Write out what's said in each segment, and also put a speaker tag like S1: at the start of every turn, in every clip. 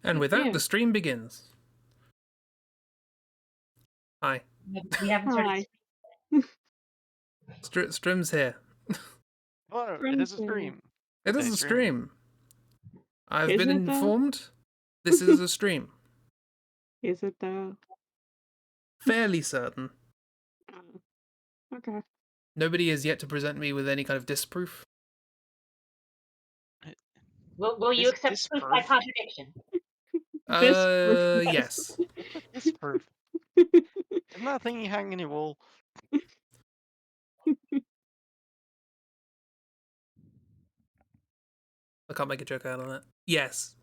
S1: And with that,
S2: Yeah.
S1: the stream begins. Hi.
S3: We haven't started.
S2: Hi.
S1: Stream's here.
S4: Oh, it is a stream.
S1: It is
S4: They
S1: a
S4: stream.
S1: stream. I've
S2: Is
S1: been
S2: it, though?
S1: informed. This is a stream.
S2: Is it though?
S1: Fairly certain.
S2: Okay.
S1: Nobody has yet to present me with any kind of disproof.
S3: Will you accept proof by contradiction?
S1: Yes.
S4: Disproof. Isn't that a thing you hang in your wall?
S1: I can't make a joke out of that. Yes.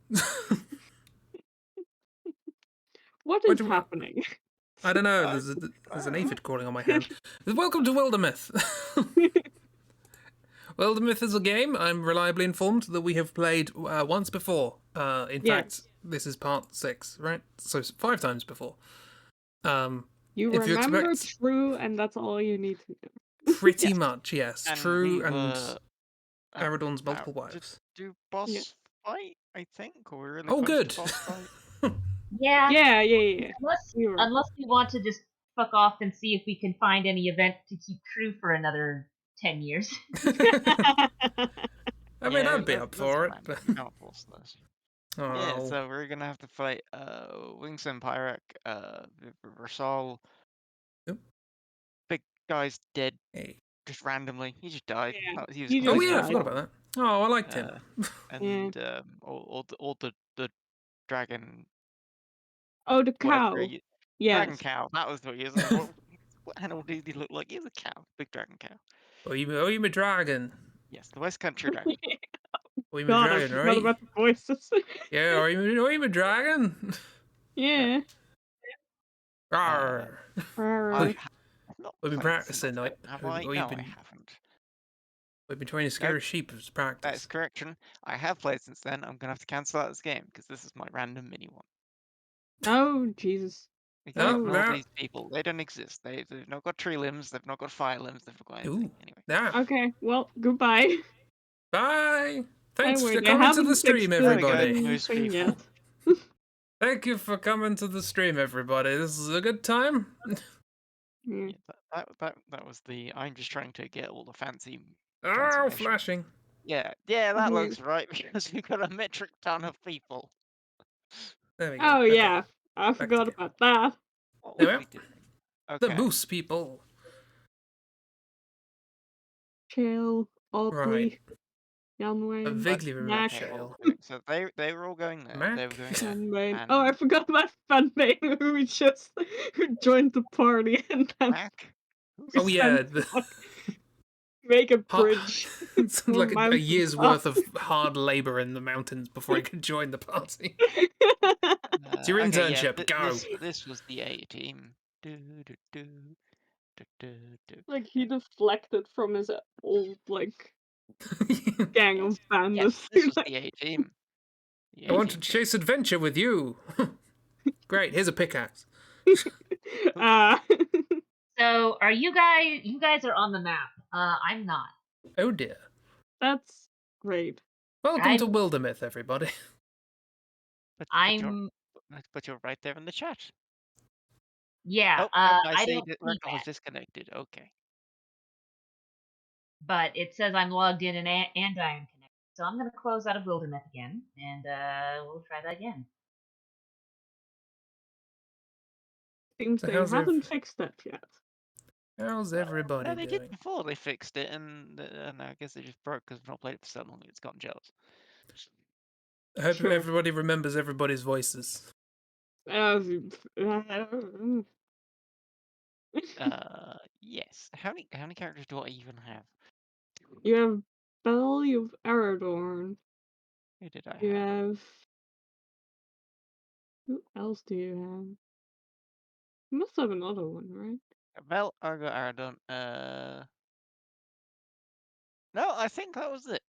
S2: What is happening?
S1: I don't know. There's an aphid crawling on my hand. Welcome to Wildermyth. Wildermyth is a game I'm reliably informed that we have played once before. In fact, this is part 6, right? So 5 times before.
S2: You
S1: if
S2: remember true, and that's all you need to know.
S1: Pretty much, yes.
S4: And
S1: True and Aradorn's multiple wives.
S4: Just do boss fight, I think, or really
S1: oh, good.
S4: boss fight.
S3: Yeah.
S2: Yeah.
S3: Unless we want to just fuck off and see if we can find any event to keep true for another 10 years.
S1: I mean, I'd be up for it. But...
S4: Yeah, so we're gonna have to fight Wings and Pyrak, Versal. Big guy's dead.
S1: Hey.
S4: Just randomly. He just died.
S2: Yeah.
S4: He was
S1: oh yeah, I forgot about that. Oh, I liked him.
S4: And all the dragon.
S2: Oh, the cow. Yeah.
S4: Dragon cow. That was what he was. What animal did he look like? He was a cow. Big dragon cow.
S1: Oh, you a dragon.
S4: Yes, the West Country dragon.
S1: Oh, you a
S2: God,
S1: dragon,
S2: I
S1: right?
S2: forgot about the voices.
S1: Yeah, are you a dragon?
S2: Yeah.
S1: Rawr. We've been practicing,
S4: have I? No, I haven't.
S1: We've been trying to scare a sheep as practice.
S4: That is correction. I have played since then. I'm gonna have to cancel out this game because this is my random mini one.
S2: Oh Jesus!
S4: Ignore these people. They don't exist. They've not got tree limbs. They've not got fire limbs. They've not got anything. Anyway.
S2: Okay. Well, goodbye.
S1: Bye. Thanks
S2: Anyway,
S1: for coming to the stream, everybody. Thank you for coming to the stream, everybody. This is a good time.
S4: Yeah, that was the. I'm just trying to get all the fancy.
S1: Oh, flashing.
S4: Yeah, that looks right because we've got a metric ton of people.
S1: There we go.
S2: Oh yeah, I forgot about that.
S1: Anyway, the moose people.
S2: Chill, Oakley,
S1: I vaguely remember Shale.
S4: So they were all going there. They were going there.
S2: Oh, I forgot about Funbane, who joined the party and then.
S1: Oh yeah.
S2: Make a bridge.
S1: It's like a year's worth of hard labor in the mountains before he could join the party. It's your internship. Go.
S4: This was the A team.
S2: Like he deflected from his old gang of bandits.
S4: This was the A team.
S1: I want to chase adventure with you. Great. Here's a pickaxe.
S3: So are you guys? You guys are on the map. I'm not.
S1: Oh dear.
S2: That's great.
S1: Welcome to Wildermyth, everybody.
S4: But you're right there in the chat.
S3: Yeah.
S4: I
S3: don't
S4: see
S3: that.
S4: I was disconnected. Okay.
S3: But it says I'm logged in and I am connected. So I'm going to close out of Wildermyth again, and we'll try that again.
S2: Seems they haven't fixed that yet.
S1: How's everybody
S4: No, they
S1: doing?
S4: did before they fixed it, and I guess they just broke because we've not played it for so long. It's gotten jealous.
S1: I hope everybody remembers everybody's voices.
S4: Yes. How many characters do I even have?
S2: You have Belle, you have Aradorn.
S4: Who did I have?
S2: You have. Who else do you have? You must have another one, right?
S4: Belle, Argo, Aradon. No, I think that was it.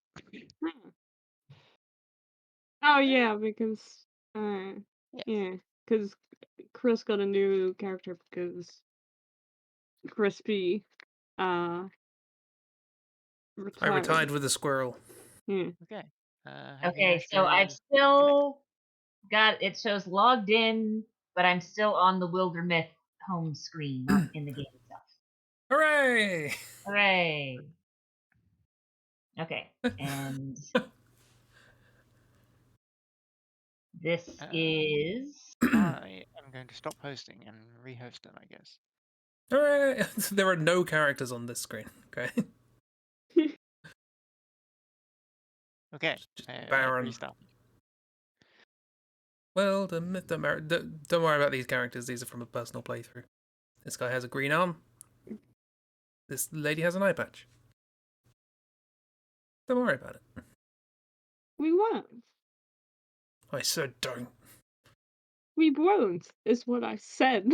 S2: Oh yeah, because because Chris got a new character because Crispy retired.
S1: I retired with a squirrel.
S2: Yeah.
S4: Okay.
S3: Okay, so I've still it shows logged in, but I'm still on the Wildermyth home screen, not in the game itself.
S1: Hooray!
S3: Hooray! Okay, and this is.
S4: I am going to stop hosting and rehost it, I guess.
S1: Hooray! There are no characters on this screen. Okay.
S4: Okay.
S1: Just barren.
S4: Restart.
S1: Well, don't worry about these characters. These are from a personal playthrough. This guy has a green arm. This lady has an eye patch. Don't worry about it.
S2: We won't.
S1: I said don't.
S2: We won't, is what I said.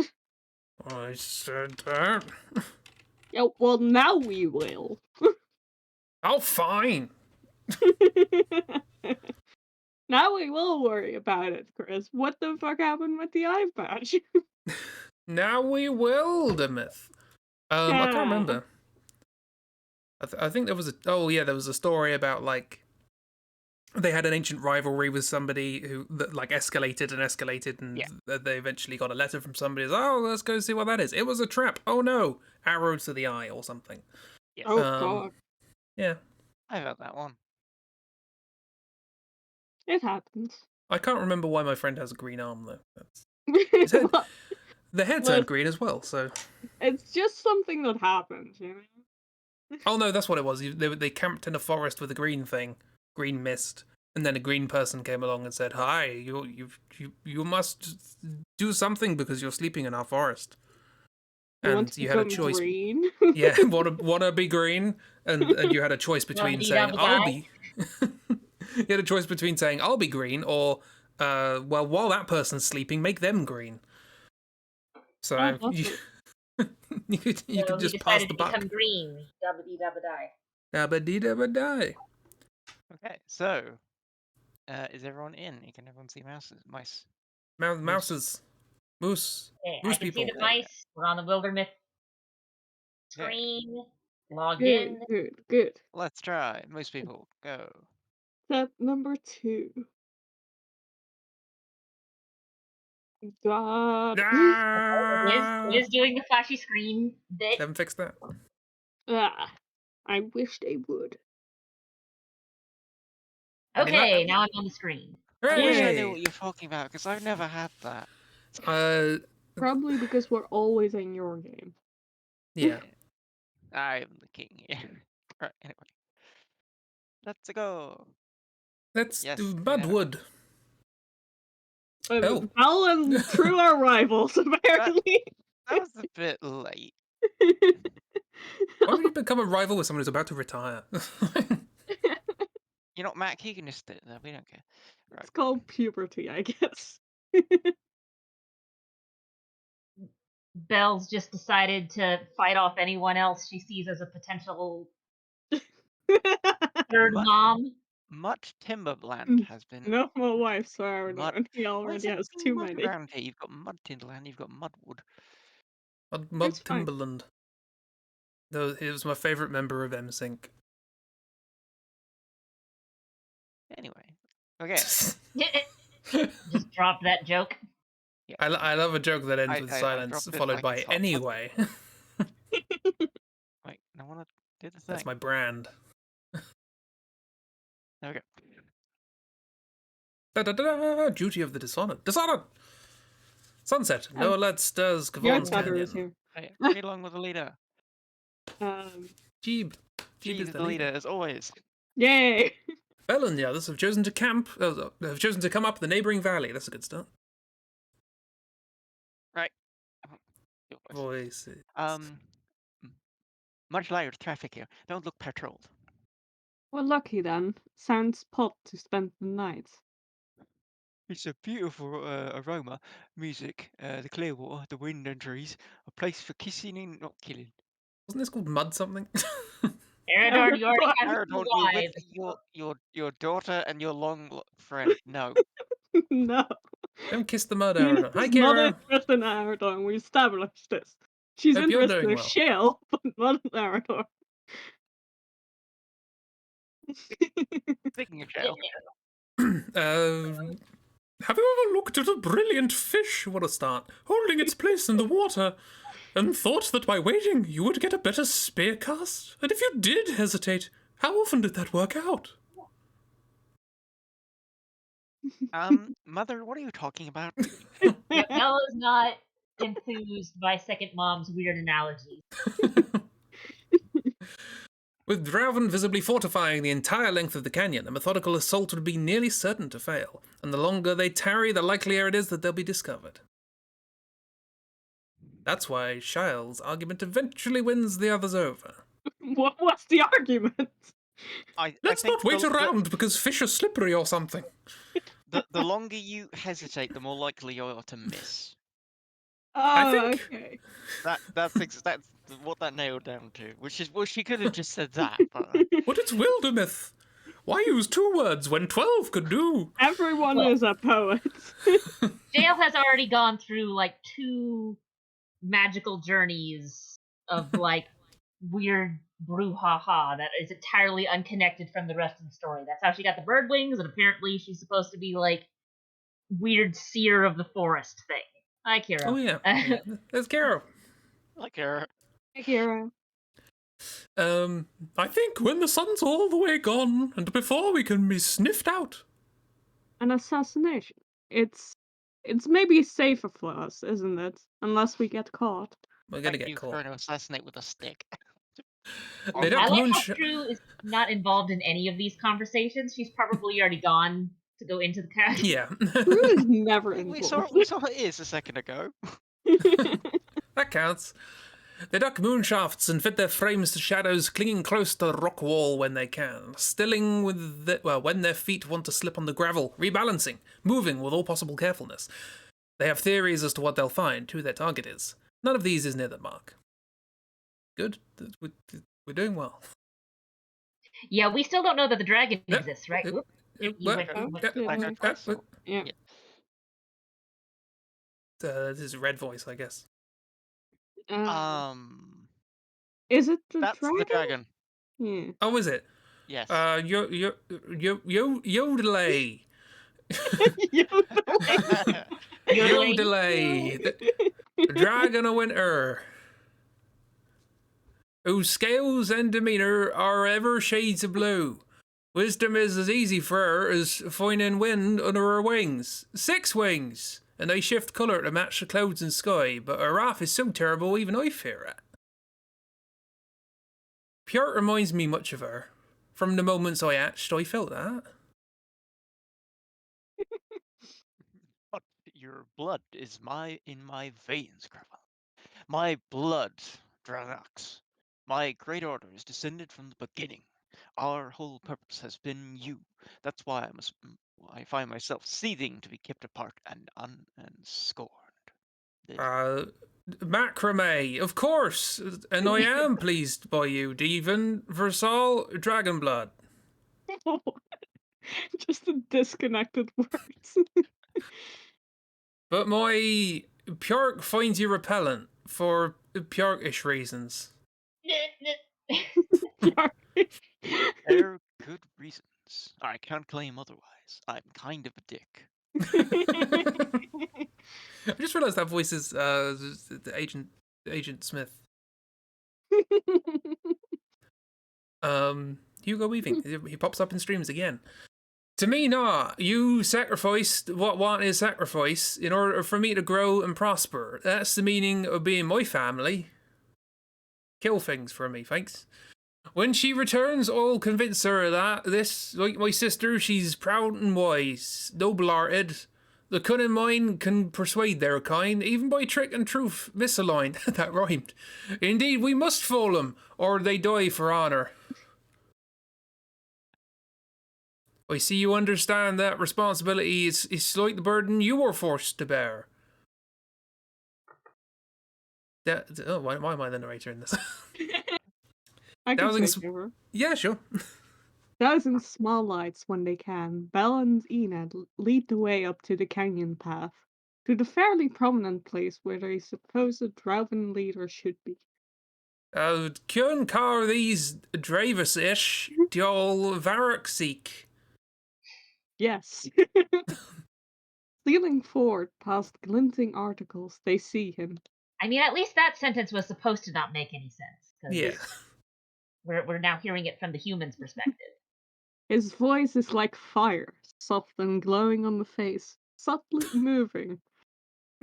S1: I said don't.
S2: Yeah, well, now we will.
S1: Oh, fine.
S2: Now we will worry about it, Chris. What the fuck happened with the eye patch?
S1: Now we Wildermyth. I can't
S2: Yeah.
S1: remember. I think there was there was a story about like they had an ancient rivalry with somebody who that like escalated and escalated, and they eventually got a letter from somebody. Oh, let's go see what that is. It was a trap. Oh no, arrow to the eye or something.
S4: Yes.
S2: Oh god,
S1: Yeah,
S4: I've had that one.
S2: it happens.
S1: I can't remember why my friend has a green arm though. His head,
S2: Well,
S1: the hair turned green as well. So
S2: it's just something that happens, you know.
S1: oh no, that's what it was. They camped in a forest with a green thing, green mist, and then a green person came along and said, "Hi, you must do something because you're sleeping in our forest." And you had a choice.
S2: Green?
S1: Yeah, wanna be green, and you had a choice between saying I'll be. You had a choice between saying I'll be green or, well, while that person's sleeping, make them green. So you could just pass the buck.
S3: Become green. Dabba-dee-dabba-die.
S1: Dabba-dee-dabba-die.
S4: Okay, so is everyone in? Can everyone see mice?
S1: Mouses. Moose.
S3: Okay,
S1: Moose
S3: I can
S1: people.
S3: see the mice. We're on the Wildermyth screen. Logged
S2: Good,
S3: in.
S2: good, good.
S4: Let's try. Moose people, go.
S2: Step number 2. God.
S1: Ah!
S3: It is doing the flashy screen bit.
S1: They haven't fixed that.
S2: Ah, I wish they would.
S3: Okay, now I'm on the screen.
S4: I wish I knew
S1: Hooray!
S4: what you're talking about, because I've never had that.
S2: Probably because we're always in your game.
S1: Yeah.
S4: I'm the king here. Right, anyway. Let's go.
S1: Let's
S4: Yes,
S1: do
S4: we know.
S1: Budwood. Oh.
S2: Val and True are rivals, apparently.
S4: That was a bit late.
S1: Why would you become a rival with someone who's about to retire?
S4: You know, Mac, you can just sit there. We don't care. Right.
S2: It's called puberty, I guess.
S3: Belle's just decided to fight off anyone else she sees as a potential third mom.
S4: Much timberland has been.
S2: No more wives for Aaron. He
S4: Why
S2: already
S4: is there
S2: has too
S4: mud
S2: many.
S4: around here? You've got mud timberland, you've got mudwood.
S1: Mud
S2: It's fine.
S1: Timberland. He was my favourite member of MSync.
S4: Anyway, okay.
S3: Just drop that joke.
S4: Yeah.
S1: I love a joke that ends
S4: I
S1: with
S4: dropped
S1: silence
S4: it
S1: followed
S4: like
S1: by
S4: it's hot.
S1: anyway.
S4: Wait, I want to do the thing.
S1: That's my brand.
S4: There we go.
S1: Da-da-da-da, duty of the dishonored. Dishonored! Sunset. No alert stirs
S2: Your
S1: Kavon's
S2: daughter is
S1: canyon.
S2: here.
S4: Hey, bring along with the leader.
S1: Jeeb.
S4: Jeeb is the leader, as always.
S2: Yay!
S1: Bell and the others have chosen to have chosen to come up the neighbouring valley. That's a good start.
S4: Right.
S1: Voices.
S4: Much lighter traffic here. Don't look patrolled.
S2: Well, lucky then. Sounds pot to spend the night.
S4: It's a beautiful aroma, music, the clear water, the wind and trees, a place for kissing and not killing.
S1: Wasn't this called Mud something?
S3: Eridor, you already have
S4: Aradon,
S3: two
S4: you're
S3: wives.
S4: with your daughter and your long friend. No.
S2: No.
S1: Don't kiss the mud, Aradon. Hi,
S2: She's not
S1: Kira.
S2: interested in Aradon. We established this. She's
S1: Hope you're
S2: interested
S1: doing
S2: in
S1: well.
S2: Shale, but not in Aradon.
S4: Speaking of jail.
S1: Have you ever looked at a brilliant fish, what a start, holding its place in the water, and thought that by waiting you would get a better spear cast? And if you did hesitate, how often did that work out?
S4: Mother, what are you talking about?
S3: Yep, Bella's not enthused by second mom's weird analogies.
S1: With Drauven visibly fortifying the entire length of the canyon, a methodical assault would be nearly certain to fail, and the longer they tarry, the likelier it is that they'll be discovered. That's why Shile's argument eventually wins the others over.
S2: What's the argument?
S1: Let's not wait around because fish are slippery or something.
S4: The longer you hesitate, the more likely you are to miss.
S1: I think-
S2: Okay.
S4: That's what that nailed down to. She could have just said that, but
S1: But it's Wildermyth. Why use 2 words when 12 could do?
S2: Everyone
S3: Well-
S2: is a poet.
S3: Jail has already gone through like 2 magical journeys of like weird brouhaha that is entirely unconnected from the rest of the story. That's how she got the bird wings, and apparently she's supposed to be like weird seer of the forest thing. Hi, Kira.
S1: Oh yeah, there's Kara.
S4: like her.
S2: Hero.
S1: I think when the sun's all the way gone, and before we can be sniffed out.
S2: An assassination. It's maybe safer for us, isn't it? Unless we get caught.
S1: We're gonna
S4: Thank
S1: get
S4: you
S1: caught.
S4: trying to assassinate with a stick.
S1: They
S3: I
S1: don't
S3: like
S1: moon
S3: how Drew is not involved in any of these conversations. She's probably already gone to go into the cat.
S1: Yeah.
S2: Drew is never
S4: We saw
S2: involved.
S4: her ears a second ago.
S1: That counts. They duck moonshafts and fit their frames to shadows, clinging close to the rock wall when they can, stilling when their feet want to slip on the gravel, rebalancing, moving with all possible carefulness. They have theories as to what they'll find, who their target is. None of these is near the mark. Good. We're doing well.
S3: Yeah, we still don't know that the dragon
S1: Yep.
S3: exists, right?
S1: Yep.
S3: Whoop.
S1: Yep.
S3: You
S1: Yep.
S3: went-
S1: Yep.
S2: Yeah.
S1: This is Red Voice, I guess.
S2: Is it the
S4: That's
S2: dragon?
S4: the dragon.
S2: Yeah.
S1: Oh, is it?
S4: Yes.
S1: Yodelay.
S3: Yodeling.
S1: Yodelay. The dragon of winter. Whose scales and demeanour are ever shades of blue. Wisdom is as easy for her as finding wind under her wings. 6 wings, and they shift colour to match the clouds and sky, but her wrath is so terrible even I fear it. Pure reminds me much of her. From the moments I hatched, I felt that.
S4: But your blood is in my veins, Gravel. My blood, Dranax. My great order is descended from the beginning. Our whole purpose has been you. That's why I find myself seething to be kept apart and scorned.
S1: Macrame, of course, and I am pleased by you, Devon, Versal, Dragonblood.
S2: Just the disconnected words.
S1: But my Pjork finds you repellent for Pjorkish reasons.
S4: They're good reasons. I can't claim otherwise. I'm kind of a dick.
S1: I just realised that voice is the Agent Smith. Hugo Weaving. He pops up in streams again. To me, nah. You sacrificed what wanted sacrifice in order for me to grow and prosper. That's the meaning of being my family. Kill things for me, thanks. When she returns, I'll convince her that this, like my sister, she's proud and wise, noble-hearted. The cunning mind can persuade their kind, even by trick and truth misaligned. That rhymed. Indeed, we must fool them, or they die for honour. I see you understand that responsibility is like the burden you were forced to bear. Why am I the narrator in this?
S2: I can
S1: Dowsing
S2: take over.
S1: Yeah, sure.
S2: Dozing small lights when they can, Bella and Enid lead the way up to the canyon path, to the fairly prominent place where they suppose the Drauven leader should be.
S1: Kjön car these Dravis-ish, Djol Varak seek.
S2: Yes. Stealing forward past glinting articles, they see him.
S3: I mean, at least that sentence was supposed to not make any sense.
S1: Yeah.
S3: We're now hearing it from the human's perspective.
S2: His voice is like fire, soft and glowing on the face, subtly moving.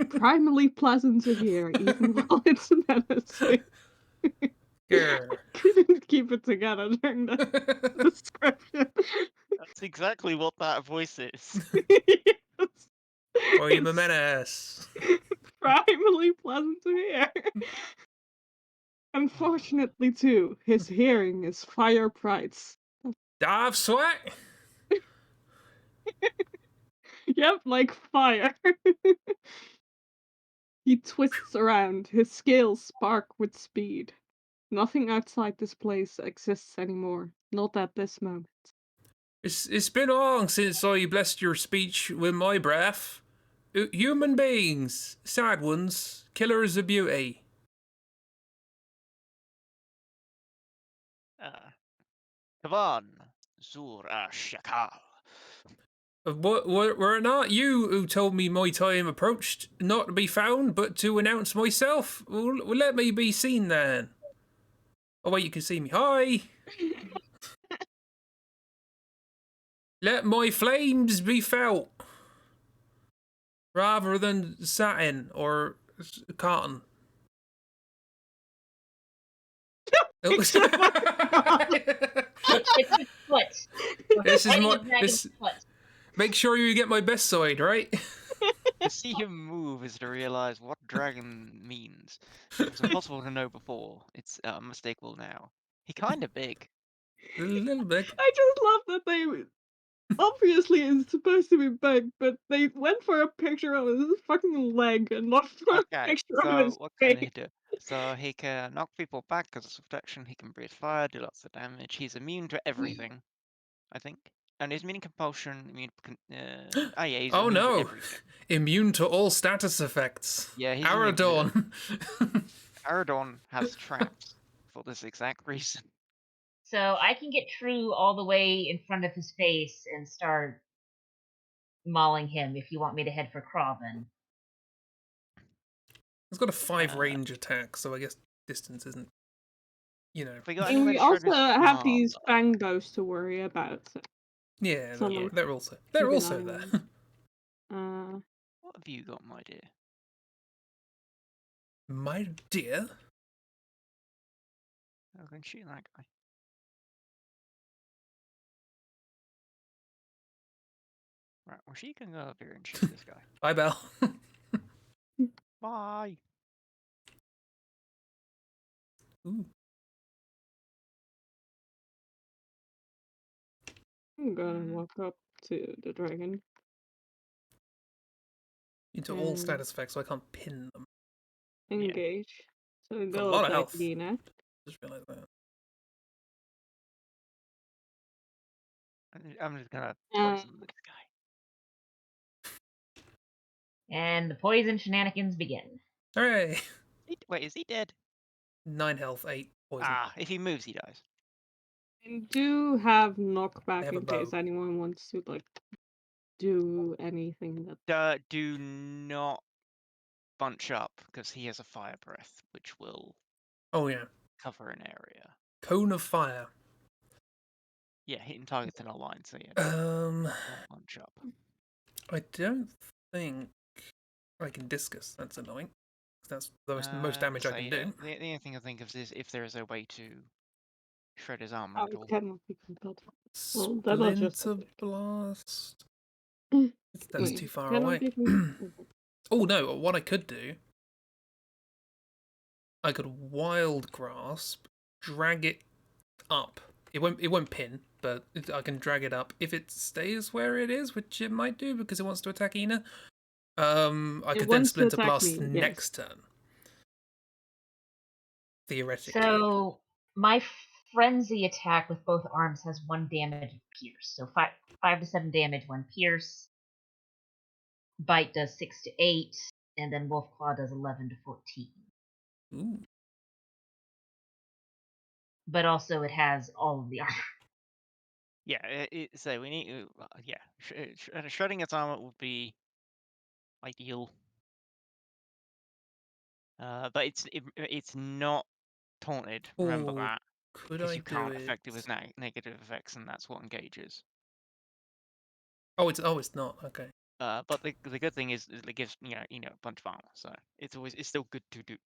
S2: Primally pleasant to hear, even while it's menacing.
S1: Grr.
S2: Couldn't keep it together during the description.
S4: That's exactly what that voice is.
S2: Yes.
S1: I'm a menace.
S2: Primally pleasant to hear. Unfortunately, too, his hearing is fire price.
S1: Dive sweat.
S2: Yep, like fire. He twists around, his scales spark with speed. Nothing outside this place exists anymore, not at this moment.
S1: It's been long since I blessed your speech with my breath. Human beings, sad ones, killers of beauty.
S4: Kavan, Zur Shakal.
S1: Were it not you who told me my time approached, not to be found, but to announce myself? Well, let me be seen then. Oh wait, you can see me. Hi. Let my flames be felt, rather than satin or cotton.
S3: It's his foot.
S1: This is
S3: Riding
S1: my
S3: a dragon's foot.
S1: Make sure you get my best side, right?
S4: To see him move is to realize what dragon means. It was impossible to know before. It's unmistakable now. He kinda big.
S1: A little bit.
S2: I just love that they obviously it's supposed to be big, but they went for a picture of his fucking leg and not for a
S4: Okay,
S2: picture of
S4: so
S2: his
S4: what can he
S2: face.
S4: do? So he can knock people back because of protection. He can breathe fire, do lots of damage. He's immune to everything, I think. And he's immune to compulsion. Yeah, he's
S1: Oh
S4: immune to
S1: no!
S4: everything.
S1: Immune to all status effects.
S4: Yeah, he's immune to
S1: Aradon.
S4: Aradon has traps for this exact reason.
S3: So I can get True all the way in front of his face and start mauling him if you want me to head for Kraven.
S1: It's got a 5 range attack, so I guess distance isn't,
S4: If we got
S2: And
S4: anywhere
S2: we
S4: to shred
S2: also
S4: his
S2: have
S4: arm,
S2: these fang bows to worry about. So
S1: Yeah,
S2: someone
S1: they're also
S2: keep an
S1: there.
S2: eye on.
S4: what have you got, my dear?
S1: My dear.
S4: I can shoot that guy. Right, well, she can go up here and shoot this guy.
S1: Bye, Belle.
S4: Bye.
S1: Ooh.
S2: I'm gonna walk up to the dragon.
S1: Into all status effects, so I can't pin them.
S2: Engage. So
S1: Got a
S2: they'll
S1: lot of
S2: attack
S1: health.
S2: Dina.
S1: Just realized that.
S4: I'm just gonna poison this guy.
S3: And the poison shenanigans begin.
S1: Hooray!
S4: Wait, is he dead?
S1: 9 health, 8 poison.
S4: Ah, if he moves, he dies.
S2: And do have knockback
S1: have a
S2: in case
S1: bow.
S2: anyone wants to do anything that.
S4: Do not bunch up because he has a fire breath, which will
S1: Oh yeah.
S4: cover an area.
S1: Cone of fire.
S4: Yeah, hitting targets in a line, so yeah.
S1: Um,
S4: Don't bunch up.
S1: I don't think I can discus. That's annoying. That's the most damage I can do.
S4: The only thing I think of is if there is a way to shred his armor
S2: Oh,
S4: at
S2: it
S4: all.
S2: cannot be compelled. Well, then I'll just.
S1: Splinter blast. That's
S2: Wait,
S1: too far
S2: cannot
S1: away.
S2: be com-
S1: Oh no! What I could do, I could wild grasp, drag it up. It won't pin, but I can drag it up if it stays where it is, which it might do because it wants to attack Ina. I could then
S2: wants to
S1: splinter
S2: attack
S1: blast
S2: me, yes.
S1: next turn. Theoretically.
S3: So my frenzy attack with both arms has 1 damage of pierce. So 5 to 7 damage when pierce. Bite does 6 to 8, and then wolf claw does 11 to 14.
S1: Ooh.
S3: But also it has all of the armor.
S4: Yeah, so we need. Yeah, shredding its armor would be ideal. But it's not taunted. Remember
S1: Oh,
S4: that,
S1: could
S4: because
S1: I
S4: you
S1: do
S4: can't
S1: it?
S4: affect it with negative effects, and that's what engages.
S1: Oh, it's not. Okay.
S4: But the good thing is it gives a bunch of armor, so it's still good to do.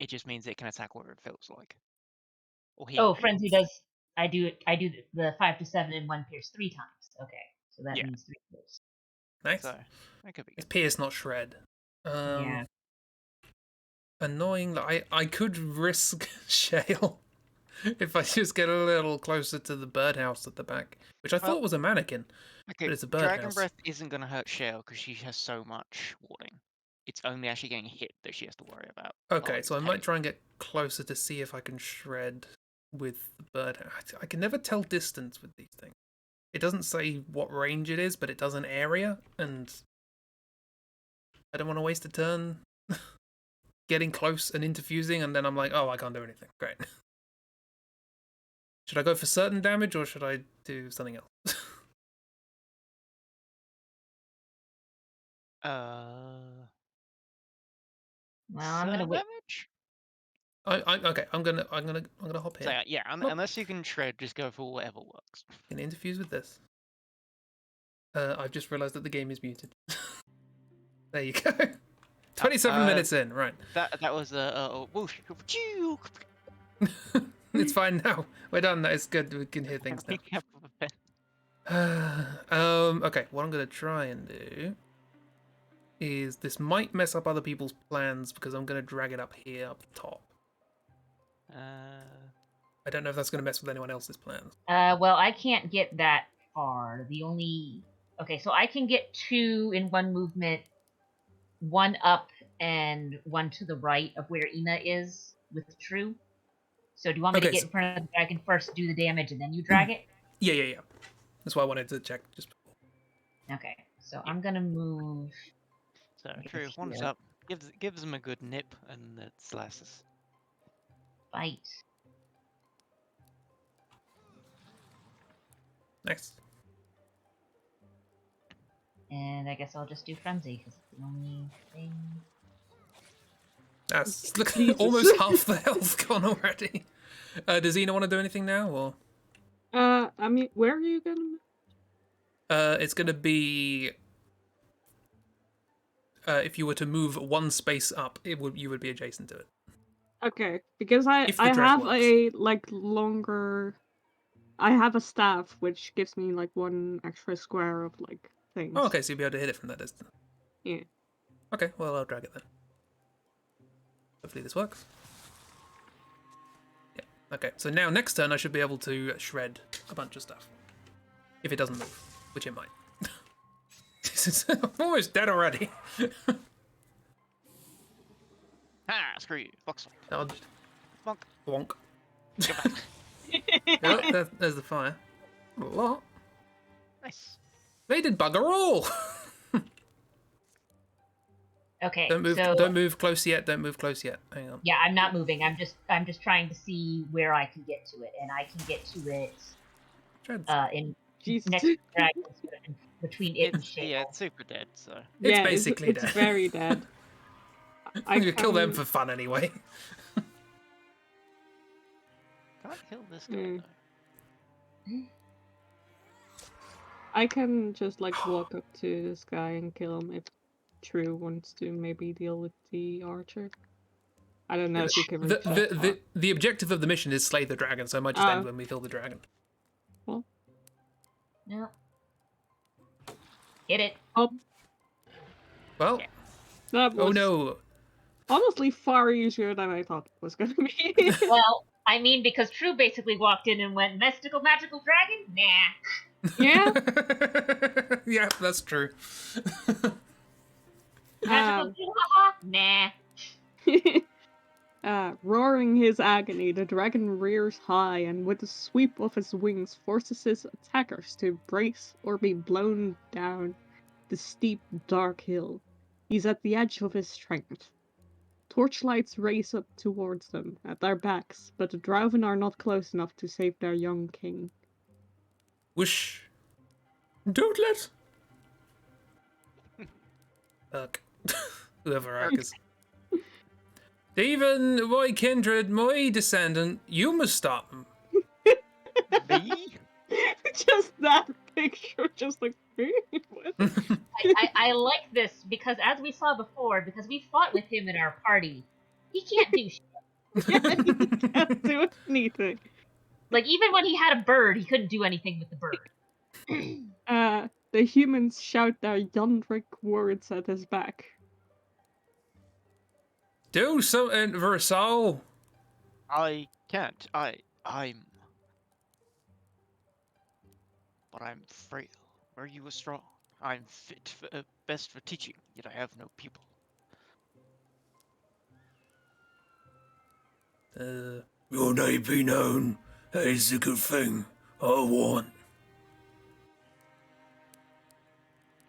S4: It just means it can attack wherever it feels like. Or heal.
S3: Oh, Frenzy does. I do the 5 to 7 and 1 pierce 3 times. Okay, so that
S4: Yeah.
S3: means 3 pierce.
S1: Nice.
S4: So that could be
S1: It's
S4: good.
S1: pierce, not shred.
S3: Yeah.
S1: Annoying. I could risk shale if I just get a little closer to the birdhouse at the back, which I
S4: Well,
S1: thought was a mannequin,
S4: Okay,
S1: but it's a
S4: Dragon
S1: birdhouse.
S4: Breath isn't going to hurt Shale because she has so much warding. It's only actually getting hit that she has to worry about.
S1: Okay, so I might
S4: hail.
S1: try and get closer to see if I can shred with the birdhouse. I can never tell distance with these things. It doesn't say what range it is, but it does an area, and I don't want to waste a turn getting close and interfusing, and then I'm like, oh, I can't do anything. Great. Should I go for certain damage, or should I do something else?
S3: Well, I'm gonna wait.
S4: Damage?
S1: Okay. I'm gonna hop
S4: So
S1: here.
S4: yeah,
S1: Oh.
S4: unless you can shred, just go for whatever works.
S1: Can interfuse with this. I've just realised that the game is muted. There you go. 27 minutes in, right.
S4: That was whoosh.
S1: It's fine now. We're done. It's good. We can hear things now. Okay, what I'm gonna try and do is this might mess up other people's plans because I'm gonna drag it up here up the top. I don't know if that's gonna mess with anyone else's plans.
S3: Well, I can't get that far. Okay, so I can get 2 in one movement, 1 up and 1 to the right of where Ina is with True. So do you want me to get in front of the dragon first, do the damage, and then you drag it?
S1: Yeah. That's why I wanted to check just before.
S3: Okay, so I'm gonna move.
S4: So True, one's up. Gives them a good nip, and it slices.
S3: Bite.
S1: Next.
S3: And I guess I'll just do Frenzy, because it's the only thing.
S1: That's almost half the health gone already. Does Ina want to do anything now, or?
S2: I mean, where are you gonna?
S1: It's gonna be. If you were to move one space up, you would be adjacent to it.
S2: Okay, because I have a longer. I have a staff which gives me like 1 extra square of things.
S1: Oh, okay, so you'll be able to hit it from that distance.
S2: Yeah.
S1: Okay, well I'll drag it then. Hopefully this works. Yeah. Okay, so now next turn I should be able to shred a bunch of stuff. If it doesn't move, which it might. I'm almost dead already.
S4: Screw you. Box.
S1: Dodged.
S4: Bonk.
S1: Bonk.
S4: Get back.
S1: Yep, there's the fire. A lot.
S4: Nice.
S1: They did bugger all.
S3: Okay.
S1: Don't move close yet. Don't move close yet. Hang on.
S3: Yeah, I'm not moving. I'm just trying to see where I can get to it, and I can get to it.
S1: Shreds.
S3: In
S2: Jesus.
S3: next to dragons, between it and Shale.
S4: Yeah, it's super dead. So
S1: It's basically
S2: it's
S1: dead.
S2: very dead.
S1: I could kill them for fun anyway.
S4: Can't kill this guy though.
S2: I can just walk up to this guy and kill him if True wants to maybe deal with the archer. I don't know if you can reach
S1: the objective of the mission is slay the dragon, so I might just end when we kill the dragon.
S2: Well.
S3: No. Hit it.
S2: Oh.
S1: Well.
S2: That was
S1: no.
S2: Honestly far easier than I thought it was going to be.
S3: Well, I mean, because True basically walked in and went, magical dragon? Nah.
S2: Yeah?
S1: Yeah, that's true.
S3: Magical nah.
S2: Roaring his agony, the dragon rears high and with a sweep of his wings forces his attackers to brace or be blown down the steep, dark hill. He's at the edge of his strength. Torchlights race up towards them, at their backs, but the Drauven are not close enough to save their young king.
S1: Whoosh. Don't let Urk. Whoever Urk is. Stephen, my kindred, my descendant, you must stop him.
S4: Me?
S2: Just that picture, just like, what?
S3: I like this because, as we saw before, because we fought with him in our party, he can't do shit.
S2: Yeah, he can't do anything.
S3: Like, even when he had a bird, he couldn't do anything with the bird.
S2: The humans shout their Yandrik words at his back.
S1: Do something, Versal.
S4: I can't. I'm. But I'm frail. Where you are strong. I'm fit for, best for teaching, yet I have no pupil.
S1: Your name be known. That is a good thing. I want.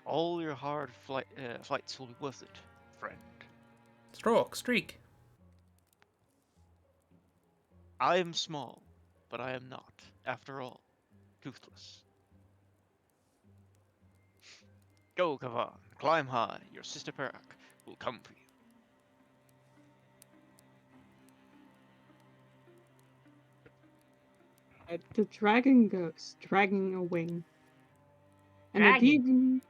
S4: All your hard fights will be worth it, friend.
S1: Streak.
S4: I am small, but I am not, after all, toothless. Go, Kavan, climb high. Your sister Perak will come for you.
S2: The dragon goes, dragging a wing. And it
S3: Dragon.
S2: even...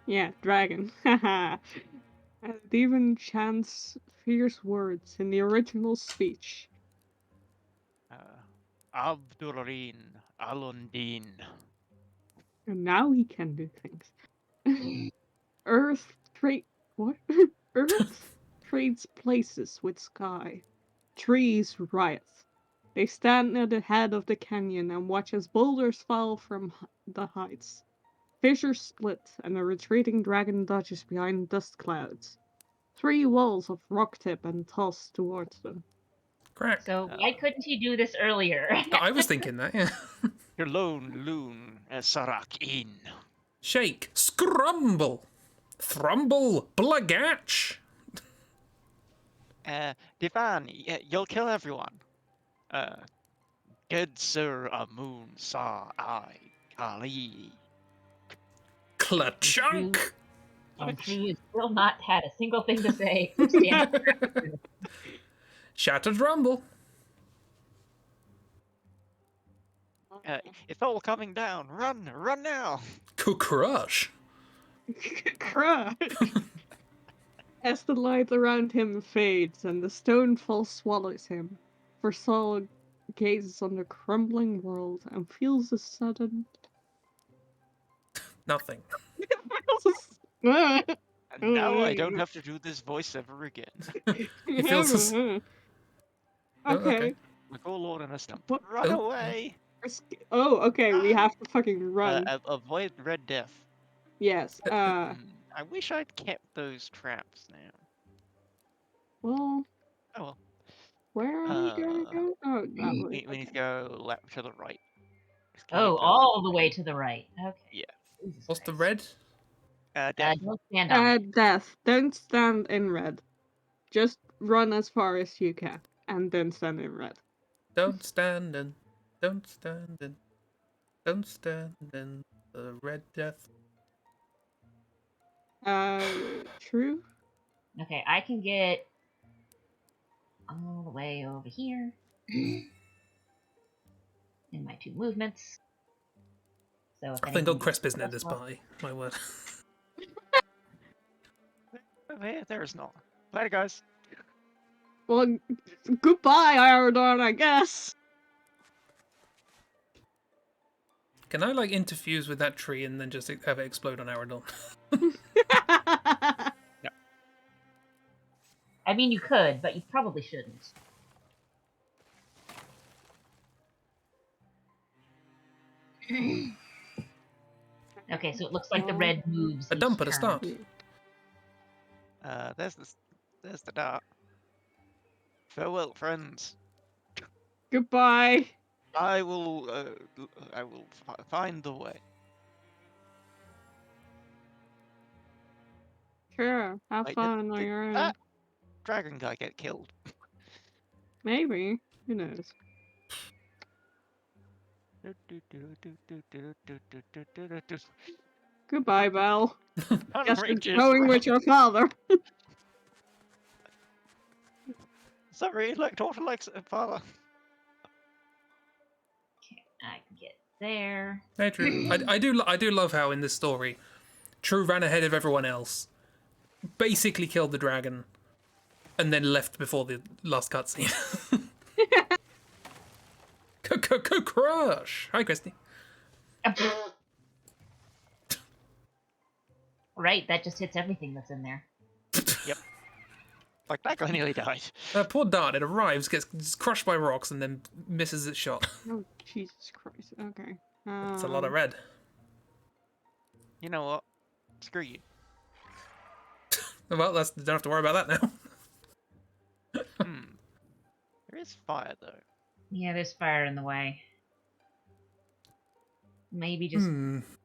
S2: Yeah, dragon. Haha. And it even chants fierce words in the original speech.
S4: Abdurreen Alundin.
S2: And now he can do things. Earth trade... What? Earth trades places with sky. Trees riot. They stand at the head of the canyon and watch as boulders fall from the heights. Fissures split, and a retreating dragon dodges behind dust clouds. 3 walls of rock tip and toss towards them.
S1: Crack.
S3: So why couldn't he do this earlier?
S1: I was thinking that, yeah.
S4: Your lone loon, Sarak in.
S1: Shake. Scrumble. Thrumble. Blagatch.
S4: Divan, you'll kill everyone. Good Sir Amun Sa I Kali.
S1: Klachunk.
S3: And he has still not had a single thing to say. Stand up.
S1: Shattered Rumble.
S4: It's all coming down. Run now.
S1: Crush.
S2: Crush! As the light around him fades and the stone fall swallows him, Versal gazes on the crumbling world and feels a sudden...
S1: Nothing.
S4: And now I don't have to do this voice ever again.
S1: He feels
S2: Okay.
S1: okay.
S4: Like, oh Lord, and a stump.
S2: What?
S4: Run
S1: Oh.
S4: away.
S2: Oh, okay, we have to fucking run.
S4: Avoid Red Death.
S2: Yes,
S4: I wish I'd kept those traps now.
S2: well,
S4: Oh well.
S2: where are we gonna go? Oh, that way.
S4: We need to go left to the right.
S3: Oh, all the way to the right. Okay.
S4: Yeah.
S3: Jesus
S1: What's the
S3: Christ.
S1: red?
S4: Death.
S3: Don't stand on it.
S2: Death. Don't stand in red. Just run as far as you can, and then stand in red.
S1: Don't stand in. Don't stand in. Don't stand in the red death.
S2: True.
S3: Okay, I can get all the way over here in my 2 movements. So if
S1: I think
S3: anything
S1: old Crisp isn't in
S3: goes
S1: this
S3: well-
S1: party. My word.
S4: There's no. Later, guys.
S2: Well, goodbye, Irodon, I guess.
S1: Can I like interfuse with that tree and then just have it explode on Aradon?
S3: I mean, you could, but you probably shouldn't. Okay, so it looks like the red moves.
S1: A dump
S3: each
S1: at a
S3: turn.
S1: start.
S4: There's the dart. Farewell, friends.
S2: Goodbye.
S4: I will find the way.
S2: Sure, have
S4: Wait,
S2: fun on
S4: did
S2: your own.
S4: that dragon guy get killed?
S2: Maybe. Who knows? Goodbye, Belle.
S4: Can't
S2: Guess
S4: reach
S2: you're
S4: his
S2: going with
S4: rock.
S2: your father.
S4: Sorry, like daughter likes father.
S3: I can get there.
S1: Hey, True. I do love how in this story, True ran ahead of everyone else, basically killed the dragon, and then left before the last cutscene. Crush. Hi, Christy.
S3: Right, that just hits everything that's in there.
S4: Yep. Like that guy nearly died.
S1: Poor Dart. It arrives, gets crushed by rocks, and then misses its shot.
S2: Oh, Jesus Christ. Okay.
S1: It's a lot of red.
S4: You know what? Screw you.
S1: Well, don't have to worry about that now.
S4: There is fire though.
S3: Yeah, there's fire in the way. Maybe just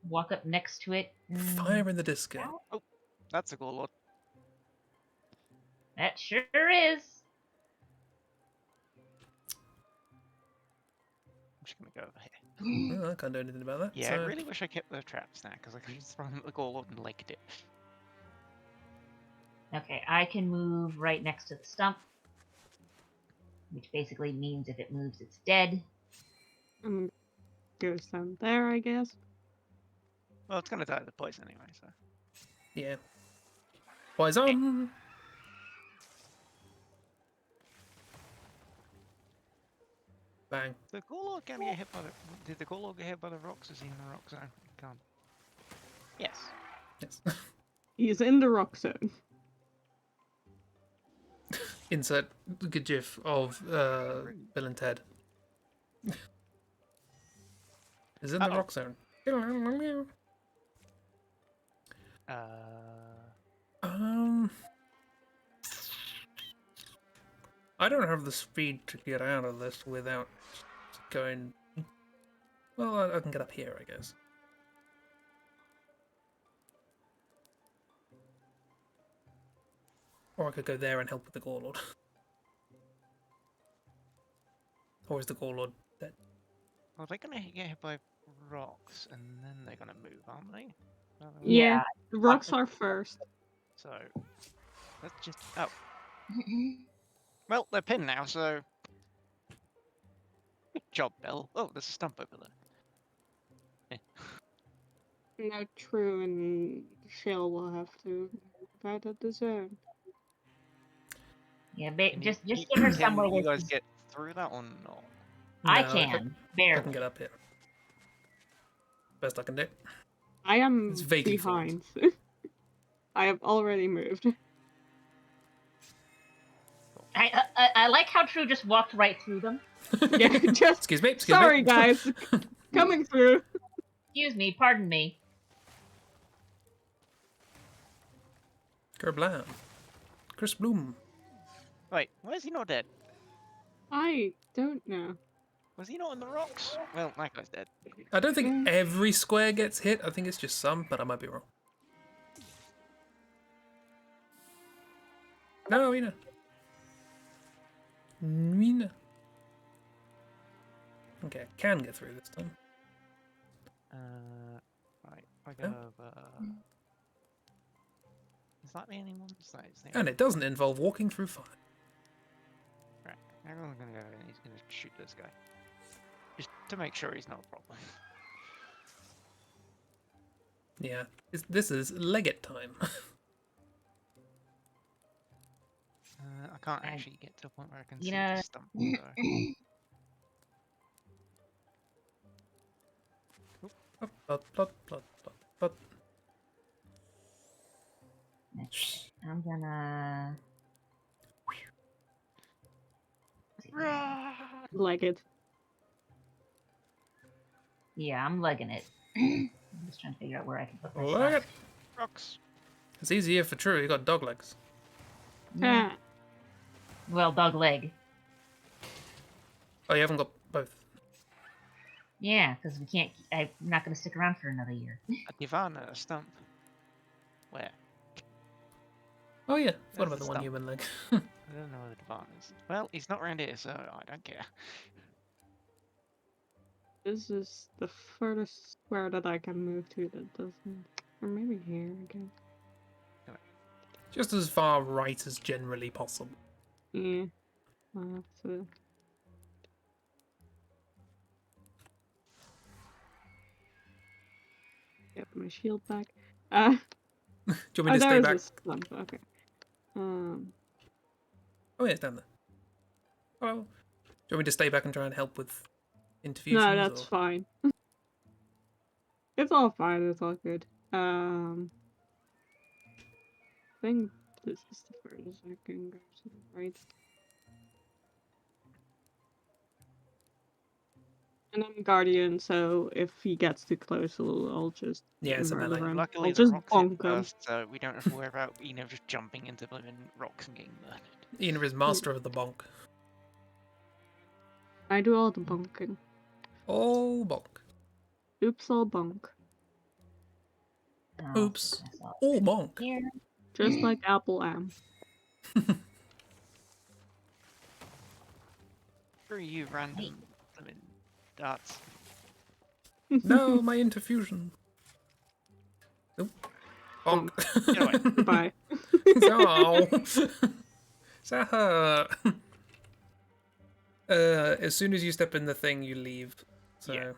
S3: walk up next to it.
S1: Fire in the disco.
S4: Oh, that's a cool lot.
S3: That sure is.
S4: I'm just gonna go over here.
S1: Oh, I can't do anything about that.
S4: Yeah,
S1: so...
S4: I really wish I kept the traps now because I could just run the goal and licked it.
S3: Okay, I can move right next to the stump, which basically means if it moves, it's dead.
S2: Goes down there, I guess.
S4: Well, it's gonna die of the poison anyway, so.
S1: Yeah. Poison! Bang.
S4: The Gorlog can get hit by the. Did the Gorlog get hit by the rocks? Is he in the rock zone? He can't. Yes.
S1: Yes.
S2: He's in the rock zone.
S1: Insert good gif of Bill and Ted. Is in the rock zone. I don't have the speed to get out of this without going. Well, I can get up here, I guess. Or I could go there and help with the Gorlord. Or is the Gorlord dead?
S4: Well, they're gonna get hit by rocks and then they're gonna move, aren't they?
S2: Yeah, the rocks are first.
S4: So let's just. Oh. Well, they're pinned now, so. Good job, Bill. Oh, there's a stump over there.
S2: Now True and Shell will have to move out of the zone.
S3: Yeah, just get her somewhere
S4: Can
S3: where
S4: you guys get through that or not?
S3: I
S1: No,
S3: can,
S1: I
S3: barely.
S1: can get up here. Best I can do.
S2: I am
S1: It's vaguely
S2: behind. I have already moved.
S3: I like how True just walked right through them.
S2: Yeah, just.
S1: Excuse me.
S2: Sorry, guys. Coming through.
S3: Excuse me, pardon me.
S1: Kerblam. Chris Bloom.
S4: Wait, why is he not dead?
S2: I don't know.
S4: Was he not in the rocks? Well, that guy's dead.
S1: I don't think every square gets hit. I think it's just some, but I might be wrong. No, Nina. Nina. Okay, I can get through this time.
S4: Right, I go over. Is that the only one?
S1: And it doesn't involve walking through fire.
S4: Right, everyone's gonna go and he's gonna shoot this guy. Just to make sure he's not a problem.
S1: Yeah, this is Leggett time.
S4: I can't actually get to a point where I can see
S3: know,
S4: the stump. So.
S3: I'm gonna
S2: Like it.
S3: Yeah, I'm legging it. I'm just trying to figure out where I can put my
S1: Leg it.
S4: Rocks.
S1: It's easier for True. You got dog legs.
S3: Yeah. Well, dog leg.
S1: Oh, you haven't got both.
S3: Yeah, because we can't. I'm not going to stick around for another year.
S4: A divan and a stump. Where?
S1: Oh yeah,
S4: There's
S1: what about
S4: the
S1: the one
S4: stump.
S1: human leg?
S4: I don't know where the divan is. Well, he's not around here, so I don't care.
S2: This is the furthest square that I can move to that doesn't. Or maybe here again.
S1: Just as far right as generally possible.
S2: Yeah. I'll have to... Get my shield back.
S1: Do you want me to stay
S2: there's
S1: back?
S2: a slump. Okay.
S1: Oh yeah, it's down there. Oh, do you want me to stay back and try and help with interfusions?
S2: No, that's
S1: or...
S2: fine. It's all fine. It's all good. I think this is the furthest I can go to the right. And I'm guardian, so if he gets too close, I'll just
S1: Yeah, it's a
S2: murder
S1: melee.
S2: him.
S4: Luckily,
S2: I'll
S4: the
S2: just
S4: rocks hit
S2: bonk him.
S4: first, so we don't have to worry about just jumping into blooming rocks and getting murdered.
S1: Ina is master of the bonk.
S2: I do all the bonking.
S1: Oh, bonk.
S2: Oops, all bonk.
S3: I'll
S1: Oops.
S3: put myself
S1: Oh, bonk.
S3: here.
S2: Just like Apple am.
S4: Screw you, random blooming darts.
S1: No, my interfusion. Nope. Bonk.
S4: Get away.
S2: Goodbye.
S1: So. As soon as you step in the thing, you leave. So
S4: Yeah.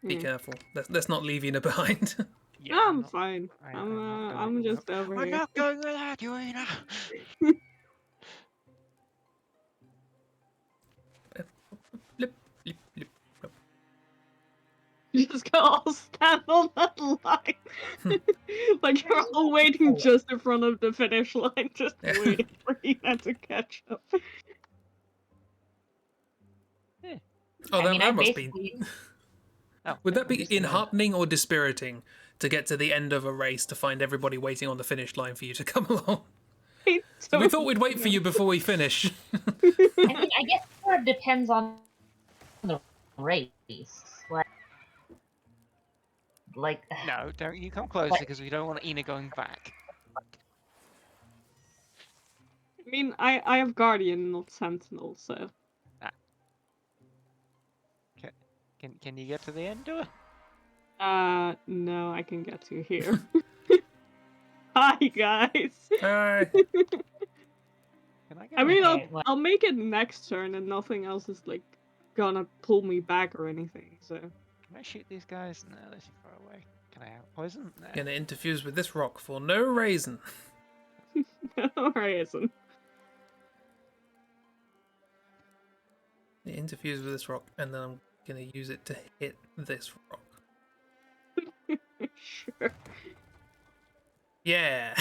S1: be careful. Let's not leave Ina behind.
S4: Yeah,
S2: No, I'm
S4: not-
S2: fine.
S4: I'm not
S2: I'm
S4: going
S2: just over
S4: I'm
S2: here.
S4: not going without you, Ina.
S1: Blip, blip, blip.
S2: You just gotta all stand on that line. Like you're all waiting just in front of the finish line, just
S1: Yeah.
S2: waiting for Ina to catch up.
S1: Oh,
S3: I mean,
S1: that
S3: I
S1: must be.
S3: basically
S4: Oh,
S1: Would that
S3: I'm
S1: be
S3: just gonna-
S1: enheartening or dispiriting to get to the end of a race to find everybody waiting on the finish line for you to come along? So we thought we'd wait for you before we finish.
S3: I mean, I guess it sort of depends on the race. Like
S4: no, don't you come closer because we don't want Ina going back.
S2: I mean, I have Guardian, not Sentinel, so.
S4: Can you get to the end, do it?
S2: No, I can get to here. Hi, guys.
S1: Hi.
S4: Can I get
S2: I mean,
S3: Okay, well-
S2: I'll make it next turn, and nothing else is like gonna pull me back or anything. So.
S4: Can I shoot these guys? No, they're too far away. Can I out poison? No.
S1: Gonna interfuse with this rock for no reason.
S2: No reason.
S1: Interfuse with this rock, and then I'm gonna use it to hit this rock.
S2: Sure.
S1: Yeah.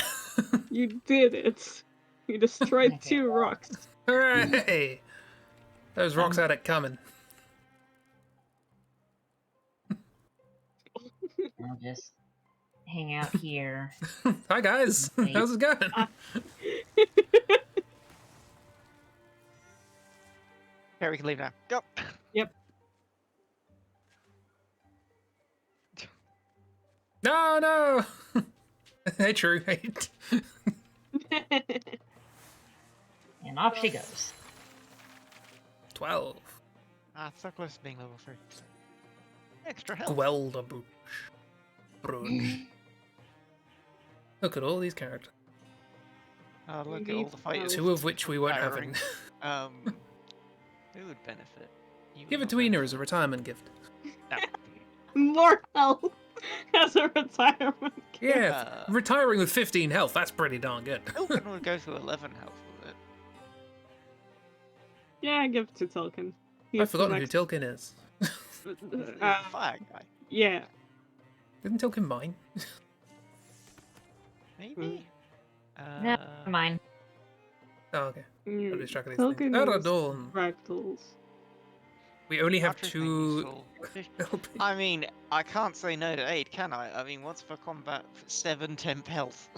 S2: You did it. You destroyed
S3: Okay.
S2: 2 rocks.
S1: Hooray! Those rocks had it coming.
S3: I'll just hang out here.
S1: Hi guys,
S3: Okay.
S1: how's it going?
S4: Okay, we can leave now. Go.
S1: No, no. Hey, true. Hey.
S3: And off she goes.
S1: 12.
S4: Ah, so close to being level 3. Extra health.
S1: Gwelderbush. Bruch. Look at all these characters.
S4: Oh, look at all the fighters.
S1: 2 of which we won't have
S4: Firing.
S1: in.
S4: Who would benefit? You
S1: Give
S4: would
S1: it to
S4: not
S1: Ina as a retirement gift.
S4: benefit.
S2: More health as a retirement gift.
S1: Yeah, retiring with 15 health, that's pretty darn good.
S4: Elkin would go to 11 health with it.
S2: Yeah, give it to Tolkien.
S1: I've forgotten who Tilkin is.
S4: He's the fire guy.
S2: Yeah.
S1: Isn't Tilkin mine?
S4: Maybe?
S3: Never mind.
S1: Oh, okay.
S2: Mm,
S1: I'm distracted these things.
S2: Tolkien is
S1: Aradorn.
S2: fractals.
S1: We only have
S4: Patrick
S1: 2
S4: Mason. I mean, I can't say no to aid, can I? I mean, what's for combat? 7 temp health.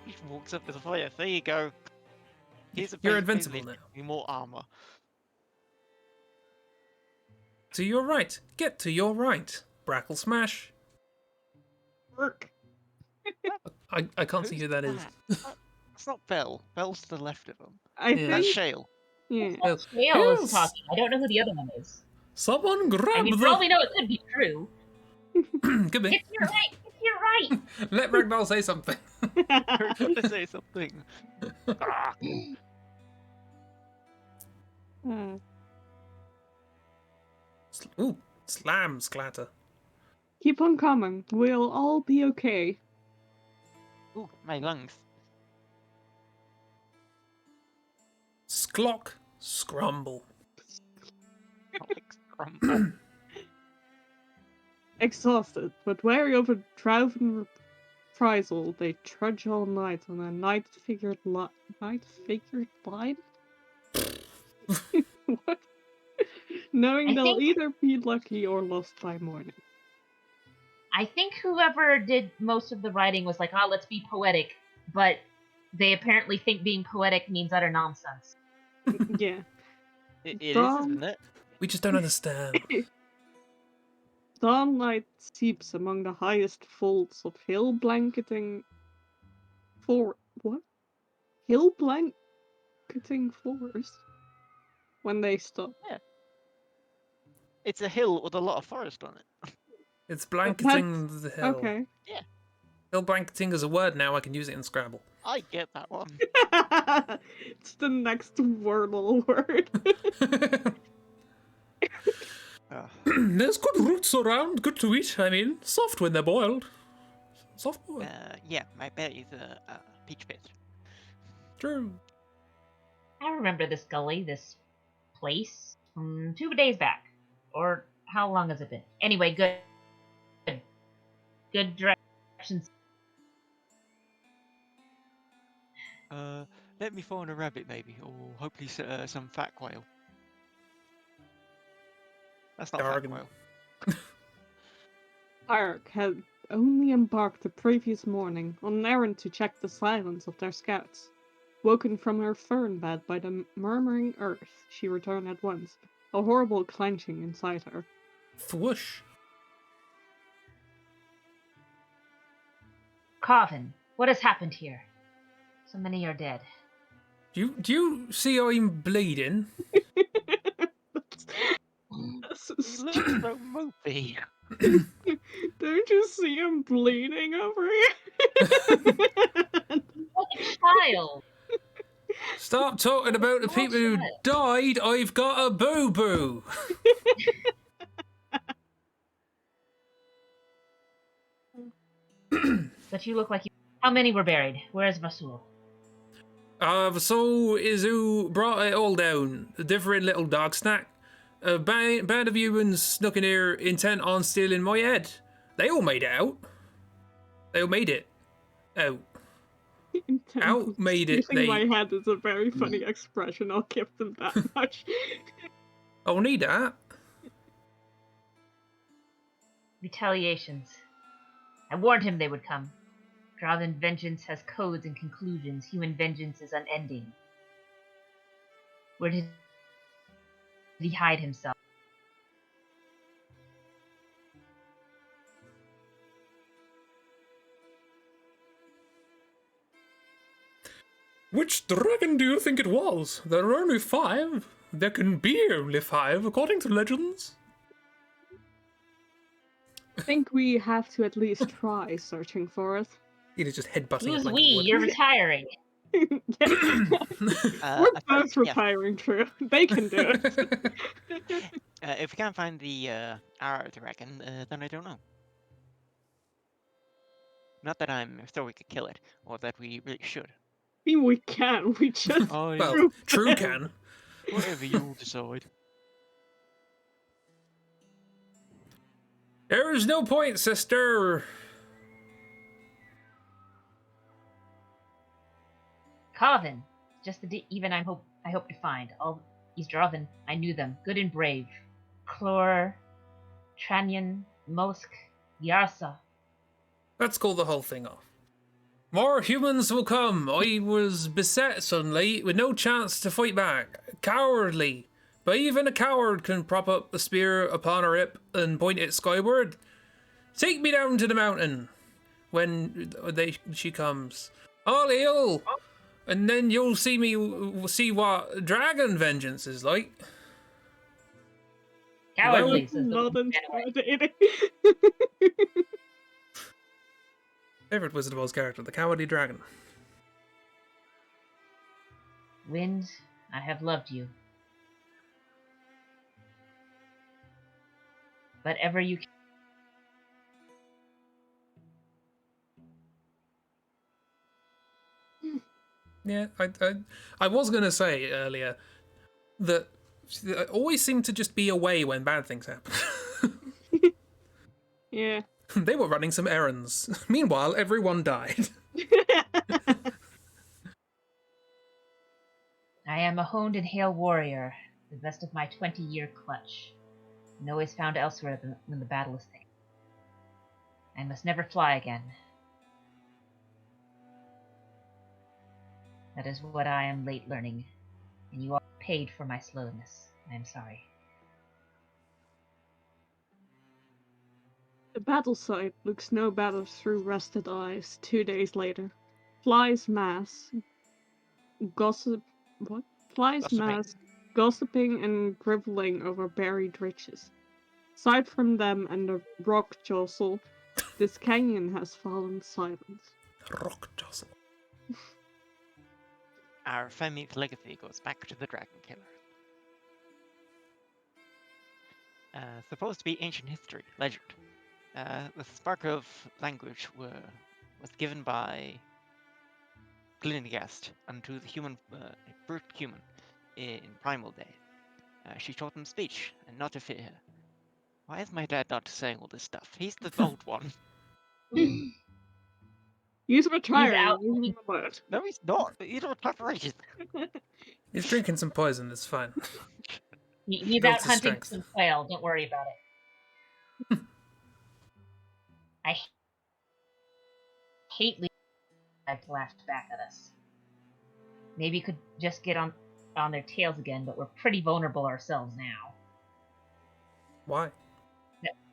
S4: He walks up to the fire. There you go. Here's a
S1: You're
S4: base
S1: invincible
S4: building.
S1: now.
S4: Give me more armor.
S1: To your right. Get to your right. Brackle smash.
S2: Work.
S1: I can't see
S4: Who's
S1: who that is.
S4: It's not Bell. Bell's to the left of him.
S2: I
S1: Yeah.
S4: That's
S2: think.
S4: Shale.
S2: Yeah.
S1: Oh,
S3: Shale is
S1: Hills.
S3: talking. I don't know who the other one is.
S1: Someone grab
S3: I mean, for all we know, it could be true.
S1: Could be.
S3: It's your right. It's your right.
S1: Let Ragdoll say something.
S4: You're gonna say something. Ah.
S1: Ooh, slams clatter.
S2: Keep on coming. We'll all be okay.
S4: Ooh, my lungs.
S1: Sklock, scrumble.
S4: Like scrumble.
S2: Exhausted, but wary of a drowning reprisal, they trudge all night on a night-figured line. What? Knowing they'll either be lucky or lost by morning.
S3: I think whoever did most of the writing was like, oh, let's be poetic, but they apparently think being poetic means utter nonsense.
S2: Yeah.
S4: It is, isn't it?
S1: We just don't understand.
S2: Dawnlight seeps among the highest folds of hill blanketing Hill blanketing forest? When they stop.
S4: Yeah. It's a hill with a lot of forest on it.
S1: It's blanketing the hill.
S2: Okay.
S4: Yeah.
S1: Hill blanketing is a word now. I can use it in Scrabble.
S4: I get that one.
S2: It's the next Wordle word.
S1: There's good roots around, good to eat. I mean, soft when they're boiled. Soft boiled.
S4: Yeah, my belly's a peach pit.
S1: True.
S3: I remember this gully, this place, from 2 days back. Or how long has it been? Anyway, good. Good directions.
S4: Let me find a rabbit, maybe, or hopefully some fat quail. That's not
S1: Jargon.
S4: fat quail.
S2: Ark had only embarked the previous morning on an errand to check the silence of their scouts. Woken from her fern bed by the murmuring earth, she returned at once, a horrible clenching inside her.
S1: Thwoosh.
S3: Coffin, what has happened here? So many are dead.
S1: Do you see I'm bleeding?
S4: He looks so mopey.
S2: Don't you see him bleeding over here?
S3: Like a child.
S1: Stop talking about the people who died. I've got a boo-boo.
S3: But you look like you. How many were buried? Where is Vasul?
S1: So Izu brought it all down. A different little dog snack. A band of humans snuck in here intent on stealing my head. They all made it out. They all made it out. Out made it.
S2: Stealing my head is a very funny expression. I'll give them that much.
S1: I'll need that.
S3: Retaliations. I warned him they would come. Draven vengeance has codes and conclusions. Human vengeance is unending. Where did he hide himself?
S1: Which dragon do you think it was? There are only 5. There can be only 5, according to legends.
S2: I think we have to at least try searching for it.
S1: You're just headbutting.
S3: Who's
S1: like
S3: we? You're retiring.
S2: We're both retiring, true. They can do it.
S4: If we can't find the arrow dragon, then I don't know. Not that I'm sure we could kill it, or that we really should.
S2: I mean, we can. We just.
S1: Well, True can.
S4: Whatever you decide.
S1: There is no point, sister.
S3: Coven. Just the even I hope to find. All these Draven, I knew them. Good and brave. Clor, Tranyan, Mosk, Yarsa.
S1: Let's call the whole thing off. More humans will come. I was beset suddenly, with no chance to fight back. Cowardly. But even a coward can prop up a spear upon her hip and point it skyward. Take me down to the mountain when she comes. I'll heal, and then you'll see what dragon vengeance is like.
S3: Cowardly, says the
S2: Not
S3: woman ran away.
S2: intimidating.
S1: Favorite Wizard of Oz character, the Cowardly Dragon.
S3: Wind, I have loved you. But ever you
S1: Yeah, I was gonna say earlier that it always seemed to just be away when bad things happen.
S2: Yeah.
S1: They were running some errands. Meanwhile, everyone died.
S3: I am a honed and hale warrior, the best of my 20-year clutch, and always found elsewhere when the battle is thick. I must never fly again. That is what I am late learning, and you are paid for my slowness. I am sorry.
S2: The battle site looks no better through rested eyes 2 days later. Flies mass, gossip. What? Flies
S4: Gossiping.
S2: mass, gossiping and griveling over buried riches. Aside from them and the rock jostle, this canyon has fallen silent.
S1: Rock jostle.
S4: Our family's legacy goes back to the Dragon Killer. Supposed to be ancient history, legend. The spark of language was given by Glinagast unto the human, brute human, in primal days. She taught him speech, and not to fear her. Why is my dad not saying all this stuff? He's the old one.
S2: He's retiring.
S3: out.
S2: Leave him alone.
S4: No, he's not. He's not retiring.
S1: He's drinking some poison, it's fine.
S3: He's
S1: Builds
S3: out
S1: his
S3: hunting
S1: strength.
S3: some quail. Don't worry about it. I hate leaving flashed back at us. Maybe you could just get on their tails again, but we're pretty vulnerable ourselves now.
S1: Why?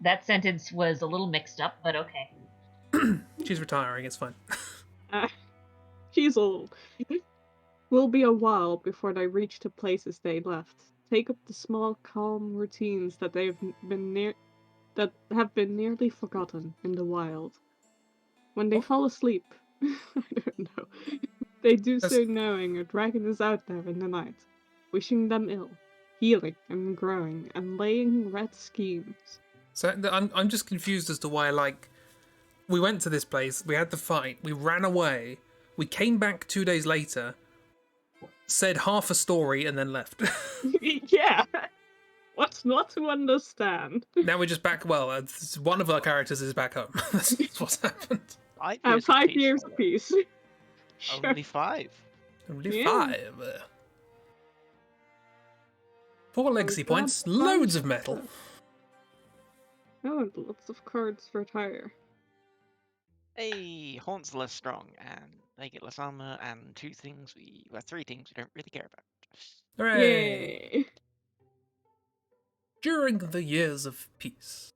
S3: That sentence was a little mixed up, but okay.
S1: She's retiring, it's fine.
S2: She's old. Will be a while before they reach the places they left. Take up the small, calm routines that have been nearly forgotten in the wild. When they fall asleep, I don't know. They do so knowing a dragon is out there in the night, wishing them ill, healing and growing, and laying red schemes.
S1: So I'm just confused as to why, like, we went to this place, we had the fight, we ran away, we came back 2 days later, said half a story, and then left.
S2: Yeah. What's not to understand?
S1: Now we're just back. Well, one of our characters is back home. That's what's happened.
S4: 5
S2: And
S4: years
S2: 5
S4: apiece,
S2: years
S4: by the way.
S2: apiece. Sure.
S4: Only 5.
S1: Only
S2: Yeah.
S1: 5. 4 legacy
S2: God,
S1: points,
S2: five.
S1: loads of metal.
S2: Oh, and lots of cards for tire.
S4: Hey, Horns less strong, and they get less armor, and 3 things we don't really care about.
S1: Hooray!
S2: Yay.
S1: During the years of peace.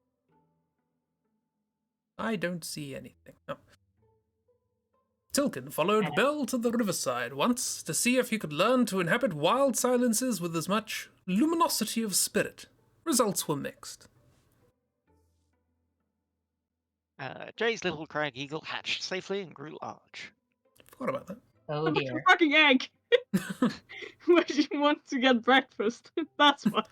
S1: I don't see anything. Oh. Tilkin followed Bell to the riverside once to see if he could learn to inhabit wild silences with as much luminosity of spirit. Results were mixed.
S4: Jay's little crag eagle hatched safely and grew large.
S1: Forgot about that.
S3: Oh dear.
S2: Fucking egg! Where she wants to get breakfast. That's what.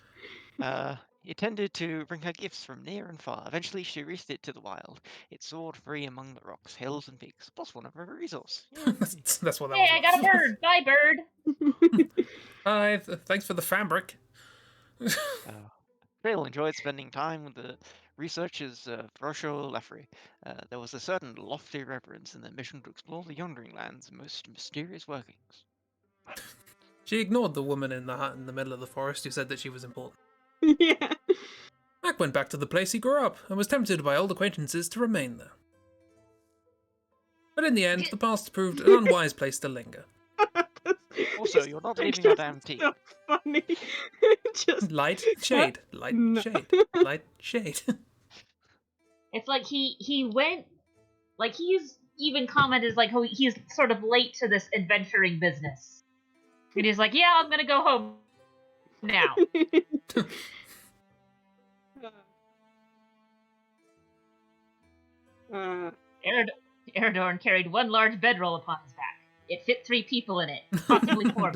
S4: It tended to bring her gifts from near and far. Eventually, she reached it to the wild. It soared free among the rocks, hills, and peaks. Plus one of her resource.
S1: That's what that
S3: Hey,
S1: was.
S3: I got a bird! Bye, bird!
S1: Hi, thanks for the fabric.
S4: Trail enjoyed spending time with the researchers Rocho Leffery. There was a certain lofty reverence in their mission to explore the Yondering Land's most mysterious workings.
S1: She ignored the woman in the hut in the middle of the forest who said that she was important.
S2: Yeah.
S1: Mac went back to the place he grew up and was tempted by old acquaintances to remain there. But in the end, the past proved an unwise place to linger.
S4: Also, you're not leaving your damn tea.
S2: So funny. Just
S1: Light, shade, light, shade, light, shade.
S3: It's like he went, like he's even commented like he's sort of late to this adventuring business. And he's like, yeah, I'm gonna go home now.
S2: Uh,
S3: Eridorn carried one large bedroll upon his back. It fit 3 people in it, possibly 4.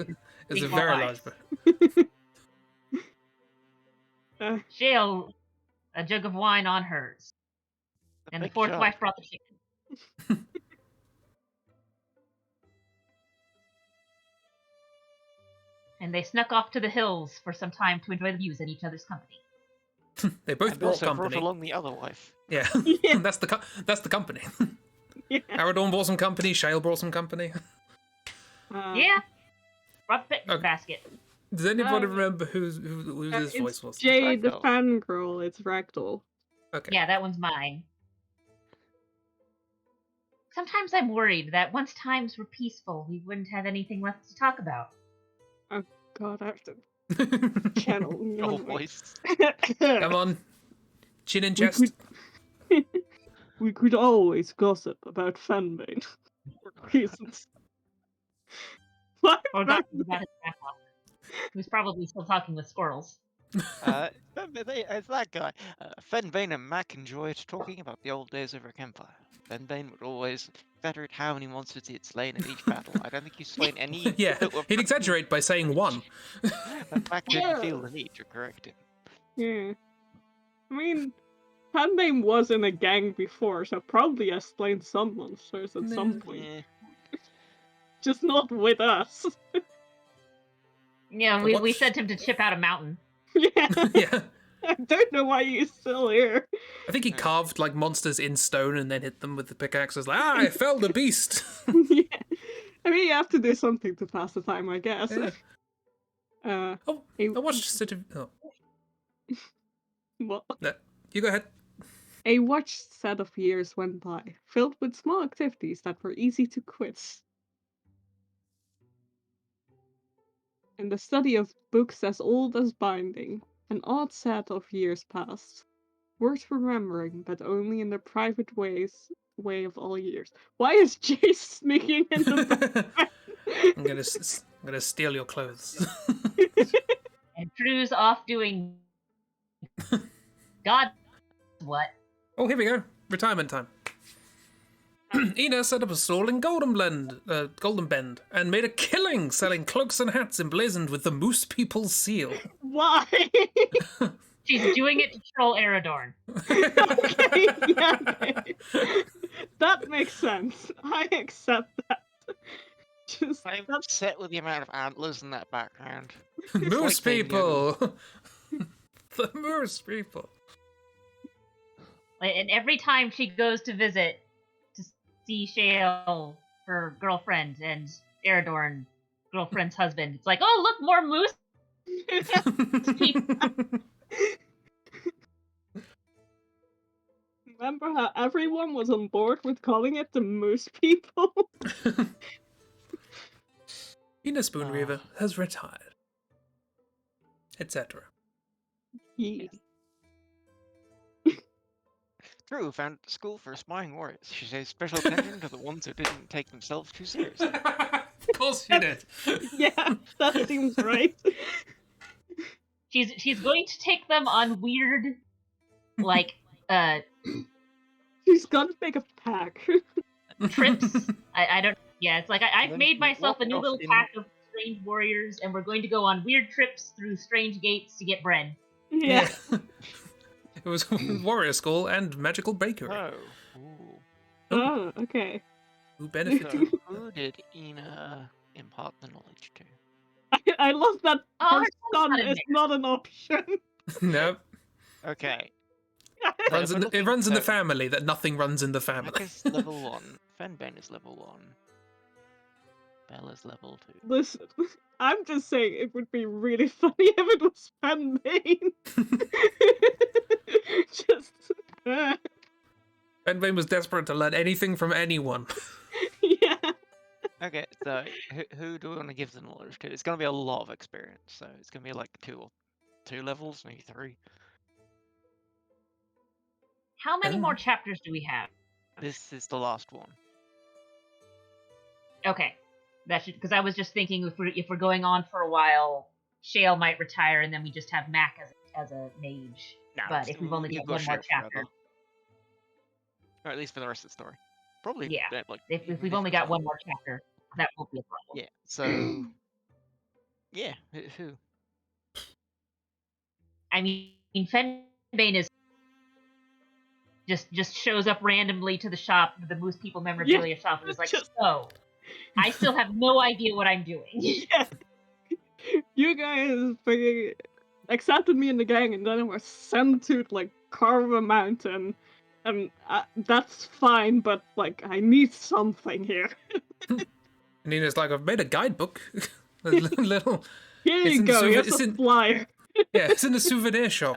S1: It's a
S3: Small
S1: very
S3: lights.
S1: large.
S3: Shale, a jug of wine on hers. And the
S4: big
S3: 4th
S4: jug.
S3: wife brought the chicken. And they snuck off to the hills for some time to enjoy the views and each other's company.
S1: They both
S4: And
S1: brought
S4: also brought
S1: company.
S4: along the other wife.
S1: Yeah,
S2: Yeah.
S1: that's the company.
S2: yeah.
S1: Aradorn brought some company. Shale brought some company.
S3: Yeah. Brought the picnic basket.
S1: Does anybody
S2: Uh,
S1: remember who this
S2: it's
S1: voice was?
S2: Jay the
S4: Ragdoll.
S2: fangirl. It's Ragdoll.
S1: Okay.
S3: Yeah, that one's mine. Sometimes I'm worried that once times were peaceful, we wouldn't have anything left to talk about.
S2: Oh God, I have to channel
S4: Your
S2: yawn.
S4: voice.
S1: Come on, chin and chest.
S2: We could always gossip about Fenbane. Reasons. Why
S3: Or
S2: back
S3: gossip about his grandpa, who's probably still talking with squirrels.
S4: It's that guy. Fenbane and Mac enjoyed talking about the old days over a campfire. Fenbane would always exaggerate how many monsters he had slain in each battle. I don't think he's slain any.
S1: Yeah,
S4: that were
S1: he'd exaggerate by saying one.
S4: And Mac didn't feel the need to correct him.
S2: Yeah. I mean, Fenbane was in a gang before, so probably has slain some monsters at some point.
S4: Yeah.
S2: Just not with us.
S3: Yeah, we sent him to chip out a mountain.
S2: Yeah.
S1: Yeah,
S2: I don't know why he's still here.
S1: I think he carved like monsters in stone and then hit them with the pickaxe. Like, I felled a beast.
S2: Yeah. I mean, you have to do something to pass the time, I guess.
S1: Yeah. Oh,
S2: a-
S1: I watched such a. Oh,
S2: What?
S1: no, you go ahead.
S2: A watched set of years went by, filled with small activities that were easy to quit. In the study of books as old as binding, an odd set of years passed. Worth remembering, but only in the private way of all years. Why is Jay sneaking in the back?
S1: I'm gonna steal your clothes.
S3: And Drew's off doing God what?
S1: Oh, here we go. Retirement time. Ina set up a stall in Golden Bend, and made a killing selling cloaks and hats emblazoned with the Moose People's seal.
S2: Why?
S3: She's doing it to troll Eridorn.
S2: Okay, yeah, okay. That makes sense. I accept that. Just
S4: I'm
S2: that's
S4: upset with the amount of antlers in that background.
S1: Moose
S4: like they know.
S1: People! The Moose People.
S3: And every time she goes to visit to see Shale, her girlfriend, and Eridorn, girlfriend's husband, it's like, oh, look, more moose people.
S2: Remember how everyone was on board with calling it the Moose People?
S1: Ina Spoonreaver has retired. Etc.
S2: Yeah.
S4: Drew found school for aspiring warriors. She shows special attention to the ones who didn't take themselves too seriously.
S1: Of course you did.
S2: Yeah, that seems right.
S3: She's going to take them on weird, like,
S2: She's gonna make a pack.
S3: trips. I don't. Yeah, it's like I've
S4: Then
S3: made
S4: she
S3: myself a
S4: walked
S3: new
S4: off
S3: little
S4: in-
S3: pack of strange warriors, and we're going to go on weird trips through strange gates to get bread.
S2: Yeah.
S1: It was Warrior School and Magical Bakery.
S4: Oh. Ooh.
S2: Oh, okay.
S1: Who benefited?
S4: So, who did Ina impart the knowledge to?
S2: I love that
S3: Oh,
S2: her
S3: her son's
S2: son
S3: not in
S2: is not an option.
S1: No.
S4: Okay.
S1: Runs in
S4: we're
S1: it runs in the
S4: looking-
S1: family that nothing runs in the
S4: Mac
S1: family.
S4: is level 1. Fenbane is level 1. Bella's level 2.
S2: Listen, I'm just saying it would be really funny if it was Fenbane. Just,
S1: Fenbane was desperate to learn anything from anyone.
S2: yeah.
S4: Okay, so who do we want to give the knowledge to? It's going to be a lot of experience, so it's going to be like two levels, maybe 3.
S3: How many more chapters do we have?
S4: This is the last one.
S3: Okay, that should, because I was just thinking if we're going on for a while, Shale might retire, and then we just have Mac as a mage.
S4: No,
S3: But if we've only got one more chapter,
S4: Or at least for the rest of the story. Probably,
S3: Yeah.
S4: like...
S3: If we've only got one more chapter, that won't be a problem.
S4: Yeah, so... yeah, who?
S3: I mean, Fenbane is just shows up randomly to the shop, the Moose People memorabilia shop, and is like,
S2: just-
S3: so, I still have no idea what I'm doing.
S2: Yeah. You guys fucking accepted me in the gang, and then I was sent to like carve a mountain, and that's fine. But like, I need something here.
S1: And Nina's like, I've made a guidebook. A little.
S2: Here
S1: It's
S2: you
S1: in the
S2: go.
S1: souvenir-
S2: Here's
S1: it's
S2: a
S1: in-
S2: flyer.
S1: Yeah, it's in a souvenir shop.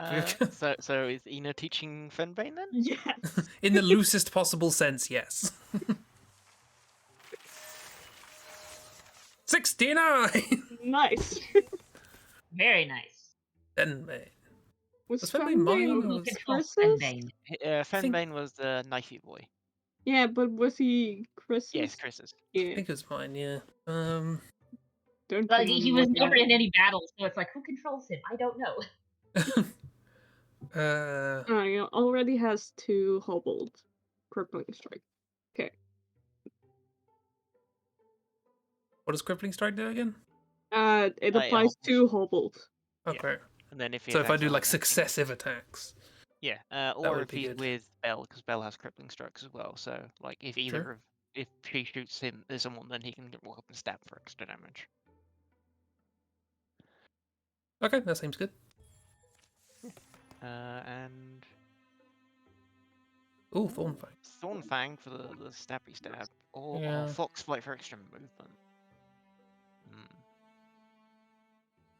S4: So is Ina teaching Fenbane then?
S2: Yes.
S1: In the loosest possible sense, yes. 69!
S2: Nice.
S3: Very nice.
S1: Fenbane.
S2: Was
S1: Was Fenbane mine?
S2: Fenbane
S3: Who
S1: was-
S3: controls
S2: Chris's?
S3: Fenbane?
S4: Fenbane was the knifey boy.
S2: Yeah, but was he Chris's?
S4: Yes, Chris's.
S1: I
S2: Yeah.
S1: think it was mine, yeah.
S2: Don't
S3: Like,
S2: tell
S3: he
S2: me
S3: was
S2: what
S3: never
S2: that
S3: in any battles, so it's like, who controls him? I don't know.
S2: Oh, he already has 2 hobbled crippling strike. Okay.
S1: What does Crippling Strike do again?
S2: It
S4: it
S2: applies to hobbled.
S4: Yeah.
S1: Okay.
S4: And then if he
S1: So if I
S4: attacks
S1: do
S4: on
S1: like
S4: anything-
S1: successive attacks.
S4: Yeah, or
S1: would
S4: if
S1: be
S4: he's
S1: good.
S4: with Belle, because Belle has crippling strikes as well. So like if either
S1: Sure.
S4: of if she shoots him, there's someone, then he can walk up and stab for extra damage.
S1: Okay, that seems good.
S4: And
S1: Ooh, Thornfang.
S4: Thornfang for the stabby stab, or
S1: Yeah.
S4: Foxflight for extra movement.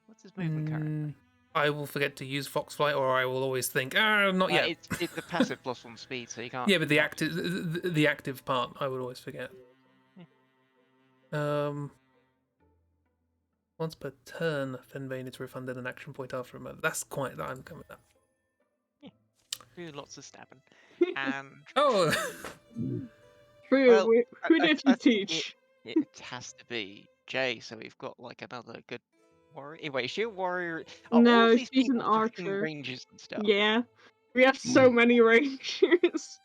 S4: What's his movement currently?
S1: I will forget to use Foxflight, or I will always think, not yet.
S4: It's a passive +1 speed, so you can't.
S1: Yeah, but the
S4: can't-
S1: active, the active part, I would always forget. Once per turn, Fenbane is refunded an action point after a moment. That's quite that. I'm coming up.
S4: Do lots of stabbing. And
S1: Oh,
S2: True.
S4: Well,
S2: Who
S4: I-
S2: did
S4: I
S2: you
S4: think
S2: teach?
S4: it has to be Jay, so we've got like another good warrior. Wait, is she a warrior? All
S2: No,
S4: of these
S2: she's an
S4: people fucking
S2: archer.
S4: ranges and stuff.
S2: Yeah. We have so many rangers.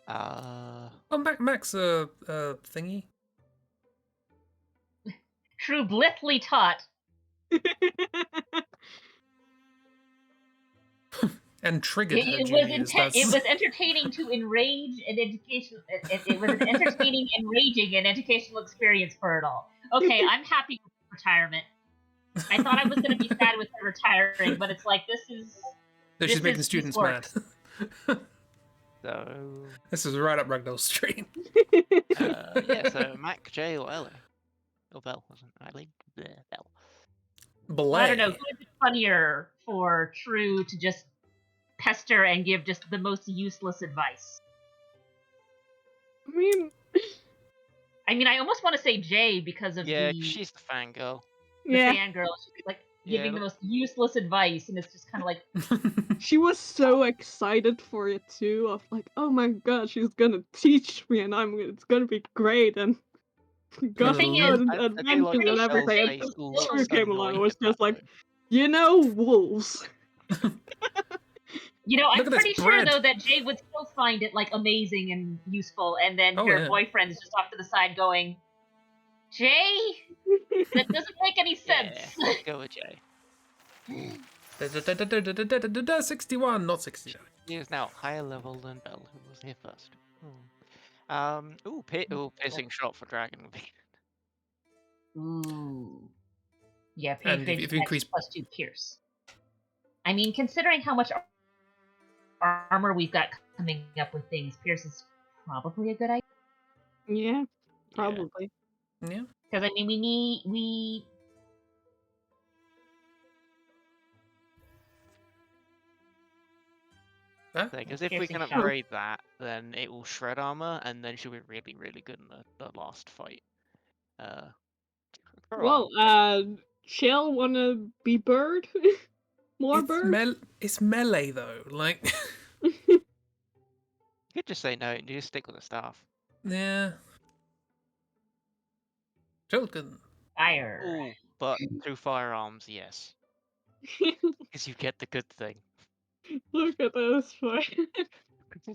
S1: oh, Max, thingy,
S3: True blithely taught.
S1: and triggered her
S3: It
S1: juniors.
S3: was entertaining to enrage and education. It was an entertaining, enraging, and educational experience for it all. Okay, I'm happy with retirement. I thought I was going to be sad with her retiring, but it's like this is.
S1: So she's
S3: this
S1: making
S3: is-
S1: students
S3: this
S1: mad.
S3: works.
S4: So
S1: This is right up Ragnar's street.
S4: yeah, so Mac, Jay, or Ellie, or Belle, wasn't it? Eileen? Bleh, Belle.
S1: Belay.
S3: I don't know. Who is it funnier for True to just pester and give just the most useless advice?
S2: I mean,
S3: I almost want to say Jay because of
S4: Yeah,
S3: the
S4: she's the fangirl.
S2: yeah.
S3: fangirl. She's like
S4: Yeah,
S3: giving the
S4: but-
S3: most useless advice, and it's just kind of like,
S2: She was so excited for it too, of like, oh my god, she's gonna teach me and it's gonna be great, and got
S3: thing
S2: good
S3: is,
S4: I do
S2: adventures
S4: like
S2: and
S4: Belle's
S2: everything.
S4: face
S2: And
S4: looks
S2: True came along and
S4: annoyed
S2: was
S4: at
S2: just
S4: that,
S2: like,
S4: though.
S2: you know, wolves.
S3: I'm
S1: Look at this
S3: pretty sure
S1: bread.
S3: though that Jay would still find it like amazing and useful, and then
S1: Oh,
S3: her
S1: yeah.
S3: boyfriend is just off to the side going, Jay, that doesn't make any sense.
S4: Yeah, let's go with Jay.
S1: 61, not 69.
S4: He is now higher level than Belle, who was here first. Piercing shot for Dragon would be.
S3: Ooh. Yeah,
S1: And if
S3: Paige
S1: you increase-
S3: +2 Pierce. I mean, considering how much armor we've got coming up with things, Pierce is probably a good idea.
S2: Yeah, probably.
S1: Yeah.
S3: Because I mean, we
S1: Huh?
S4: Because if we
S3: Piercing
S4: can
S3: shot.
S4: upgrade that, then it will shred armor, and then she'll be really, really good in the last fight.
S2: Well, Shell wanna be bird? More bird?
S1: It's melee though. Like,
S4: you could just say no and just stick with the staff.
S1: yeah. Still good.
S3: fire.
S4: Ooh, but through firearms, yes, because you get the good thing.
S2: Look at this fight.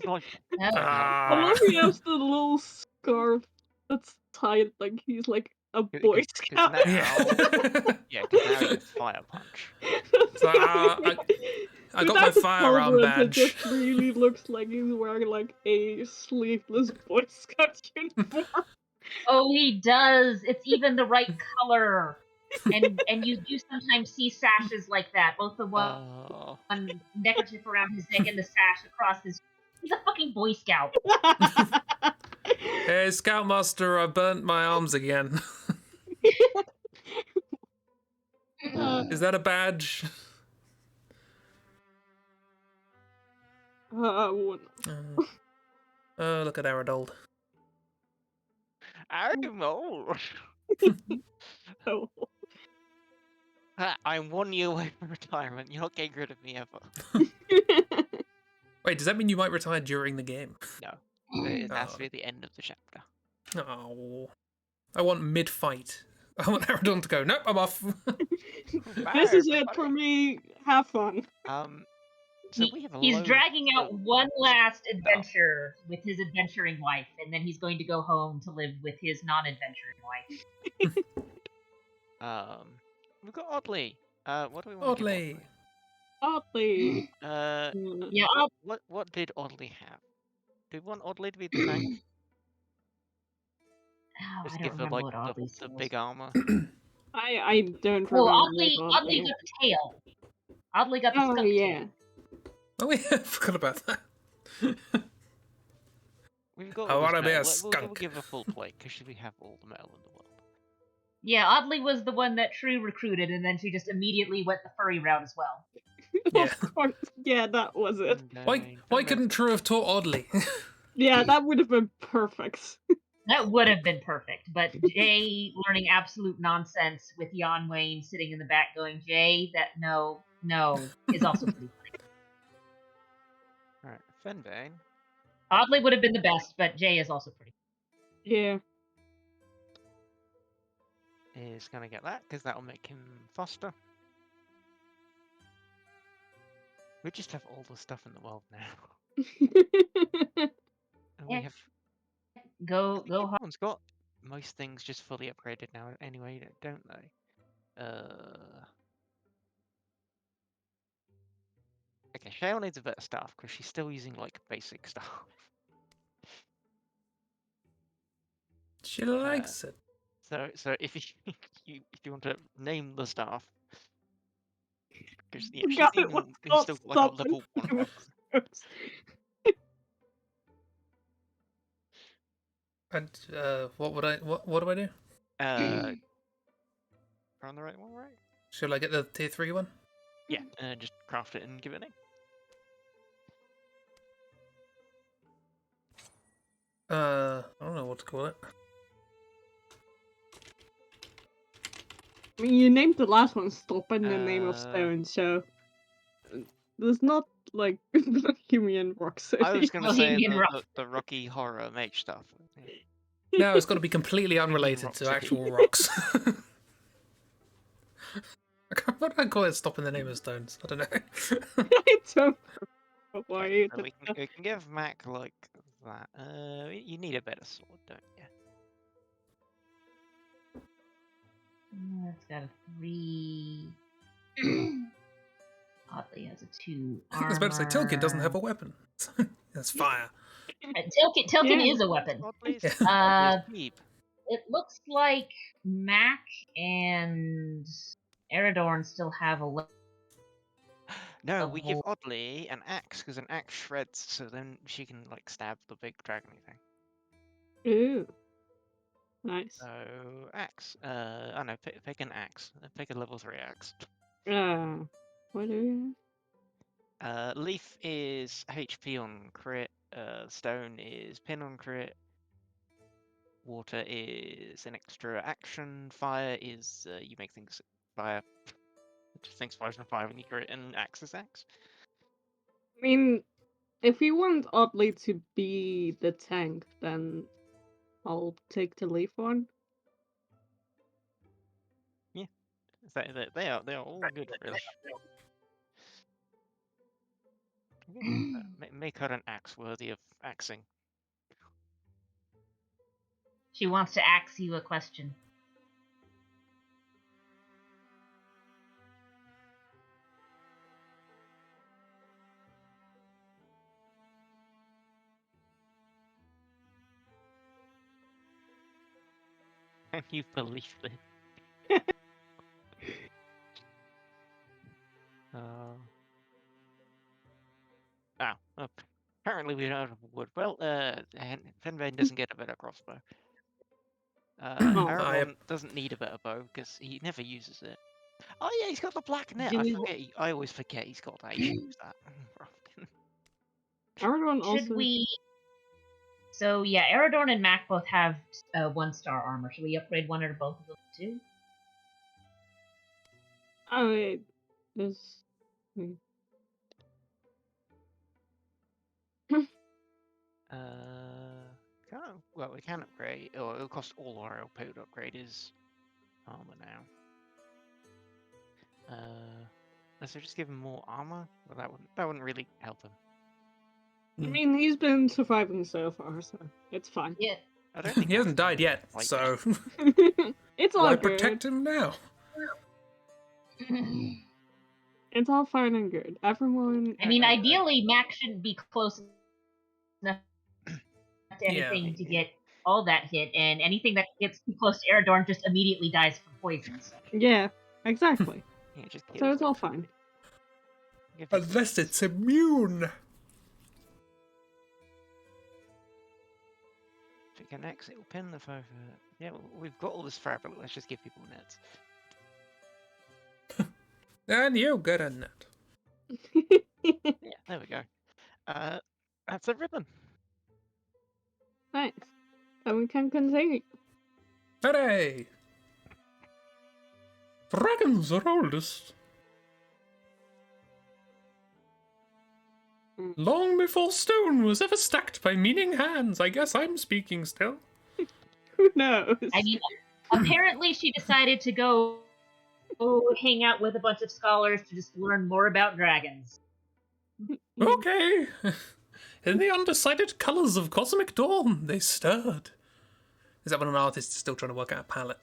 S3: Oh,
S2: I love he has the little scarf that's tied like he's like a Boy Scout.
S4: Because now he gets fire punch.
S1: So I got my
S2: Without the
S1: firearm
S2: culverins, it
S1: badge.
S2: just really looks like he's wearing like a sleeveless Boy Scout uniform.
S3: oh, he does. It's even the right color. And you do sometimes see sashes like that. Both the one neckerchief around his neck and the sash across his. He's a fucking Boy Scout.
S1: Hey, Scoutmaster, I burnt my arms again. Is that a badge?
S2: Oh,
S1: look at Aradold.
S4: I'm old.
S2: no.
S4: I'm 1 year away from retirement. You're not getting rid of me ever.
S1: Wait, does that mean you might retire during the game?
S4: No. It has to be at the end of the chapter.
S1: Oh. I want mid-fight. I want Aradon to go, nope, I'm off.
S2: This is it for me. Have fun.
S4: So we have
S3: He's dragging out one last adventure with his adventuring wife, and then he's going to go home to live with his non-adventuring wife.
S4: We've got Oddly. What do we want to give
S2: Oddly.
S3: Yeah.
S4: What did Oddly have? Do we want Oddly to be the tank?
S3: Oh,
S4: Just
S3: I don't
S4: give her
S3: remember
S4: like
S3: what
S4: the big armor.
S2: I don't remember.
S3: Well, Oddly got the tail. Oddly got the stuck tail.
S1: Oh yeah, I forgot about that.
S4: We've got.
S1: I want to be a
S4: We'll
S1: skunk.
S4: give her full plate because we have all the metal in the world.
S3: Yeah, Oddly was the one that True recruited, and then she just immediately went the furry route as well.
S1: Yeah.
S2: Of course. Yeah, that was it.
S1: Why couldn't True have taught Oddly?
S2: Yeah, that would have been perfect.
S3: That would have been perfect, but Jay learning absolute nonsense with Jan Wayne sitting in the back going, Jay, that no, is also pretty funny.
S4: Alright, Fenbane.
S3: Oddly would have been the best, but Jay is also pretty.
S2: Yeah.
S4: Is gonna get that because that'll make him faster. We just have all the stuff in the world now. And we have
S3: Go hard.
S4: Everyone's got most things just fully upgraded now anyway, don't they? Okay, Shale needs a bit of stuff because she's still using like basic stuff.
S1: She likes it.
S4: So if you want to name the staff, because yeah, she's still like a level 1.
S1: And what do I do?
S4: We're on the right one, right?
S1: Should I get the tier 3 one?
S4: Yeah, just craft it and give it a name.
S1: I don't know what to call it.
S2: I mean, you named the last one Stop in the Name of Stone, so there's not like Bohemian Rhapsody.
S4: I was going to say the Rocky Horror mage stuff.
S1: No, it's got to be completely unrelated to actual rocks. What do I call it? Stop in the Name of Stones. I don't know.
S2: I don't know why.
S4: So we can give Mac like that. You need a better sword, don't you?
S3: It's got a 3. Oddly has a 2.
S1: I was about to say Tilkin doesn't have a weapon. That's fire.
S3: Tilkin is a weapon. It looks like Mac and Eridorn still have a weapon.
S4: No, we give Oddly an axe because an axe shreds, so then she can like stab the big dragony thing.
S2: Ooh, nice.
S4: So axe. I know. Pick an axe. Pick a level 3 axe.
S2: What do you
S4: have? Leaf is HP on crit. Stone is pin on crit. Water is an extra action. Fire is you make things fire. Just things fires on fire when you crit, and axe is axe.
S2: I mean, if you want Oddly to be the tank, then I'll take the Leaf one.
S4: Yeah, they are all good really. Make her an axe worthy of axing.
S3: She wants to ask you a question.
S4: Can you believe it? Apparently we don't have wood. Well, Fenvain doesn't get a better crossbow. Aragorn doesn't need a better bow because he never uses it. Oh yeah, he's got the black net. I always forget he's got that. He should use that.
S2: Aragorn also.
S3: Should we? So yeah, Eridorn and Mac both have 1-star armor. Should we upgrade one or both of them too?
S2: Oh, there's.
S4: Well, we can upgrade, or it'll cost all our LP to upgrade his armor now. Let's just give him more armor. Well, that wouldn't really help him.
S2: I mean, he's been surviving so far, so it's fine.
S3: Yeah.
S4: I don't think
S1: he hasn't died yet, so
S2: it's all
S1: why
S2: good.
S1: protect him now?
S2: It's all fine and good. Everyone.
S3: I mean, ideally, Mac shouldn't be close enough to anything to get all that hit, and anything that gets too close to Eridorn just immediately dies from poisons.
S2: Yeah, exactly.
S4: Yeah, just
S2: so it's all fine.
S1: Unless it's immune.
S4: If it connects, it will pin the foe. Yeah, we've got all this fabric. Let's just give people nets.
S1: And you get a net.
S4: Yeah, there we go. That's a ribbon.
S2: Nice. And we can continue.
S1: Hooray! Dragons are oldest. Long before stone was ever stacked by meaning hands. I guess I'm speaking still.
S2: Who knows?
S3: I mean, apparently she decided to go hang out with a bunch of scholars to just learn more about dragons.
S1: Okay. In the undecided colours of cosmic dawn, they stirred. Is that when an artist is still trying to work out a palette?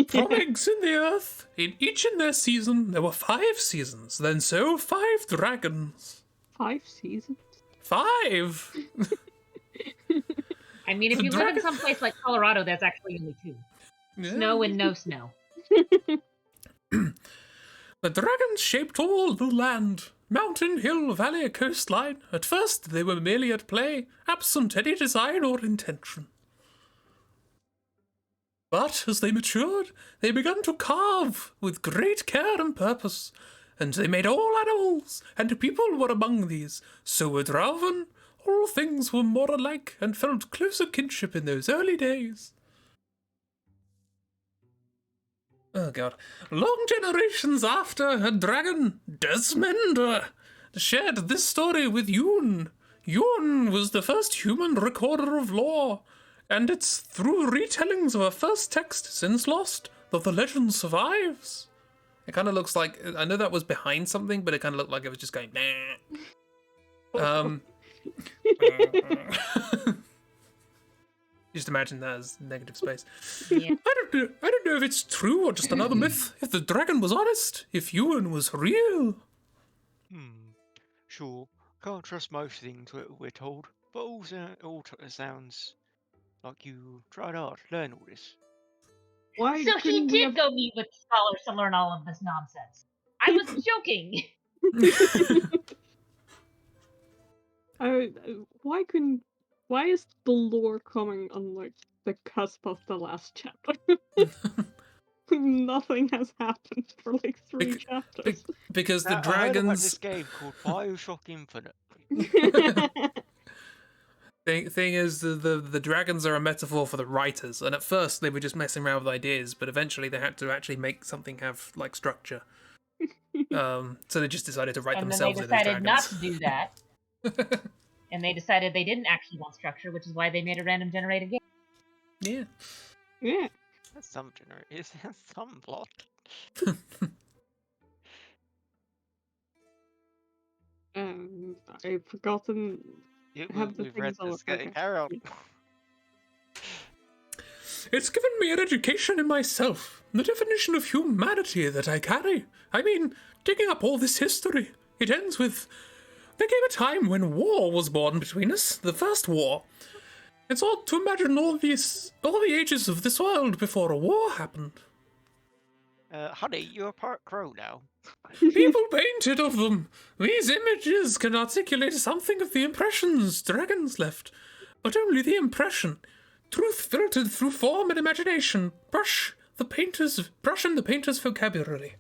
S1: From eggs in the earth, each in their season, there were 5 seasons, then so 5 dragons.
S2: 5 seasons?
S1: 5!
S3: I mean, if you live in some place like Colorado, that's actually only 2.
S1: Yeah.
S3: Snow and no snow.
S1: The dragons shaped all the land. Mountain, hill, valley, coastline. At first, they were merely at play, absent any design or intention. But as they matured, they began to carve with great care and purpose, and they made all animals, and people were among these. So were Drauven. All things were more alike, and felt closer kinship in those early days. Oh god. Long generations after, a dragon, Desmond, shared this story with Yoon. Yoon was the first human recorder of lore, and it's through retellings of a first text since lost that the legend survives. It kind of looks like, I know that was behind something, but it kind of looked like it was just going, nah. Just imagine that as negative space.
S3: Yeah.
S1: I don't know if it's true or just another myth. If the dragon was honest, if Ewan was real.
S4: Sure. Can't trust most things we're told, but also sounds like you tried hard to learn all this.
S2: Why
S3: So he
S2: couldn't we
S3: did go meet with scholars to learn all of this nonsense. I was joking.
S2: Why is the lore coming on like the cusp of the last chapter? Nothing has happened for like 3 chapters.
S1: Because the
S4: I heard about this
S1: dragons.
S4: game called Bioshock Infinite.
S1: Thing is, the dragons are a metaphor for the writers, and at first they were just messing around with ideas, but eventually they had to actually make something have like structure. So they just decided to write
S3: And then
S1: themselves
S3: they
S1: in as
S3: decided
S1: dragons.
S3: not to do that. And they decided they didn't actually want structure, which is why they made a random generated game.
S1: Yeah.
S2: Yeah.
S4: That's some some plot.
S2: I've forgotten have the
S4: We've read
S2: things all
S4: this.
S2: okay.
S4: Carry on.
S1: It's given me an education in myself, the definition of humanity that I carry. I mean, digging up all this history, it ends with... There came a time when war was born between us, the first war. It's odd to imagine all the ages of this world before a war happened.
S4: Honey, you're part crow now.
S1: People painted of them. These images can articulate something of the impressions dragons left, but only the impression. Truth filtered through form and imagination. Brush in the painter's vocabulary.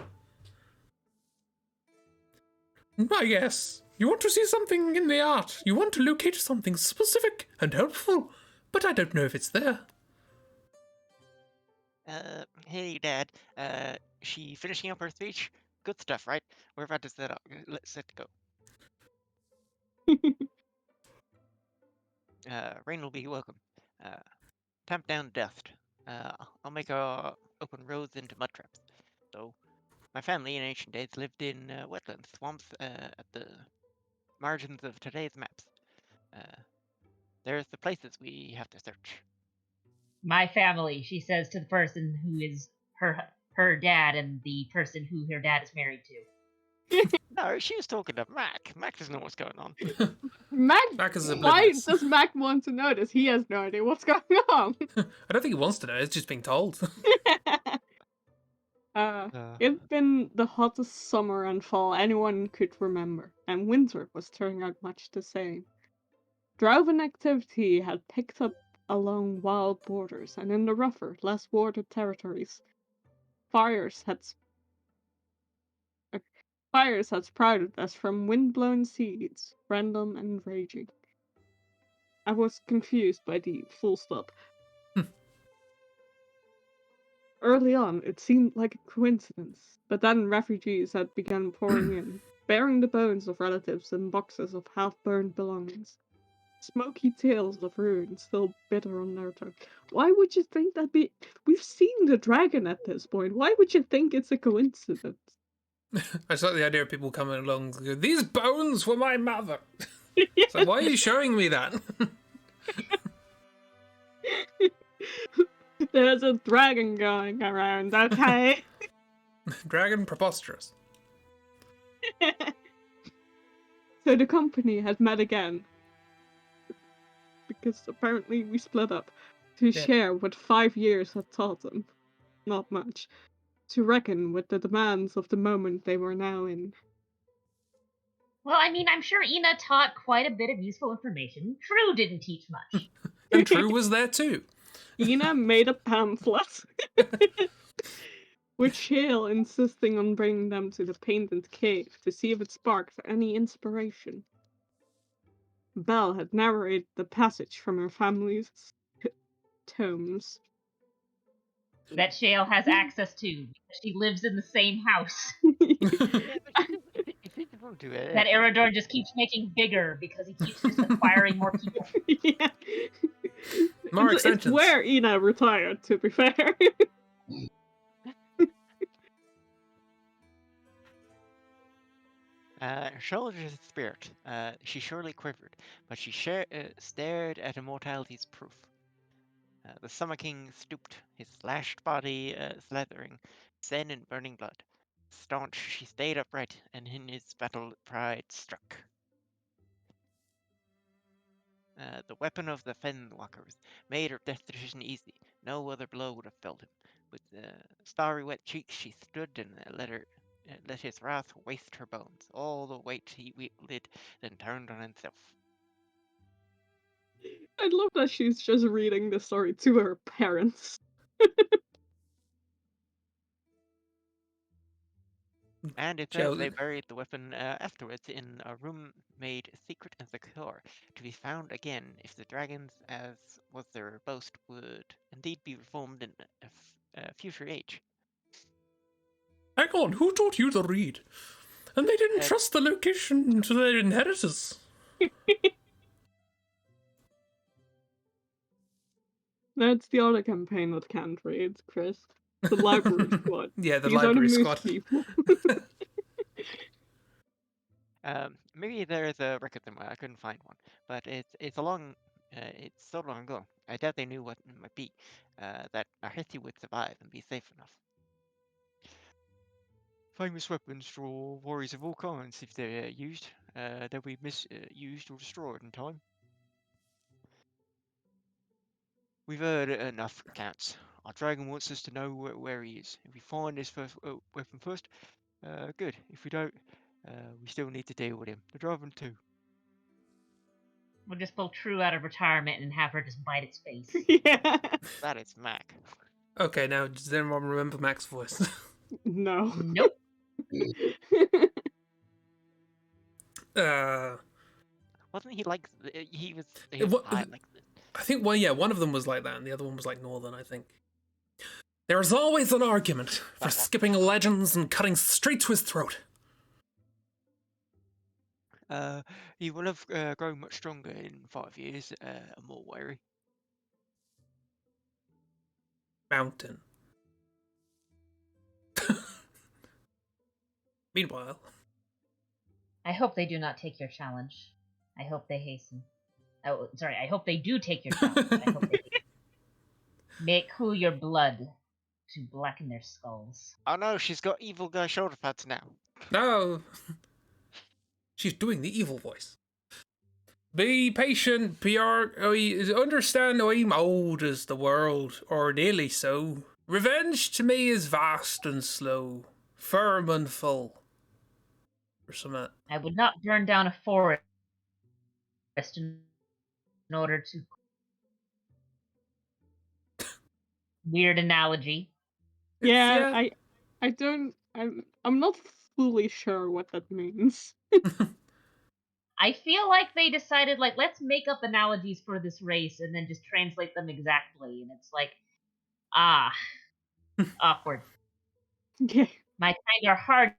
S1: I guess. You want to see something in the art. You want to locate something specific and helpful, but I don't know if it's there.
S4: Hey, Dad. She finishing up her speech? Good stuff, right? We're about to set up. Let's set go. Rain will be welcome. Tamp down dust. I'll make open roads into mud traps. So, my family in ancient days lived in wetland swamps at the margins of today's maps. There's the places we have to search.
S3: My family, she says to the person who is her dad and the person who her dad is married to.
S4: No, she was talking to Mac. Mac doesn't know what's going on.
S1: Mac is
S2: Why
S1: oblivious.
S2: does Mac want to know this? He has no idea what's going on.
S1: I don't think he wants to know, it's just being told.
S2: It's been the hottest summer and fall anyone could remember, and winter was turning out much the same. Drought activity had picked up along wild borders, and in the rougher, less watered territories, fires had sprouted as from wind-blown seeds, random and raging. I was confused by the full stop. Early on, it seemed like a coincidence, but then refugees had begun pouring in, bearing the bones of relatives and boxes of half-burned belongings. Smoky tales of ruin still bitter on their tongue. Why would you think that We've seen the dragon at this point. Why would you think it's a coincidence?
S1: I just like the idea of people coming along and go, these bones were my mother. So why are you showing me that?
S2: There's a dragon going around, okay?
S1: Dragon preposterous.
S2: So the company had met again. Because apparently we split up. To share what 5 years had taught them. Not much. To reckon with the demands of the moment they were now in.
S3: Well, I mean, I'm sure Ina taught quite a bit of useful information. True didn't teach much.
S1: And True was there too.
S2: Ina made a pamphlet. With Shale insisting on bringing them to the Painted Cave to see if it sparked any inspiration. Belle had narrated the passage from her family's tomes.
S3: That Shale has access to, because she lives in the same house. That Eridor just keeps making bigger because he keeps just acquiring more people.
S2: Yeah.
S1: More extensions.
S2: It's where Ina retired, to be fair.
S4: Shoulder's spirit. She surely quivered, but she stared at immortality's proof. The Summer King stooped, his slashed body slathering, sen in burning blood. Staunch, she stayed upright, and in his battle pride struck. The weapon of the Fenwalkers made her death decision easy. No other blow would have felled him. With starry wet cheeks, she stood and let his wrath waste her bones. All the weight he wielded, then turned on himself.
S2: I love that she's just reading the story to her parents.
S4: And it says they buried the weapon afterwards in a room made secret and secure, to be found again if the dragons, as was their boast, would indeed be reformed in a future age.
S1: Hang on, who taught you to read? And they didn't trust the location to their inheritors.
S2: That's the other campaign that can't read, Chris. The library squad.
S1: Yeah, the
S2: These
S1: library
S2: are the
S1: squad.
S2: people.
S4: Maybe there's a record somewhere. I couldn't find one, but it's a long. It's so long ago. I doubt they knew what it might be. That a Hithy would survive and be safe enough. Famous weapons for warriors of all kinds, if they're used, they'll be misused or destroyed in time. We've heard enough accounts. Our dragon wants us to know where he is. If we find this first weapon first, good. If we don't, we still need to deal with him. The dragon too.
S3: We'll just pull True out of retirement and have her just bite its face.
S2: Yeah.
S4: That is Mac.
S1: Okay, now does anyone remember Mac's voice?
S2: No.
S3: Nope.
S4: Wasn't he like he was
S1: What-
S4: high like this?
S1: I think one of them was like that, and the other one was like Northern. I think there is always an argument for skipping legends and cutting straight to his throat.
S4: He will have grown much stronger in 5 years, and more wary.
S1: Mountain. Meanwhile,
S3: I hope they do not take your challenge. I hope they hasten. Oh, sorry. I hope they do take your challenge. I hope they make cool your blood to blacken their skulls.
S4: Oh no, she's got evil guy shoulder pads now.
S1: no, she's doing the evil voice. Be patient, PR. Understand I'm old as the world, or nearly so. Revenge to me is vast and slow, firm and full. Or something.
S3: I would not burn down a forest in order to. Weird analogy.
S2: Yeah, I don't. I'm not fully sure what that means.
S3: I feel like they decided, like, let's make up analogies for this race and then just translate them exactly. And it's like, awkward.
S2: Yeah.
S3: My kind are hardy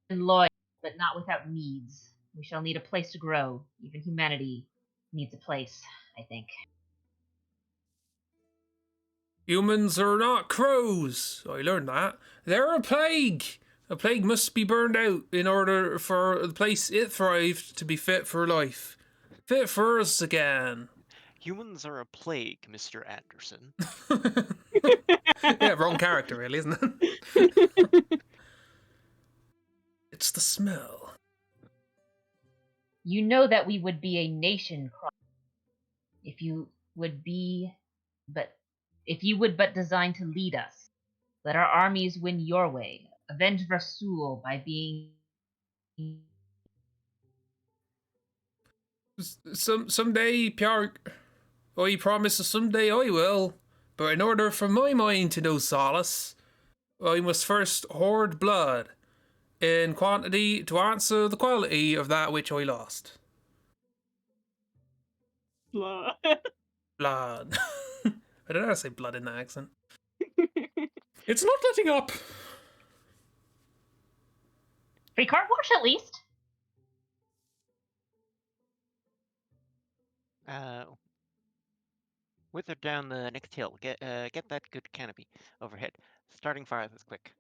S3: and loyal, but not without needs. We shall need a place to grow. Even humanity needs a place, I think.
S1: Humans are not crows. I learned that. They're a plague. A plague must be burned out in order for the place it thrived to be fit for life. Fit for us again.
S4: Humans are a plague, Mr. Anderson.
S1: Yeah, wrong character, really, isn't it? It's the smell.
S3: You know that we would be a nation if you would but design to lead us. Let our armies win your way. Avenge Rasul by being
S1: Someday, Pierre, I promise someday I will. But in order for my mind to know solace, I must first hoard blood in quantity to answer the quality of that which I lost.
S2: Blah.
S1: Blood. I don't know how to say blood in that accent. It's not letting up.
S3: free card wash at least.
S4: Wither down the next hill. Get that good canopy overhead. Starting fire this quick.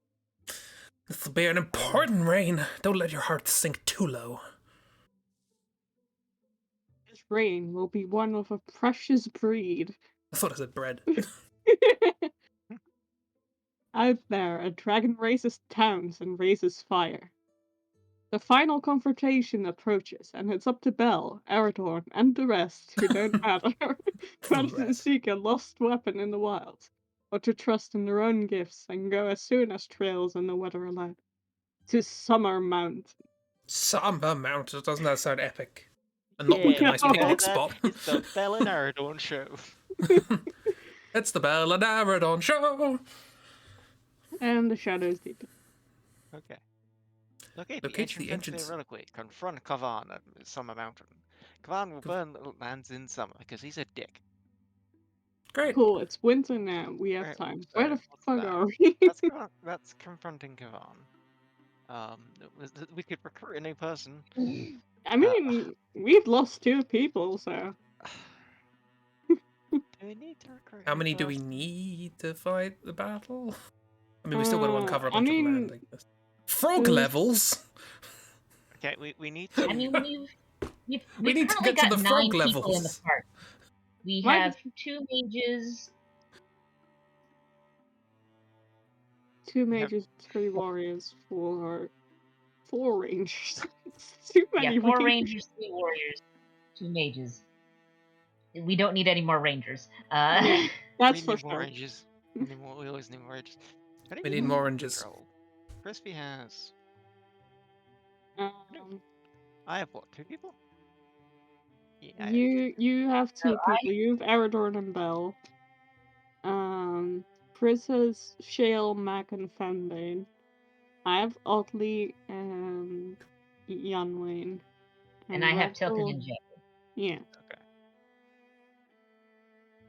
S1: This'll be an important rain. Don't let your heart sink too low.
S2: This rain will be one of a precious breed.
S1: I thought I said bread.
S2: Out there, a dragon raises towns and raises fire. The final confrontation approaches, and it's up to Belle, Eridorn, and the rest, who don't matter, whether to
S1: rest.
S2: seek a lost weapon in the wild, or to trust in their own gifts and go as soon as trails and the weather allow. To Summer Mountain.
S1: Summer Mountain. Doesn't that sound epic? And not like a
S2: Yeah.
S1: nice picnic spot.
S4: It's the Bell and Aradorn show.
S1: It's the Bell and Aradon show.
S2: And the shadows deepen.
S4: Okay. Locate
S1: Locate
S4: the
S1: the
S4: ancient
S1: ancients.
S4: reliquary. Confront Kavan at Summer Mountain. Kavan will burn little lands in summer because he's a dick.
S1: Great.
S2: Cool, it's winter now. We have
S4: Right,
S2: time.
S4: so
S2: Where the
S4: what's
S2: fuck
S4: that?
S2: are we?
S4: That's confronting Kavan. We could recruit a new person.
S2: I mean, we've lost 2 people, so.
S4: Do we need to recruit?
S1: How
S4: a new
S1: many do we
S4: person?
S1: need to fight the battle? I mean, we still got to uncover a
S2: I
S1: bunch of
S2: mean,
S1: land, I guess. Frog
S2: there's-
S1: levels?
S4: Okay, we need to.
S3: I mean, we've
S1: We need to
S3: currently
S1: get to
S3: got
S1: the
S3: 9
S1: frog
S3: people in the
S1: levels.
S3: party. We
S2: Why
S3: have 2 mages.
S2: 2
S4: We have-
S2: mages, 3 warriors, 4 rangers. It's too
S3: Yeah,
S2: many
S3: 4
S2: rangers.
S3: rangers, 3 warriors, 2 mages. We don't need any more rangers.
S2: Yeah, that's
S4: we
S2: for
S4: need more
S2: sure.
S4: rangers. We need more. We always need more rangers. How do
S1: We
S4: you
S1: need
S4: roll
S1: more rangers.
S4: control? Crispy has.
S2: Um,
S4: I have what? 2 people? Yeah. I have 2
S2: you have
S3: So
S2: 2 people. You have Eridorn and Bell. Chris has Shale, Mac, and Fenbane. I have Oddly and Yanwain.
S3: and I have Tilted
S2: Revel.
S3: and Jay.
S2: Yeah.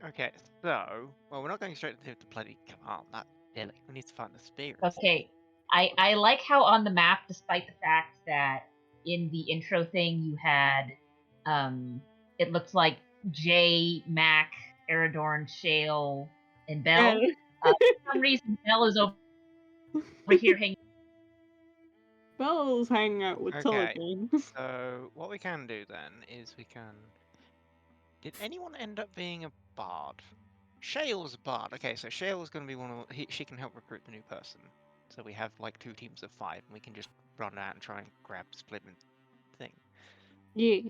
S4: Okay, so well, we're not going straight to the bloody command. That's silly. We need to find the spirits.
S3: Okay, I like how on the map, despite the fact that in the intro thing you had, it looked like Jay, Mac, Eridorn, Shale, and Bell. For some reason, Bell is over here hanging.
S2: Bell's hanging out with
S4: Okay,
S2: Tilligan.
S4: so what we can do then is we can. Did anyone end up being a bard? Shale's a bard. Okay, so Shale's going to be one of. She can help recruit the new person. So we have like 2 teams of 5, and we can just run out and try and grab split thing.
S2: Yeah.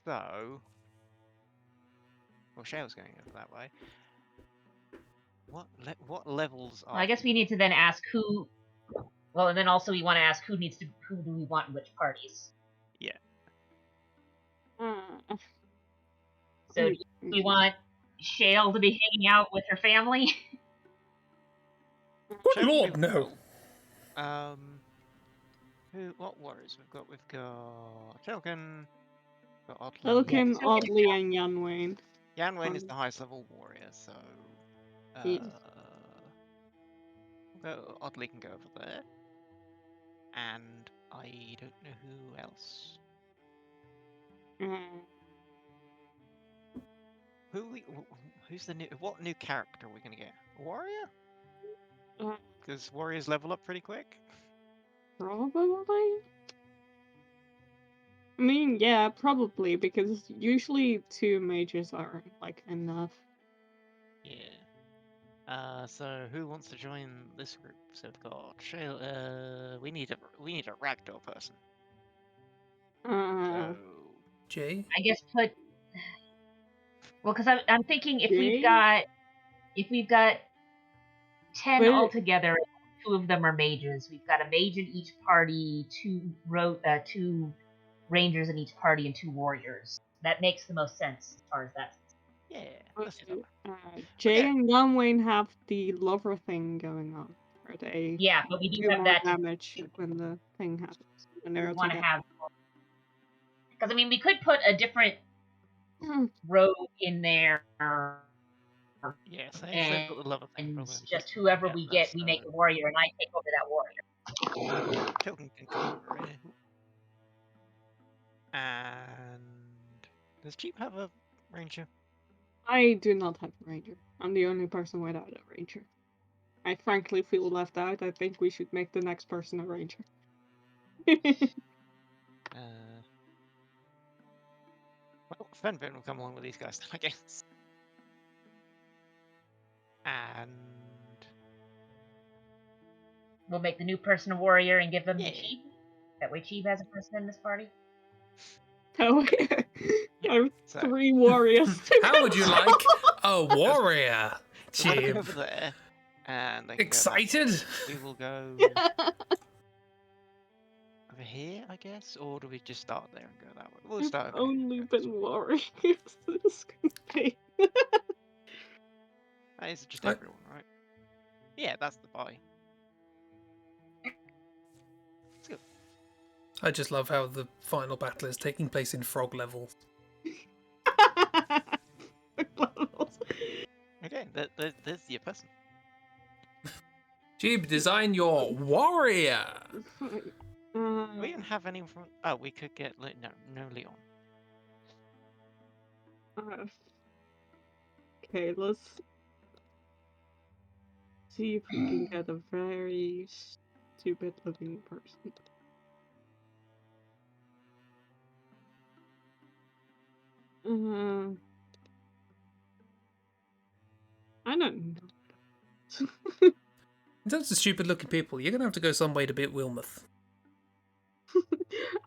S4: So. Well, Shale's going over that way. What levels are?
S3: I guess we need to then ask who. Well, and then also we want to ask who do we want in which parties.
S4: Yeah.
S3: So do we want Shale to be hanging out with her family?
S1: Good lord, no.
S4: What warriors we've got? We've got Tilkin, got Oddly.
S2: Tilligan,
S3: Tilligan.
S2: Oddly, and Yanwain.
S4: Yanwain is the highest level warrior, so
S2: Yes.
S4: Oddly can go over there, and I don't know who else. Who's the new? What new character are we gonna get? A warrior? Because warriors level up pretty quick.
S2: Probably. I mean, yeah, probably, because usually 2 mages are like enough.
S4: Yeah. So who wants to join this group? So we've got Shale. We need a ragdoll person. So
S1: Jay?
S3: I guess well, because I'm thinking if
S2: Jay?
S3: we've got 10
S2: Wait.
S3: altogether, 2 of them are mages. We've got a mage in each party, 2 rangers in each party, and 2 warriors. That makes the most sense as far as that.
S4: yeah, let's do that.
S2: Jay
S4: Okay.
S2: and Yanwain have the lover thing going on, where they
S3: Yeah, but we do have
S2: more
S3: that.
S2: damage when the thing happens. When they're
S3: Want to
S2: together.
S3: have, because I mean we could put a different rogue in there.
S4: Yeah, so if they've got the love of thing,
S3: And
S4: probably
S3: just whoever
S4: yeah,
S3: we get, we make a warrior, and I take over that warrior.
S4: Tilton can come over here. And does Jeep have a ranger?
S2: I do not have a ranger. I'm the only person without a ranger. I frankly feel left out. I think we should make the next person a ranger.
S4: Well, Fenvin will come along with these guys, I guess. And
S3: We'll make the new person a warrior and give them to
S4: yeah.
S3: Cheeb. That way Cheeb has a person in this party.
S2: Oh, I have
S4: So
S2: 3 warriors.
S1: How would you like a warrior,
S4: so we'll go
S1: Jib?
S4: over there, and they can go that way.
S1: Excited?
S4: We will go over here, I guess, or do we just start there and go that way? We'll
S2: I've
S4: start over
S2: only
S4: here.
S2: been warriors this campaign.
S4: That is just everyone, right? Yeah, that's the buy. Let's go.
S1: I just love how the final battle is taking place in frog level.
S4: Okay, there's your person.
S1: Jib, design your warrior!
S4: We didn't have anyone from. Oh, we could get no Leon.
S2: Okay, let's see if we can get a very stupid looking person. Uh, I don't know.
S1: In terms of stupid-looking people, you're gonna have to go some way to beat Wildermyth.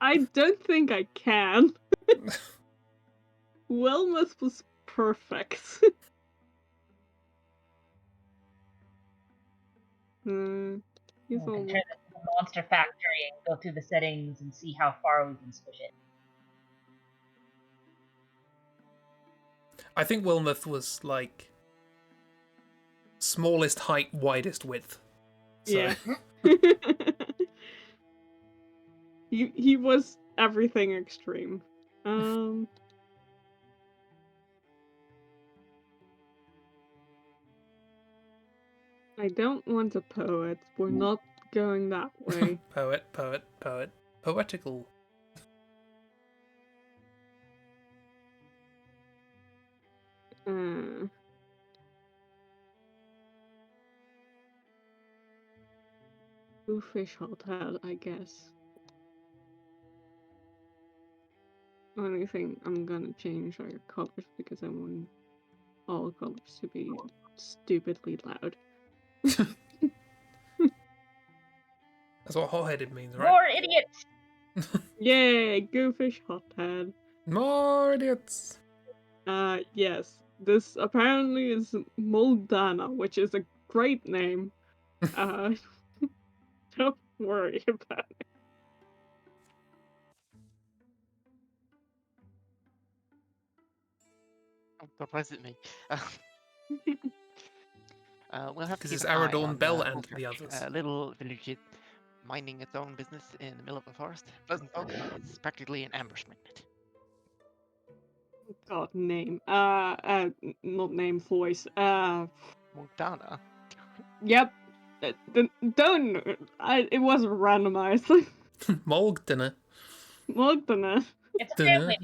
S2: I don't think I can. Wildermyth was perfect. He's
S3: We can
S2: all...
S3: turn this into a monster factory and go through the settings and see how far we can squish it.
S1: I think Wildermyth was like smallest height, widest width. So.
S2: Yeah. he was everything extreme. I don't want a poet. We're not going that way.
S1: Poet. Poetical.
S2: Bluefish hothead, I guess. Only thing I'm gonna change are colors because I want all colors to be stupidly loud.
S1: That's what hot-headed means, right?
S3: More idiots!
S2: Yay, goofish hothead.
S1: More idiots.
S2: Yes. This apparently is Moldana, which is a great name. Don't worry about it.
S4: Oh, what was it me? We'll have to
S1: Because
S4: keep
S1: it's
S4: an eye
S1: Aradorn,
S4: on
S1: Bell, and
S4: Wolfric,
S1: the others.
S4: little village minding its own business in the middle of the forest. Doesn't folk. It's practically an ambushment.
S2: God, name. Not name, voice.
S4: Montana.
S2: Yep. Don't. It wasn't randomized.
S1: Moldana.
S2: Moldana.
S3: It's a family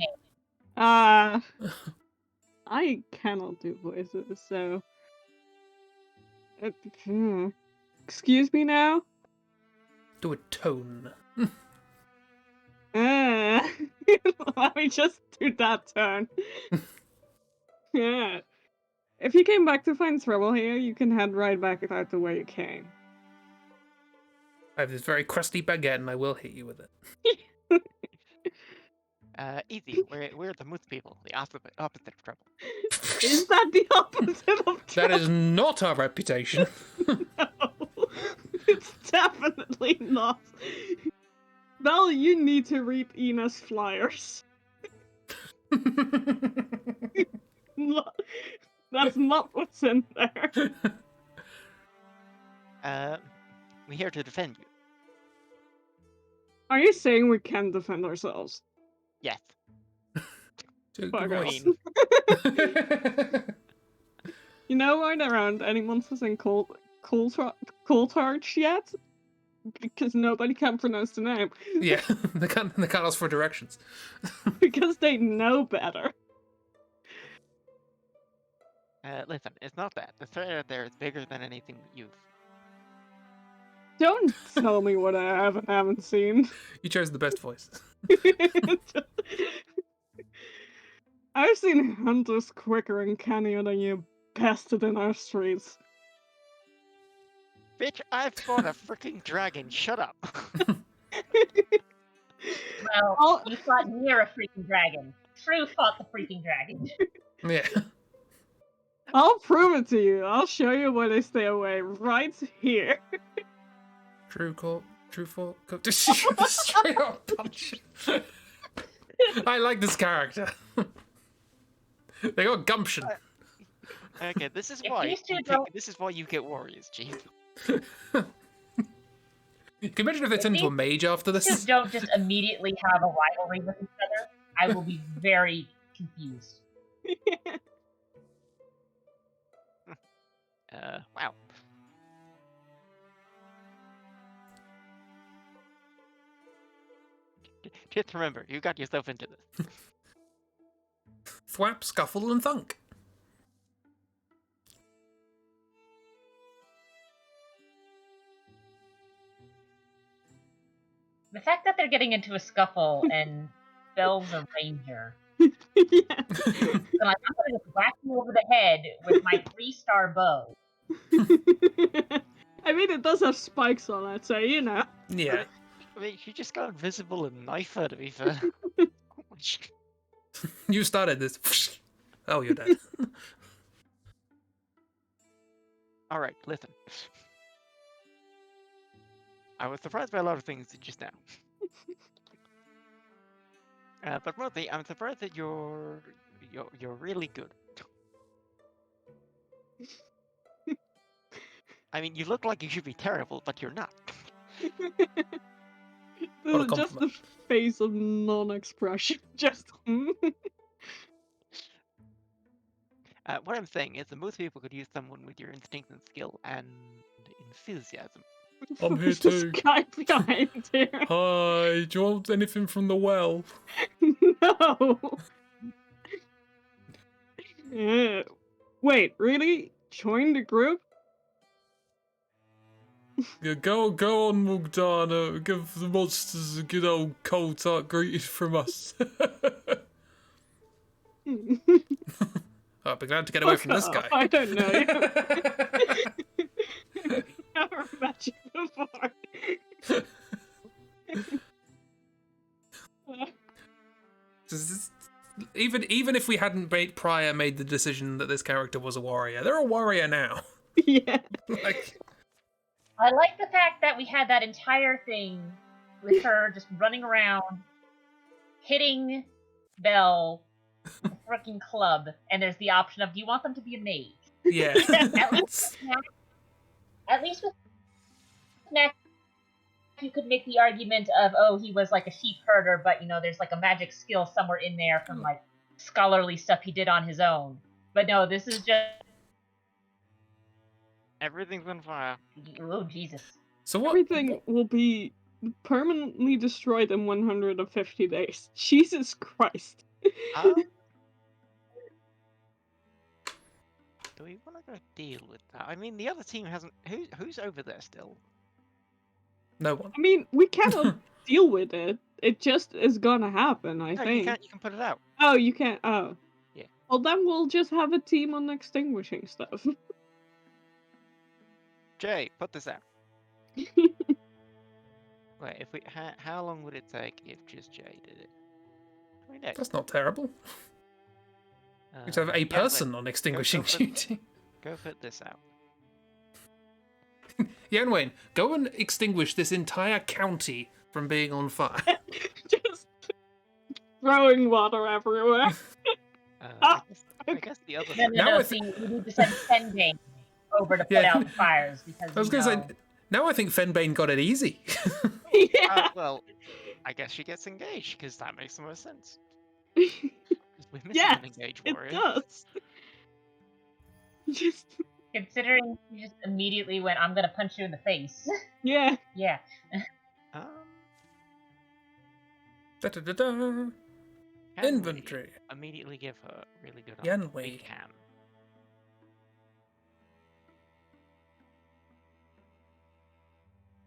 S2: I cannot do voices, so. Excuse me now?
S1: Do a tone.
S2: Let me just do that turn. Yeah. If you came back to find trouble here, you can head right back out the way you came.
S1: I have this very crusty baguette and I will hit you with it.
S4: Easy. We're the moose people. The opposite of trouble.
S2: Is that the opposite of trouble?
S1: That is not our reputation.
S2: No, it's definitely not. Val, you need to read Ina's flyers. That's not what's in there.
S4: We're here to defend you.
S2: Are you saying we can defend ourselves?
S4: Yes.
S1: Good
S2: Fuck
S1: voice.
S2: You know, aren't around any monsters in Coulthard yet? Because nobody can pronounce the name.
S1: Yeah, they can't ask for directions.
S2: Because they know better.
S4: Listen, it's not that. The threat out there is bigger than anything you've.
S2: Don't tell me what I haven't seen.
S1: You chose the best voice.
S2: I've seen hunters quicker and cannier than you bested in our streets.
S4: Bitch, I fought a freaking dragon. Shut up.
S3: Well, you fought near a freaking dragon. True fought the freaking dragon.
S1: Yeah.
S2: I'll prove it to you. I'll show you where they stay away. Right here.
S1: True fault. Straight up punch. I like this character. They got gumption.
S4: Okay, this is
S3: If
S4: why.
S3: these two don't-
S4: This is why you get warriors, Chief.
S1: Can you imagine if they turn into a mage after
S3: Two
S1: this?
S3: don't just immediately have a rivalry with each other. I will be very confused.
S4: Wow. Just remember, you got yourself into this.
S1: Thwap, scuffle, and thunk.
S3: The fact that they're getting into a scuffle and Belle's a ranger
S2: Yeah.
S3: I'm like, I'm gonna just whack you over the head with my 3-star bow.
S2: I mean, it does have spikes on it, so you know.
S1: Yeah.
S4: I mean, you just go invisible and knife her, to be fair.
S1: You started this. Oh, you're dead.
S4: Alright, listen. I was surprised by a lot of things just now. But mostly, I'm surprised that you're really good. I mean, you look like you should be terrible, but you're not.
S1: What a
S2: Just the
S1: compliment.
S2: face of non-expression. Just.
S4: What I'm saying is that most people could use someone with your instinct and skill and enthusiasm.
S1: I'm here
S2: There's this
S1: too.
S2: guy behind here.
S1: Hi, do you want anything from the well?
S2: No. Wait, really? Join the group?
S1: Yeah, go on, Mugdana. Give the monsters a good old cold start greeting from us. I'll be glad to get away from this guy.
S2: I don't know. Never met you before.
S1: Even if we hadn't made the decision that this character was a warrior, they're a warrior now.
S2: Yeah.
S1: Like,
S3: I like the fact that we had that entire thing with her just running around, hitting Belle with a freaking club, and there's the option of, do you want them to be a mage?
S1: yeah.
S3: At least with Snack, you could make the argument of, oh, he was like a sheep herder, but, you know, there's like a magic skill somewhere in there from like scholarly stuff he did on his own. But no, this is just...
S4: Everything's on fire.
S3: Oh, Jesus.
S1: So what?
S2: Everything will be permanently destroyed in 150 days. Jesus Christ.
S4: Do we want to go deal with that? I mean, the other team hasn't... Who's over there still?
S1: No one.
S2: I mean, we cannot deal with it. It just is gonna happen, I
S4: No,
S2: think.
S4: you can't. You can put it out.
S2: Oh, you can't. Oh.
S4: Yeah.
S2: Well, then we'll just have a team on extinguishing stuff.
S4: Jay, put this out. Wait, if we... How long would it take if just Jay did it? 20 days.
S1: That's not terrible. We should have a person on extinguishing duty.
S4: Go put this out.
S1: Yanwain, go and extinguish this entire county from being on fire.
S2: Just throwing water everywhere.
S4: I guess the other...
S3: No, see, we need to send Fenbane over to put out the fires, because,
S1: I was going to say, now I think Fenbane got it easy.
S2: Yeah.
S4: well, I guess she gets engaged, because that makes the most sense. We're missing an engaged warrior.
S2: It does. Just...
S3: Considering you just immediately went, I'm gonna punch you in the face.
S2: Yeah.
S3: Yeah.
S1: Da-da-da-da.
S4: Can
S1: Inventory.
S4: we immediately give her really good
S1: Can
S4: armor?
S1: we?
S4: Can.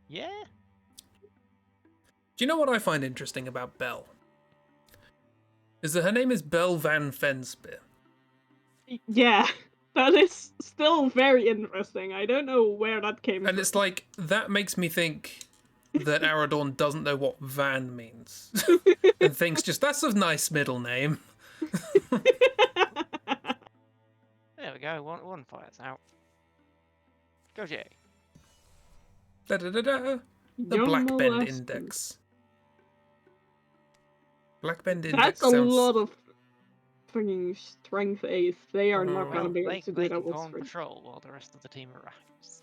S4: Yeah?
S1: Do you know what I find interesting about Belle? Is that her name is Belle Van Fenspear.
S2: Yeah. That is still very interesting. I don't know where that came from.
S1: And it's like, that makes me think that Aradorn doesn't know what Van means. And thinks just, that's a nice middle name.
S4: There we go. One fire's out. Go, Jay.
S1: Da-da-da-da. The
S2: Young
S1: Black Bend
S2: molested.
S1: Index. Black Bend Index
S2: That's a
S1: sounds...
S2: lot of freaking strength 8. They are not
S1: Well,
S2: gonna be able
S4: They
S2: to
S4: can
S2: do that
S4: go
S2: with
S4: on
S2: strength.
S4: patrol while the rest of the team arrives.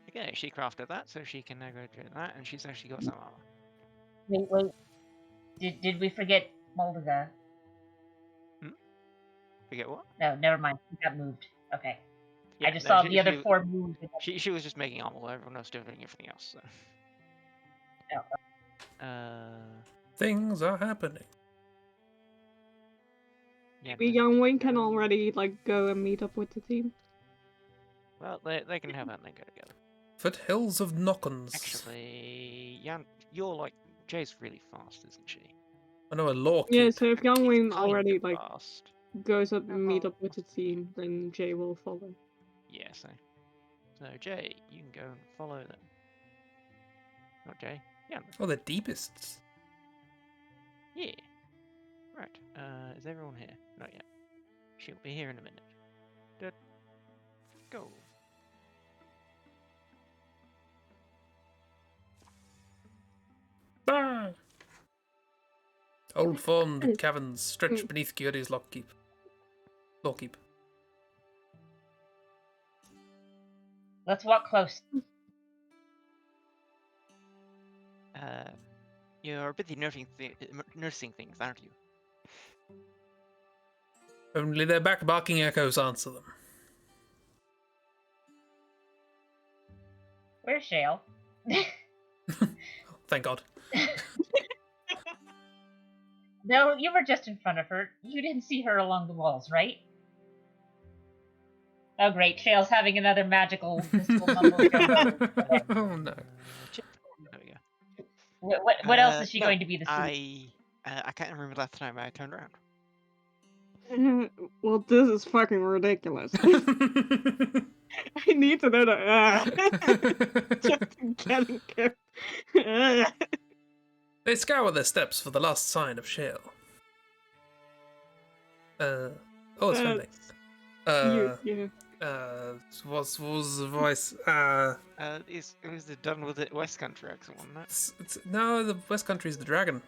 S4: Okay, she crafted that, so she can now go do that, and she's actually got some armor.
S3: Wait. Did we forget Moldiga?
S4: Forget what?
S3: No, never mind. He got moved. Okay.
S4: Yeah,
S3: I just
S4: no,
S3: saw
S4: she-
S3: the other
S4: she-
S3: 4 moves.
S4: She was just making armor while everyone else doing everything else. So.
S3: Oh.
S1: Things are happening.
S4: Yeah,
S2: Maybe Young Wayne can already go and meet up with the team.
S4: Well, they can have that and then go together.
S1: Foothills of Nockons.
S4: Actually, Jan, you're Jay's really fast, isn't she?
S1: I know a law
S2: Yeah,
S1: keep.
S2: so if Youngwing already like
S4: Fast.
S2: goes up and meet up with the team, then Jay will follow.
S4: Yeah, so Jay, you can go and follow them. Not Jay. Yeah.
S1: Oh, the deepests.
S4: Yeah. Right. Is everyone here? Not yet. She'll be here in a minute. Go.
S1: Ah! Old formed caverns stretch beneath Gyuri's lockkeep. Lawkeep.
S3: Let's walk close.
S4: You're busy nursing things, aren't you?
S1: Only their back barking echoes answer them.
S3: Where's Shale?
S1: Thank God.
S3: No, you were just in front of her. You didn't see her along the walls, right? Oh, great. Shale's having another magical mystical mumble jumbo.
S1: Oh no.
S4: There we go.
S3: What else is she
S4: no,
S3: going to be this week?
S4: I can't remember last time I turned around.
S2: Well, this is fucking ridiculous. I need to know that. Just getting kept.
S1: They scour their steps for the last sign of Shale. Oh, it's Sunday.
S2: Yeah.
S1: What was the voice?
S4: It was the done with it West Country accent, wasn't it?
S1: No, the West Country is the dragon.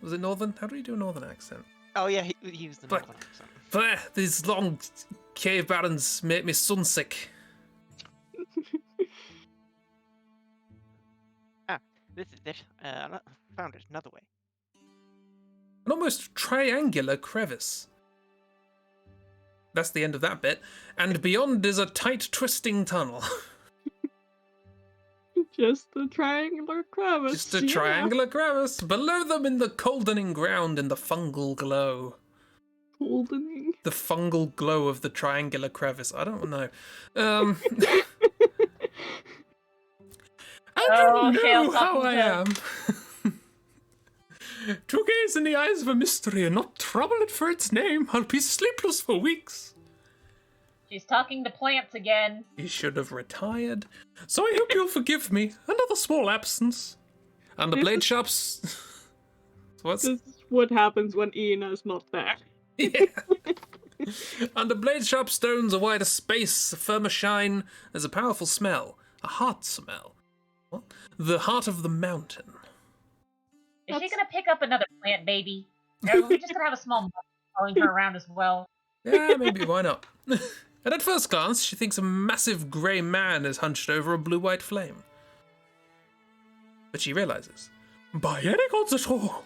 S1: Was it Northern? How do you do a Northern accent?
S4: Oh yeah, he was the
S1: But-
S4: Northern accent.
S1: But these long cave barrens make me sunsick.
S4: This is it. I found it another way.
S1: An almost triangular crevice. That's the end of that bit. And beyond is a tight, twisting tunnel.
S2: Just a triangular crevice.
S1: Just a triangular crevice. Below them in the coldening ground in the fungal glow.
S2: Goldening.
S1: The fungal glow of the triangular crevice. I don't know. I don't know
S3: Shale's
S1: how I
S3: talking
S1: am. To gaze in the eyes of a mystery and not trouble it for its name, I'll be sleepless for weeks.
S3: She's talking to plants again.
S1: He should have retired. So I hope you'll forgive me. Another small absence. And the blade shops. What's?
S2: This is what happens when Ina's not there.
S1: Yeah. Under blade sharp stones, a wider space, a firmer shine. There's a powerful smell, a heart smell. What? The heart of the mountain.
S3: Is she gonna pick up another plant baby? Or are we just gonna have a small monkey following her around as well?
S1: Yeah, maybe, why not? And at first glance, she thinks a massive grey man is hunched over a blue-white flame. But she realizes, by any gods at all.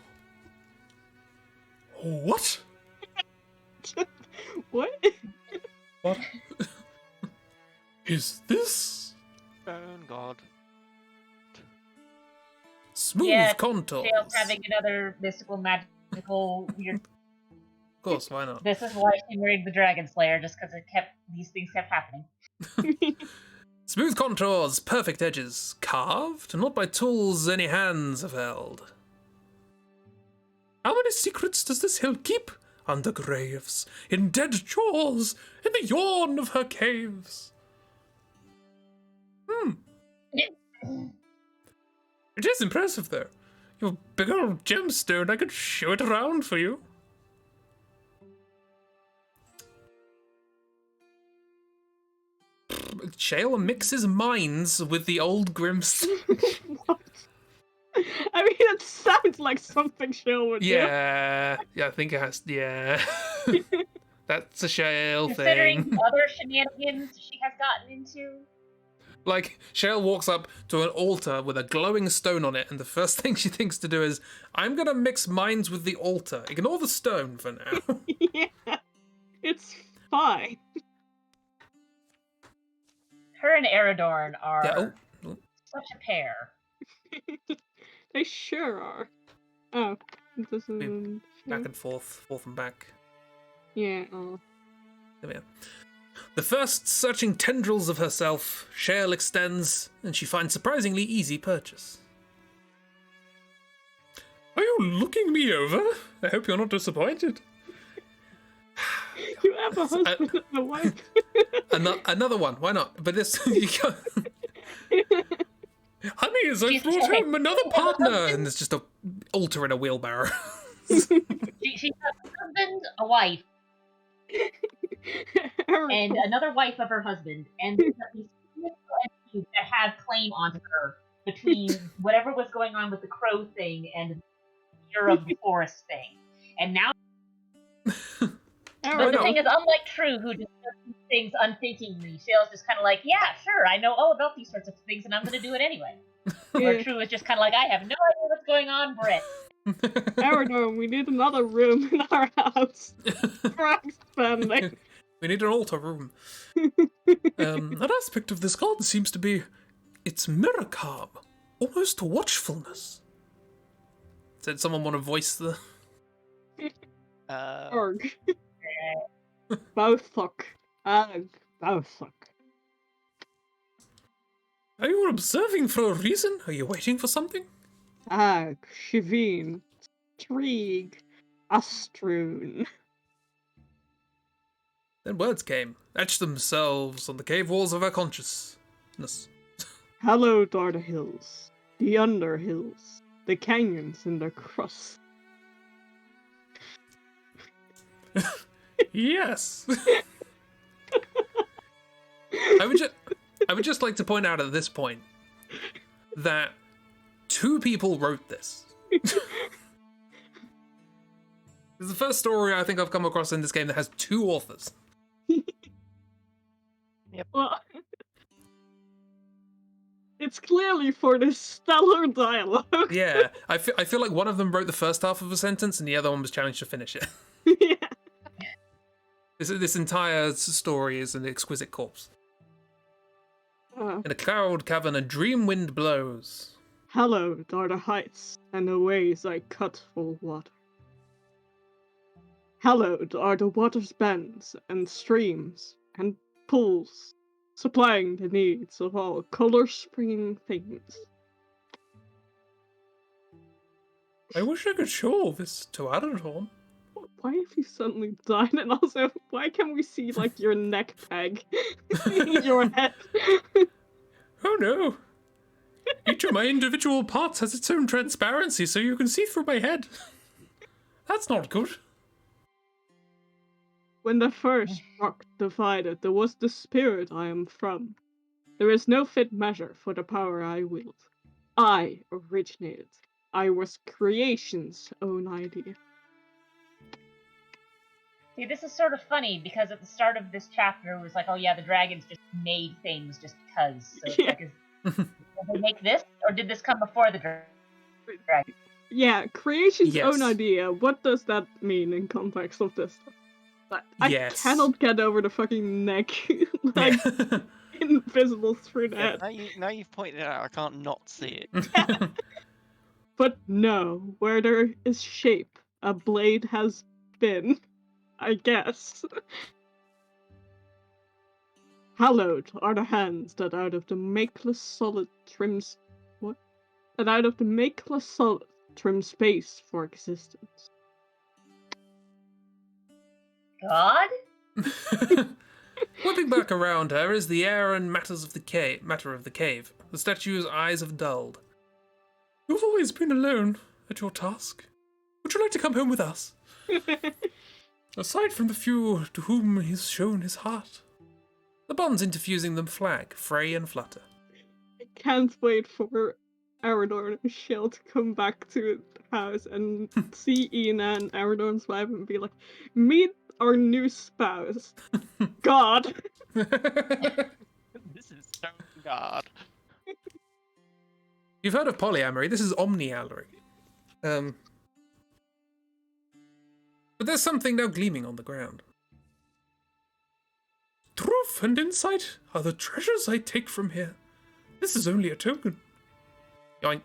S1: What?
S2: What?
S1: What? Is this
S4: Bone God.
S1: smooth
S3: Yeah,
S1: contours?
S3: Shale's having another mystical, magical, weird.
S1: Of course, why not?
S3: This is why she married the Dragon Slayer, just because these things kept happening.
S1: Smooth contours, perfect edges, carved, not by tools any hands have held. How many secrets does this hill keep? Under graves, in dead jaws, in the yawn of her caves. It is impressive, though. Your big old gemstone, I could show it around for you. Shale mixes minds with the old Grimstone.
S2: What? I mean, it sounds like something Shale would
S1: Yeah, I think it has. Yeah, that's a Shale
S3: Considering
S1: thing.
S3: other shenanigans she has gotten into.
S1: Like, Shale walks up to an altar with a glowing stone on it, and the first thing she thinks to do is, I'm gonna mix minds with the altar. Ignore the stone for now.
S2: do. Yeah. It's fine.
S3: Her and Eridorn are
S1: Yeah, oh.
S3: such a pair.
S2: They sure are. Oh, this is
S1: Back and forth and back.
S2: yeah. Oh.
S1: There we are. The first searching tendrils of herself, Shale extends, and she finds surprisingly easy purchase. Are you looking me over? I hope you're not disappointed.
S2: You have a husband and a wife.
S1: Another one, why not? But this, you go, honey, as I brought home another partner, and there's just a altar in a wheelbarrow.
S3: She's a husband, a wife, and another wife of her husband, and there's at least two entities that have claim onto her between whatever was going on with the crow thing and the fear of the forest thing. And now, but the thing is, unlike True, who just does these things unthinkingly, Shale's just kind of like, yeah, sure, I know all about these sorts of things, and I'm going to do it anyway. Or True is just kind of like, I have no idea what's going on, Britt.
S2: Aradorn, we need another room in our house for expanding.
S1: We need an altar room. An aspect of this god seems to be its mirror calm, almost watchfulness. Did someone want to voice the...
S2: Org. Bothok. Bothok.
S1: Are you observing for a reason? Are you waiting for something?
S2: Shiveen. Trieg. Astrun.
S1: Then words came, etched themselves on the cave walls of our consciousness.
S2: Hallowed are the hills, the underhills, the canyons and the crust.
S1: Yes. I would just like to point out at this point that 2 people wrote this. This is the first story I think I've come across in this game that has 2 authors.
S4: Yep.
S2: Well, it's clearly for this stellar dialogue.
S1: Yeah, I feel like one of them wrote the first half of a sentence and the other one was challenged to finish it.
S2: Yeah.
S1: This entire story is an exquisite corpse. In a cloud cavern, a dream wind blows.
S2: Hallowed are the heights and the ways I cut for water. Hallowed are the water's bends and streams and pools, supplying the needs of all color-springing things.
S1: I wish I could show all this to Aradorn.
S2: Why have you suddenly died? And also, why can't we see, like, your neck peg in your head?
S1: Oh no. Each of my individual parts has its own transparency, so you can see through my head. That's not good.
S2: When the first rock divided, there was the spirit I am from. There is no fit measure for the power I wield. I originated. I was creation's own idea.
S3: See, this is sort of funny because at the start of this chapter it was like, oh yeah, the dragons just made things just because. So it's like, did they make this, or did this come before the dragon?
S2: Yeah, creation's own idea. What does that mean in context of this? I cannot get over the fucking neck, like invisible through that.
S4: Now you've pointed it out, I can't not see it.
S2: But no, where there is shape, a blade has been. I guess. Hallowed are the hands that out of the makeless solid trims... What? That out of the makeless solid trim space for existence.
S3: God?
S1: Whipping back around her is the air and matter of the cave. The statue's eyes have dulled. You've always been alone at your task. Would you like to come home with us? Aside from the few to whom he's shown his heart, the bonds interfusing them flag, fray and flutter.
S2: I can't wait for Aradorn and Shale to come back to the house and see Ina and Aradorn's wife and be like, meet our new spouse. God.
S4: This is so God.
S1: You've heard of polyamory, this is omniamory. But there's something now gleaming on the ground. Truth and insight are the treasures I take from here. This is only a token. Yoink.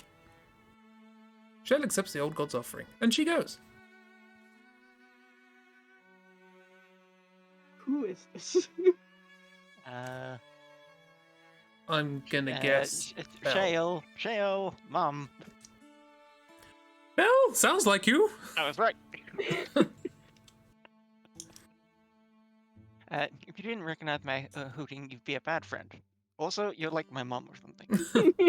S1: Shell accepts the old god's offering, and she goes.
S2: Who is this?
S1: I'm gonna guess.
S4: Shale, Mum.
S1: Belle? Oh, sounds like you.
S4: I was right. If you didn't recognize my hooting, you'd be a bad friend. Also, you're like my mom or something.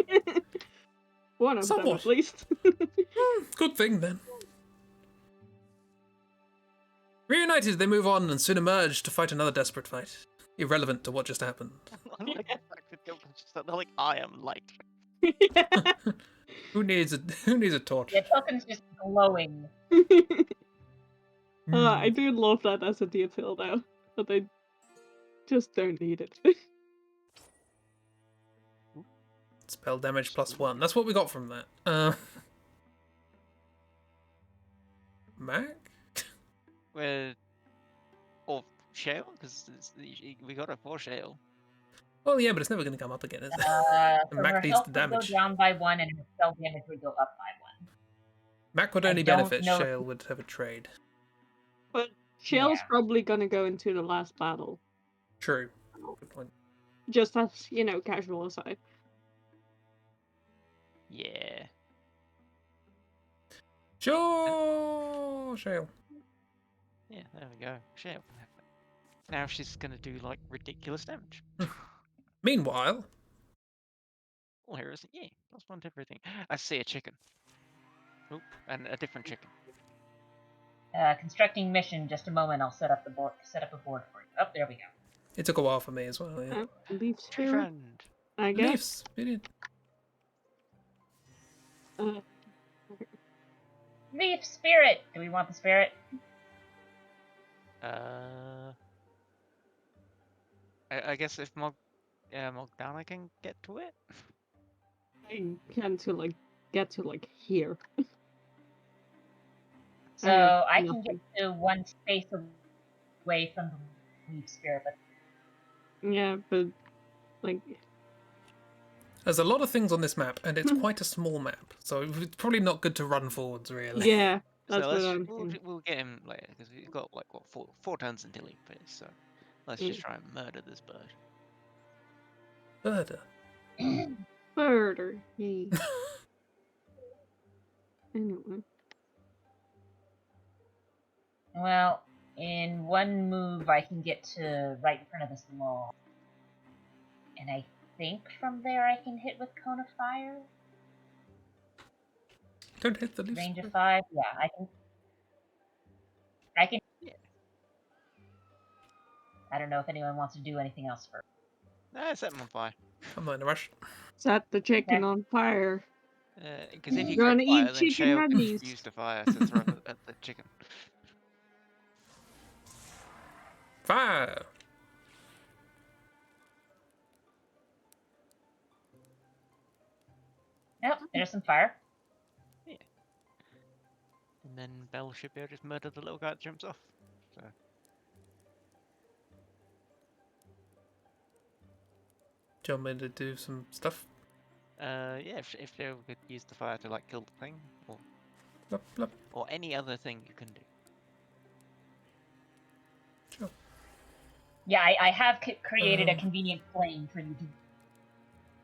S2: One of them,
S1: Somewhat.
S2: at least.
S1: Good thing, then. Reunited, they move on and soon emerge to fight another desperate fight. Irrelevant to what just happened.
S4: I like the fact that they're like, I am light.
S1: Who needs a torch?
S3: The token's just glowing.
S2: I do love that as a detail, though. But I just don't need it.
S1: Spell damage +1. That's what we got from that. Mac?
S4: Or Shale? Because we got it for Shale.
S1: Well, yeah, but it's never going to come up again, is it?
S3: So
S1: Mac
S3: her
S1: needs
S3: health
S1: the
S3: would go
S1: damage.
S3: down by 1 and her spell damage would go up by 1.
S1: Mac would
S3: I
S1: only
S3: don't
S1: benefit.
S3: know if-
S1: Shale would have a trade.
S2: But Shell's
S3: Yeah.
S2: probably gonna go into the last battle.
S1: True. Good point.
S2: Just as, casual aside.
S4: Yeah.
S1: Sure, Shale.
S4: Yeah, there we go. Shale. Now she's gonna do like ridiculous damage.
S1: Meanwhile,
S4: Oh, here is yeah, +1 to everything. I see a chicken. Oh, and a different chicken.
S3: Constructing mission. Just a moment. I'll set up a board for you. Oh, there we go.
S1: it took a while for me as well. Yeah.
S2: Leaf
S4: Tree
S2: spirit,
S4: friend.
S2: I guess.
S1: Leaves. Brilliant.
S2: Uh,
S3: Leaf spirit. Do we want the spirit?
S4: I guess if Mogdana can get to it.
S2: I can get to here.
S3: So
S2: have
S3: I can get
S2: nothing.
S3: to one space away from the leaf spirit, but
S2: Yeah, but
S1: There's a lot of things on this map, and it's quite a small map, so it's probably not good to run forwards, really.
S2: yeah, that's
S4: So
S2: what I'm
S4: we'll,
S2: thinking.
S4: we'll get him later because we've got like what four turns until he appears. So let's just try and murder this bird.
S1: Murder.
S2: Murder. Yay. Anyway.
S3: well, in one move I can get to right in front of this wall, and I think from there I can hit with cone of fire.
S1: Don't hit the leaves.
S3: Range of 5. Yeah, I can.
S4: Yeah.
S3: I don't know if anyone wants to do anything else first.
S4: Nah, set him on fire.
S1: I'm not in a rush.
S2: Set the chicken
S3: Okay.
S2: on fire.
S4: Because if you
S2: Gonna
S4: grab fire,
S2: eat
S4: then
S2: chicken
S4: Shale can
S2: nuggies.
S4: use the fire to throw at the chicken.
S1: Fire!
S3: Nope, there's some fire.
S4: And then Belle should be able to just murder the little guy that jumps off. So
S1: Do you want me to do some stuff?
S4: yeah, if they could use the fire to like kill the thing,
S1: Blup, blup.
S4: or any other thing you can do.
S1: Sure.
S3: Yeah, I have created a convenient flame for you to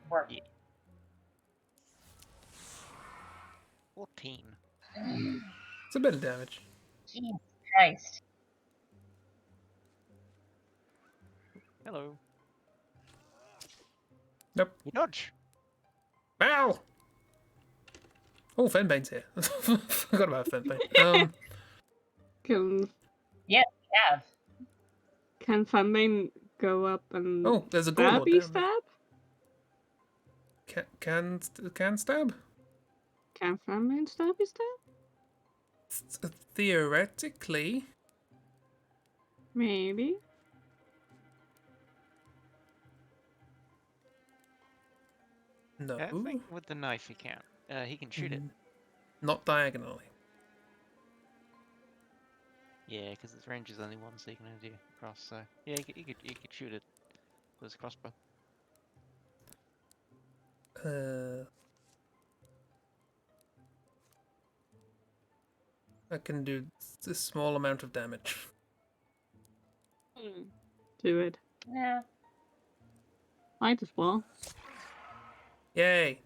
S3: work.
S4: Yeah. 14.
S1: It's a bit of damage.
S3: Jesus Christ.
S4: Hello.
S1: Nope.
S4: You dodge.
S1: Ow! Oh, Fenbane's here. Forgot about Fenbane.
S2: Can
S3: Have.
S2: Fanbane go up and
S1: Oh, there's a Gorlord
S2: stabby
S1: down
S2: stab?
S1: there. Can stab?
S2: Can Fanbane stabby stab?
S1: Theoretically.
S2: Maybe.
S1: No.
S4: I think with the knife he can. He can shoot it.
S1: Not diagonally.
S4: Yeah, because its range is only 1, so you can only do across. So yeah, you could shoot it with his crossbow.
S1: I can do a small amount of damage.
S2: Do it.
S3: No.
S2: Might as well.
S1: Yay!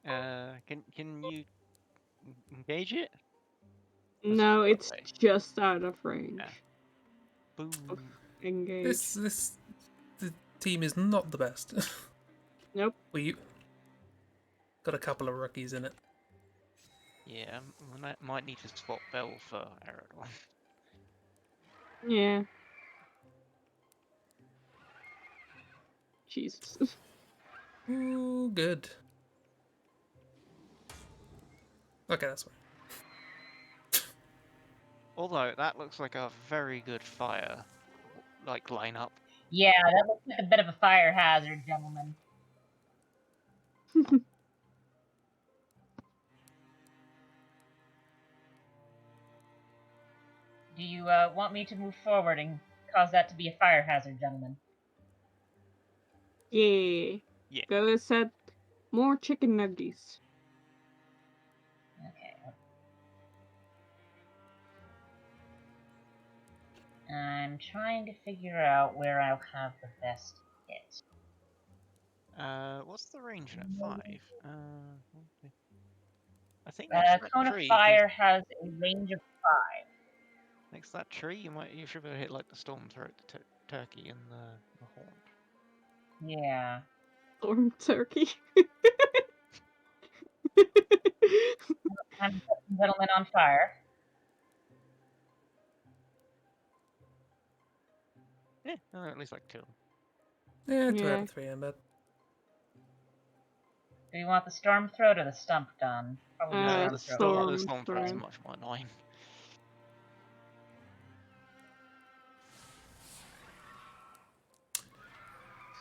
S4: Can you engage it?
S2: No,
S4: Far
S2: it's
S4: away.
S2: just out of range.
S4: Yeah. Boom.
S2: Engage.
S1: The team is not the best.
S2: Nope.
S1: We got a couple of rookies in it.
S4: Yeah, we might need to swap Bell for Aerodon.
S2: Yeah. Jesus.
S1: Ooh, good. Okay, that's fine.
S4: Although that looks like a very good fire, like lineup.
S3: Yeah, that looks like a bit of a fire hazard, gentlemen. Do you want me to move forward and cause that to be a fire hazard, gentlemen?
S2: Yeah.
S4: Yeah.
S2: Go set more chicken nuggets.
S3: Okay. I'm trying to figure out where I'll have the best hit.
S4: What's the range at 5? Okay. I think
S3: Cone of Fire has a range of 5.
S4: next to that tree, you should be able to hit like the storm throat, the turkey, and the horn.
S3: Yeah.
S2: Storm turkey.
S3: I'm putting gentlemen on fire.
S4: Yeah, at least like 2.
S1: Yeah, 2 out
S2: Yeah.
S1: of 3, I bet.
S3: Do you want the Storm Throat or the Stump Gun? Probably the Storm Throat.
S4: The storm throat is
S2: Storm.
S4: much more annoying.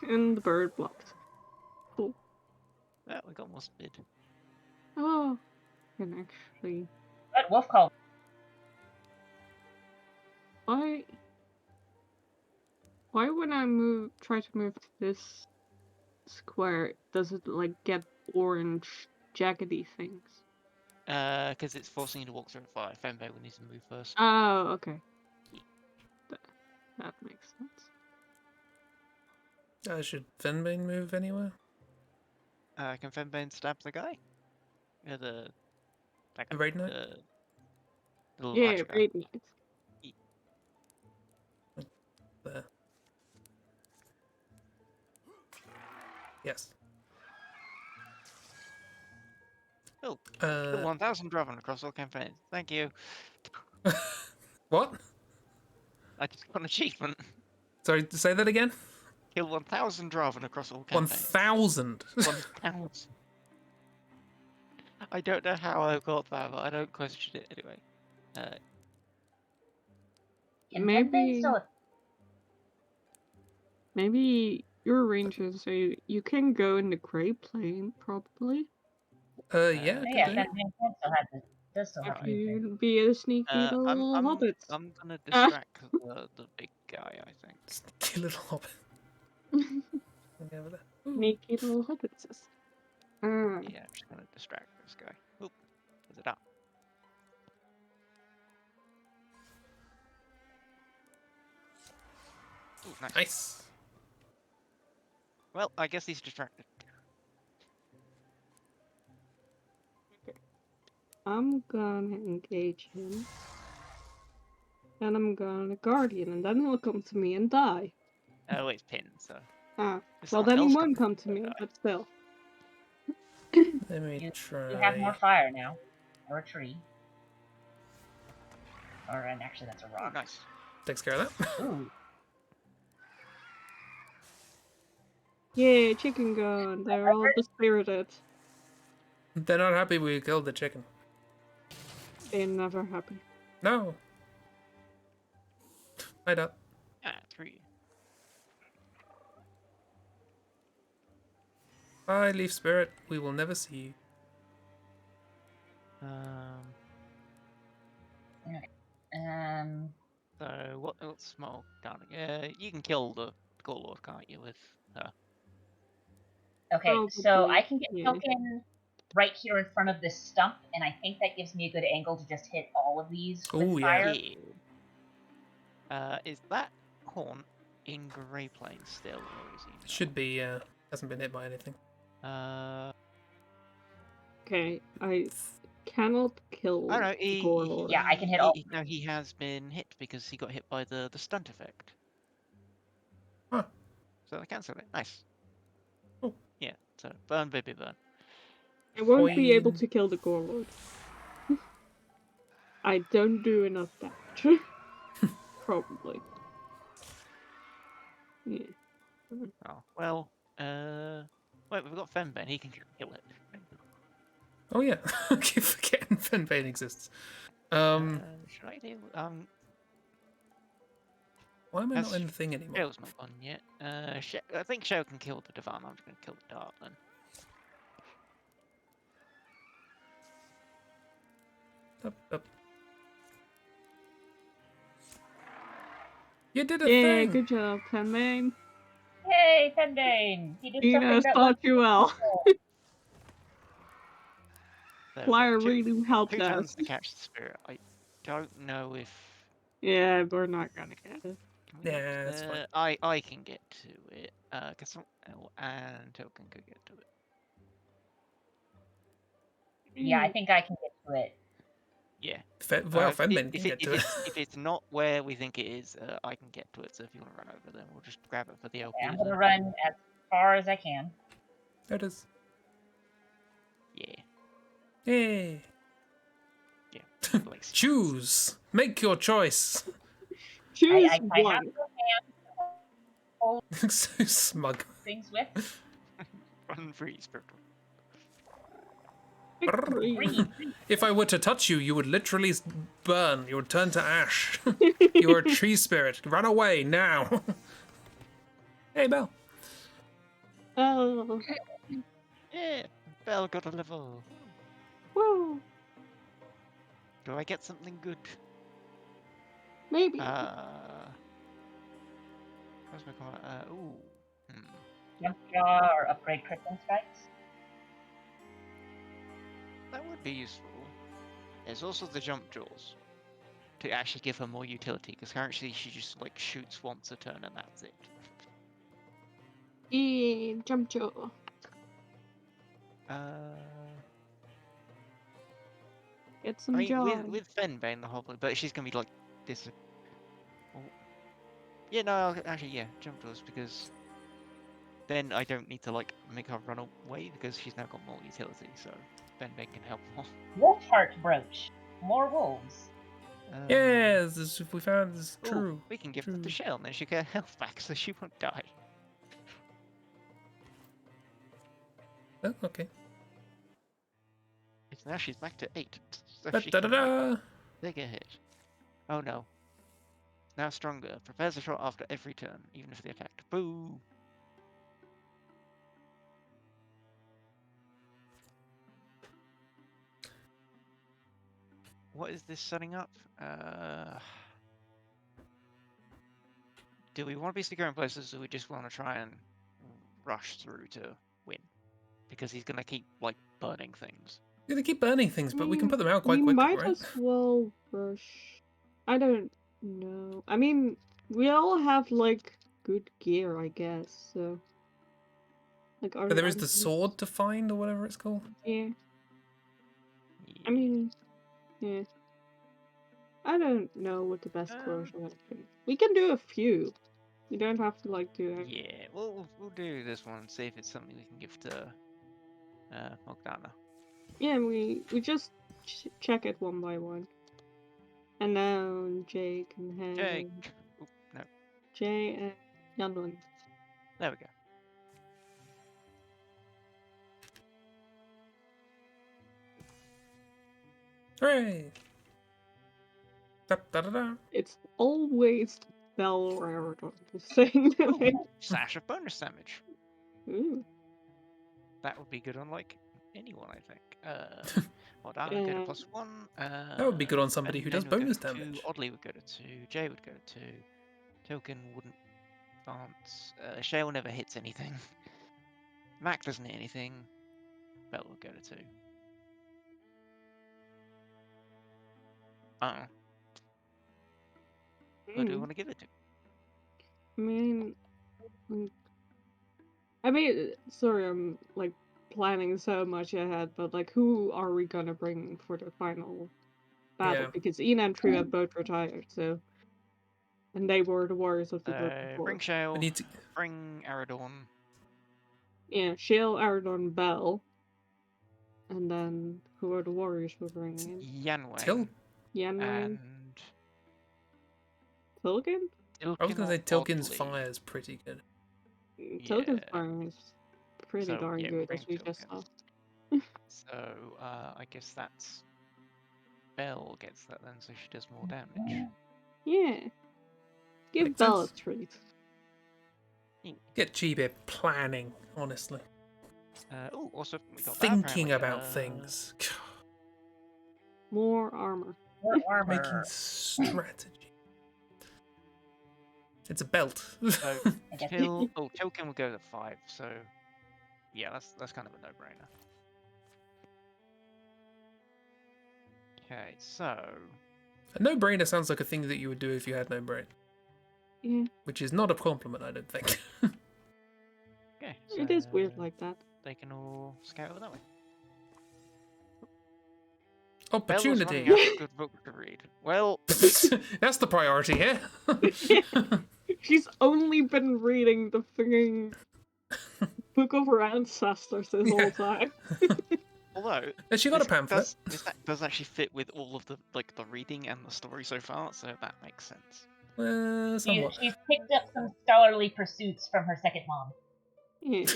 S2: And the bird blocked. Cool.
S4: Yeah, we got more speed.
S2: Oh. Can actually.
S3: But Wolf Call.
S2: Why when I try to move to this square, does it like get orange jaggedy things?
S4: Because it's forcing you to walk through a fire. Fembe will need to move first.
S2: Oh, okay. That makes sense.
S1: Should Fenbane move anywhere?
S4: Can Fembe stab the guy? Yeah, the
S1: Raid Knight?
S4: the little
S2: Yeah,
S4: archer guy.
S2: great knights.
S1: There. Yes.
S4: Oh, 1,000 Draven across all campaigns. Thank you.
S1: What?
S4: I just got an achievement.
S1: Sorry, say that again?
S4: Kill 1,000 Draven across all campaigns.
S1: 1,000!
S4: 1,000. I don't know how I got that, but I don't question it anyway.
S2: Maybe your ranges, so you can go in the Grey Plane, probably.
S1: Yeah,
S3: Yeah,
S1: can do.
S3: Fenbane does still have
S2: If you be a sneaky little hobbit.
S4: I'm gonna distract the big guy, I think.
S1: Sneaky little hobbit. Okay, over there.
S2: Sneaky little hobbits.
S4: Yeah, I'm just gonna distract this guy. Oop, is it up? Ooh, nice.
S1: Nice.
S4: Well, I guess he's distracted.
S2: I'm gonna engage him. And I'm gonna Guardian, and then he'll come to me and die.
S4: Oh, it's pinned, so.
S2: Well, then he won't come to me, but still.
S1: Let me try.
S3: You have more fire now. Or a tree. And actually, that's a rock.
S4: Oh, nice.
S1: Takes care of that.
S3: Ooh.
S2: Yeah, chicken gun. They're all dispirited.
S1: They're not happy we killed the chicken.
S2: They're never happy.
S1: No. Hide up.
S4: 3.
S1: Bye, Leaf Spirit. We will never see you.
S4: So what's small down? You can kill the Gore Lord, can't you? With her.
S3: Okay, so I can get token right here in front of this stump, and I think that gives me a good angle to just hit all of these with fire.
S4: Yeah. Is that horn in Grey Plane still, or is he?
S1: Should be. Hasn't been hit by anything.
S2: Okay, I cannot kill
S4: Oh no,
S2: the Gore Lord.
S3: Yeah, I can hit all.
S4: No, he has been hit because he got hit by the stunt effect.
S1: Huh.
S4: So I cancelled it. Nice.
S1: Oh.
S4: Yeah. So burn, baby, burn.
S2: I won't be able
S1: Boing.
S2: to kill the Gore Lord. I don't do enough damage. Probably. Yeah.
S4: Oh well. Wait, we've got Fenben. He can kill it.
S1: Oh yeah, I keep forgetting Fenbane exists.
S4: Should I do?
S1: Why am I not
S4: That's
S1: in the thing anymore?
S4: Shell's not gone yet. I think Shell can kill the Divan. I'm just gonna kill the Dart then.
S1: Up. You did a
S2: Yeah,
S1: thing.
S2: good job, Penman.
S3: Hey, Fendane! He did something
S2: Ina
S3: that
S2: taught you well.
S4: So
S2: Flyer really helped
S4: two
S2: us.
S4: turns to catch the spirit. I don't know if
S2: Yeah, we're not gonna get it.
S4: can we get
S1: Yeah, that's fine.
S4: I can get to it. Cause and Token could get to it.
S3: Yeah, I think I can get to it.
S4: Yeah.
S1: Fenbane can get to it.
S4: If it's not where we think it is, I can get to it. So if you want to run over, then we'll just grab it for the LP.
S3: I'm gonna run as far as I can.
S1: There it is.
S4: Yeah.
S1: Yay.
S4: Yeah. Like
S1: Choose. Make your choice.
S2: Choose
S3: I have
S2: one.
S3: no hand
S1: So smug.
S3: things with.
S4: run free, spiritual.
S2: Victory.
S1: If I were to touch you, you would literally burn. You would turn to ash. You are a tree spirit. Run away now. Hey, Belle.
S2: Oh.
S4: Yeah. Belle got a level.
S2: Woo.
S4: Do I get something good?
S2: Maybe.
S4: Where's my comment? Ooh.
S3: Jump jaw or upgrade Krypton spikes.
S4: That would be useful. There's also the jump jaws to actually give her more utility, because currently she just like shoots once a turn and that's it.
S2: Yeah, jump jaw. Get some
S4: I mean,
S2: jaw.
S4: with Fenbane the whole, but she's gonna be like this. Oh. Yeah, no, actually, yeah, jump jaws, because then I don't need to like make her run away because she's now got more utility, so Fenbane can help more.
S3: Wolf heart brooch. More wolves.
S1: Yes, this, we found this is true.
S4: We can give
S1: True.
S4: her the shell, and then she get her health back, so she won't die.
S1: Oh, okay.
S4: Now she's back to 8. So
S1: Da,
S4: she
S1: da,
S4: can
S1: da,
S4: like,
S1: da.
S4: take a hit. Oh no. Now stronger. Prepares a shot after every turn, even if the attack. Boo! What is this setting up? Do we want to be secure in places, or do we just want to try and rush through to win? Because he's gonna keep like burning things.
S1: Yeah, they keep burning things, but we can put them out quite
S2: we
S1: quickly,
S2: might
S1: right?
S2: as well rush. I don't know. I mean, we all have like good gear, I guess. So, like,
S1: But there is the sword to find, or whatever it's called.
S2: Yeah.
S4: Yeah.
S2: I mean, yeah. I don't know what the best colors are. We can do a few. You don't have to like do it.
S4: Yeah, we'll do this one and see if it's something we can give to Mogdana.
S2: Yeah, we just check it one by one. And now Jake and have
S4: Jake. Oop, no.
S2: Jay and Yanlin.
S4: There we go.
S1: Hooray! Da, da, da, da.
S2: It's always Bell Raritan saying to me.
S4: Sash of bonus damage.
S2: Ooh.
S4: That would be good on like anyone, I think. Mogdana get a +1.
S1: That would be good on somebody who does
S4: Fenbane would go
S1: bonus
S4: to 2,
S1: damage.
S4: Oddly would go to 2. Jay would go to 2. Token wouldn't advance. Shale never hits anything. Mac doesn't hit anything. Bell would go to 2. Who do we want to give it to?
S2: I mean, sorry, I'm like planning so much ahead, but like, who are we gonna bring for the final battle?
S1: Yeah.
S2: Because Ina and True have both retired, so and they were the warriors of the group
S4: Bring
S2: before.
S4: Shale,
S1: We need to.
S4: bring Aradorn.
S2: Yeah, Shale, Aradon, Bell, and then who are the warriors we're bringing in?
S4: Yanwang.
S2: Yanwang,
S4: And
S2: Tilkin?
S1: I was
S4: Ilkin
S1: gonna say
S4: or
S1: Tilkin's
S4: Oddly.
S1: fire is pretty good.
S2: Tilkin's
S4: Yeah.
S2: fire is pretty
S4: So,
S2: darn
S4: yeah,
S2: good,
S4: bring
S2: as we just saw.
S4: Tilkin. So, I guess that's Belle gets that then, so she does more damage.
S2: Yeah. Give
S1: Makes
S2: Bell a
S1: sense.
S2: treat.
S1: Get Chibi planning, honestly.
S4: Oh, also we got
S1: Thinking
S4: that,
S1: about things.
S2: More armor.
S3: More armor.
S1: Making strategy. It's a belt.
S4: So,
S3: I guess.
S4: Tilkin will go to 5, so yeah, that's kind of a no-brainer. Okay, so
S1: A no-brainer sounds like a thing that you would do if you had no brain.
S2: Yeah.
S1: Which is not a compliment, I don't think.
S4: okay,
S2: It is weird like that.
S4: They can all scout over that way.
S1: Opportunity.
S4: Bella's running out of good books to read. Well,
S1: That's the priority here.
S2: She's only been reading the freaking Book of Her Ancestors this whole time.
S4: although
S1: Has she got a pamphlet?
S4: does actually fit with all of the the reading and the story so far, so that makes sense.
S1: Somewhat.
S3: She's picked up some scholarly pursuits from her second mom.
S2: Yeah.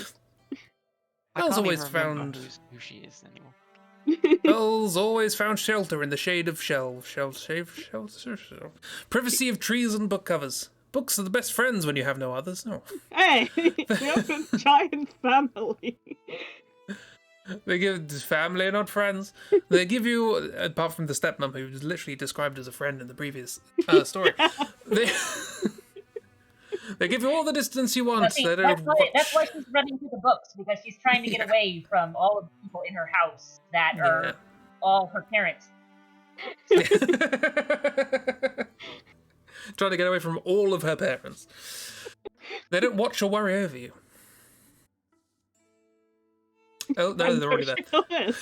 S4: I
S1: Belle's
S4: can't
S1: always
S4: even remember
S1: found.
S4: who she is anymore.
S1: Belle's always found shelter in the shade of privacy of trees and book covers. Books are the best friends when you have no others. No.
S2: Hey! You have a giant family.
S1: They give family, not friends. They give you, apart from the stepmom, who was literally described as a friend in the previous story, they give you all the distance you want.
S3: See, that's why she's running through the books, because she's trying to get away from all of the people in her house that are all her parents.
S1: Trying to get away from all of her parents. They don't watch or worry over you. Oh, no, they're already there.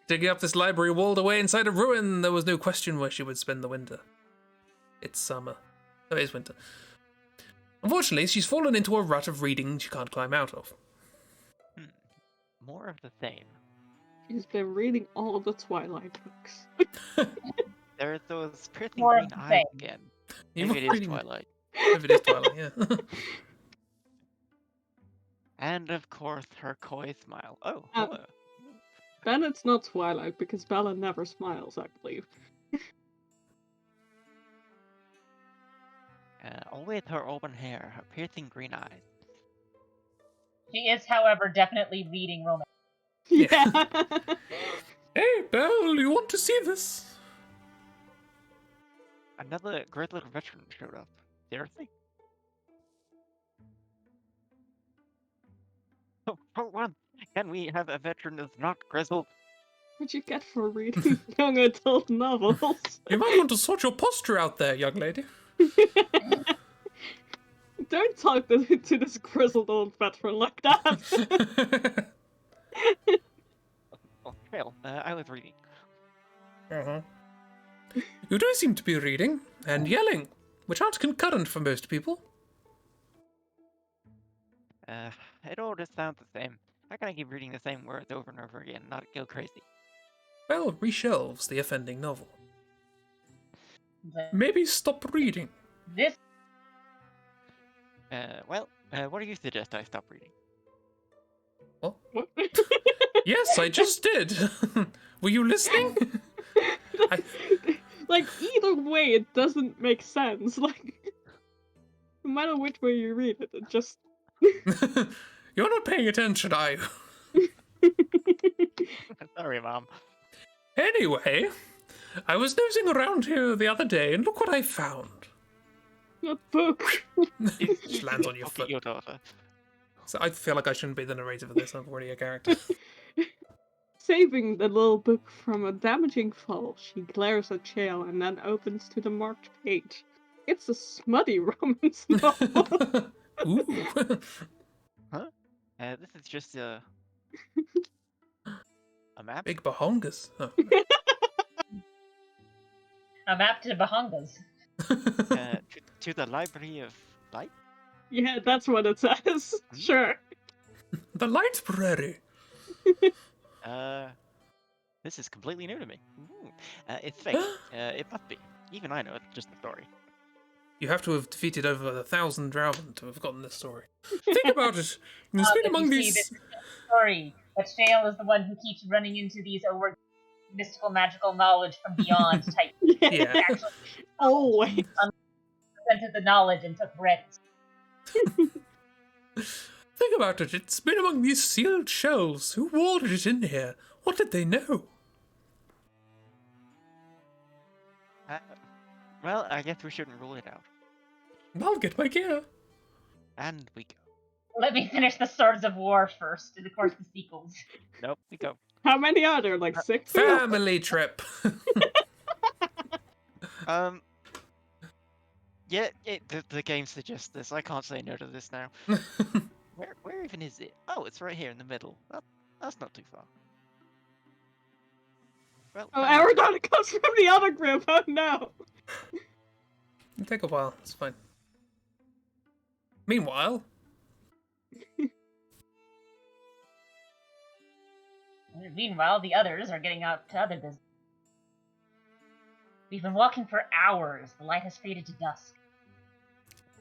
S1: Digging up this library walled away inside a ruin, there was no question where she would spend the winter. It's summer. Oh, it is winter. Unfortunately, she's fallen into a rut of reading she can't climb out of.
S4: More of the same.
S2: She's been reading all of the Twilight books.
S4: There are those pretty
S3: More
S4: green
S3: of the
S4: eyes
S3: same.
S4: again.
S1: You're
S4: Maybe it is
S1: reading-
S4: Twilight.
S1: If it is Twilight, yeah.
S4: And of course, her coy smile. Oh, hello.
S2: Then it's not Twilight, because Bella never smiles, I believe.
S4: Always her auburn hair, her piercing green eyes.
S3: She is, however, definitely reading romance.
S2: Yeah.
S1: Hey, Belle, you want to see this?
S4: Another great little veteran showed up. Seriously? Oh, for one, can we have a veteran that's not grizzled?
S2: What'd you get for reading young adult novels?
S1: You might want to sort your posture out there, young lady.
S2: Don't talk to this grizzled old veteran like that.
S4: Oh, well, I was reading.
S1: Uh-huh. You do seem to be reading and yelling, which aren't concurrent for most people.
S4: It all just sounds the same. How can I keep reading the same words over and over again and not go crazy?
S1: Belle reshelves the offending novel. Maybe stop reading.
S3: This
S4: Well, what do you suggest I stop reading?
S1: What? Yes, I just did. Were you listening?
S2: Like, either way, it doesn't make sense. Like, no matter which way you read it, it just...
S1: You're not paying attention, are you?
S4: Sorry, Mom.
S1: Anyway, I was nosing around here the other day, and look what I found.
S2: A book.
S1: Just lands on your
S4: Look at
S1: foot.
S4: your daughter.
S1: So I feel like I shouldn't be the narrator for this. I'm already a character.
S2: Saving the little book from a damaging fall, she glares at Chael and then opens to the marked page. It's a smutty romance novel.
S1: Ooh.
S4: This is just a A map?
S1: Big bahongas. Oh.
S3: A map to Bahangas.
S4: To the Library of Light?
S2: Yeah, that's what it says. Sure.
S1: The library.
S4: This is completely new to me. Ooh. It's fake. It must be. Even I know it's just a story.
S1: You have to have defeated over 1,000 Drowman to have gotten this story. Think about it. It's been among
S3: This
S1: these.
S3: is a story, but Shale is the one who keeps running into these mystical, magical knowledge from beyond type.
S1: Yeah.
S3: Actually,
S2: Always.
S3: presented the knowledge and took credit.
S1: Think about it. It's been among these sealed shells. Who watered it in here? What did they know?
S4: Well, I guess we shouldn't rule it out.
S1: I'll get my gear.
S4: And we go.
S3: Let me finish the Swords of War first, and of course the sequels.
S4: Nope, we go.
S2: How many are there? Like 6?
S1: Family trip.
S4: Yeah, the game suggests this. I can't say no to this now. Where even is it? Oh, it's right here in the middle. That's not too far. Well,
S2: Oh, Aerodon comes from the other group. Oh no.
S1: It'll take a while. It's fine. Meanwhile,
S3: Meanwhile, the others are getting out to other business. We've been walking for hours. The light has faded to dusk.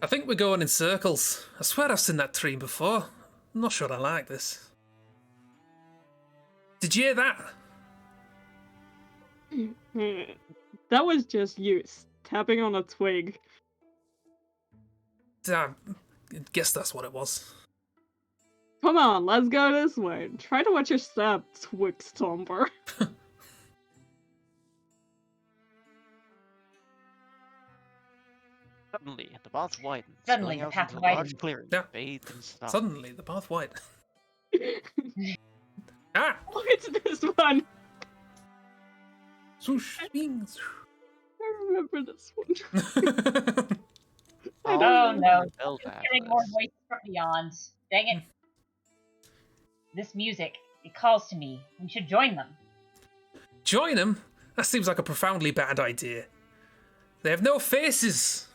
S1: I think we're going in circles. I swear I've seen that tree before. I'm not sure I like this. Did you hear that?
S2: That was just you tapping on a twig.
S1: I guess that's what it was.
S2: Come on, let's go this way. Try to watch your step, twig stomper.
S4: Suddenly, the path widens.
S3: Suddenly,
S4: spilling
S3: the
S4: out
S3: path
S4: into a large
S3: widens.
S4: clearing,
S1: Yeah.
S4: bathed in stars.
S1: Suddenly, the path widened. Ah!
S2: Look at this one.
S1: Swoosh, swings.
S2: I remember this one. I
S3: Oh
S2: don't
S3: no,
S4: Build
S3: I'm
S4: that
S3: hearing more
S4: first.
S3: voices from beyond. Dang it. This music, it calls to me. We should join them.
S1: Join them? That seems like a profoundly bad idea. They have no faces.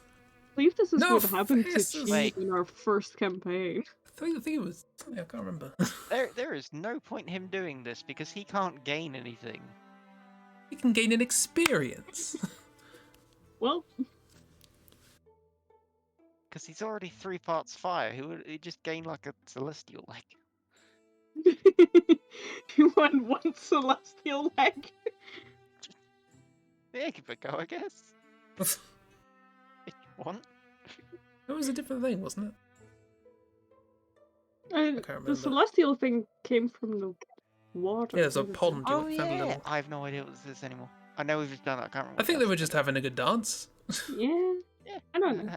S2: I believe this is
S1: No
S2: what happened to
S1: faces.
S2: Chi
S4: Wait.
S2: in our first campaign.
S1: I think it was something I can't remember.
S4: There is no point him doing this because he can't gain anything.
S1: You can gain an experience.
S2: Well,
S4: Because he's already 3 parts fire. He'd just gain like a celestial leg.
S2: you want one celestial leg?
S4: Yeah, give it a go, I guess. If you want.
S1: It was a different thing, wasn't it? can't remember.
S2: The celestial thing came from the water.
S1: Yeah, there's a
S2: wasn't it?
S1: pond.
S4: Oh
S1: You found a
S4: yeah.
S1: little...
S4: I have no idea what this is anymore. I know we've just done it. I can't remember.
S1: I think they were just having a good dance.
S2: Yeah,
S4: Yeah.
S2: I don't know.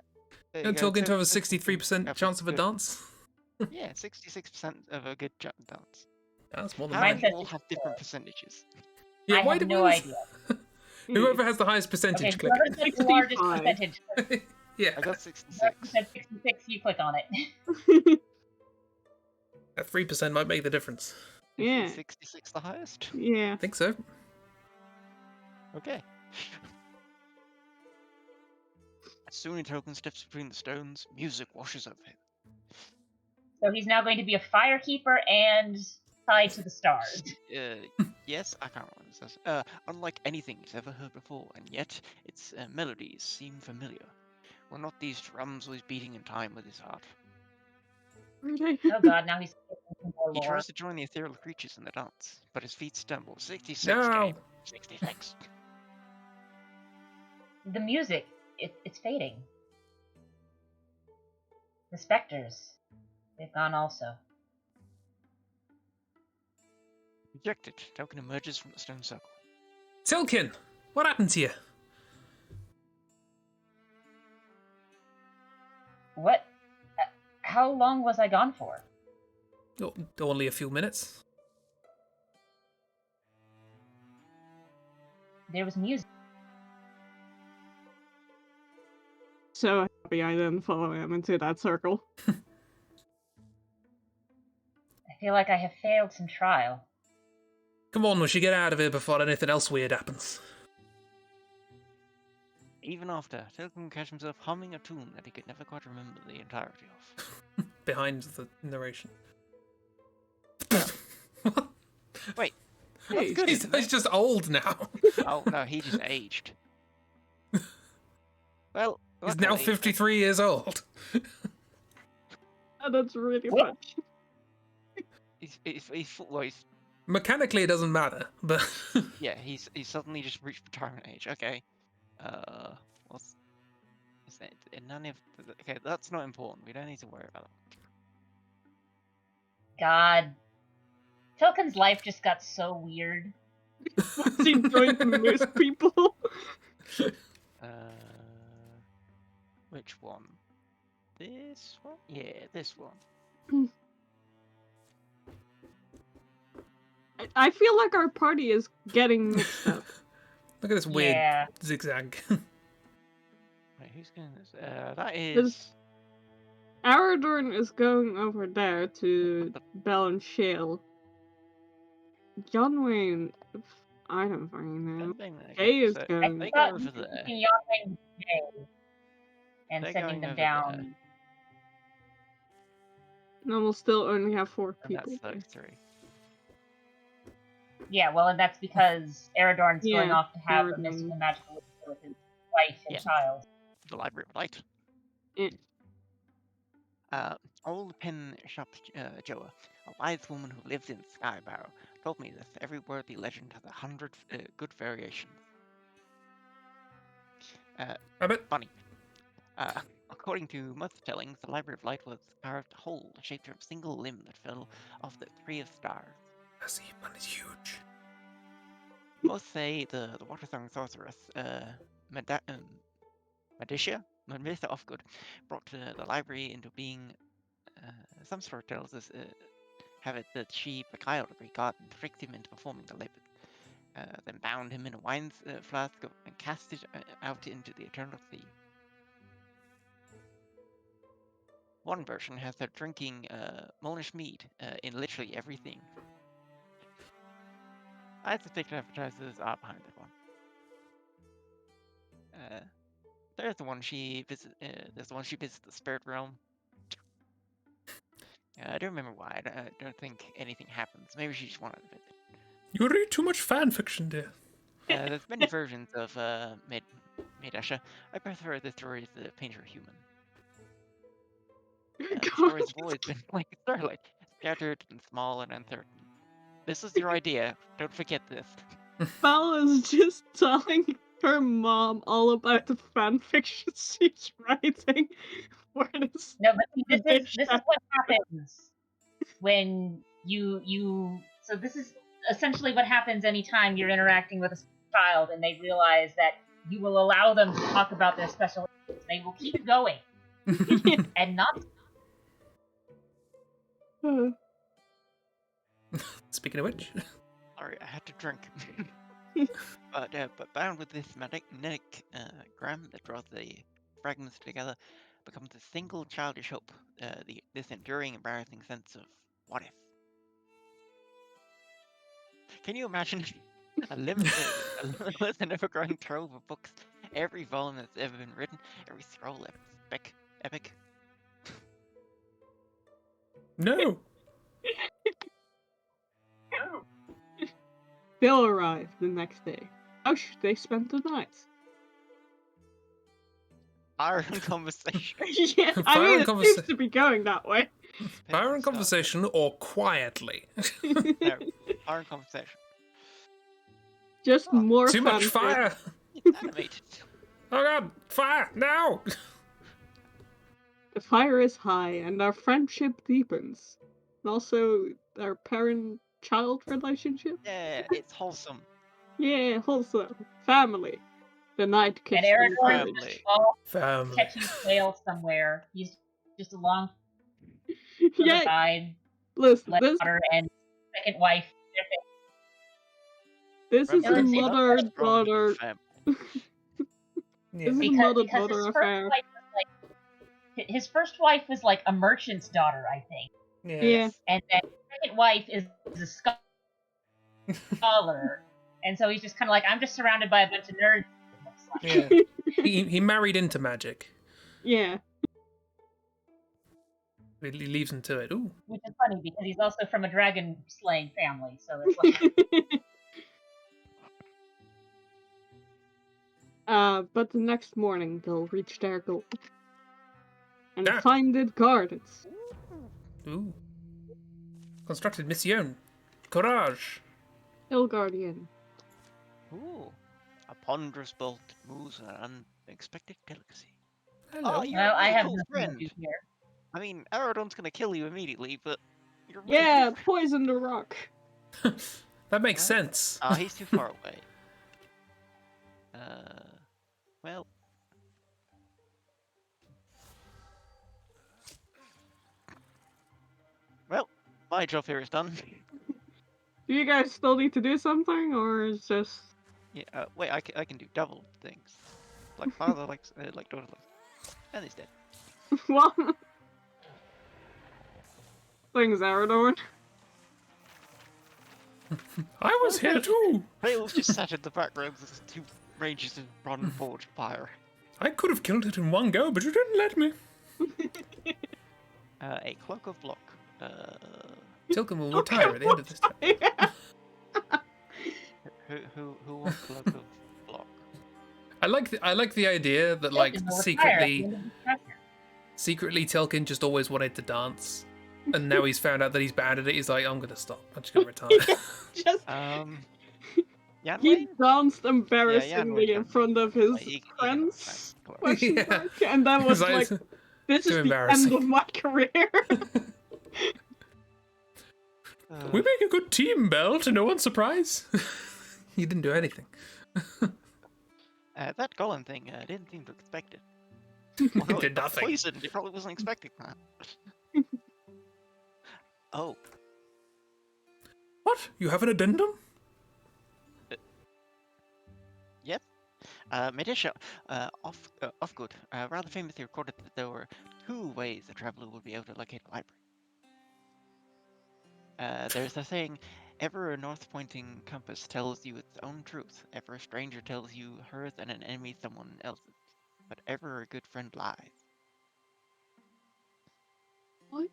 S4: There you
S1: And
S4: go,
S1: talking to have a
S4: 63%
S1: 63% chance of a
S4: good-
S1: dance.
S4: Yeah, 66% of a good dance.
S1: That's more than
S4: How
S3: Mine
S1: mine.
S4: do
S3: says
S4: you all have different percentages?
S1: Yeah,
S3: I
S1: why
S3: have
S1: do
S3: no
S1: we-
S3: idea.
S1: Whoever has the highest percentage,
S3: Okay,
S1: click
S3: whoever says the largest
S2: 65.
S3: percentage,
S1: Yeah,
S4: I got
S3: whoever
S4: 66.
S3: said 66, you click on it.
S1: that 3% might make the difference.
S2: Yeah.
S4: 66 the highest?
S2: Yeah.
S1: I think so.
S4: Okay. As soon as Token steps between the stones, music washes over him.
S3: So he's now going to be a firekeeper and tied to the stars.
S4: Yes, I can't remember what it says. Unlike anything he's ever heard before, and yet its melodies seem familiar. Were not these drums always beating in time with his heart?
S2: Okay.
S3: Oh god, now he's more
S4: He
S3: lore.
S4: tries to join the ethereal creatures in the dance, but his feet stumble. 66
S1: No.
S4: game. 66.
S3: The music, it's fading. The specters, they've gone also.
S4: Rejected. Token emerges from the stone circle.
S1: Tilkin, what happened to you?
S3: What? How long was I gone for?
S1: Oh, only a few minutes.
S3: There was music.
S2: So happy I didn't follow him into that circle.
S3: I feel like I have failed some trial.
S1: Come on, we should get out of here before anything else weird happens.
S4: Even after, Tilkin catch himself humming a tune that he could never quite remember the entirety of.
S1: Behind the narration.
S4: Wait.
S2: Hey,
S4: That's good,
S1: He's
S4: isn't it?
S1: just old now.
S4: Oh, no, he just aged. Well,
S1: He's now
S4: luckily,
S1: 53 years old.
S2: Oh, that's really
S3: What?
S2: funny.
S4: he's
S1: Mechanically, it doesn't matter, but
S4: yeah, he's suddenly just reached retirement age. Okay. What's is that? None of okay, that's not important. We don't need to worry about that.
S3: God. Tilkin's life just got so weird.
S2: He joined the moose people.
S4: Which one? This one? Yeah, this one.
S2: I feel like our party is getting mixed up.
S1: look at this weird
S3: Yeah.
S1: zigzag.
S4: Wait, who's going this? That
S2: There's-
S4: is.
S2: Aradorn is going over there to Bell and Shale. John Wayne, I don't fucking know. Jay is
S3: I
S2: going.
S4: They go
S3: thought
S4: over
S3: you were
S4: there.
S3: taking Yawning and Jay and
S4: They're
S3: sending
S4: going
S3: them
S4: over
S3: down.
S4: there.
S2: No, we'll still only have 4
S4: And
S2: people.
S4: that's
S2: there.
S4: 33.
S3: Yeah, well, and that's because Aradorn's going
S2: Yeah,
S3: off to have a
S2: Aradorn.
S3: mystical magical ritual with his wife and
S4: Yeah.
S3: child.
S4: The Library of Light.
S2: Yeah.
S4: Old Pen Shop Joa, a wise woman who lives in Skybarrow, told me that every worthy legend has 100 good variations.
S1: Rabbit.
S4: Funny. According to most tellings, the Library of Light was carved whole, shaped from a single limb that fell off the Tree of Stars.
S1: This one is huge.
S4: Most say the water-song sorceress, Medicia Offgood, brought the library into being. Some storytellers have it that she beguiled a Greek god and tricked him into performing the labor, then bound him in a wine flask and cast it out into the eternal sea. One version has her drinking Monish mead in literally everything. I suspect advertisers are behind that one. There's the one she visits. There's the one she visits the spirit realm. I don't remember why. I don't think anything happens. Maybe she just wanted to visit.
S1: You read too much fan fiction, dear.
S4: There's many versions of Medasha. I prefer the stories that paint her human. The stories have always been like starlight, scattered and small and uncertain. This is your idea. Don't forget this.
S2: Belle is just telling her mom all about the fanfiction she's writing for this.
S3: No, but see, this is
S2: edition.
S3: what happens when you. So this is essentially what happens anytime you're interacting with a child and they realize that you will allow them to talk about their special interests. They will keep going and not.
S1: Speaking of which,
S4: Sorry, I had to drink. But bound with this magnetic gram that draws the fragments together, becomes a single childish hope. This enduring, embarrassing sense of what if. Can you imagine a limitless and ever-growing trove of books? Every volume that's ever been written, every scroll, epic.
S1: no.
S2: They'll arrive the next day. How should they spend the night?
S4: Iron conversation.
S2: Yeah, I
S1: Fire
S2: mean,
S1: and
S2: it seems to be going that way.
S1: Fire and conversation or quietly.
S4: No, iron conversation.
S2: Just
S4: Oh,
S2: more
S1: Too much
S2: fanfic.
S1: fire.
S4: It's animated.
S1: Oh god, fire now.
S2: The fire is high, and our friendship deepens. And also, our parent-child relationship.
S4: Yeah, it's wholesome.
S2: Yeah, wholesome. Family. The night
S3: And
S2: kisses
S3: Aragorn
S2: the
S3: is
S4: Family.
S3: just all
S1: Family.
S3: catching whales somewhere. He's just along the
S2: Yeah,
S3: side,
S2: listen, this
S3: daughter and second wife.
S2: is a
S3: It's- it's
S2: mother-daughter.
S1: Yeah.
S2: This is a
S3: Because
S2: mother-daughter
S3: his
S2: affair.
S3: first wife was like a merchant's daughter, I think.
S2: Yeah.
S3: And then his second wife is a scholar, and so he's just kind of like, I'm just surrounded by a bunch of nerds. it looks like.
S1: Yeah. He married into magic.
S2: Yeah.
S1: He leaves him to it. Ooh.
S3: Which is funny because he's also from a dragon slaying family, so it's like.
S2: But the next morning they'll reach their goal and
S1: Ah.
S2: find it guarded.
S1: Ooh. Constructed mission. Courage.
S2: Hill Guardian.
S4: Ooh. A ponderous bolt moves with an unexpected delicacy.
S1: Hello.
S4: Oh, you're
S3: Well,
S4: a
S3: I
S4: really
S3: have
S4: cool
S3: nothing to
S4: friend.
S3: do here.
S4: I mean, Aerodon's gonna kill you immediately, but you're really
S2: Yeah,
S4: good.
S2: poison the rock.
S1: That makes sense.
S4: He's too far away. Well. Well, my job here is done.
S2: Do you guys still need to do something, or is just...
S4: Yeah, wait, I can do double things. Like father, like daughter, and he's dead.
S2: what? Things Aradorn.
S1: I was here too.
S4: Hale's just sat in the background as two rangers have run forward to fire.
S1: I could have killed it in one go, but you didn't let me.
S4: A cloak of block.
S1: Tilkin will retire at the end of this time.
S4: Who wants cloak of block?
S1: I like the idea that like
S3: Tilkin will retire at the end of this chapter.
S1: secretly Tilkin just always wanted to dance, and now he's found out that he's bad at it. He's like, I'm gonna stop. I'm just gonna retire.
S2: Just...
S4: Jan
S2: He
S4: Wayne?
S2: danced embarrassingly
S4: Wayne
S2: in
S4: can-
S2: front of his
S4: he can
S2: friends.
S4: have
S2: Question
S1: Yeah.
S2: mark. And that was
S1: It's
S2: like, this
S1: too
S2: is the
S1: embarrassing.
S2: end of my career.
S1: We make a good team, Belle, to no one's surprise. You didn't do anything.
S4: That golem thing, didn't seem to expect it.
S1: You did nothing.
S4: Poisoned, he probably wasn't expecting that. Oh,
S1: What? You have an addendum?
S4: yep. Medisha, Offgood, rather famously recorded that there were 2 ways a traveler would be able to locate a library. There's the saying, ever a north-pointing compass tells you its own truth, ever a stranger tells you hers and an enemy someone else's, but ever a good friend lies.
S2: What?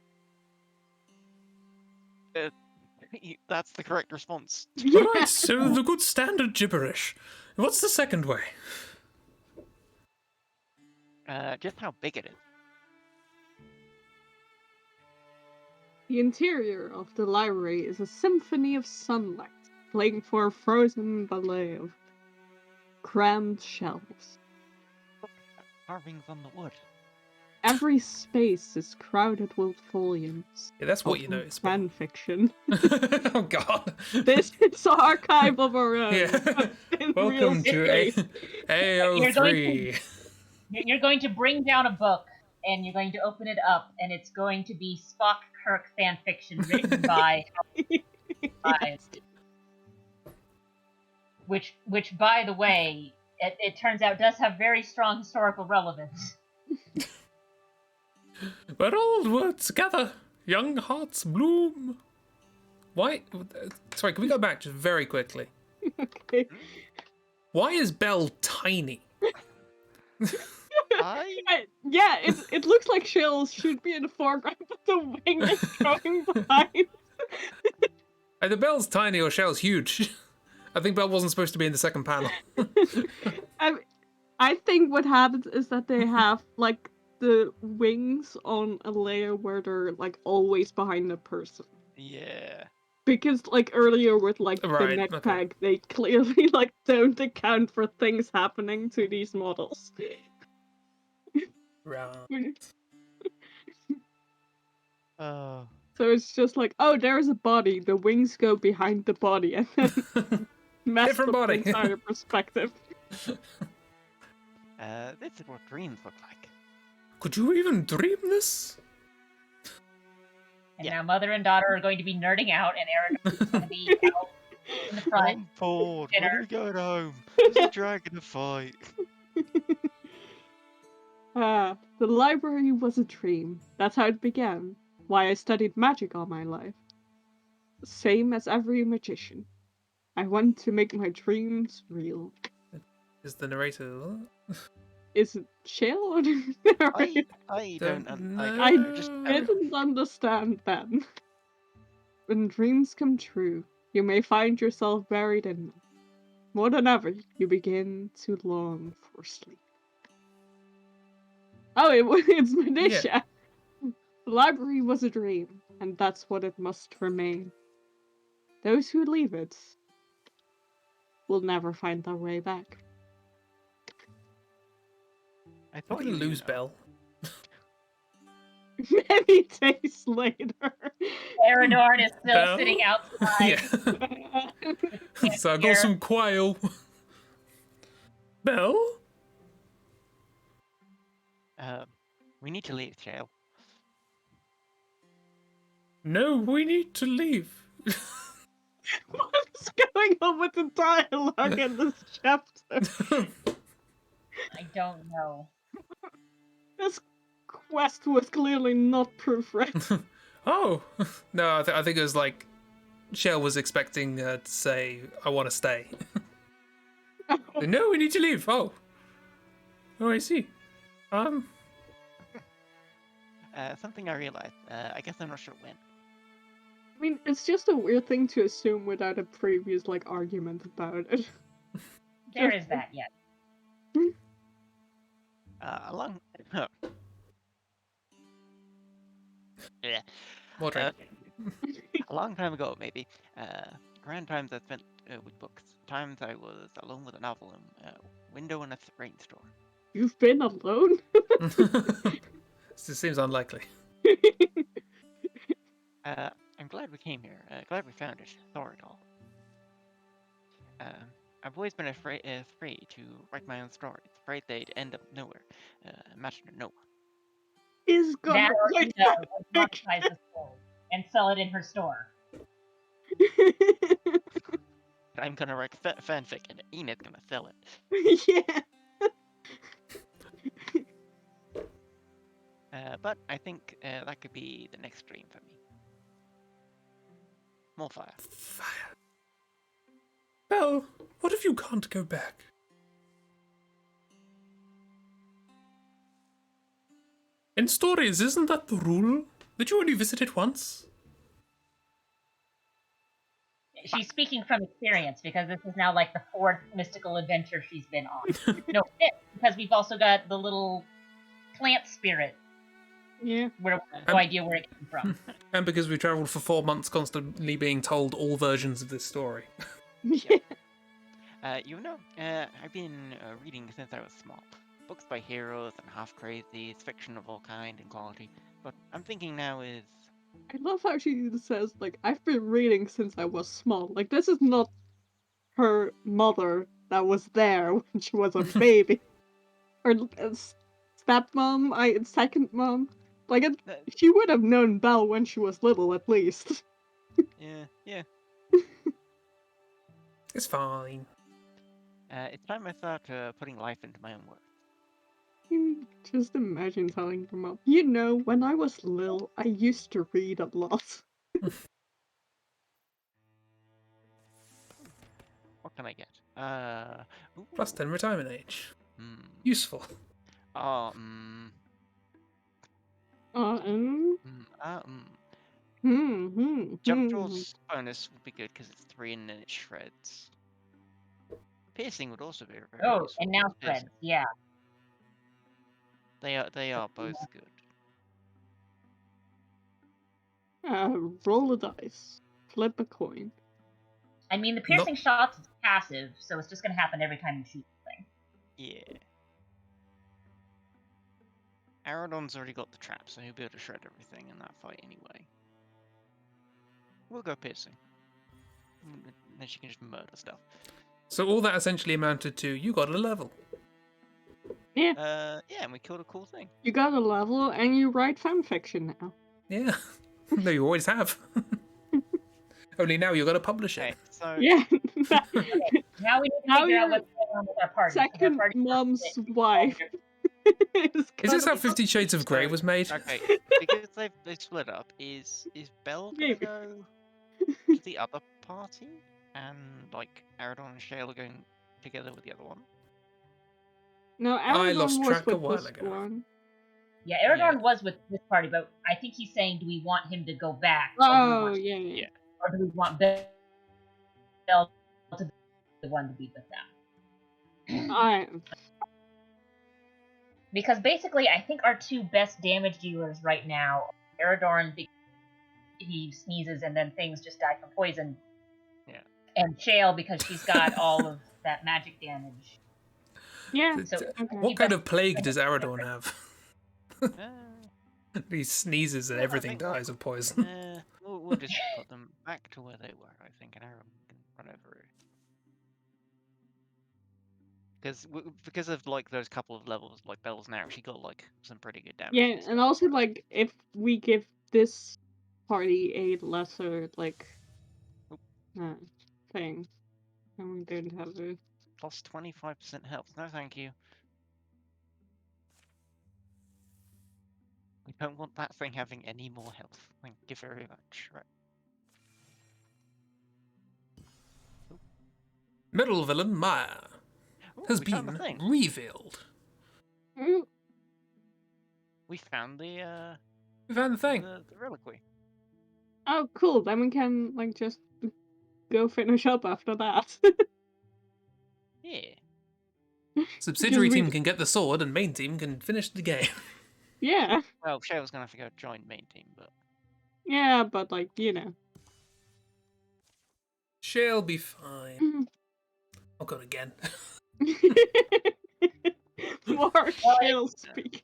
S4: That's the correct response.
S1: All right, so the good standard gibberish. What's the second way?
S4: Just how big it is.
S2: The interior of the library is a symphony of sunlight, playing for a frozen ballet of crammed shelves.
S4: Carvings on the wood.
S2: Every space is crowded with volumes.
S1: Yeah, that's what
S2: of
S1: you notice.
S2: Fan fiction.
S1: Oh God.
S2: This is an archive of our own.
S1: Yeah.
S2: but in real
S1: Welcome to
S2: space.
S1: AO3.
S3: You're going to bring down a book, and you're going to open it up, and it's going to be Spock Kirk fan fiction written by which by the way, it turns out does have very strong historical relevance.
S1: We're all together. Young hearts bloom. Why? Sorry, can we go back just very quickly?
S2: Okay.
S1: Why is Belle tiny?
S2: Yeah, it looks like shells should be in the foreground, but the wing is going behind.
S1: Either Belle's tiny or Shell's huge. I think Belle wasn't supposed to be in the second panel.
S2: I think what happens is that they have like the wings on a layer where they're like always behind the person.
S4: Yeah.
S2: Because like earlier with like
S1: Right,
S2: the neck
S1: okay.
S2: pack, they clearly like don't account for things happening to these models.
S1: Right.
S4: Oh.
S2: So it's just like, oh, there's a body. The wings go behind the body, and then mess
S1: Different
S2: up
S1: body.
S2: the entire perspective.
S4: This is what dreams look like.
S1: Could you even dream this?
S3: And
S4: Yeah.
S3: now mother and daughter are going to be nerding out, and Aaron is going to be out in the front.
S4: I'm bored. When
S3: dinner.
S4: are we going home? There's a dragon to fight.
S2: The library was a dream. That's how it began. why I studied magic all my life. Same as every magician. I want to make my dreams real.
S1: Is the narrator?
S2: Is it chill or
S4: I
S1: Don't
S4: don't.
S1: know.
S2: I
S4: just
S2: didn't understand then. When dreams come true, you may find yourself buried in them. More than ever, you begin to long for sleep. Oh, it's Medisha! The library was a dream, and that's what it must remain. Those who leave it will never find their way back.
S4: I
S1: We're
S4: thought
S1: gonna
S4: you
S1: lose
S4: know.
S1: Belle.
S2: Many days later.
S3: Aerodorn is still
S1: Belle?
S3: sitting outside.
S1: Yeah. So I got some quail. Belle?
S4: We need to leave jail.
S1: No, we need to leave.
S2: What's going on with the dialogue in this chapter?
S3: I don't know.
S2: This quest was clearly not proofread.
S1: Oh no, I think it was like Shell was expecting to say, "I want to stay." No, we need to leave. Oh, I see.
S4: Something I realized. I guess I'm not sure when.
S2: I mean, it's just a weird thing to assume without a previous argument about it.
S3: There is that, yes.
S4: Along. Yeah.
S1: More drink.
S4: A long time ago, maybe. Grand times I spent with books. Times I was alone with a novel in a window in a rainstorm.
S2: You've been alone?
S1: This seems unlikely.
S4: I'm glad we came here. Glad we found it. Saw it all. I've always been afraid to write my own stories. Afraid they'd end up nowhere. Imagine no.
S2: Is gonna
S3: That or
S2: write
S3: Ina would monetize the story and sell it in her store.
S4: I'm gonna write fanfic and Enid's gonna sell it.
S2: Yeah.
S4: But I think that could be the next dream for me. More fire.
S1: Fire. Belle, what if you can't go back? In stories, isn't that the rule? That you only visit it once?
S3: She's speaking from experience because this is now like the 4th mystical adventure she's been on. No, 5th, because we've also got the little plant spirit.
S2: Yeah.
S3: We have no idea where it came from.
S1: And because we travelled for 4 months constantly being told all versions of this story.
S2: Yeah.
S4: I've been reading since I was small. Books by heroes and half-crazies, fiction of all kind and quality. But I'm thinking now is...
S2: I love how she says, I've been reading since I was small. This is not her mother that was there when she was a baby. Or stepmom, second mom. She would have known Belle when she was little, at least.
S4: Yeah.
S1: It's fine.
S4: It's time I start putting life into my own work.
S2: Just imagine telling your mom, when I was little, I used to read a lot.
S4: What can I get?
S1: Plus 10 retirement age.
S4: Hmm.
S1: Useful.
S4: Jump Jaws bonus would be good because it's 3 and then it shreds. Piercing would also be very useful.
S3: And now spreads, yeah.
S4: They are both good.
S2: Roll a dice. Flip a coin.
S3: I mean, the piercing shots is passive, so it's just going to happen every time you shoot the thing.
S4: Yeah. Aerodon's already got the trap, so he'll be able to shred everything in that fight anyway. We'll go piercing. Then she can just murder stuff.
S1: So all that essentially amounted to, you got a level.
S2: Yeah.
S4: Yeah, and we killed a cool thing.
S2: You got a level, and you write fanfiction now.
S1: Yeah. No, you always have. Only now you're going to publish it.
S4: Okay, so...
S2: Yeah.
S3: Okay, now we need to figure out what's going on with our party.
S2: Second mom's wife. It's
S1: Is this
S2: kind
S1: how
S2: of
S1: 50 Shades of Grey
S4: So,
S1: was made?
S4: Okay, because they've split up, is Belle gonna
S2: Maybe.
S4: go to the other party? And, like, Aradon and Shale are going together with the other one?
S2: No,
S1: I lost
S2: Aragorn was
S1: track a
S2: with
S1: while
S2: this
S1: ago.
S2: one.
S3: Yeah, Aragorn
S4: Yeah.
S3: was with this party, but I think he's saying, do we want him to go back?
S2: Oh, yeah.
S3: Or do we want Belle to be the one to be with them?
S2: I
S3: Because basically, I think our two best damage dealers right now, Aradorn, he sneezes and then things just die from poison.
S4: Yeah.
S3: And Shale, because she's got all of that magic damage.
S2: yeah.
S3: So
S2: Okay.
S1: What kind of plague does Aradorn have?
S4: Uh,
S1: He sneezes and
S4: Well, I
S1: everything
S4: think-
S1: dies of poison.
S4: we'll just put them back to where they were, I think, and Aradon can run over it. Because of like those couple of levels, like Belle's now actually got like some pretty good damage.
S2: Yeah, and also like if we give this party a lesser like thing, and we don't have a
S4: Plus 25% health. No, thank you. We don't want that thing having any more health. Thank you very much. Right.
S1: Middle villain Maya
S4: Ooh,
S1: has
S4: we found the
S1: been
S4: thing.
S1: revealed.
S2: Ooh,
S4: We found the
S1: We found the thing.
S4: the reliquary.
S2: oh cool, then we can like just go finish up after that.
S4: Yeah.
S1: Subsidiary
S2: Because we-
S1: team can get the sword, and main team can finish the game.
S2: Yeah.
S4: Well, Shale's gonna have to go join main team, but
S2: Yeah, but like, you know.
S1: She'll be fine. Oh god, again.
S2: More
S3: Well,
S2: shall speak.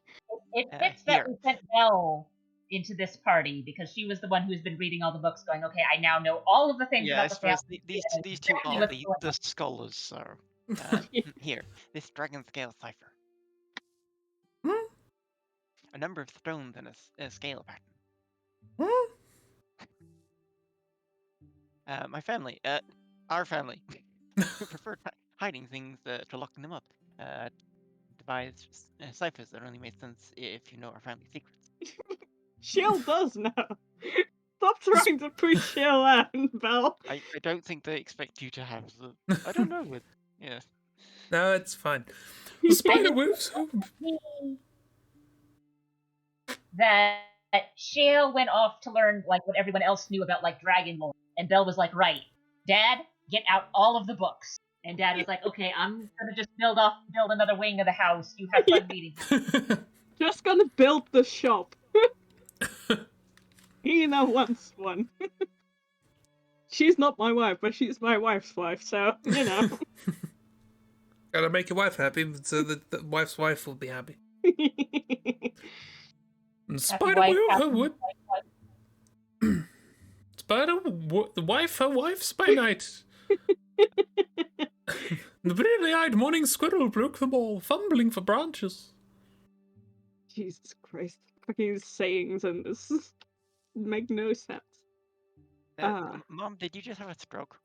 S3: It
S4: Uh,
S3: fits that
S4: here.
S3: we sent Belle into this party because she was the one who's been reading all the books, going, "Okay, I now know all of the things
S4: yeah, I
S3: about the
S4: suppose
S3: family."
S4: these two
S3: exactly
S4: are
S3: what's
S4: the
S3: going on.
S4: scholars. So here, this dragon scale cipher.
S1: Hmm?
S4: A number of stones and a scale pattern.
S1: Hmm?
S4: My family, our family, who preferred hiding things to locking them up, devised ciphers that only made sense if you know our family secrets.
S2: Shell does now. Stop trying to push Shell out, Belle.
S4: I don't think they expect you to have the. I don't know. Yeah.
S1: No, it's fine. The spider moves.
S3: That Shale went off to learn like what everyone else knew about like dragon lore, and Belle was like, "Right, Dad, get out all of the books." And Dad was like, "Okay, I'm gonna just build another wing of the house. You have fun reading."
S2: Just gonna build the shop. Hina wants one. She's not my wife, but she's my wife's wife, so, you know.
S1: Gotta make your wife happy, so that the wife's wife will be happy. And spider
S3: wife,
S1: move her
S3: happy
S1: wood. The wife, her wife's by night. The bleary-eyed morning squirrel broke them all, fumbling for branches.
S2: Jesus Christ. Fucking sayings and this make no sense.
S4: Mom, did you just have a stroke?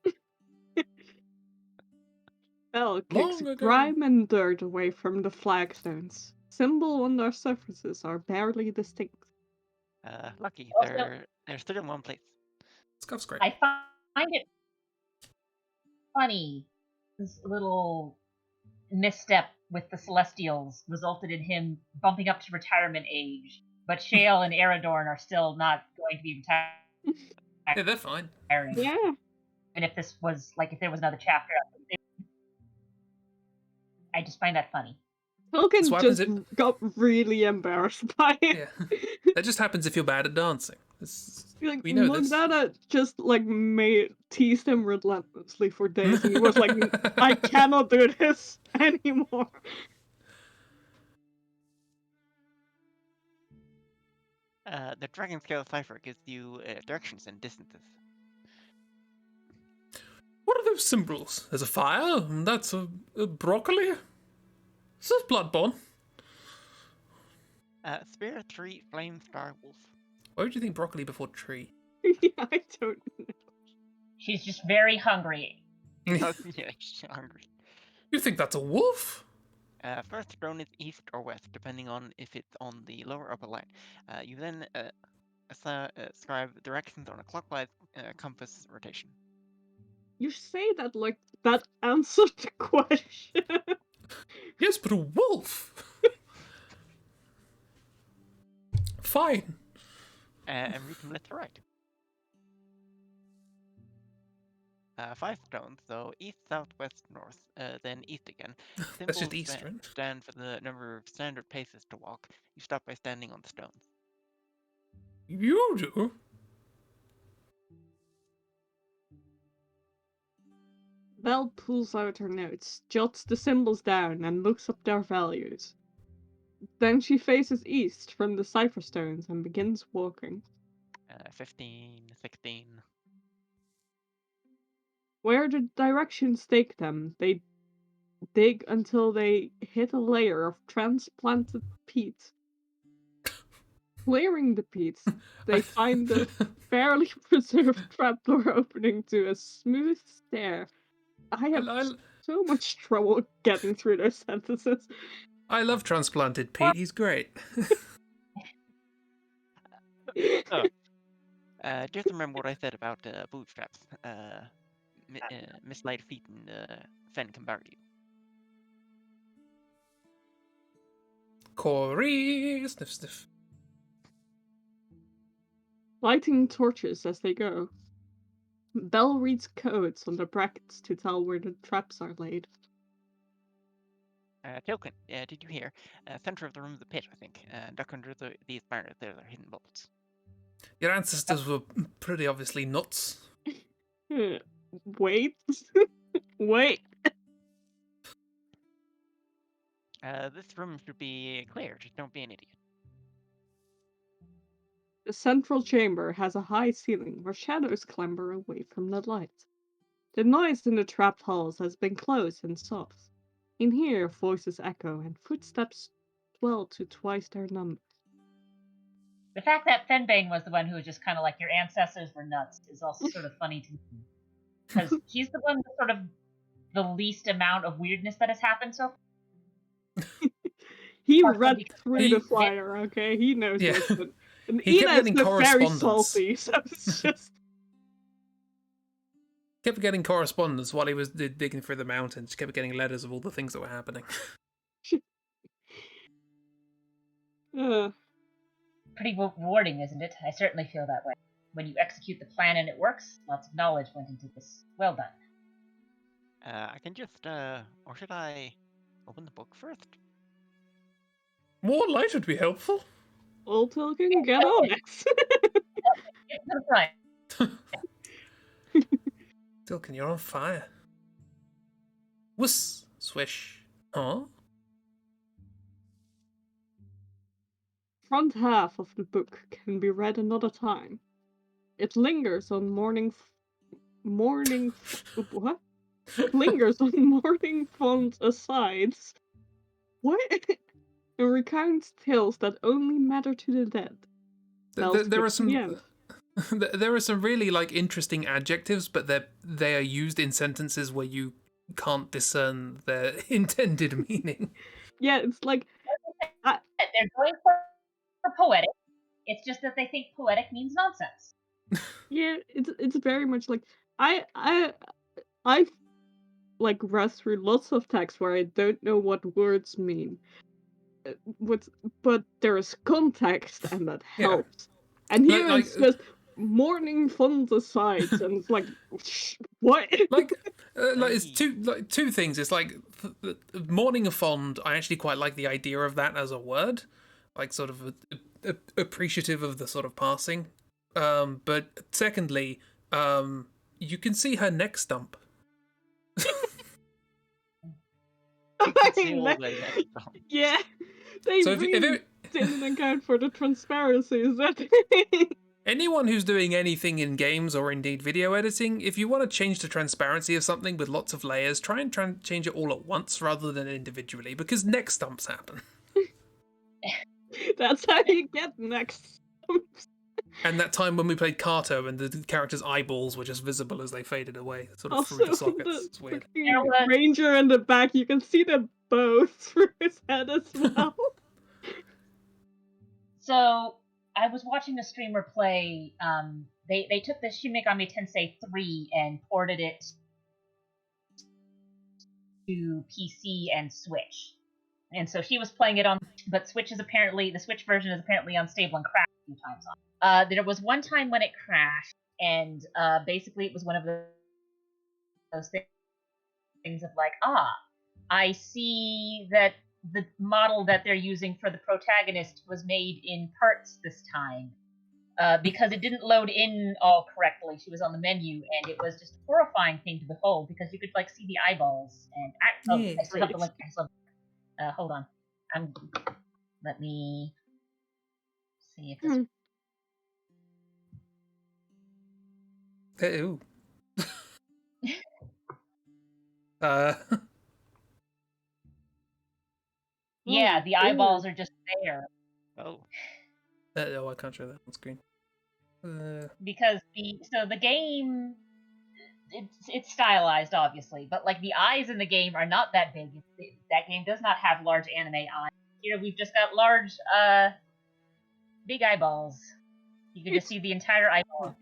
S2: Belle kicks
S1: Long ago.
S2: grime and dirt away from the flagstones. Symbol on their surfaces are barely distinct.
S4: Lucky.
S3: Also-
S4: They're still in one place.
S1: Scuff's great.
S3: I find it funny. This little misstep with the Celestials resulted in him bumping up to retirement age, but Shale and Aradorn are still not going to be retired.
S1: Yeah, they're fine.
S2: Yeah.
S3: And if this was like if there was another chapter, I just find that funny.
S2: Tolkien
S1: what
S2: just
S1: happens
S2: got really embarrassed by it.
S1: Yeah. That just happens if you're bad at dancing.
S2: Like,
S1: We know this.
S2: Magdana just like teased him relentlessly for days, and he was like, "I cannot do this anymore."
S4: The dragon scale cipher gives you directions and distances.
S1: What are those symbols? There's a fire, and that's a broccoli. This is Bloodborne.
S4: Spear, tree, flame, star, wolf.
S1: Why would you think broccoli before tree?
S2: I don't know.
S3: She's just very hungry.
S4: Oh, yeah, she's hungry.
S1: You think that's a wolf?
S4: First stone is east or west, depending on if it's on the lower or upper line. You then ascribe directions on a clockwise compass rotation.
S2: You say that like that answered the question.
S1: Yes, but a wolf. Fine.
S4: And read from left to right. 5 stones, so east, south, west, north, then east again.
S1: That's just
S4: Symbols
S1: east, right?
S4: stand for the number of standard paces to walk. You stop by standing on the stones.
S1: You do?
S2: Belle pulls out her notes, jots the symbols down, and looks up their values. Then she faces east from the cipher stones and begins walking.
S4: 15, 16.
S2: Where the directions take them, they dig until they hit a layer of transplanted peat. Clearing the peat, they find the fairly preserved trapdoor opening to a smooth stair. I have so much trouble getting through those sentences.
S1: I love transplanted Pete. He's great.
S4: Just remember what I said about bootstraps. Mislaid feet and Fen can bury you.
S1: Corey, sniff, sniff.
S2: Lighting torches as they go. Belle reads codes on the brackets to tell where the traps are laid.
S4: Token, did you hear? Center of the room is the pit, I think. Duck under these banners. There are hidden bolts.
S1: Your ancestors were pretty obviously nuts.
S2: Wait. Wait.
S4: This room should be clear. Just don't be an idiot.
S2: The central chamber has a high ceiling where shadows clamber away from the light. The noise in the trapped halls has been close and soft. In here, voices echo and footsteps swell to twice their number.
S3: The fact that Fenbane was the one who was just kind of like, your ancestors were nuts, is also sort of funny to me. Because he's the one with sort of the least amount of weirdness that has happened so far.
S2: He read through the flyer, okay? He knows this. And
S1: he kept
S2: Ina's
S1: getting
S2: very
S1: correspondence.
S2: salty, so it's just...
S1: Kept getting correspondence while he was digging through the mountains. Kept getting letters of all the things that were happening.
S3: Pretty rewarding, isn't it? I certainly feel that way. When you execute the plan and it works, lots of knowledge went into this. Well done.
S4: I can just, or should I open the book first?
S1: More light would be helpful.
S2: Well, Tilken, get on it.
S3: Get to the front.
S1: Tilken, you're on fire. Wuss, swish. Huh?
S2: Front half of the book can be read another time. It lingers on what? Lingers on morning font asides. What? It recounts tales that only matter to the dead.
S1: There are some. There are some really like interesting adjectives, but they are used in sentences where you can't discern their intended meaning.
S2: Yeah, it's like
S3: they're going for poetic. It's just that they think poetic means nonsense.
S2: Yeah, it's very much like I like read through lots of text where I don't know what words mean. But there is context and that helps. Yeah. And here it's just morning fantasides, and it's like, what?
S1: It's two things. It's like morning fond. I actually quite like the idea of that as a word, like sort of appreciative of the sort of passing. But secondly, you can see her neck stump.
S2: Yeah, they didn't account for the transparency. Is that
S1: anyone who's doing anything in games or indeed video editing, if you want to change the transparency of something with lots of layers, try and change it all at once rather than individually, because neck stumps happen.
S2: That's how you get neck stumps.
S1: And that time when we played Kato and the characters' eyeballs were just visible as they faded away, sort of through the sockets. It's weird.
S2: Ranger in the back, you can see the bow through his head as well.
S3: So I was watching a streamer play. They took the Shin Megami Tensei 3 and ported it to PC and Switch. And so she was playing it on, but the Switch version is apparently unstable and crashed a few times on. There was one time when it crashed, and basically it was one of those things of like, I see that the model that they're using for the protagonist was made in parts this time. Because it didn't load in all correctly. She was on the menu, and it was just a horrifying thing to behold because you could like see the eyeballs. And I still have the link. Hold on. Let me see if this.
S1: Ew.
S3: Yeah, the eyeballs are just there.
S4: Oh.
S1: Oh, I can't show that on screen.
S3: Because the game, it's stylized obviously, but like the eyes in the game are not that big. That game does not have large anime eyes. Here we've just got large, big eyeballs. You can just see the entire eyeball.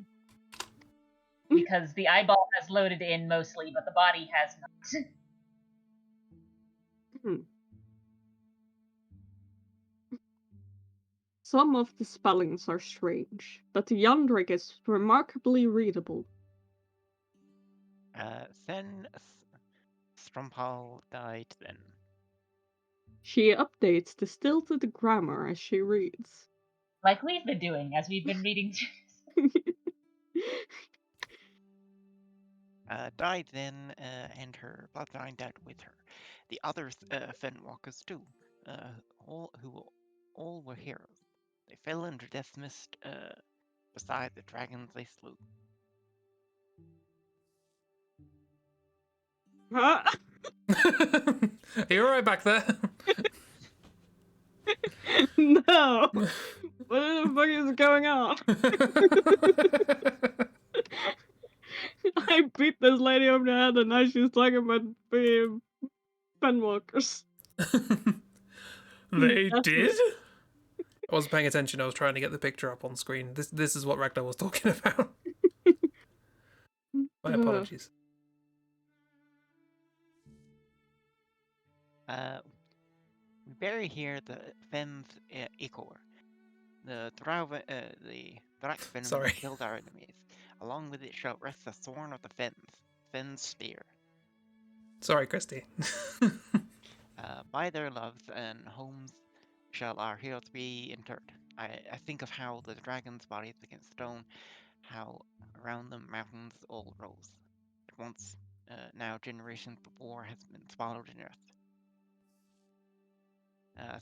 S3: Because the eyeball has loaded in mostly, but the body has not.
S2: Some of the spellings are strange, but the Yandrik is remarkably readable.
S4: Then Strumpal died then.
S2: She updates the stilted grammar as she reads.
S3: Like we've been doing as we've been reading.
S4: Died then, and her bloodline died with her. The other Fenwalkers too, all were heroes. They fell into death mist beside the dragons they slew.
S2: Huh?
S1: Are you alright back there?
S2: No! What the fuck is going on? I beat this lady over the head and now she's talking about being Fenwalkers.
S1: They did? I wasn't paying attention, I was trying to get the picture up on screen. This is what Ragnar was talking about. My apologies.
S4: We bury here the Fen's Ichor. The Thrakven
S1: Sorry.
S4: killed our enemies. Along with it shall rest the thorn of the Fen's spear.
S1: Sorry, Christy.
S4: By their loves and homes shall our heroes be interred. I think of how the dragon's bodies against stone, how around them mountains all rose. At once, now generations before has been swallowed in earth.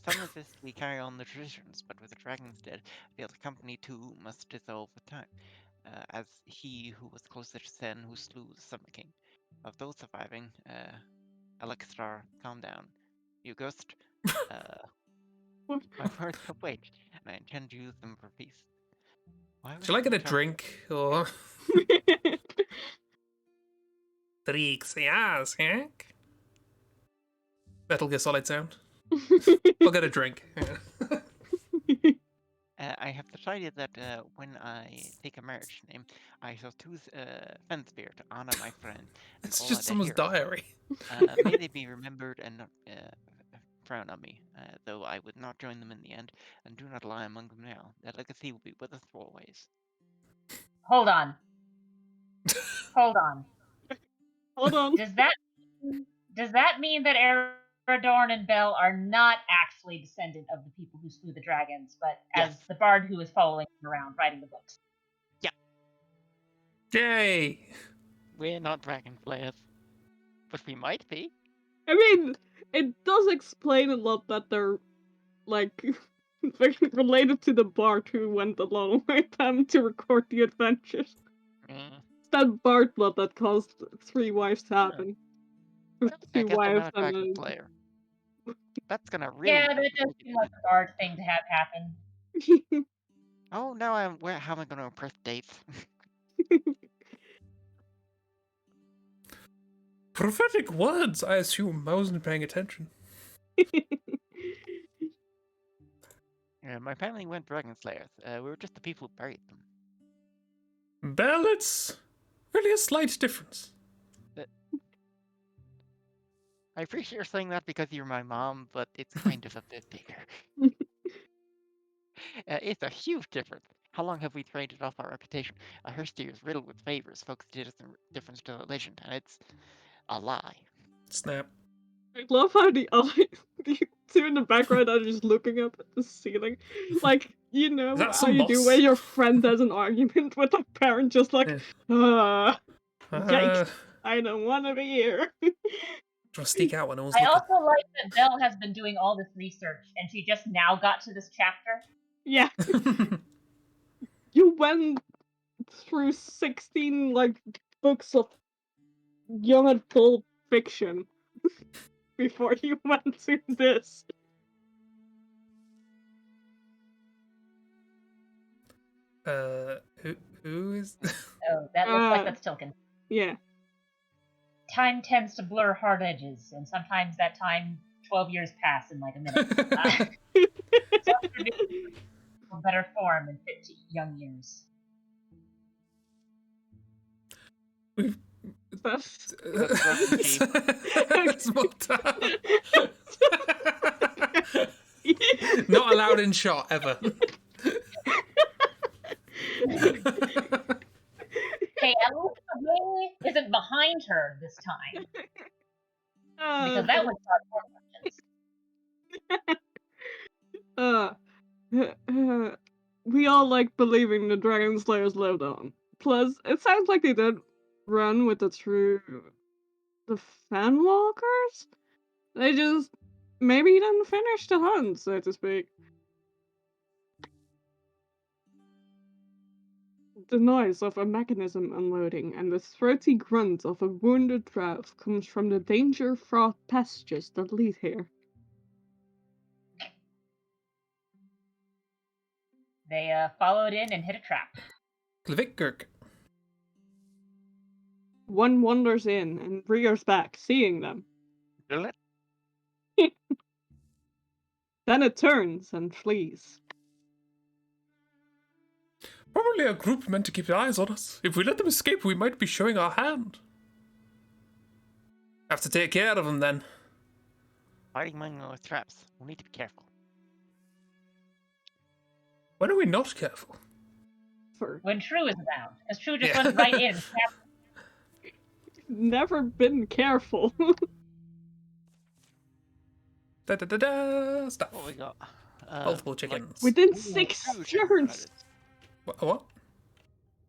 S4: Some resist we carry on the traditions, but with the dragons dead, I feel the company too must dissolve with time, as he who was closer to Sen who slew the Summer King. Of those surviving, Alexstar, calm down. You ghost, my words have weight, and I intend to use them for peace.
S1: Shall I get a drink, or... Drinks, yes, Hank? Metal Gear Solid sound. I'll get a drink.
S4: I have decided that when I take a marriage name, I shall choose Fenspear to honor my friend.
S1: It's
S4: all
S1: just
S4: other
S1: someone's
S4: heroes.
S1: diary.
S4: May they be remembered and not frown on me, though I would not join them in the end, and do not lie among them now. Their legacy will be with us always.
S3: Hold on. Hold on.
S2: Hold on.
S3: Does that mean that Eradorn and Bell are not actually descendant of the people who slew the dragons, but as
S4: Yes.
S3: the bard who is following them around writing the books?
S4: Yeah.
S1: Yay!
S4: We're not dragon slayers, but we might be.
S2: I mean, it does explain a lot that they're, like, very related to the Bard who went along with them to record the adventures. It's that Bard blood that caused 3 wives to happen.
S4: I
S2: Two
S4: guess I'm
S2: wives
S4: not a dragon
S2: and
S4: slayer. That's gonna really.
S3: Yeah, that does seem like a bard thing to have happen.
S4: Oh, now how am I gonna impress dates?
S1: Prophetic words, I assume. I wasn't paying attention.
S4: My family went dragon slayers. We were just the people who buried them.
S1: Belle, it's really a slight difference.
S4: I appreciate you're saying that because you're my mom, but it's kind of a bit bigger. It's a huge difference. How long have we traded off our reputation? Her steer is riddled with favors. Folks did us in difference to the legend, and it's a lie.
S1: Snap.
S2: I love how the two in the background are just looking up at the ceiling. Like, you know
S1: Is that
S2: how
S1: some
S2: you do
S1: moss?
S2: when your friend has an argument with a parent, just like, yikes, I don't want to be here.
S1: Trying to sneak out when I was
S3: I
S1: looking.
S3: also like that Belle has been doing all this research, and she just now got to this chapter.
S2: Yeah. You went through 16, like, books of young adult fiction before you went to this.
S1: Who is?
S3: Oh, that looks like that's Tilkin.
S2: Yeah.
S3: Time tends to blur hard edges, and sometimes that time 12 years pass in like a minute. So a better form and fit to young years.
S2: That's
S1: It's mocked up. Not allowed in shot ever.
S3: Hey, at least the wing isn't behind her this time. Because that would start more questions.
S2: We all like believing the Dragon Slayers lived on. Plus, it sounds like they did run with the Fenwalkers? They just maybe didn't finish the hunt, so to speak. The noise of a mechanism unloading and the throaty grunt of a wounded drought comes from the danger-fraught passages that lead here.
S3: They followed in and hit a trap.
S1: Klivikgurk.
S2: One wanders in and rears back, seeing them.
S4: Then
S2: Then it turns and flees.
S1: Probably a group meant to keep their eyes on us. If we let them escape, we might be showing our hand. Have to take care of them then.
S4: fighting among with traps. We'll need to be careful.
S1: When are we not careful?
S3: When True is around. Because True just went right in.
S2: Never been careful.
S1: Stuff.
S4: What we got?
S1: Multiple chickens.
S2: Within 6 turns.
S1: What?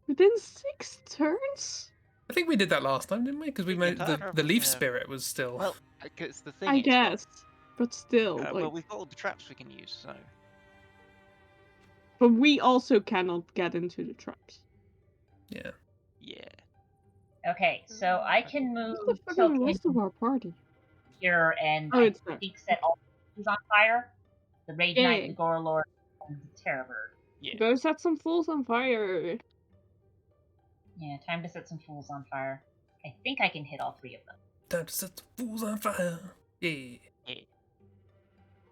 S2: Within 6 turns?
S1: I think we did that last time, didn't we? Because we made the leaf spirit was still.
S4: Well, because the thing
S2: I
S4: is,
S2: guess. But still.
S4: well, we've got all the traps we can use, so.
S2: But we also cannot get into the traps.
S1: Yeah.
S4: Yeah.
S3: Okay, so I can move
S2: Where's the fucking rest of our party?
S3: here and
S2: Oh,
S3: I
S2: it's there.
S3: think set all things on fire. The Raid
S2: Yeah.
S3: Knight, the Gore Lord, and the Terror Bird.
S4: Yeah.
S2: Go set some fools on fire.
S3: Yeah, time to set some fools on fire. I think I can hit all 3 of them.
S1: Time to set the fools on fire. Yeah.
S4: Yeah.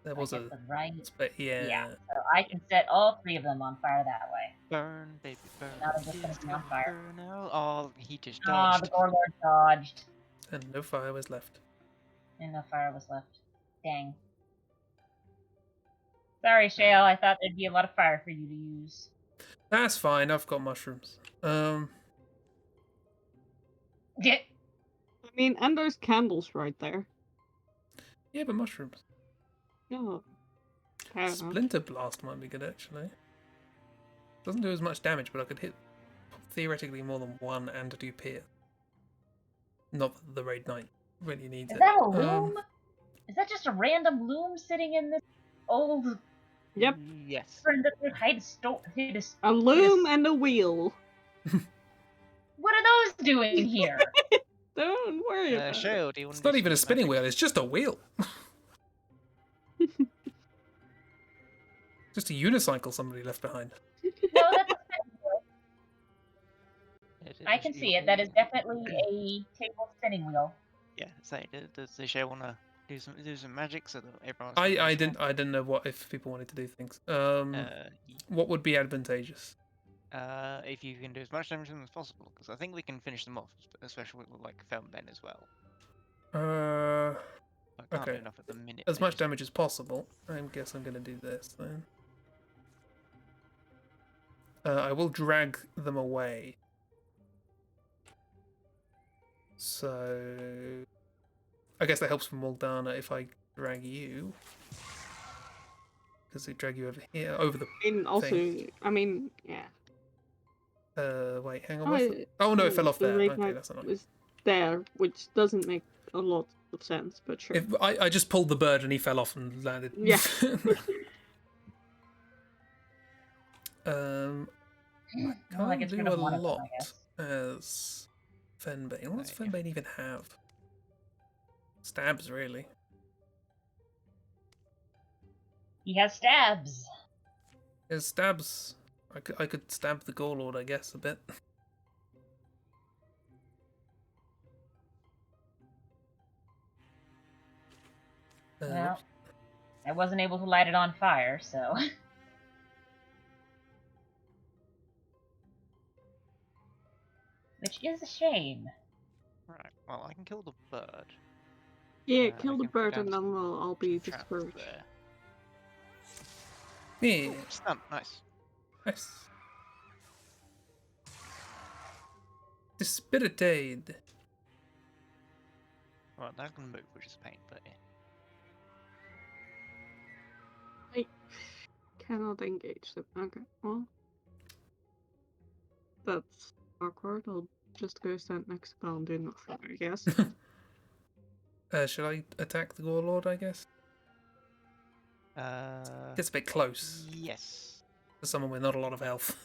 S1: There was
S3: I
S1: a.
S3: get the right.
S1: Yeah.
S3: Yeah, so I can set all 3 of them on fire that way.
S4: Burn, baby, burn.
S3: Now they're just gonna be on fire.
S4: Burn out. Oh, he just
S3: Ah,
S4: dodged.
S3: the Gore Lord dodged.
S1: And no fire was left.
S3: And no fire was left. Dang. Sorry, Shale, I thought there'd be a lot of fire for you to use.
S1: That's fine. I've got mushrooms.
S3: Yeah.
S2: I mean, and there's candles right there.
S1: Yeah, but mushrooms.
S2: No. I don't know.
S1: Splinter blast might be good actually. Doesn't do as much damage, but I could hit theoretically more than one and do pierce. Not that the Raid Knight really needs
S3: Is
S1: it.
S3: that a loom? Is that just a random loom sitting in this old
S2: Yep.
S4: Yes.
S3: friend that they hid
S2: A loom and a wheel.
S3: What are those doing here?
S2: Don't worry about it.
S4: Shale, do you want
S1: It's
S4: to
S1: not
S4: do
S1: even a
S4: some
S1: spinning
S4: magic?
S1: wheel, it's just a wheel. Just a unicycle somebody left behind.
S3: No, that's a spinning wheel.
S4: It
S3: I
S4: is
S3: can
S4: the
S3: see it. That is definitely a table spinning wheel.
S4: Yeah, say, does the Shale want to do some magic so that everyone's.
S1: I didn't know what if people wanted to do things.
S4: Y-
S1: What would be advantageous?
S4: if you can do as much damage to them as possible, because I think we can finish them off, especially with like Felben as well. I can't do
S1: Okay.
S4: enough at the minute.
S1: As
S4: they're
S1: much
S4: just-
S1: damage as possible. I guess I'm gonna do this then. I will drag them away. So I guess that helps from Muldana if I drag you. Because they drag you over here, over the
S2: And also,
S1: thing.
S2: I mean, yeah.
S1: Wait, hang on. Oh no, it fell off
S2: the
S1: there.
S2: Lake
S1: Okay,
S2: Knight
S1: that's annoying.
S2: was there, which doesn't make a lot of sense, but sure.
S1: If I just pulled the bird and he fell off and landed.
S2: Yeah.
S3: Well, I
S1: Can't
S3: get
S1: do
S3: rid
S1: a
S3: of one of them,
S1: lot
S3: I guess.
S1: as Fenbane. What does
S4: Right, yeah.
S1: Fenbane even have? Stabs, really.
S3: He has stabs.
S1: His stabs. I could stab the Gorelord, I guess, a bit.
S3: Well, I wasn't able to light it on fire, so. Which is a shame.
S4: Right. Well, I can kill the bird.
S2: Yeah,
S4: I
S2: kill the
S4: can put
S2: bird
S4: down
S2: and then we'll all be
S4: some traps
S2: discouraged.
S4: there.
S1: Yeah,
S4: Stamp, nice.
S1: nice. Dispirited.
S4: Well, that's gonna move, which is a pain, but yeah.
S2: I cannot engage them. Okay, well. That's awkward. I'll just go stand next to Bell and do nothing, I guess.
S1: Should I attack the Gorelord, I guess? Gets a bit close
S4: Yes.
S1: for someone with not a lot of health.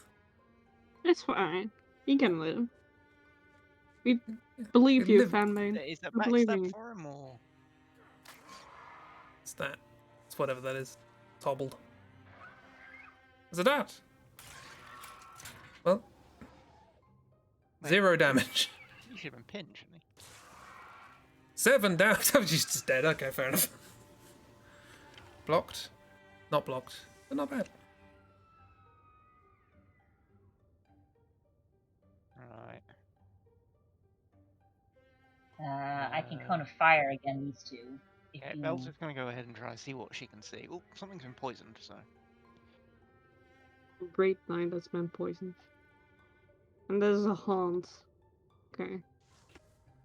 S2: It's fine. You can live. We believe you,
S1: Live.
S2: Fanbane.
S4: Is that
S2: I believe in
S4: backstab
S2: you.
S4: for him or?
S1: It's that. It's whatever that is. Tobbled. Is it that? Well,
S4: Wait.
S1: 0 damage.
S4: You should have been pinned, shouldn't he?
S1: 7 damage. She's just dead. Okay, fair enough. Blocked. Not blocked. But not bad.
S4: Right.
S3: I can cone of fire again, these two. If
S4: Yeah,
S3: you...
S4: Belle's just gonna go ahead and try and see what she can see. Oh, something's been poisoned, so.
S2: Great Knight that's been poisoned. And there's a haunt. Okay.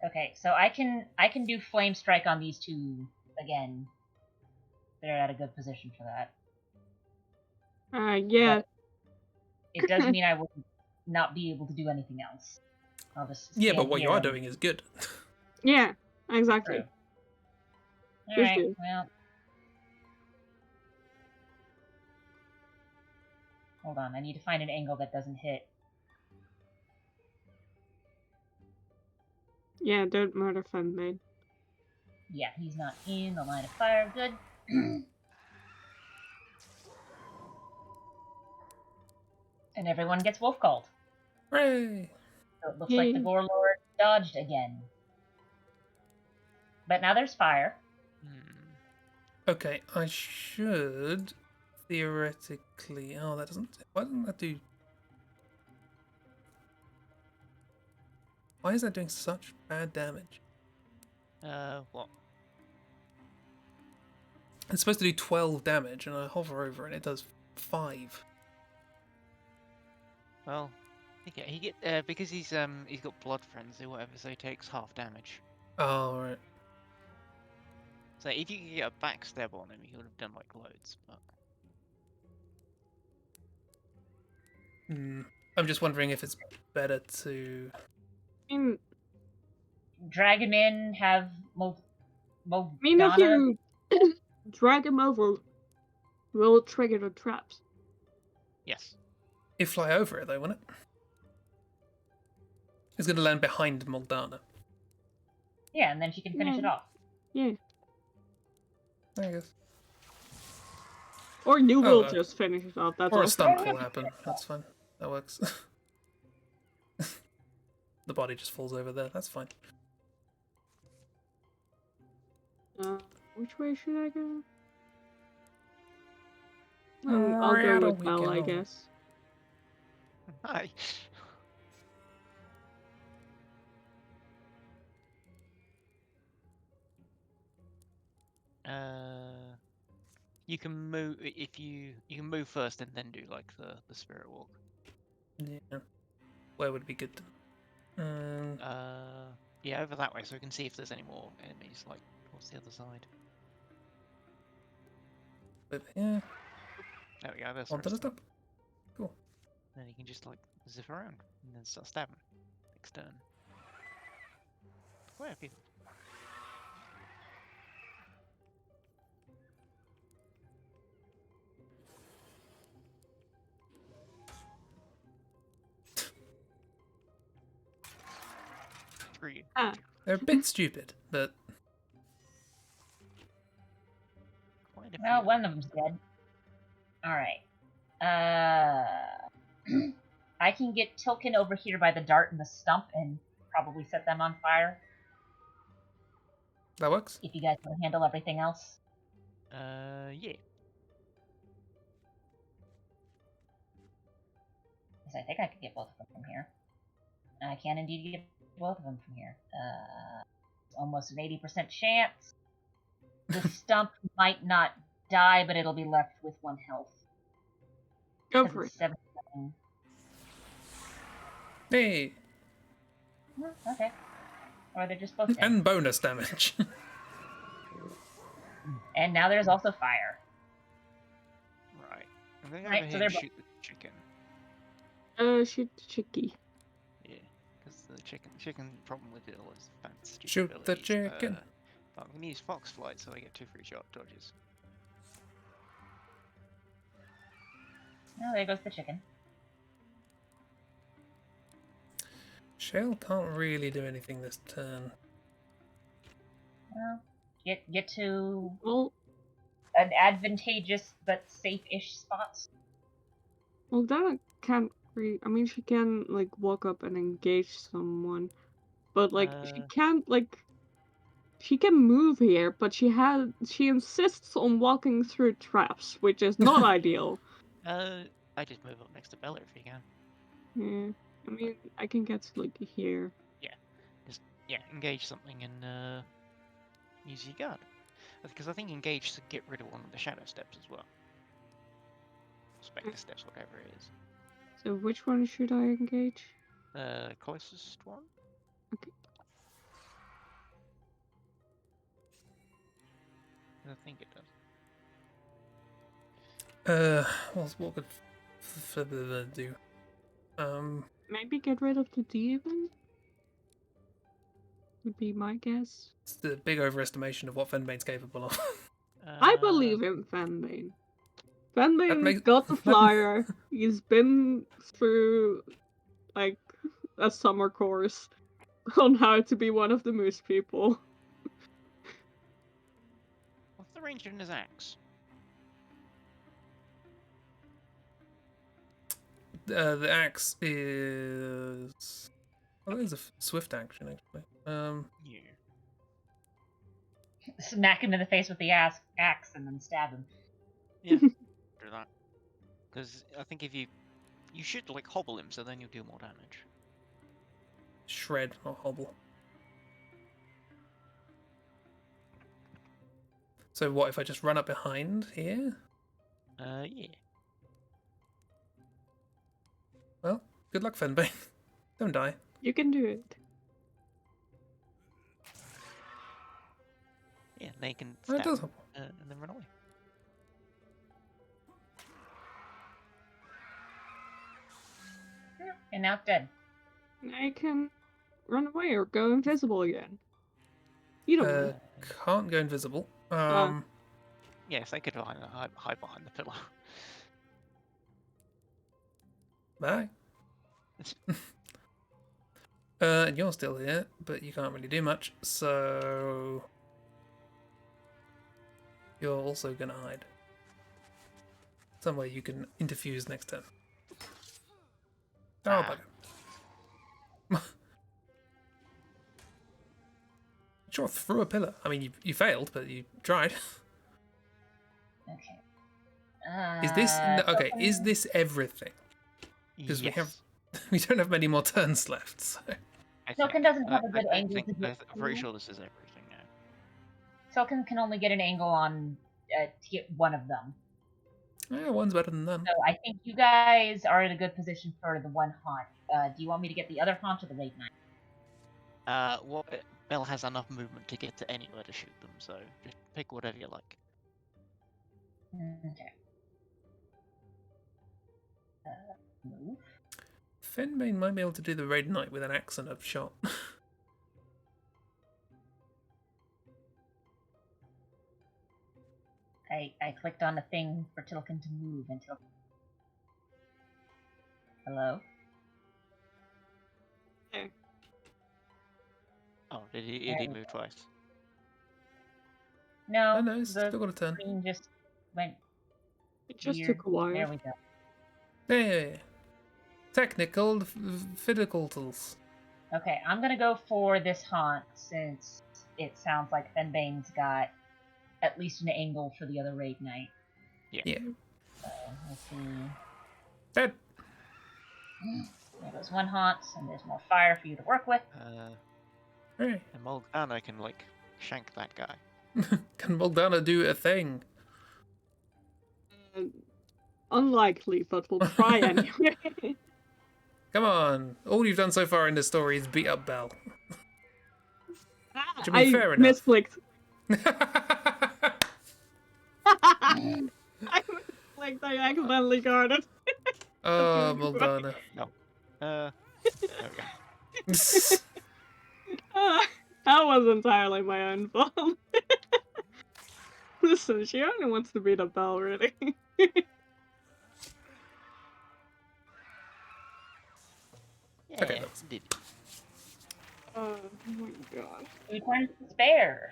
S3: Okay, so I can do flame strike on these two again. They're at a good position for that.
S2: Yeah.
S3: It does mean I will not be able to do anything else. I'll just
S1: Yeah, but
S3: stand
S1: what you
S3: here
S1: are
S3: and-
S1: doing is good.
S2: Yeah, exactly.
S3: True.
S2: Just
S3: Alright,
S2: do.
S3: well. Hold on, I need to find an angle that doesn't hit.
S2: Yeah, don't murder Fanbane.
S3: Yeah, he's not in the line of fire. Good. And everyone gets wolf called.
S1: Hooray!
S3: So it looks like the
S2: Yay.
S3: Gorelord dodged again. But now there's fire.
S1: Okay, I should theoretically. Oh, that doesn't. Why doesn't that do? Why is that doing such bad damage?
S4: What?
S1: It's supposed to do 12 damage, and I hover over it, and it does 5.
S4: Well, he get because he's got blood frenzy or whatever, so he takes half damage.
S1: Oh, right.
S4: So if you could get a backstab on him, he would have done like loads. But
S1: I'm just wondering if it's better to.
S2: I mean,
S3: Drag him in, have
S2: if you drag him over, will it trigger the traps?
S4: yes.
S1: He'd fly over it, though, wouldn't it? He's going to land behind Muldana.
S3: Yeah, and then she can finish it off.
S2: Yeah.
S1: I guess.
S2: Or you will
S1: Oh,
S2: just finish it off, that's
S1: Or
S2: all.
S1: a stump will happen. That's fine. That works. The body just falls over there. That's fine.
S2: Which way should I go? I'll
S1: Where
S2: go
S1: do
S2: with
S1: we
S2: Belle, I
S1: go?
S2: guess.
S4: Hi. You can move if you can move first and then do like the spirit walk.
S1: Yeah. Where would be good?
S4: Yeah, over that way, so we can see if there's any more enemies like towards the other side.
S1: Over here.
S4: There we go. There's
S1: On to the
S4: the rest of them.
S1: top. Cool.
S4: Then you can just like zip around and then start stabbing. Next turn. Where are people? Screw you.
S2: Ah.
S1: They're a bit stupid, but
S4: Quite a
S3: Well,
S4: few.
S3: one of them's dead. Alright. I can get Tilkin over here by the dart and the stump and probably set them on fire.
S1: that works.
S3: If you guys want to handle everything else.
S4: Yeah.
S3: Because I think I could get both of them from here. I can indeed get both of them from here. It's almost an 80% chance. The stump might not die, but it'll be left with 1 health.
S2: Go
S3: Because
S2: for it.
S3: it's 7.
S1: Hey,
S3: Okay. Or they're just both dead.
S1: and bonus damage.
S3: And now there's also fire.
S4: Right. I'm going
S3: Right,
S4: over
S3: so
S4: here and
S3: they're
S4: shoot the chicken.
S2: Shoot the chickie.
S4: Yeah, because the chicken problem with it was fancy stupid
S1: Shoot the
S4: abilities.
S1: chicken.
S4: But I'm going to use fox flight, so I get 2 free shot dodges.
S3: Oh, there goes the chicken.
S1: Shale can't really do anything this turn.
S3: Well, get to
S2: Well,
S3: an advantageous but safe-ish spot.
S2: Dana can't I mean, she can, like, walk up and engage someone. But, like, she can't, like... She can move here, but she insists on walking through traps, which is not ideal.
S4: I just move up next to Bella if you can.
S2: Yeah. I mean, I can get to, like, here.
S4: Yeah, engage something and use your guard. Because I think engage to get rid of one of the shadow steps as well. Spectre steps, whatever it is.
S2: So which one should I engage?
S4: Closest one?
S2: Okay.
S4: I think it does.
S1: What could do?
S2: Maybe get rid of the demon? Would be my guess.
S1: It's the big overestimation of what Fenbane's capable of.
S2: I believe in Fenbane. Fenbane
S1: makes-
S2: got the flyer. He's been through, like, a summer course on how to be one of the moose people.
S4: What's the range of his axe?
S1: The axe is. Well, there's a swift action actually.
S4: Yeah.
S3: Smack him in the face with the axe and then stab him.
S4: Yeah. Do that. Because I think if you should like hobble him, so then you'll do more damage.
S1: Shred, not hobble. So what if I just run up behind here?
S4: Yeah.
S1: Well, good luck, Fenbane. Don't die.
S2: You can do it.
S4: Yeah, they can
S1: Oh, it
S4: stab
S1: does hobble.
S4: and then run away.
S3: And now it's dead.
S2: I can run away or go invisible again. You don't know.
S1: Can't go invisible.
S4: Yes, they could hide behind the pillar.
S1: Bye. And you're still here, but you can't really do much, so you're also gonna hide. Somewhere you can interfuse next turn. Oh, bugger. Sure, through a pillar. I mean, you failed, but you tried.
S3: Okay.
S1: Is this okay?
S3: Token-
S1: Is this everything? Because
S4: Yes.
S1: we don't have many more turns left. So.
S3: Token doesn't have a good
S4: I
S3: angle to get.
S4: I'm pretty sure this is everything now.
S3: Token can only get an angle on to get one of them.
S1: Yeah, one's better than none.
S3: So I think you guys are in a good position for the one haunt. Do you want me to get the other haunt or the raid knight?
S4: Well, Bell has enough movement to get to anywhere to shoot them, so just pick whatever you like.
S3: Okay. Move.
S1: Fenbane might be able to do the raid knight with an axe and a shot.
S3: I clicked on the thing for Tilkin to move until. Hello?
S4: Oh, did he move twice?
S3: No,
S1: Oh, no, it's
S3: the
S1: still got a turn.
S3: screen just went
S2: It just
S3: weird.
S2: took a while.
S3: There we go.
S1: Yeah. Technical difficulties.
S3: Okay, I'm gonna go for this haunt since it sounds like Fenbane's got at least an angle for the other raid knight.
S1: Yeah.
S3: So let's see.
S1: Dead.
S3: There goes one haunt, and there's more fire for you to work with.
S1: Right.
S4: And Morgana can like shank that guy.
S1: Can Moldana do a thing?
S2: Unlikely, but we'll try anyway.
S1: Come on. All you've done so far in this story is beat up Belle. Which would be
S2: I
S1: fair enough.
S2: misclicked. I misclicked. I accidentally guarded.
S1: Oh, Moldana.
S4: No. There we go.
S2: That was entirely my own fault. Listen, she only wants to beat up Belle, really.
S4: Yeah,
S1: Okay, that's-
S4: did.
S2: Oh my god.
S3: 2 turns to spare.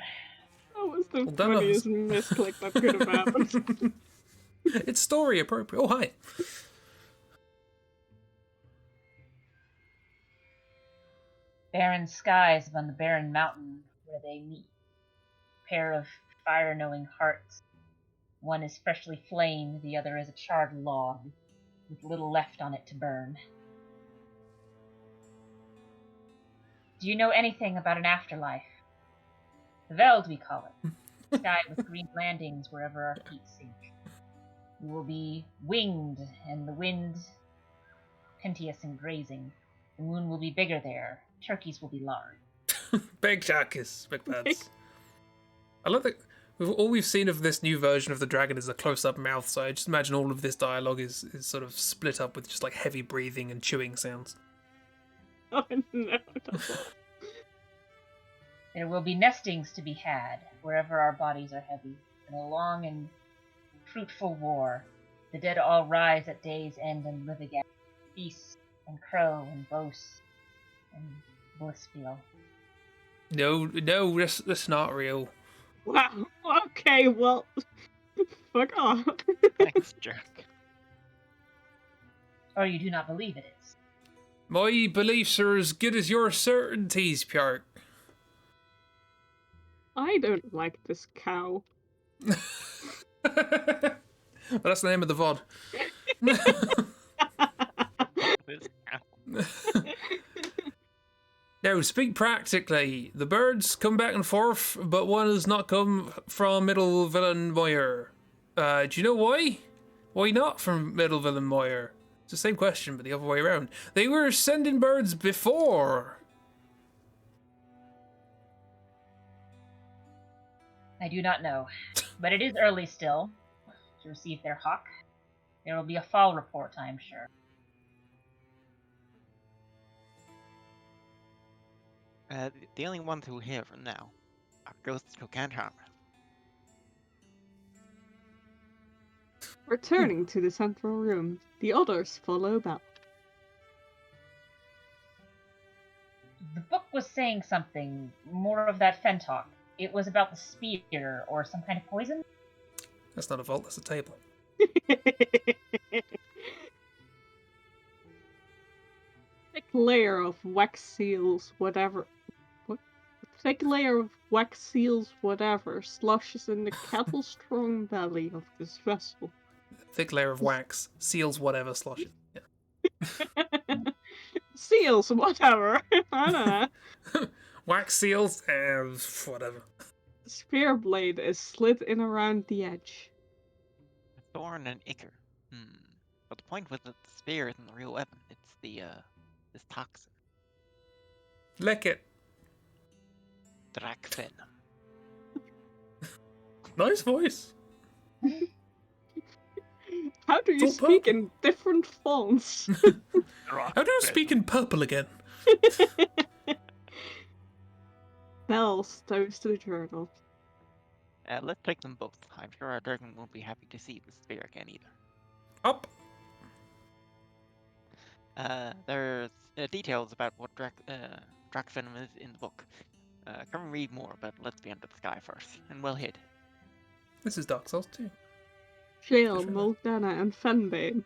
S2: That was the
S1: Well done,
S2: funniest misclick that could have happened.
S1: It's story appropriate. Oh, hi.
S3: Barren skies upon the barren mountain where they meet. Pair of fire-knowing hearts. One is freshly flamed, the other is a charred log, with little left on it to burn. Do you know anything about an afterlife? The Veld, we call it. Sky with green landings wherever our feet sink. We will be winged, and the wind plenteous and grazing. The moon will be bigger there. Turkeys will be large.
S1: Big Sharkus, big pads. I love that all we've seen of this new version of the dragon is a close-up mouth, so I just imagine all of this dialogue is sort of split up with just like heavy breathing and chewing sounds.
S2: Oh no.
S3: There will be nestings to be had wherever our bodies are heavy. In a long and fruitful war, the dead all rise at day's end and live again. Feast and crow and boast and blissfeel.
S1: No, that's not real.
S2: Wow. Okay, well, fuck off.
S4: Thanks, jerk.
S3: Or you do not believe it is.
S1: My beliefs are as good as your certainties, Pjark.
S2: I don't like this cow.
S1: But that's the name of the VOD.
S4: This cow.
S1: Now, speak practically. The birds come back and forth, but one has not come from Middle Villain Moyer. Do you know why? Why not from Middle Villain Moyer? It's the same question, but the other way around. They were sending birds before.
S3: I do not know, but it is early still to receive their hawk. There will be a fall report, I am sure.
S4: The only ones who hear from now are ghosts who can't harm us.
S2: Returning to the central room, the others follow Belle.
S3: The book was saying something, more of that fen talk. It was about the spear or some kind of poison?
S1: That's not a vault, that's a table.
S2: Thick layer of wax seals, whatever. What? thick layer of wax seals whatever sloshes in the kettle-strong belly of this vessel.
S1: Thick layer of wax seals whatever sloshes. Yeah.
S2: Seals, whatever. I don't know.
S1: Wax seals, whatever.
S2: The spear blade is slit in around the edge.
S4: Thorn and ichor. But the point with the spear isn't the real weapon. It's the this toxin.
S1: Lick it.
S4: Drakfen.
S1: Nice voice.
S2: How do you
S1: all
S2: speak
S1: purple.
S2: in different fonts?
S1: How do you speak in purple again?
S2: Bell stows to the journal.
S4: Let's take them both. I'm sure our dragon won't be happy to see the spear again either.
S1: Up.
S4: There's details about what Drakvenom is in the book. Come read more, but let's be under the sky first, and well hid.
S1: This is Dark Souls 2.
S2: Shale,
S1: Sure.
S2: Moldana, and Fenbane.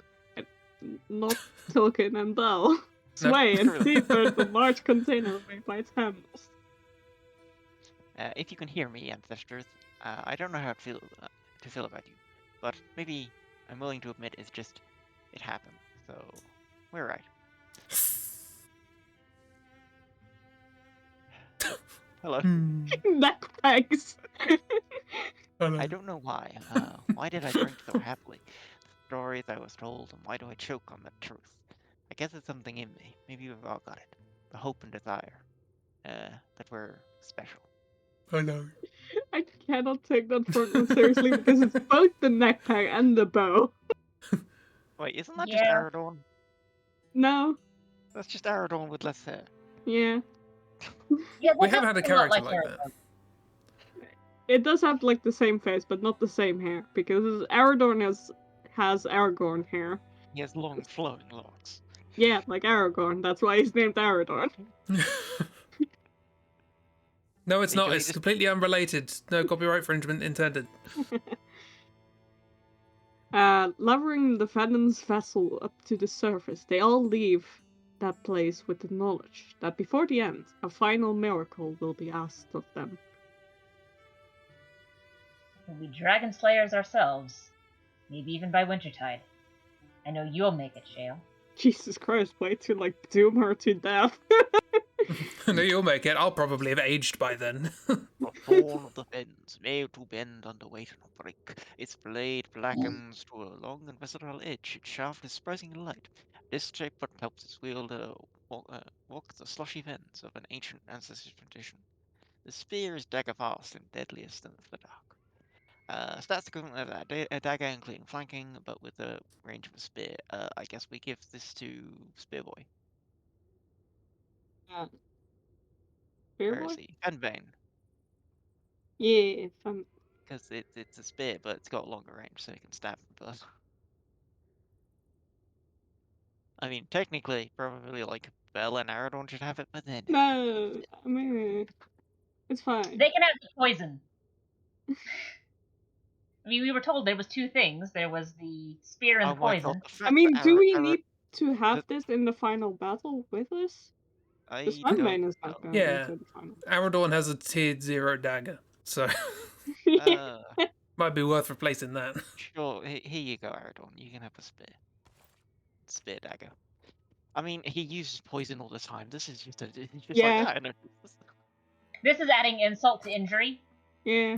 S2: Not Tolkien and Bell.
S1: No.
S2: Sway and
S4: True.
S2: feed the large container made by its handles.
S4: If you can hear me, ancestors, I don't know how to feel about you, but maybe I'm willing to admit it happened. So we're right. Hello.
S2: Neck pegs.
S4: I don't know why. Why did I drink so happily? The stories I was told, and why do I choke on the truth? I guess it's something in me. Maybe we've all got it. The hope and desire. That we're special.
S1: I know.
S2: I cannot take that front seriously because it's both the neck peg and the bow.
S4: Wait, isn't that
S3: Yeah.
S4: just Aradorn?
S2: No.
S4: That's just Aradorn with less hair.
S2: Yeah.
S3: Yeah,
S1: We
S3: that
S1: have
S3: does
S1: had a
S3: look a lot
S1: character like
S3: Aragorn.
S1: that.
S2: It does have like the same face, but not the same hair. Because Aragorn has Aragorn hair.
S4: He has long flowing locks.
S2: Yeah, like Aragorn. That's why he's named Aragorn.
S1: No, it's not.
S4: Because he
S1: It's
S4: just-
S1: completely unrelated. No copyright infringement intended.
S2: Lowering the Venom's vessel up to the surface, they all leave that place with the knowledge that before the end, a final miracle will be asked of them.
S3: We'll be dragon slayers ourselves. Maybe even by wintertide. I know you'll make it, Shale.
S2: Jesus Christ, way to like doom her to death.
S1: No, you'll make it. I'll probably have aged by then.
S4: The thorn of the fens, made to bend under weight and break. Its blade blackens to a long and versatile edge. Its shaft is surprisingly light. This shape what helps its wielder walk the slushy fens of an ancient ancestral tradition. The spear is dagger fast and deadliest in the dark. Stats equivalent of a dagger including flanking, but with the range of a spear. I guess we give this to Spearboy.
S2: Spear
S4: Where
S2: boy?
S4: is he? Fenbane.
S2: Yeah, fun.
S4: Because it's a spear, but it's got longer range, so you can stab him. But I mean, technically, probably like Bell and Aradorn should have it, but then
S2: No, I mean, it's fine.
S3: They can have the poison. I mean, we were told there was two things. There was the spear and
S4: oh
S3: the
S4: my god,
S3: poison.
S4: the fact
S2: I mean,
S4: that
S2: do we
S4: Ara-
S2: need to have
S4: the-
S2: this in the final battle with us? Because
S4: I don't
S2: Fenbane is not
S4: know.
S2: going
S1: Yeah.
S2: into the final.
S1: Aradorn has a tiered 0 dagger, so
S4: Uh,
S1: might be worth replacing that.
S4: sure, here you go, Aradorn. You can have a spear dagger. I mean, he uses poison all the time. This is just
S2: Yeah.
S4: like, I know.
S3: This is adding insult to injury.
S2: Yeah,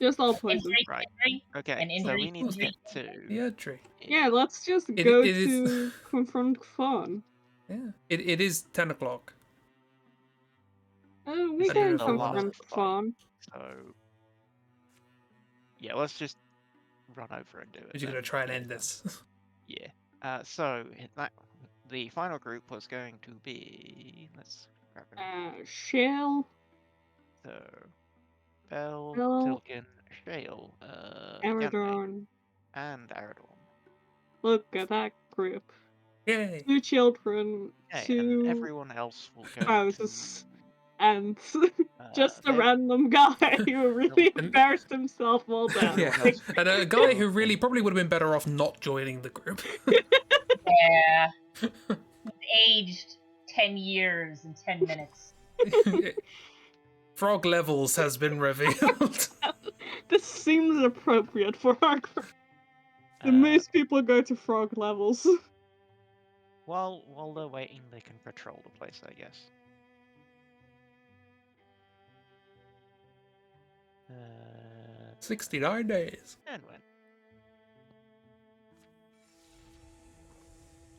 S2: just all poison.
S3: Injury to
S4: Right.
S3: injury.
S4: Okay,
S3: And
S4: so
S3: injury
S4: we need to
S3: to
S4: get to
S1: Yeah, true.
S2: Yeah, let's just
S1: It-
S2: go
S1: it is-
S2: to confront Fawn.
S1: Yeah, it is 10 o'clock.
S2: Oh, we
S4: This
S2: can
S1: is the last
S2: confront
S4: fight.
S2: Fawn.
S4: So yeah, let's just run over and do it.
S1: But you're
S4: then.
S1: gonna try and
S4: Yeah,
S1: end this.
S4: Yeah. So the final group was going to be. Let's grab it.
S2: Shale,
S4: So Bell,
S2: Bell,
S4: Tilkin, Shale, Ganbei,
S2: Aradorn.
S4: and Aradorn.
S2: Look at that group.
S1: Yay!
S2: 2 children,
S4: Okay, and
S2: 2
S4: everyone else will go
S2: spouses, and
S4: to.
S2: just a
S4: they-
S2: random guy who really
S1: And-
S2: embarrassed himself while down.
S1: Yeah, and a guy who really probably would have been better off not joining the group.
S3: Yeah. He's aged 10 years in 10 minutes.
S1: Frog levels has been revealed.
S2: This seems appropriate for our group. Most people go to frog levels.
S4: While they're waiting, they can patrol the place, I guess.
S1: 69 days.
S4: And when?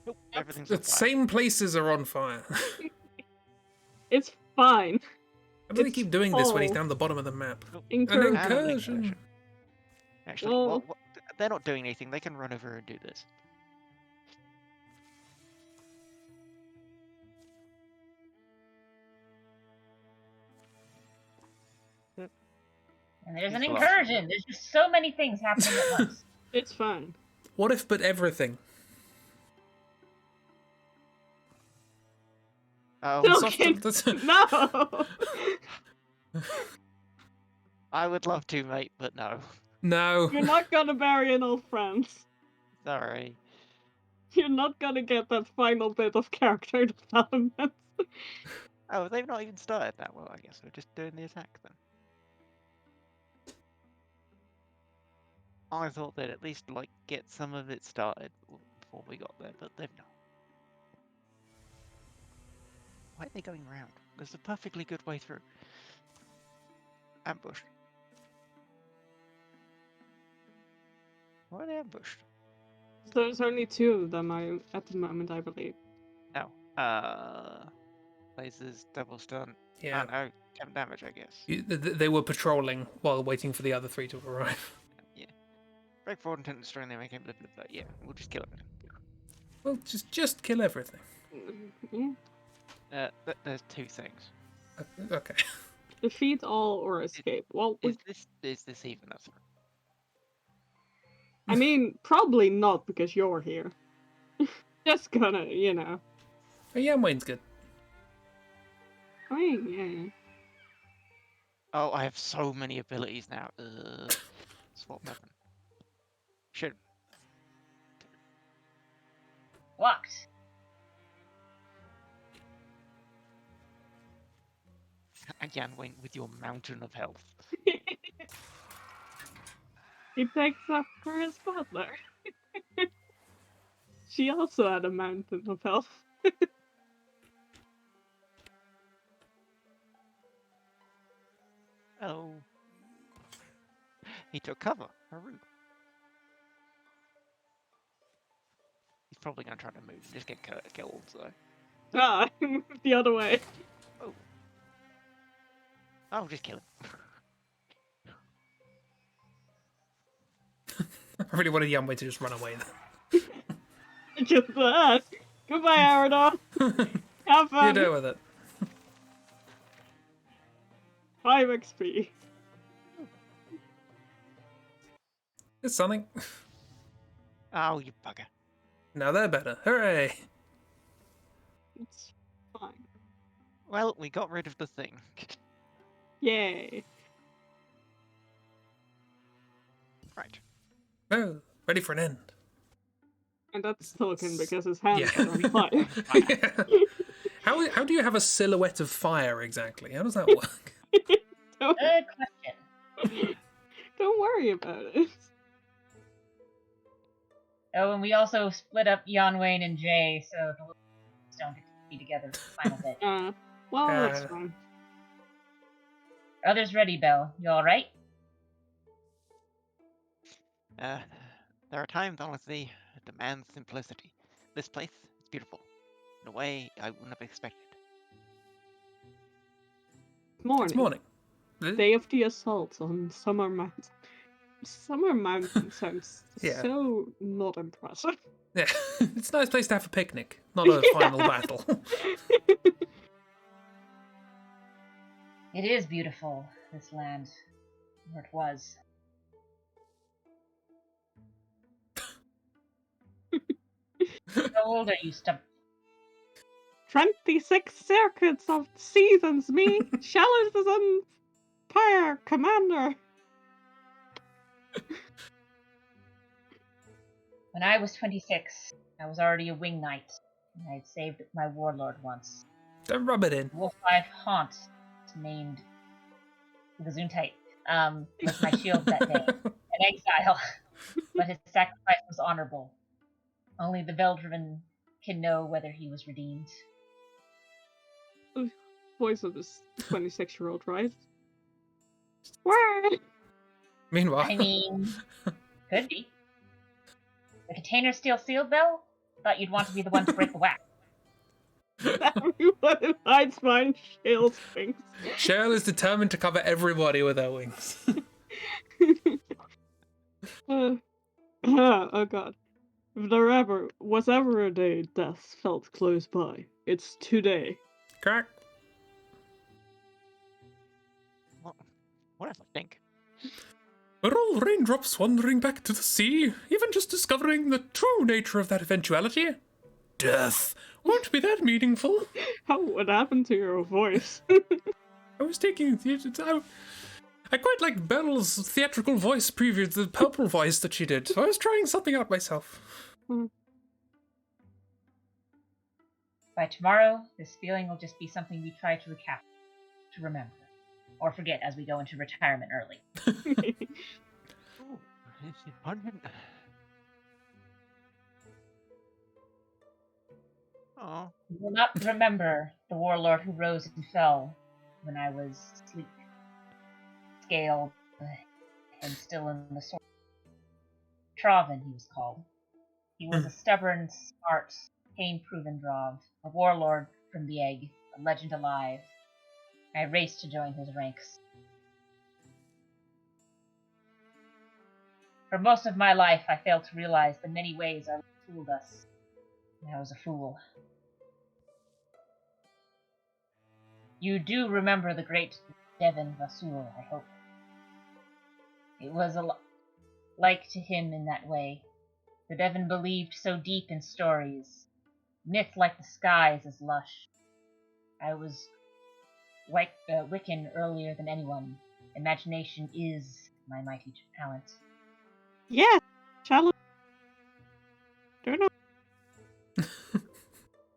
S4: Nope, everything's on
S1: The
S4: fire.
S1: same places are on fire.
S2: It's fine.
S1: How do they
S2: It's
S1: keep doing this when he's
S2: all
S1: down the bottom of the map?
S4: Nope.
S2: Incursion.
S1: An incursion.
S4: Actually,
S2: Well-
S4: they're not doing anything. They can run over and do this.
S3: And there's an
S4: He's lost.
S3: incursion. There's just so many things happening at once.
S2: It's fine.
S1: What if but everything?
S4: Oh,
S2: No.
S1: Soft-
S2: Okay.
S1: that's-
S2: No!
S4: I would love to, mate, but no.
S1: No.
S2: You're not gonna bury an old friend.
S4: Sorry.
S2: You're not gonna get that final bit of character development.
S4: Oh, they've not even started that well, I guess. We're just doing the attack then. I thought they'd at least, like, get some of it started before we got there, but they've not. Why are they going round? There's a perfectly good way through. Ambush. Why are they ambushed?
S2: There's only two of them at the moment, I believe.
S4: No. Lasers, double stun.
S1: Yeah.
S4: Oh no, 10 damage, I guess.
S1: They were patrolling while waiting for the other three to arrive.
S4: Break forward and attempt to destroy them, make him blah blah blah. Yeah, we'll just kill everything.
S1: Well, just kill everything.
S2: Yeah.
S4: There's two things.
S1: Okay.
S2: Defeat all or escape. Well,
S4: Is this even a threat?
S2: I mean, probably not because you're here. Just gonna, you know.
S1: Oh, yeah, Wayne's good.
S2: I mean, yeah.
S4: Oh, I have so many abilities now. Swap weapon. Shoot.
S3: Blocked.
S4: Again, Wayne, with your mountain of health.
S2: He takes after his butler. She also had a mountain of health.
S4: Oh. He took cover. Haru. He's probably going to try to move and just get killed, so.
S2: Ah, I moved the other way.
S4: Oh, just kill him.
S1: I really wanted Yumway to just run away then.
S2: Just that. Goodbye, Aradon. Have
S1: You
S2: fun.
S1: deal with it.
S2: 5 XP.
S1: It's something.
S4: Oh, you bugger.
S1: Now they're better. Hooray!
S2: It's fine.
S4: Well, we got rid of the thing.
S2: Yay.
S4: Right.
S1: Oh, ready for an end.
S2: And that's Tolkien because his hands
S1: Yeah.
S2: are on fire.
S1: Yeah. How do you have a silhouette of fire exactly? How does that work?
S2: don't,
S3: Good question.
S2: don't worry about it.
S3: Oh, and we also split up Yanwain and Jay, so the little don't get to be together for the final bit.
S2: Well, that's
S1: Uh,
S2: fine.
S3: Others ready, Belle. You alright?
S4: There are times, honestly, that demand simplicity. This place is beautiful, in a way I wouldn't have expected.
S2: Morning.
S1: It's morning.
S2: Day of the assault on Summer Mountain. Summer Mountain sounds
S1: Yeah.
S2: so not impressive.
S1: Yeah, it's a nice place to have a picnic, not a final battle.
S3: It is beautiful, this land. Or it was. How old are you, Stump?
S2: 26 circuits of seasons, me. Shallers is on fire, Commander.
S3: When I was 26, I was already a wing knight, and I had saved my warlord once.
S1: Don't rub it in.
S3: Wolf I've haunt, named Gesundheit, was my shield that day, in exile, but his sacrifice was honorable. Only the Veldreven can know whether he was redeemed.
S2: Voice of this 26-year-old, right? What?
S1: Meanwhile,
S3: I mean, could be. The container's still sealed, though? Thought you'd want to be the one to break the wax.
S2: Everyone hides behind Shale's wings.
S1: Cheryl is determined to cover everybody with her wings.
S2: Oh god. If there was ever a day death felt close by, it's today.
S1: Crack.
S4: What if I think?
S1: Are all raindrops wandering back to the sea, even just discovering the true nature of that eventuality? Death won't be that meaningful.
S2: What happened to your voice?
S1: I was taking I quite liked Belle's theatrical voice previous to the purple voice that she did, so I was trying something out myself.
S3: By tomorrow, this feeling will just be something we try to recap, to remember, or forget as we go into retirement early.
S4: Oh, is it pungent? Oh.
S3: You will not remember the warlord who rose and fell when I was asleep, scaled, and still in the sword. Traven, he was called. He was a stubborn, smart, pain-proven Drov, a warlord from the egg, a legend alive. I raced to join his ranks. For most of my life, I failed to realize the many ways our life fooled us. I was a fool. You do remember the great Devin Vasul, I hope. It was like to him in that way. The Devon believed so deep in stories. Myth like the skies is lush. I was Wiccan earlier than anyone. Imagination is my mighty talent.
S2: Yeah, challenge. Don't know.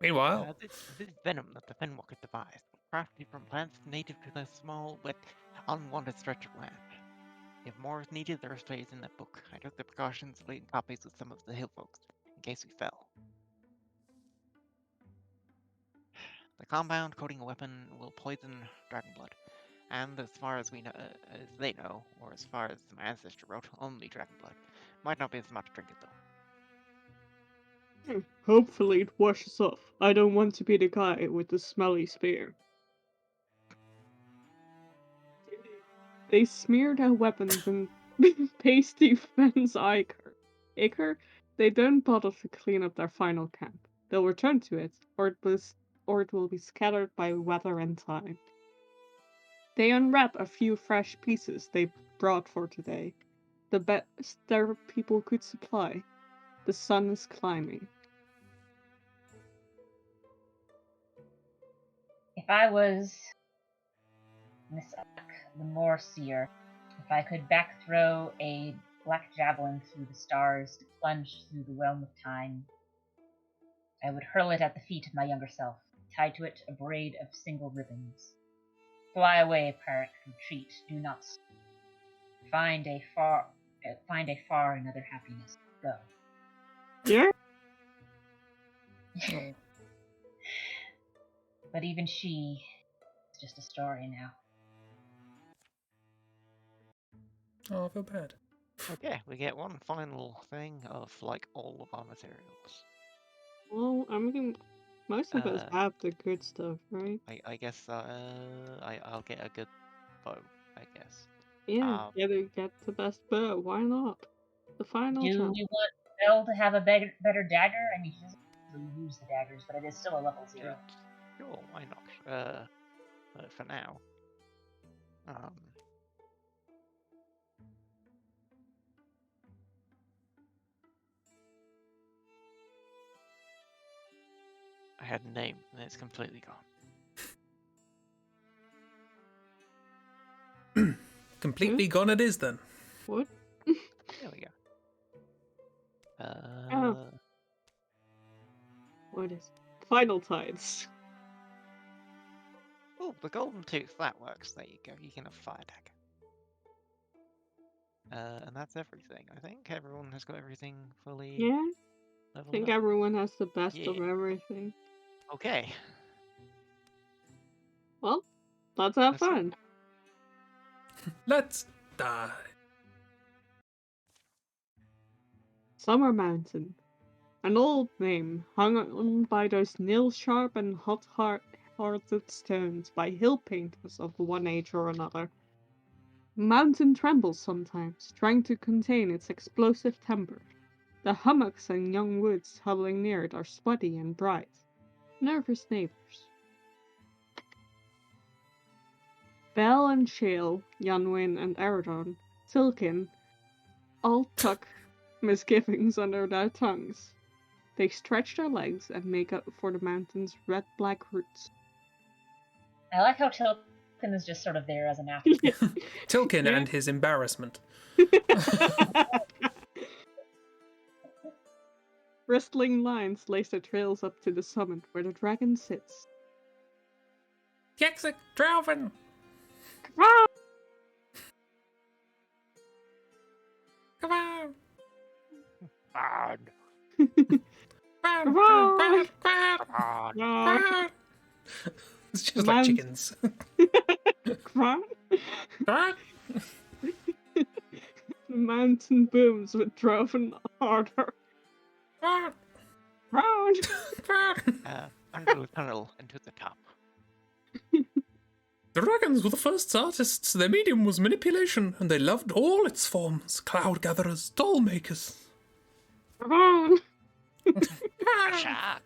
S1: Meanwhile,
S4: This venom that the Fenwalker devised, crafted from plants native to the small but unwanted stretch of land. If more is needed, there are stays in that book. I took the precautions of leaving copies with some of the hill folks, in case we fell. The compound coating a weapon will poison dragon blood, and as far as we know, as they know, or as far as my ancestor wrote, only dragon blood. Might not be as much to drink it though.
S2: Hopefully it washes off. I don't want to be the guy with the smelly spear. They smear their weapons in pasty fence ichor. They don't bother to clean up their final camp. They'll return to it, or it will be scattered by weather and time. They unwrap a few fresh pieces they brought for today. The best their people could supply. The sun is climbing.
S3: If I was Miss the Moor Seer, if I could backthrow a black javelin through the stars to plunge through the realm of time, I would hurl it at the feet of my younger self, tied to it a braid of single ribbons. Fly away, pirate, retreat, do not find a far another happiness. Go.
S2: Yeah?
S3: But even she is just a story now.
S1: oh, I feel bad.
S4: Okay, we get one final thing of like all of our materials.
S2: Well, I mean, most of us have the good stuff, right?
S4: I guess I'll get a good bow, I guess.
S2: Yeah, get the best bow. Why not? The final
S3: Do
S2: challenge.
S3: we want Belle to have a better dagger? I mean, she doesn't really use the daggers, but it is still a level 0.
S4: Sure, why not? For now. I had a name, and it's completely gone.
S1: Completely gone it is then.
S2: What?
S4: There we go.
S2: What is Final Tides?
S4: Oh, the golden tooth, that works. There you go. You can have fire dagger. And that's everything. I think everyone has got everything fully
S2: Yeah, I
S4: leveled
S2: think
S4: up.
S2: everyone has the best of
S4: Yeah.
S2: everything.
S4: Okay.
S2: Well, let's have
S4: Let's do it.
S2: fun.
S1: Let's die.
S2: Summer Mountain. An old name, hung on by those nail-sharp and hot-hearted stones by hill painters of one age or another. Mountain trembles sometimes, trying to contain its explosive temper. The hummocks and young woods huddling near it are sweaty and bright. Nervous neighbors. Bell and Shale, Yanwin and Eridon, Tilkin, all tuck misgivings under their tongues. They stretch their legs and make up for the mountain's red-black roots.
S3: I like how Tilkin is just sort of there as an afterthought.
S1: Tilkin
S2: Yeah.
S1: and his embarrassment.
S2: Bristling lines lace their trails up to the summit where the dragon sits.
S1: Yexik Drauven!
S2: Ah!
S1: Come on!
S4: Bad.
S1: Come
S2: on!
S4: Come on.
S2: Ah!
S1: It's just like chickens.
S2: Cry?
S1: Quack.
S2: The mountain booms with Droven ardor.
S1: Quack.
S2: Round!
S1: Quack.
S4: Under the tunnel and to the top.
S1: The dragons were the first artists. Their medium was manipulation, and they loved all its forms. Cloud gatherers, doll makers.
S2: Round!
S4: Shot.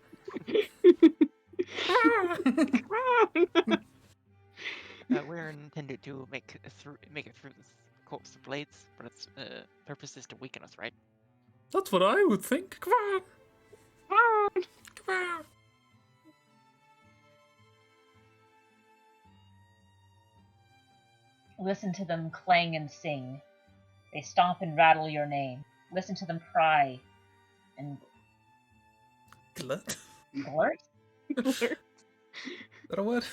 S4: We're intended to make it through the course of blades, but its purpose is to weaken us, right?
S1: That's what I would think. Come on.
S2: Round!
S1: Come on.
S3: Listen to them clang and sing. They stomp and rattle your name. Listen to them cry and
S1: Glut.
S3: glurt.
S1: Is that a word?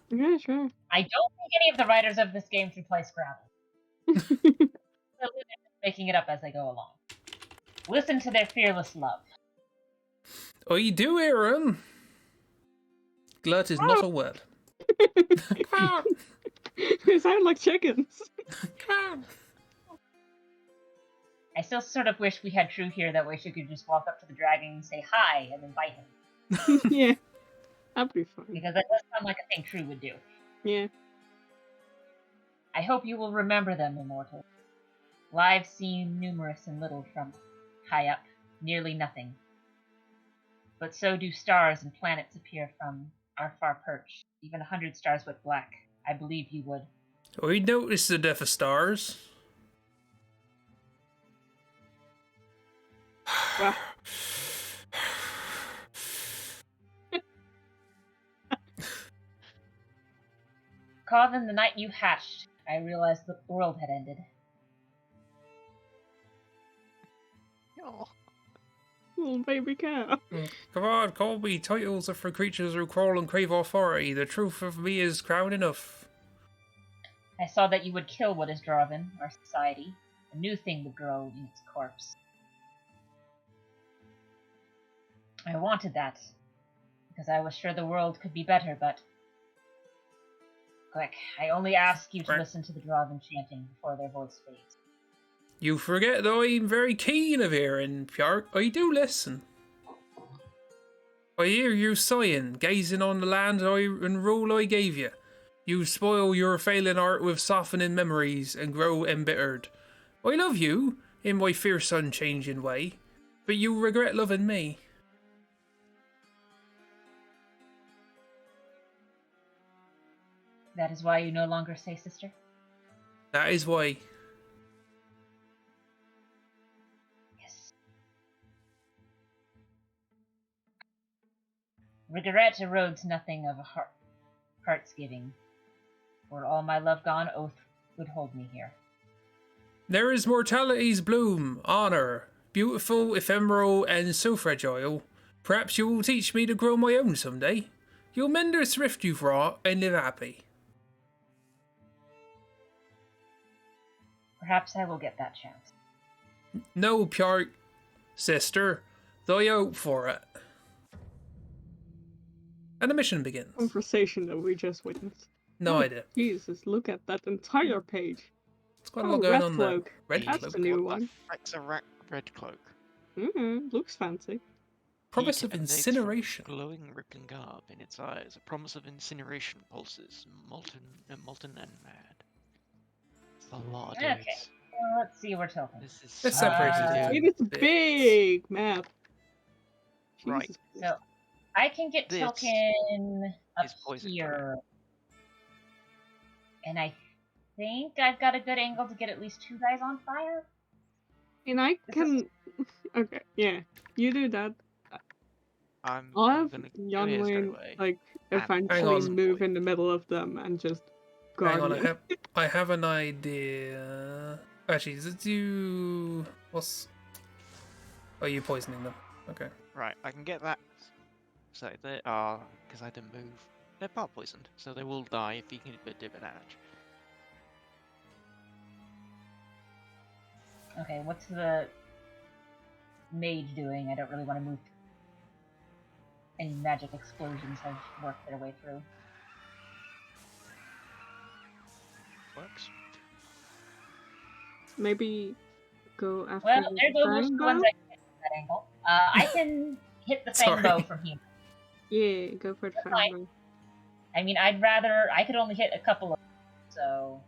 S2: Yeah, sure.
S3: I don't think any of the writers of this game should play Scrabble. So they're just making it up as they go along. Listen to their fearless love.
S1: I do, Aaron. Glut is not a word. Come on.
S2: They sound like chickens.
S1: Come on.
S3: I still sort of wish we had True here, that way she could just walk up to the dragon and say hi and then bite him.
S2: Yeah. That'd be fun.
S3: Because that does sound like a thing True would do.
S2: Yeah.
S3: I hope you will remember them, immortal. Lives seem numerous and little from high up, nearly nothing. But so do stars and planets appear from our far perch. Even 100 stars went black. I believe you would.
S1: I noticed the death of stars.
S2: Well,
S3: Carvin, the night you hatched, I realized the world had ended.
S4: Oh.
S2: little baby cow.
S1: Come on, call me. Titles are for creatures who crawl and crave authority. The truth of me is crown enough.
S3: I saw that you would kill what is Draven, our society. A new thing would grow in its corpse. I wanted that, because I was sure the world could be better, but... Quick, I only ask you to
S1: Right.
S3: listen to the Draven chanting before their voice fades.
S1: You forget that I'm very keen of hearing, Pjark. I do listen. I hear you sighing, gazing on the land and rule I gave you. You spoil your failing art with softening memories and grow embittered. I love you, in my fierce unchanging way, but you regret loving me.
S3: That is why you no longer say sister?
S1: That is why.
S3: Yes. Regret erodes nothing of a heart's giving. Were all my love gone, oath would hold me here.
S1: There is mortality's bloom, honour, beautiful, ephemeral, and so fragile. Perhaps you will teach me to grow my own someday. You'll mend the thrift you've wrought and live happy.
S3: Perhaps I will get that chance.
S1: No, pure sister, throw out for it. And the mission begins.
S2: Conversation that we just witnessed.
S1: No
S2: Oh,
S1: idea.
S2: Jesus, look at that entire page.
S1: It's quite a lot going
S2: Red
S1: on there.
S2: Cloak.
S1: Red
S2: That's
S1: Cloak.
S2: the new
S4: What
S2: one.
S4: the frick's a red cloak?
S2: Looks fancy.
S1: Promise
S4: Heat
S1: of
S4: emanates from
S1: incineration.
S4: glowing rippling garb in its eyes. A promise of incineration pulses, molten and mad. It's a lot, dudes.
S3: Okay. Well, let's see we're tilting.
S4: This is
S1: Let's
S4: so
S1: separate
S4: easy,
S1: it
S4: dude.
S2: It is a
S1: bits.
S2: big map.
S4: Right.
S2: Jesus
S3: So
S2: Christ.
S3: I can get
S4: This
S3: Tilkin up
S4: is poison
S3: here. And I think I've got a good angle to get at least 2 guys on fire.
S2: And I
S3: This
S2: can... Okay, yeah. You do that.
S4: I'm
S2: I'll have
S4: gonna go
S2: Young
S4: here straight
S2: Wayne,
S4: away.
S2: like,
S4: and
S2: eventually
S1: on.
S2: move in the middle of them and just guard
S1: Hang on,
S2: them.
S1: I have an idea. Actually, does it do... What's... Oh, you poisoning them. Okay.
S4: Right, I can get that. So they are, because I didn't move. They're part poisoned, so they will die if you can do a damage.
S3: Okay, what's the mage doing? I don't really want to move. Any magic explosions have worked their way through.
S4: Works.
S2: Maybe go after
S3: Well,
S2: the
S3: there go most of the ones
S2: fangbow?
S3: I can hit from that angle. I can hit the
S1: Sorry.
S3: fangbow from here.
S2: Yeah, go for the
S3: That's fine.
S2: fangbow.
S3: I mean, I could only hit a couple of them, so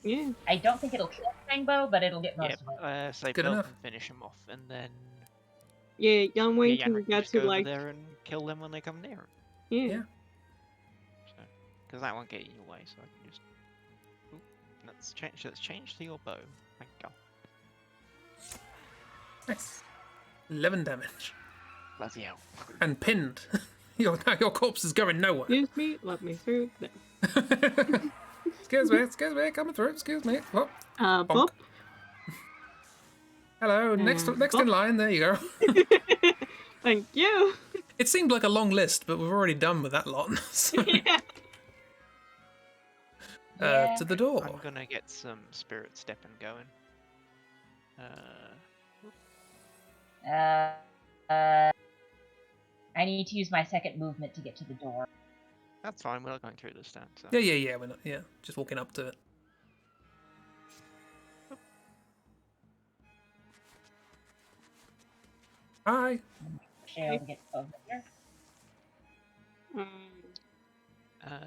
S2: Yeah.
S3: I don't think it'll kill the fangbow, but it'll get most of it.
S4: So
S1: Good
S4: Bill
S1: enough.
S4: can finish them off, and then
S2: Yeah, Young Wayne
S4: yeah,
S2: can
S4: Yanrick can
S2: get
S4: just
S2: to,
S4: go over
S2: like...
S4: there and kill them when they come near him.
S2: Yeah.
S1: Yeah.
S4: So, because that won't get in your way, so I can just. Ooh, let's change to your bow. Thank God.
S1: Nice. 11 damage.
S4: Bloody hell.
S1: And pinned. your corpse is going nowhere.
S2: Excuse me, let me through. There.
S1: Excuse me, coming through, excuse me. Whoop.
S2: Bob.
S1: Bonk. Hello, next in
S2: Bob.
S1: line, there you go.
S2: Thank you.
S1: It seemed like a long list, but we've already done with that lot. So,
S2: Yeah.
S3: Yeah.
S1: to the door.
S4: I'm gonna get some spirit stepping going.
S3: I need to use my second movement to get to the door.
S4: That's fine. We're not going through this stand. So.
S1: Yeah, we're not, just walking up to it. Hi.
S3: Shale to get over here.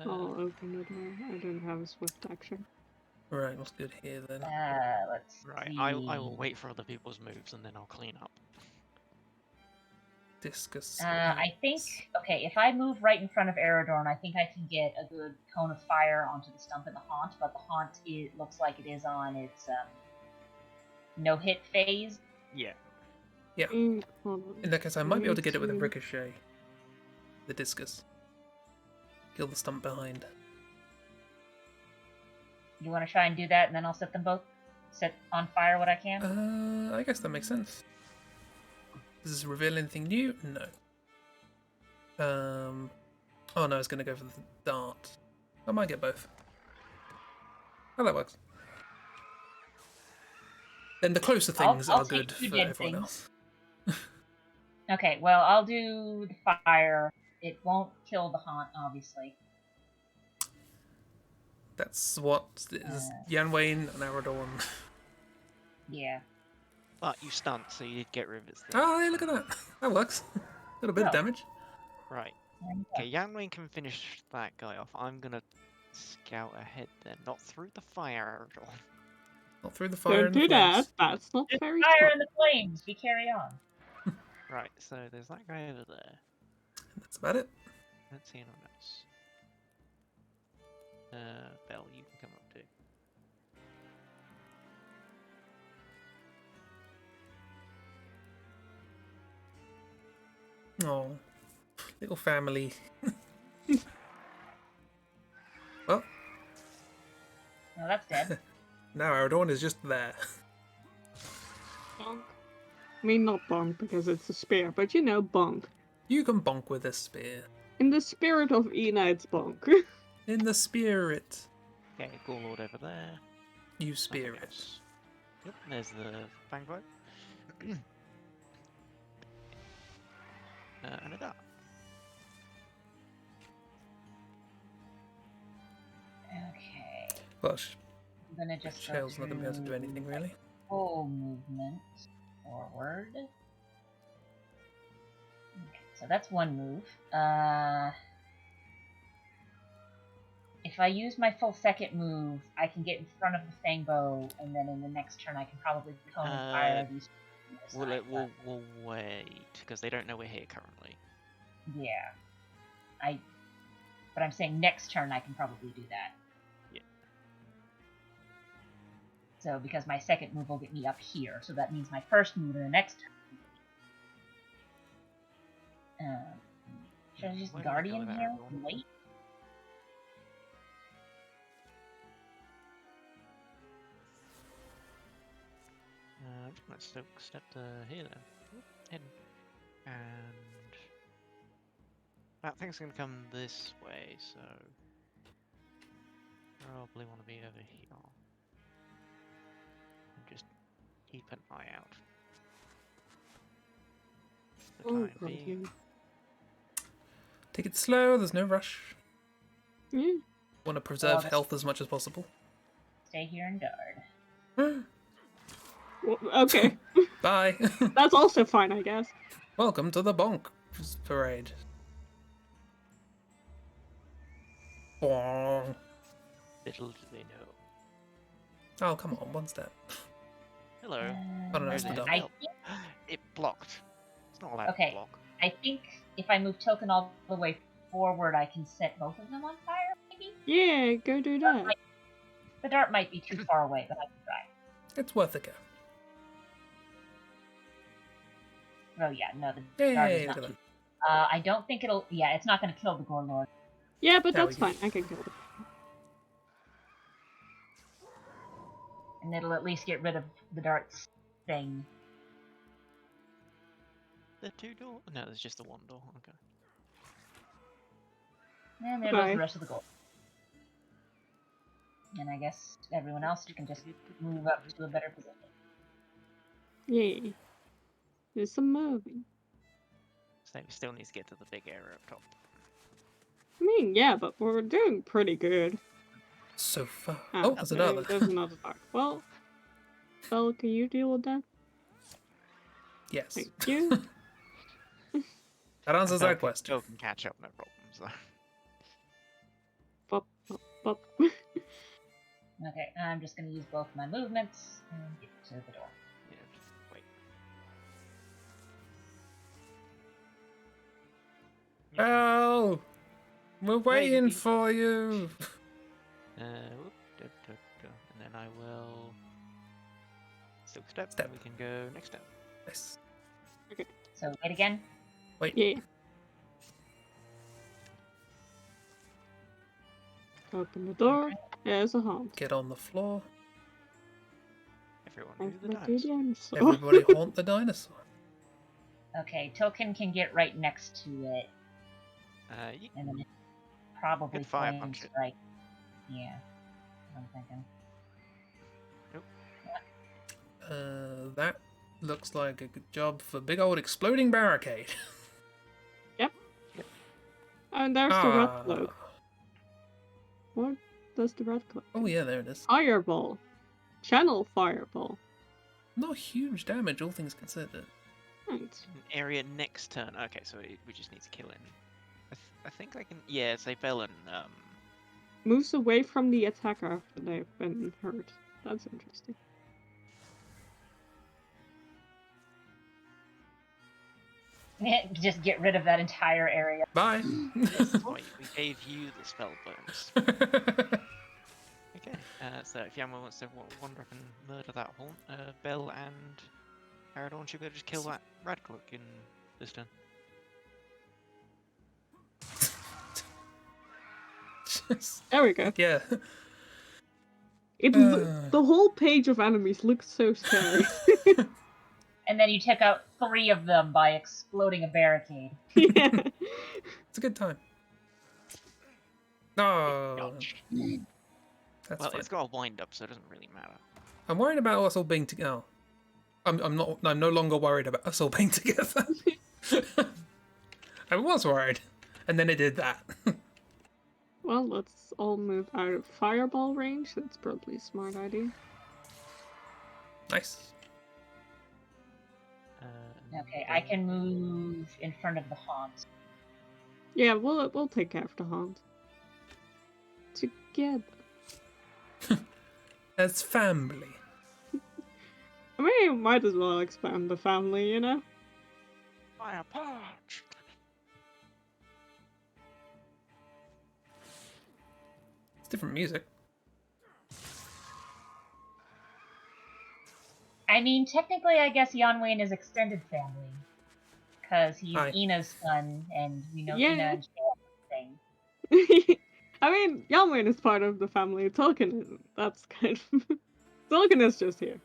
S2: I'll open the door. I don't have a swift action.
S1: Right, what's good here then?
S3: Let's
S4: Right,
S3: see.
S4: I will wait for other people's moves and then I'll clean up.
S1: Discus.
S3: I think, okay, if I move right in front of Aerodorn, I think I can get a good cone of fire onto the stump in the haunt, but the haunt looks like it is on its no-hit phase.
S4: Yeah.
S2: Hold on.
S1: In that case, I might be able to get it with a
S2: Mm.
S1: ricochet. The discus. Kill the stump behind.
S3: You want to try and do that, and then I'll set on fire what I can?
S1: I guess that makes sense. Does this reveal anything new? No. Oh no, it's going to go for the dart. I might get both. Oh, that works. Then the closer things
S3: I'll
S1: are
S3: take
S1: good
S3: two
S1: for
S3: dead
S1: everyone
S3: things.
S1: else.
S3: Okay, well, I'll do the fire. It won't kill the haunt, obviously.
S1: That's what is Yanwain and Aradorn.
S3: Yeah.
S4: But you stunned, so you did get rid of it.
S1: Oh, hey, look at that. That works. Got a bit of
S3: Oh.
S1: damage.
S4: Right.
S3: There you go.
S4: Okay, Yanwing can finish that guy off. I'm gonna scout ahead then. Not through the fire.
S1: Not through the fire.
S2: Don't
S1: and the
S2: do that.
S1: flames.
S2: That's not
S3: There's
S2: very
S3: fire
S2: smart.
S3: in the flames. We carry on.
S4: Right, so there's that guy over there.
S1: That's about it.
S4: Let's see anyone else. Belle, you can come up too.
S1: Oh, little family. Well,
S3: No, that's dead.
S1: now Aradorn is just there.
S2: Bonk. I mean, not bonk because it's a spear, but you know, bonk.
S1: You can bonk with a spear.
S2: In the spirit of Ena, it's bonk.
S1: In the spirit.
S4: Okay, Gorlord over there.
S1: You spear
S4: Nothing
S1: it.
S4: else. Yep, there's the fang bow. And a dart.
S3: Okay.
S1: Well,
S3: I'm gonna just go
S1: Shale's not going to be able to do anything,
S3: through
S1: really.
S3: full movement forward. Okay, so that's one move. If I use my full second move, I can get in front of the Fangbow, and then in the next turn I can probably cone and fire these.
S4: We'll wait, because they don't know we're here currently.
S3: Yeah. But I'm saying next turn I can probably do that.
S4: Yeah.
S3: So because my second move will get me up here, so that means my first move in the next turn. Should I just
S4: Why don't we go
S3: Guardian
S4: with
S3: here?
S4: Aragorn?
S3: Wait.
S4: I'm just gonna step to here then. Hidden. And that thing's gonna come this way, so probably want to be over here. And just keep an eye out. For the
S2: Oh,
S4: time being.
S2: Guardian.
S1: Take it slow, there's no rush.
S2: Yeah.
S1: Want to preserve
S3: that's-
S1: health as much as possible.
S3: Stay here and guard.
S2: Well, okay.
S1: Bye.
S2: That's also fine, I guess.
S1: Welcome to the Bonk Parade. Bong.
S4: Little do they know.
S1: Oh, come on, one step.
S4: Hello.
S1: I don't know, it's the dog.
S3: I think,
S4: It blocked. It's not allowed to
S3: Okay.
S4: block.
S3: I think if I move Token all the way forward, I can set both of them on fire, maybe?
S2: Yeah, go do that.
S3: The dart might be too far away, but I can try.
S1: It's worth a go.
S3: Oh yeah, no, the dart
S1: Yay,
S3: is
S1: look
S3: not
S1: at
S3: too.
S1: that.
S3: I don't think it'll. Yeah, it's not going to kill the Gore Lord.
S2: Yeah, but
S1: There
S2: that's
S1: we go.
S2: fine. I can kill it.
S3: And it'll at least get rid of the dart's thing.
S4: The two door? No, there's just the one door. Okay.
S3: And there goes
S2: Okay.
S3: the rest of the gold. And I guess everyone else can just move up to a better position.
S2: Yay. There's some moving.
S4: So we still need to get to the big area up top.
S2: I mean, yeah, but we're doing pretty good.
S1: So far.
S2: Ah,
S1: Oh, there's another.
S2: There's another dart. Well, Belle, can you deal with that?
S1: Yes.
S2: Thank you.
S1: That answers that
S4: Still
S1: question.
S4: can catch up, no problems though.
S2: Bop, bop, bop.
S3: Okay, I'm just going to use both my movements and get to the door.
S4: Yeah, just wait.
S1: Oh, we're waiting
S4: Maybe.
S1: for you.
S4: Whoop, and then I will still step.
S1: Step.
S4: And we can go next step.
S1: Nice.
S3: So, wait again.
S1: Wait.
S2: Yeah. Open the door. There's a haunt.
S1: Get on the floor.
S4: Everyone do the
S2: Everybody
S4: dinosaur.
S2: dinosaur.
S1: Everybody haunt the dinosaur.
S3: Okay, Token can get right next to it,
S4: You
S3: and then probably
S4: Could fire
S3: flame
S4: punch it.
S3: strike. Yeah, I'm thinking.
S1: That looks like a good job for big old exploding barricade.
S2: And there's the red
S1: Ah.
S2: cloak. What does the red cloak?
S1: Oh yeah, there it is.
S2: Fireball. Channel fireball.
S1: Not huge damage, all things considered.
S2: Right.
S4: An area next turn. Okay, so we just need to kill him. I think I can. Yeah, say Bell and
S2: Moves away from the attacker after they've been hurt. That's interesting.
S3: Just get rid of that entire area.
S1: Bye.
S4: This is why we gave you the spell bonus. Okay, so if Yama wants to wander up and murder that haunt, Bell and Aradorn should be able to just kill that red cloak in this turn.
S2: There we go.
S1: Yeah.
S2: The whole page of enemies looks so scary.
S3: And then you took out 3 of them by exploding a barricade.
S2: Yeah.
S1: It's a good time. Oh, That's
S4: Well,
S1: fine.
S4: it's got a wind up, so it doesn't really matter.
S1: I'm worried about us all being together. Oh. I'm not. I'm no longer worried about us all being together. I was worried, and then it did that.
S2: Well, let's all move out of fireball range. That's probably a smart idea.
S1: Nice.
S3: Okay, I can move in front of the haunt.
S2: Yeah, we'll take care of the haunt. Together.
S1: As family.
S2: I mean, might as well expand the family, you know?
S4: Fire punch!
S1: It's different music.
S3: I mean, technically, I guess Yanwayne is extended family. Because he's
S1: Hi.
S3: Ina's son, and we know
S2: Yeah.
S3: Ina and Shale thing.
S2: I mean, Yalmain is part of the family. Tolkien isn't. That's kind of... Tolkien is just here.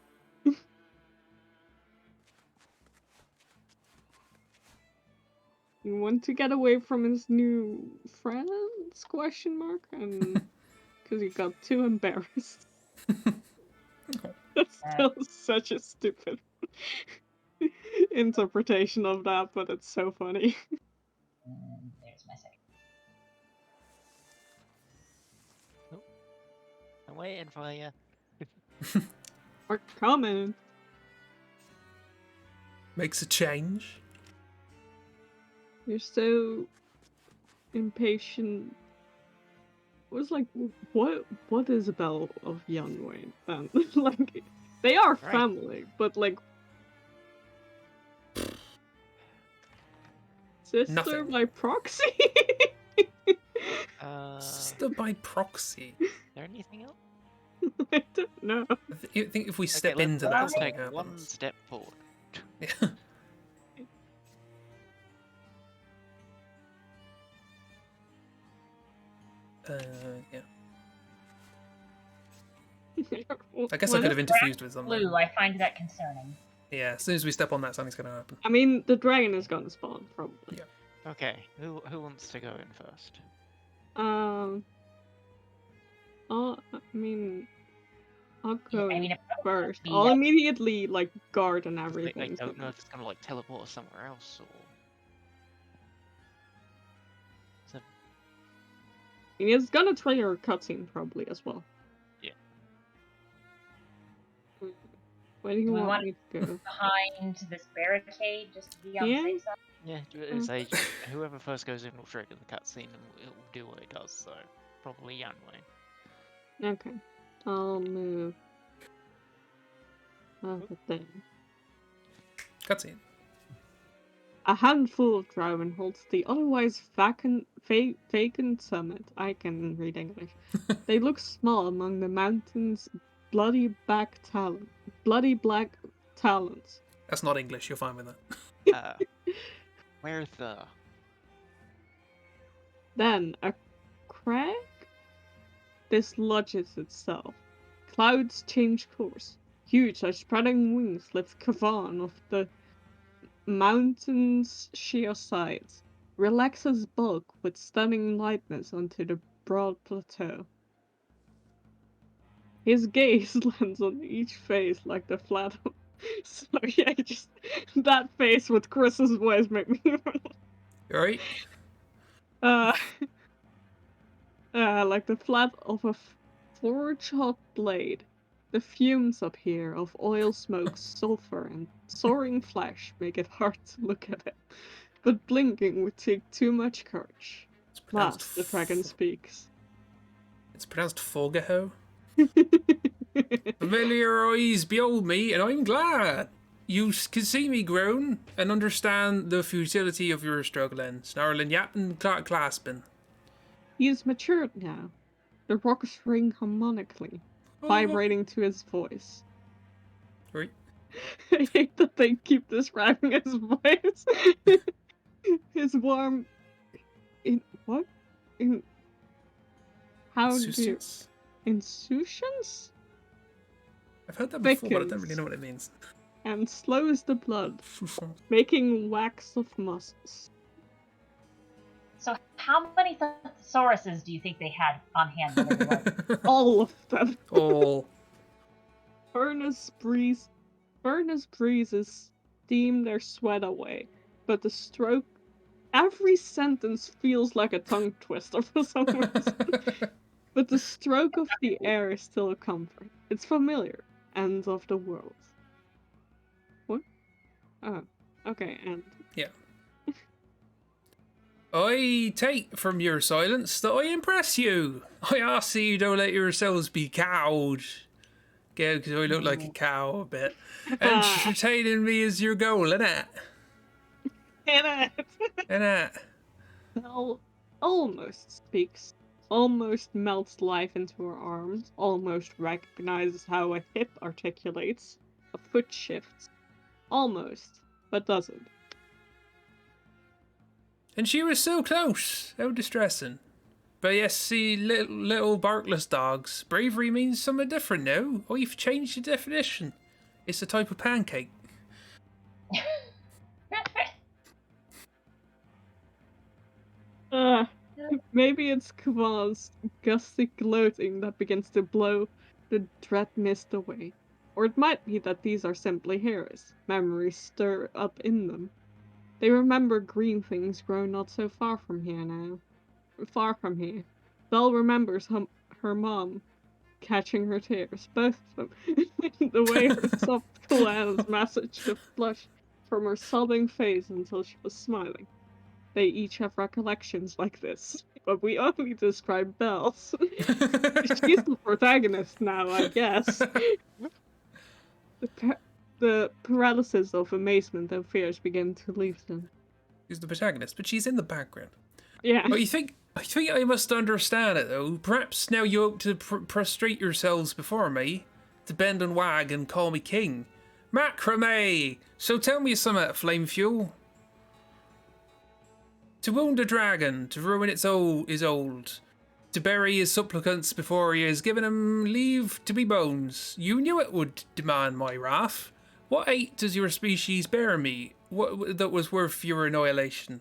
S2: You want to get away from his new friends? Question mark? And because he got too embarrassed. That's still such a stupid interpretation of that, but it's so funny.
S3: And there's my second.
S4: I'm waiting for you.
S2: Or comment.
S1: Makes a change.
S2: You're so impatient. It was like, what is Belle of Young Wayne then? Like, they are
S4: Right.
S2: family, but like, sister
S1: Nothing.
S2: by proxy?
S1: Sister by proxy.
S4: Is there anything else?
S2: I don't know.
S1: I think if we step
S4: Okay,
S1: into
S4: let's
S1: that,
S4: take
S1: something
S4: one
S1: happens.
S4: step forward.
S1: Yeah. Yeah. I guess I could have interfused with something.
S3: Blue, I find that concerning.
S1: Yeah, as soon as we step on that, something's going to happen.
S2: I mean, the dragon is gonna spawn, probably.
S1: Yeah.
S4: Okay, who wants to go in first?
S2: I mean, I'll go
S3: I mean, it probably
S2: first.
S3: be
S2: I'll
S3: that-
S2: immediately, like, guard and
S4: 'Cause
S2: everything.
S4: I don't know if it's gonna like teleport us somewhere else or. So,
S2: I mean, it's gonna trigger a cutscene, probably, as well.
S4: Yeah.
S2: Where do you
S3: Do we
S2: want
S3: want
S2: me to go?
S3: behind this barricade just to be on
S2: Yeah.
S3: the safe side.
S4: yeah, say whoever first goes in will trigger the cutscene and it will do what it does. So probably Yanway.
S2: Okay. I'll move over there.
S1: Cutscene.
S2: A handful of Drowen holds the otherwise vacant summit. I can read English. They look small among the mountain's bloody black talons.
S1: That's not English, you're fine with that.
S4: Where's the?
S2: Then a crag dislodges itself. Clouds change course. Huge as spreading wings lift Kavan off the mountain's sheer sides, relaxes bulk with stunning lightness onto the broad plateau. His gaze lands on each face like the flat. So yeah, just that face with Chris's voice make me.
S1: You alright?
S2: Like the flat of a forge hot blade. The fumes up here of oil smoke, sulfur, and soaring flesh make it hard to look at it. But blinking would take too much courage.
S1: It's pronounced
S2: Last, the dragon speaks.
S1: It's pronounced Forgaho. Familiar eyes behold me, and I'm glad. You can see me groan and understand the futility of your struggling, snarling, yapping, clasping.
S2: He is matured now. The rocks ring harmonically, vibrating to his voice.
S1: Right.
S2: I hate that they keep describing his voice. His warm... In... what? In... how do...
S1: Insouciance?
S2: Insouciance?
S1: I've heard that before, but I don't
S2: Thickens.
S1: really know what it means.
S2: And slows the blood, making wax of muscles.
S3: So how many thesauruses do you think they had on hand when they were like,
S2: All of them.
S1: All.
S2: Furnace breezes steam their sweat away, but the stroke. Every sentence feels like a tongue twister for some reason. But the stroke of the air is still a comfort. It's familiar. End of the world. What? Oh, okay, end.
S1: Yeah. I take from your silence that I impress you. I ask that you don't let yourselves be cowed. Yeah, because I look like a cow a bit. Entertaining me is your goal, innit? Innit?
S2: Belle almost speaks, almost melts life into her arms, almost recognizes how a hip articulates, a foot shifts. Almost, but doesn't.
S1: And she was so close. How distressing. But yes, see, little barkless dogs. Bravery means something different now. Oh, you've changed the definition. It's a type of pancake.
S2: Maybe it's Kwan's gusty gloating that begins to blow the dread mist away. Or it might be that these are simply hairs. Memories stir up in them. They remember green things grow not so far from here now. Far from here. Belle remembers her mom catching her tears, both of them. The way her soft glance massaged the blush from her sobbing face until she was smiling. They each have recollections like this, but we only describe Belle's. She's the protagonist now, I guess. The paralysis of amazement and fears begin to leave them.
S1: She's the protagonist, but she's in the background.
S2: Yeah.
S1: Oh, I think I must understand it, though. Perhaps now you ought to prostrate yourselves before me, to bend and wag and call me king. Macrame! So tell me something, Flame Fuel. To wound a dragon, to ruin its is old. To bury his supplicants before he has given him leave to be bones. You knew it would demand my wrath. What hate does your species bear me? What that was worth your annihilation?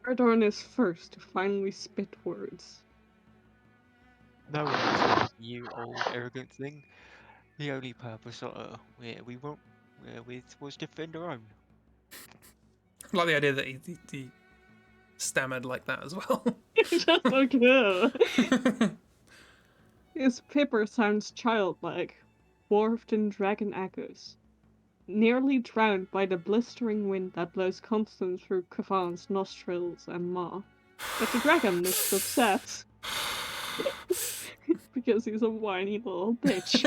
S2: Ardorn is first to finally spit words.
S4: No, you old arrogant thing. The only purpose we won't was to defend our own.
S1: I like the idea that he stammered like that as well.
S2: Just so cool. His pipper sounds childlike, dwarfed in dragon echoes. Nearly drowned by the blistering wind that blows constant through Kavan's nostrils and maw. But the dragon looks upset. Because he's a whiny little bitch.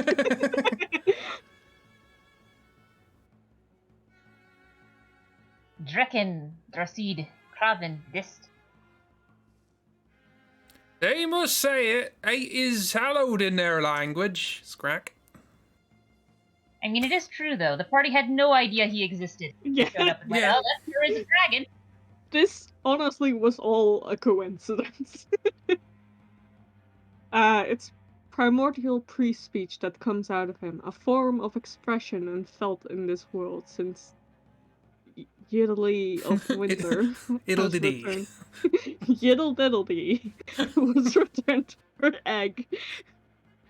S3: Drekken, Drasid, Kraven, Dist.
S1: They must say it. Hate is hallowed in their language. Scrack.
S3: I mean, it is true, though. The party had no idea he existed.
S2: Yeah.
S3: Showed up and went, oh, that sure is a dragon.
S2: This honestly was all a coincidence. It's primordial pre-speech that comes out of him, a form of expression unfelt in this world since Yiddly of Winter was returned. Yiddle diddly was returned to her egg.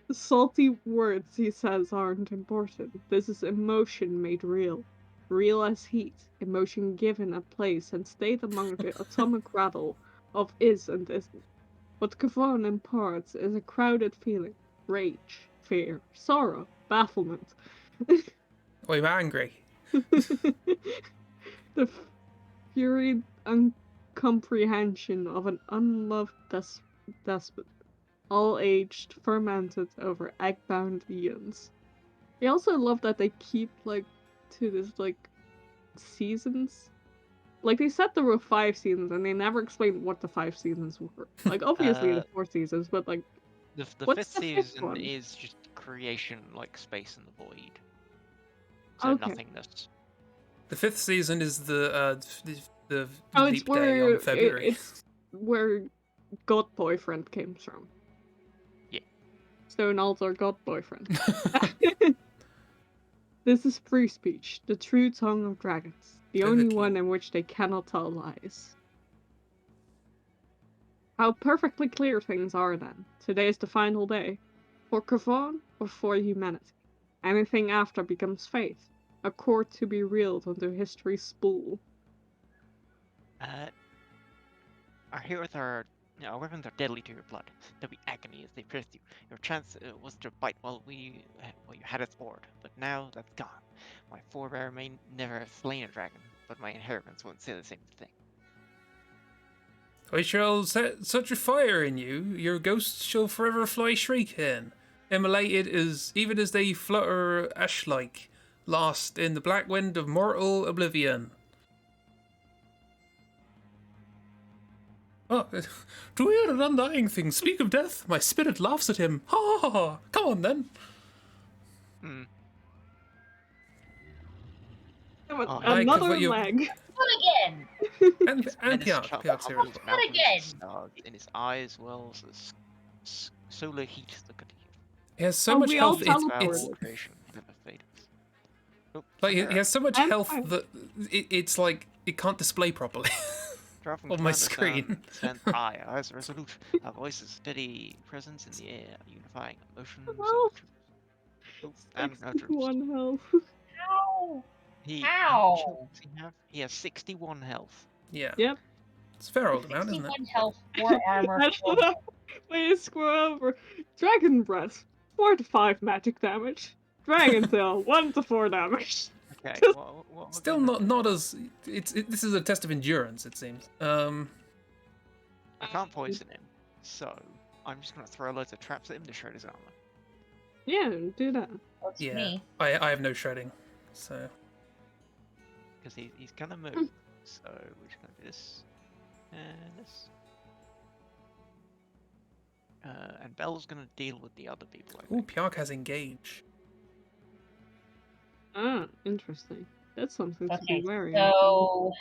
S2: The salty words he says aren't important. This is emotion made real. Real as heat. Emotion given a place and stayed among the atomic rattle of is and isn't. What Kavan imparts is a crowded feeling. Rage, fear, sorrow, bafflement.
S1: I'm angry.
S2: The fury uncomprehension of an unloved despot, all aged, fermented over egg-bound eons. I also love that they keep, like, to this, like, seasons. Like, they said there were 5 seasons, and they never explained what the 5 seasons were. Like, obviously the 4 seasons, but, like,
S4: the
S2: what's
S4: fifth
S2: the fifth
S4: season
S2: one?
S4: is just creation, like space in the void. So
S2: Okay.
S4: nothingness.
S1: The 5th season is the
S2: Oh,
S1: leap
S2: it's
S1: day
S2: where
S1: on February.
S2: it's where God Boyfriend came from.
S4: Yeah.
S2: Stone Altar God Boyfriend. This is free speech, the true tongue of dragons, the only one in which they cannot tell lies. how perfectly clear things are then. Today is the final day. For Kavon or for humanity. Anything after becomes fate. A cord to be reeled onto history's spool.
S4: Our heroes are, our weapons are deadly to your blood. There'll be agony as they pierce you. Your chance was to bite while you had a sword, but now that's gone. My forebear may never have slain a dragon, but my inheritance won't say the same thing.
S1: I shall set such a fire in you, your ghosts shall forever fly shrieking, immolated even as they flutter ash-like, lost in the black wind of mortal oblivion. Oh, to hear an undying thing speak of death, my spirit laughs at him. Ha ha ha! Come on then.
S2: Another leg.
S3: What again?
S1: And Piark's here as well.
S3: What again?
S4: In his eyes wells solar heat. Look at him.
S1: He has so much health. It's like he has so much health that it's like it can't display properly on my screen.
S4: Stand high, eyes resolute, our voices steady, presence in the air, unifying emotions. And
S2: 61 health.
S3: How?
S4: How? He has 61 health.
S1: Yeah.
S2: Yep.
S1: It's a fair old amount, isn't it?
S3: 61 health, 4 armor.
S2: Wait, scroll over. Dragon Breath, 4 to 5 magic damage. Dragon Tail, 1 to 4 damage.
S4: Okay. What
S1: Still not as this is a test of endurance, it seems.
S4: I can't poison him, so I'm just gonna throw loads of traps at him to shred his armor.
S2: Yeah, do that.
S3: That's
S1: Yeah.
S3: me.
S1: I have no shredding, so
S4: Because he's gonna move. So we're just gonna do this and this. And Belle's gonna deal with the other people. I
S1: ooh,
S4: think.
S1: Piark has engage.
S2: Ah, interesting. That's something to
S3: Okay,
S2: be wary
S3: so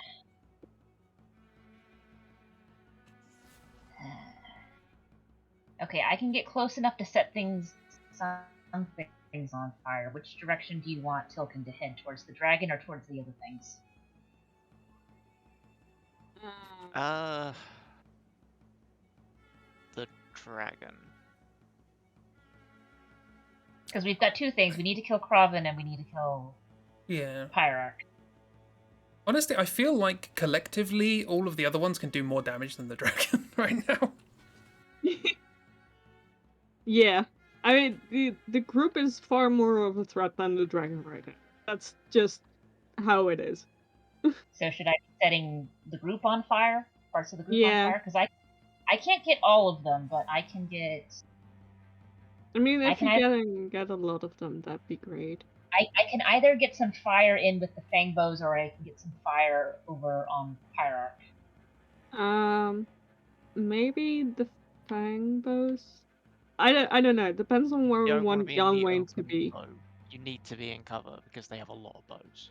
S3: okay, I can get close enough to set some things on fire. Which direction do you want Tilkin to head? Towards the dragon or towards the other things?
S4: The dragon.
S3: Because we've got two things. We need to kill Kraven and we need to kill Pyarch.
S1: Honestly, I feel like collectively all of the other ones can do more damage than the dragon right now.
S2: Yeah. I mean, the group is far more of a threat than the dragon right now. That's just how it is.
S3: So should I be setting the group on fire? Parts of the group on
S2: Yeah.
S3: fire? Because I can't get all of them, but I can get...
S2: I mean, if you get a lot of them, that'd be great.
S3: I can either get some fire in with the fang bows, or I can get some fire over on Pyarch.
S2: Maybe the fang bows? I don't know. It depends on where we want Young Wayne to be.
S4: Bow. You need to be in cover because they have a lot of bows.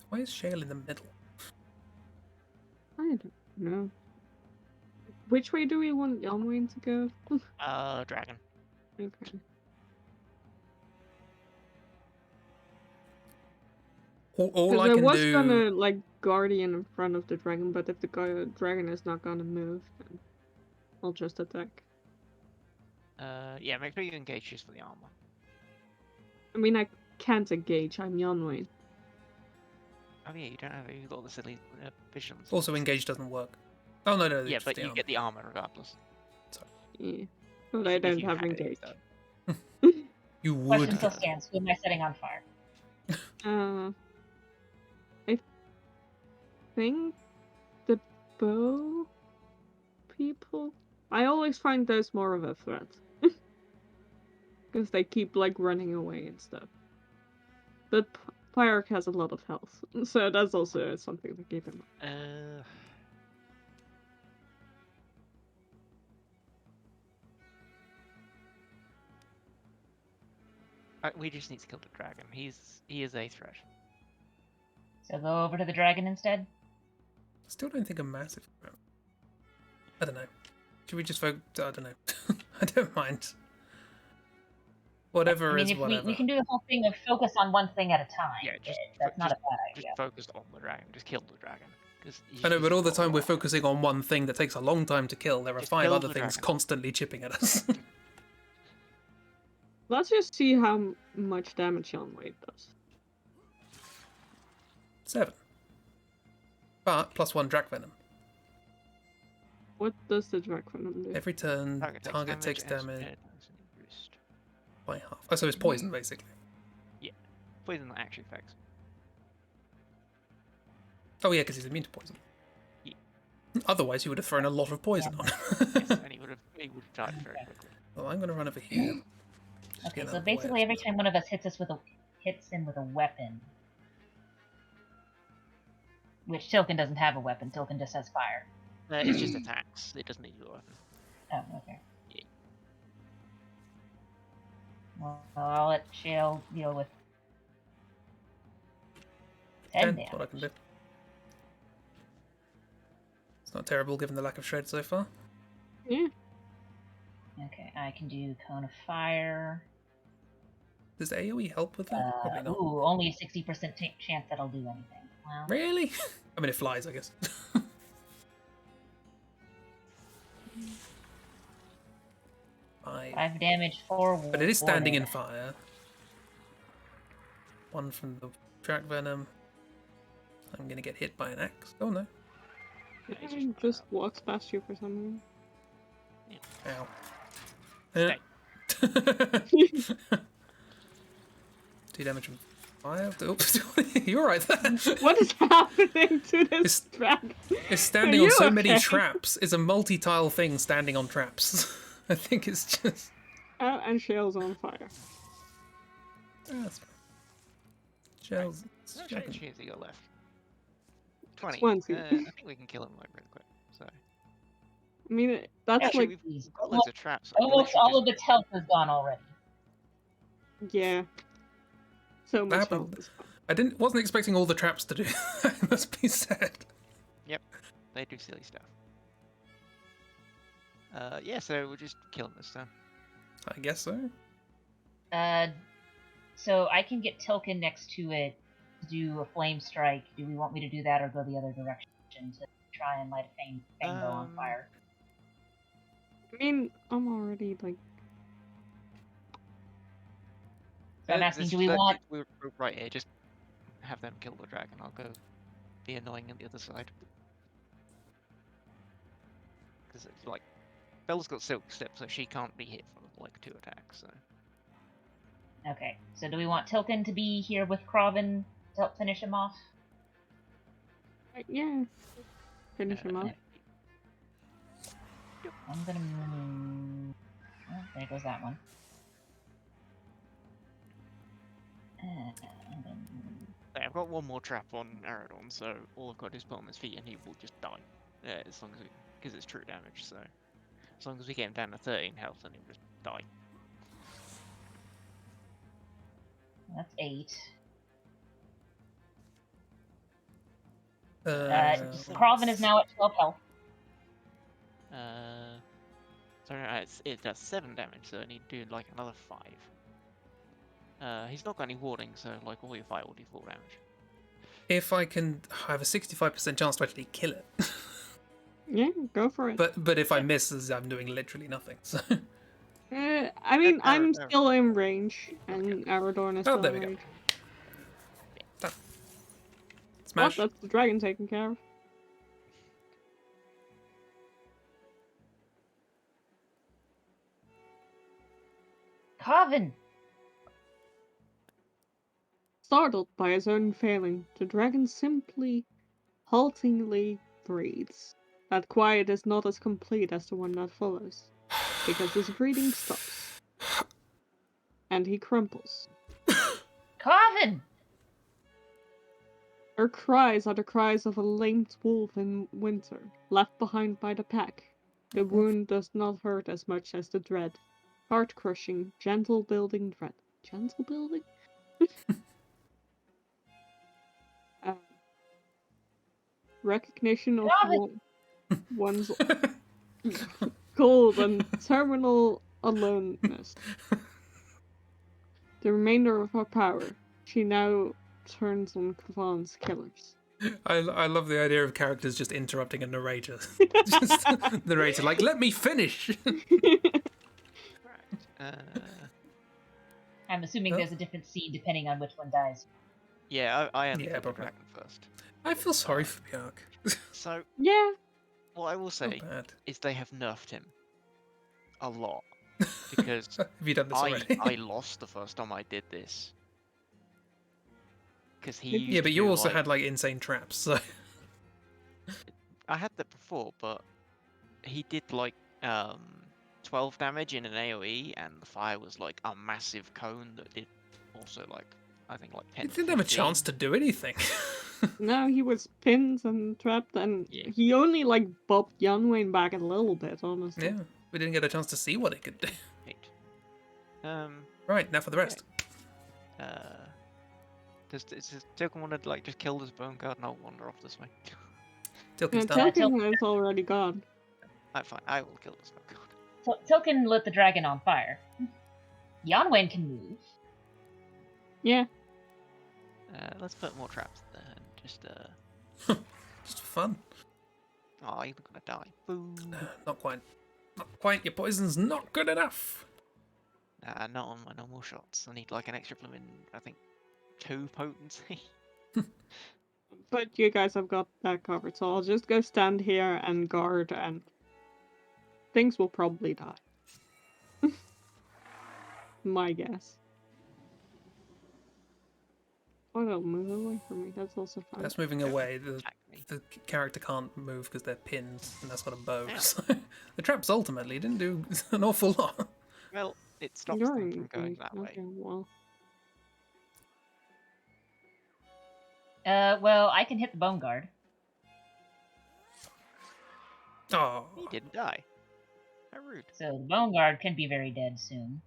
S1: Why is Shale in the middle?
S2: I don't know. Which way do we want Young Wayne to go?
S4: Dragon.
S2: Okay.
S1: All I can
S2: was
S1: do...
S2: gonna guardian in front of the dragon, but if the dragon is not gonna move, then I'll just attack.
S4: Yeah, make sure you engage just for the armor.
S2: I mean, I can't engage. I'm Yonwayne.
S4: Oh yeah, you don't have. You've got the silly visions.
S1: Also, engage doesn't work. Oh no,
S4: yeah, but you get the armor regardless.
S1: Sorry.
S2: Yeah, but I don't have engage.
S1: You would.
S3: Question still stands. Who am I setting on fire?
S2: I think the bow people. I always find those more of a threat because they keep running away and stuff. But Pyarch has a lot of health, so that's also something to keep in mind.
S4: We just need to kill the dragon. He is a threat.
S3: So go over to the dragon instead?
S1: Still don't think a massive amount. I don't know. Should we just vote? I don't know. I don't mind. Whatever
S3: I mean,
S1: is
S3: if
S1: whatever.
S3: we can do the whole thing of focus on one thing at a time.
S4: Yeah,
S3: That's not a bad
S4: just
S3: idea.
S4: focus on the dragon. Just kill the dragon.
S1: I know, but all the time we're focusing on one thing that takes a long time to kill. There are
S4: Just
S1: 5
S4: kill
S1: other
S4: the
S1: things
S4: dragon.
S1: constantly chipping at us.
S2: Let's just see how much damage Young Wade does.
S1: 7. But +1 Drac Venom.
S2: What does the Drac Venom do?
S1: Every turn, target takes damage by half. Oh, so it's poison, basically.
S4: Yeah, poison actually affects.
S1: Oh yeah, because he's immune to poison.
S4: Yeah.
S1: Otherwise, you would have thrown a lot of poison on him.
S4: Yes, and he would have died very quickly.
S1: Well, I'm going to run over here. Just
S3: Okay,
S1: get
S3: so
S1: out of the way.
S3: basically every time one of us hits him with a weapon, which Tilkin doesn't have a weapon. Tilkin just has fire.
S4: It's just attacks. It doesn't need your weapon.
S3: Oh, okay.
S4: Yeah.
S3: Well, I'll let Shale deal with 10 damage.
S1: That's what I can do. It's not terrible given the lack of shred so far.
S2: Yeah.
S3: Okay, I can do Cone of Fire.
S1: Does AoE help with that? Probably not.
S3: Ooh, only a 60% chance that I'll do anything. Well,
S1: Really? I mean, it flies, I guess. 5.
S3: 5 damage for
S1: But it is standing in
S3: Warden.
S1: fire. 1 from the Drac Venom. I'm gonna get hit by an axe. Oh no.
S2: It just walks past you for some reason.
S1: Ow.
S4: Stay.
S1: 2 damage from fire. Oops. You're right there.
S2: What is happening to this dragon?
S1: It's standing
S2: Are
S1: on
S2: you
S1: so many
S2: okay?
S1: traps. It's a multi-tile thing standing on traps. I think it's just...
S2: Oh, and Shale's on fire.
S1: That's fine. Shells.
S4: How much HP has he got left? 20.
S2: 20.
S4: I think we can kill him like really quick. So
S2: I mean, that's
S4: actually,
S2: like,
S4: we've got loads of traps. I can
S3: Almost
S4: literally
S3: all of its health is gone already.
S2: yeah. So much
S1: happened.
S2: health is fine.
S1: I wasn't expecting all the traps to do that, it must be said.
S4: They do silly stuff. Yeah, so we'll just kill him this time.
S1: I guess so.
S3: So I can get Tilkin next to it to do a flame strike. Do we want me to do that or go the other direction to try and light a fango on fire?
S2: I mean, I'm already like.
S3: So I'm asking, do we want...
S4: We're right here, just have them kill the dragon. I'll go be annoying on the other side. Because it's like, Bella's got Silk Step, so she can't be hit from like 2 attacks, so...
S3: Okay, so do we want Tilkin to be here with Kraven to help finish him off?
S2: Yeah. Finish him off.
S3: I'm gonna move... Oh, there goes that one.
S4: Okay, I've got one more trap on Aradon, so all I've got is put on his feet and he will just die. As long as because it's true damage, so as long as we get him down to 13 health, then he'll just die.
S3: That's 8. Kraven is now at 12 health.
S4: Sorry, it does 7 damage, so I need to do like another 5. He's not got any warding, so like all your fight will do 4 damage.
S1: If I can have a 65% chance to actually kill it.
S2: Yeah, go for it.
S1: But if I miss, I'm doing literally nothing. So.
S2: I mean, I'm still in range, and Aradorn is still
S1: there
S2: in
S1: we go.
S2: range.
S1: Smash.
S2: Oh, that's the dragon taken care of.
S3: Kraven!
S2: Startled by his own failing, the dragon simply, haltingly breathes. That quiet is not as complete as the one that follows, because his breathing stops. And he crumples.
S3: Kraven!
S2: Her cries are the cries of a lamed wolf in winter, left behind by the pack. The wound does not hurt as much as the dread. Heart-crushing, gentle-building dread. Gentle-building? Recognition of one's cold and terminal aloneness. the remainder of her power, she now turns on Kavan's killers.
S1: I love the idea of characters just interrupting a narrator. Just the narrator, like, let me finish.
S4: Right.
S3: I'm assuming there's a different scene depending on which one dies.
S4: Yeah, I only
S1: Yeah,
S4: killed the
S1: probably.
S4: dragon first.
S1: I feel sorry for Bjark.
S4: So,
S2: Yeah.
S4: what I will
S1: So
S4: say
S1: bad.
S4: is they have nerfed him a lot. Because
S1: Have you done this already?
S4: I lost the first time I did this. Because he used
S1: Yeah, but
S4: to
S1: you
S4: do,
S1: also
S4: like,
S1: had like insane traps, so
S4: I had that before, but he did like 12 damage in an AoE, and the fire was like a massive cone that did also like I think like 10.
S1: he didn't have a chance to do anything.
S2: No, he was pinned and trapped, and
S4: Yeah.
S2: he only like bopped Yanwain back a little bit, honestly.
S1: Yeah, we didn't get a chance to see what it could do.
S4: Right.
S1: Right, now for the rest.
S4: Does Token want to like just kill this bone guard and I'll wander off this way?
S1: Tilkin's
S2: And
S1: done.
S2: Token has already gone.
S4: Fine, I will kill this bone guard.
S3: So Tilkin lit the dragon on fire. Yanwen can move.
S2: Yeah.
S4: Let's put more traps there and just
S1: Just for fun.
S4: Oh, you're gonna die. Boo.
S1: Not quite. Not quite. Your poison's not good enough.
S4: Not on my normal shots. I need like an extra blooming, I think, 2 potency.
S2: But you guys have got that covered, so I'll just go stand here and guard, and things will probably die. My guess. Oh, they'll move away from me. That's also fine.
S1: That's moving away.
S4: Attack me.
S1: The character can't move because they're pinned, and that's got a bow. So the traps ultimately didn't do an awful lot.
S4: Well, it stops
S2: You're
S4: them from going
S2: engaged.
S4: that
S2: Okay,
S4: way.
S2: well.
S3: Well, I can hit the bone guard.
S1: Oh,
S4: He didn't die. How rude.
S3: So the bone guard can be very dead soon.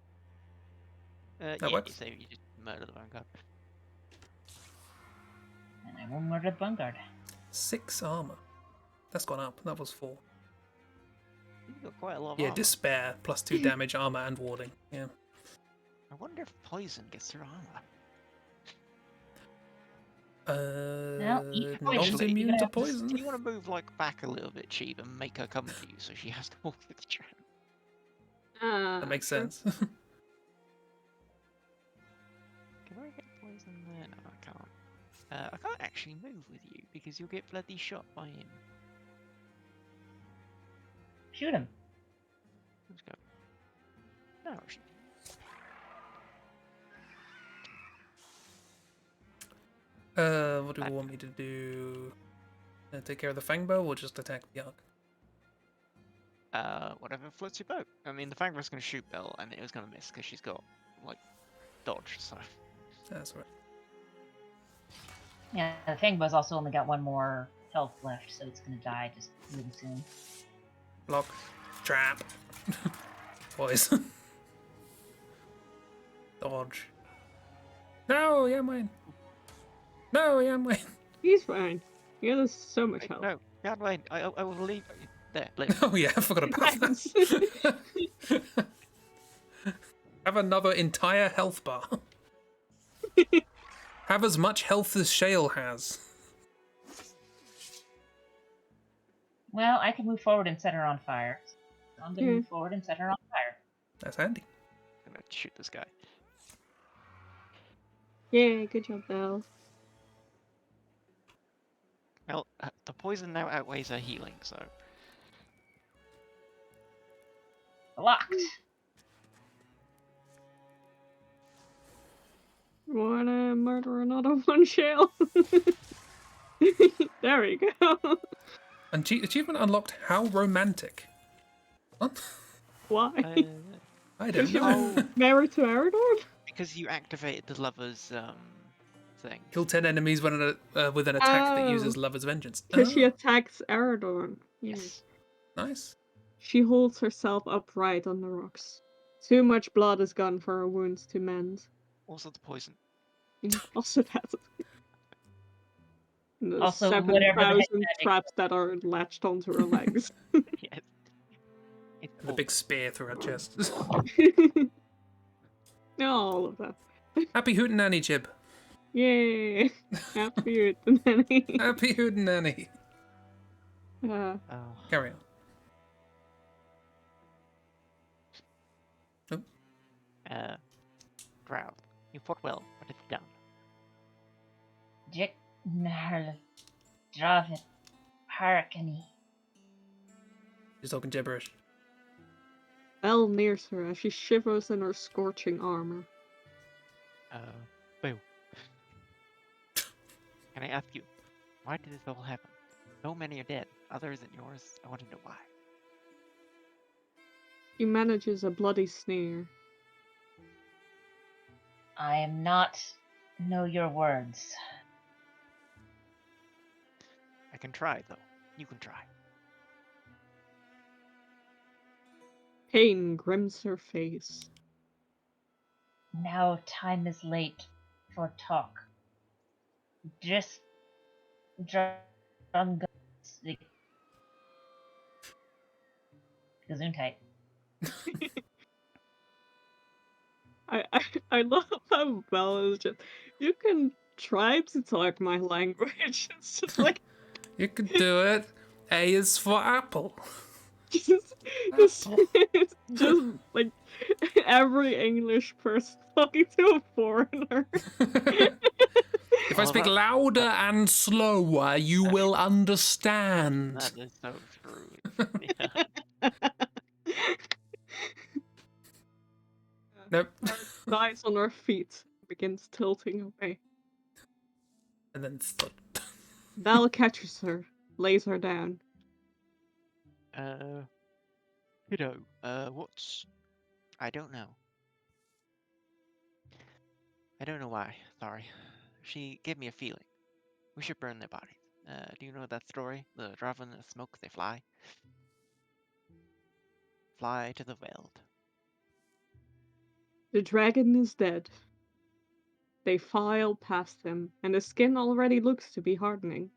S4: Yeah,
S1: works.
S4: you just murder the vanguard.
S3: And I will murder the bone guard.
S1: 6 armor. That's gone up. That was 4.
S4: You've got quite a lot of
S1: Yeah,
S4: armor.
S1: despair plus 2 damage, armor, and warding. Yeah.
S4: I wonder if poison gets through armor.
S3: eat
S1: Not
S3: poison.
S1: immune to
S3: Yeah.
S1: poison.
S4: Do you want to move like back a little bit, Cheap, and make her come to you so she has to walk through the trap?
S1: That makes sense.
S4: Can I get poison there? No, I can't. I can't actually move with you because you'll get bloody shot by him.
S3: Shoot him.
S4: Let's go. No,
S1: What do you want me to do? Take care of the Fangbow or just attack the Ark?
S4: whatever floats your boat. I mean, the Fangrow's going to shoot Belle, and it was going to miss because she's got like dodge. So
S1: That's right.
S3: Yeah, the Fangbow's also only got 1 more health left, so it's gonna die just really soon.
S1: Block. Trap. Poison. Dodge. No, yeah, mine. No, yeah, mine.
S2: He's fine. He has so much health.
S4: no, Yadwayne, I will leave. There, live.
S1: Oh yeah, I forgot about that. Have another entire health bar. Have as much health as Shale has.
S3: Well, I can move forward and set her on fire. So I'm gonna move forward and set her on fire.
S1: That's handy.
S4: I'm going to shoot this guy.
S2: Yeah, good job, Belle.
S4: Well, the poison now outweighs her healing, so
S3: Locked.
S2: Wanna murder another one, Shale? There we go.
S1: Achievement unlocked. How romantic. What?
S2: Why?
S1: I don't
S2: Because
S1: know.
S2: you're married to Aradorn?
S4: because you activated the lover's thing.
S1: Kill 10 enemies with an attack that
S2: Oh.
S1: uses Lover's Vengeance.
S2: Because she
S1: Oh,
S2: attacks Aradorn. Yeah.
S4: Yes.
S1: nice.
S2: She holds herself upright on the rocks. Too much blood is gone for her wounds to mend.
S4: Also the poison.
S2: Also that. And the
S3: Also, whatever the heck
S2: 7,000
S3: that
S2: traps that are latched onto her legs.
S4: Yes. It's
S1: The big spear through her chest.
S2: No, all of that.
S1: Happy Hootenanny, Jib.
S2: Yay! Happy Hootenanny.
S1: Happy Hootenanny.
S2: Uh,
S4: Oh.
S1: Carry on. Oh.
S4: Drow, you fought well. What have you done?
S3: Jik Narl Dravid Harakani.
S1: She's talking gibberish.
S2: Belle nears her as she shivers in her scorching armor.
S4: Boo. Can I ask you, why did this all happen? So many are dead. Others than yours. I want to know why.
S2: She manages a bloody sneer.
S3: I am not know your words.
S4: I can try, though. You can try.
S2: Pain grims her face.
S3: Now time is late for talk. Just drunk Gesundheit.
S2: I love how Belle is just. You can try to talk my language. It's just like.
S1: You can do it. A is for apple.
S2: just like every English person talking to a foreigner.
S1: If I speak louder and slower, you will understand.
S4: That is so true. Yeah.
S1: Nope.
S2: Dies on her feet, begins tilting away.
S1: And then stop.
S2: Val catches her, lays her down.
S4: Kiddo, what's... I don't know. I don't know why, sorry. She gave me a feeling. We should burn their bodies. Do you know that story? The Draven, the smoke, they fly? Fly to the Veld.
S2: The dragon is dead. They file past him, and the skin already looks to be hardening.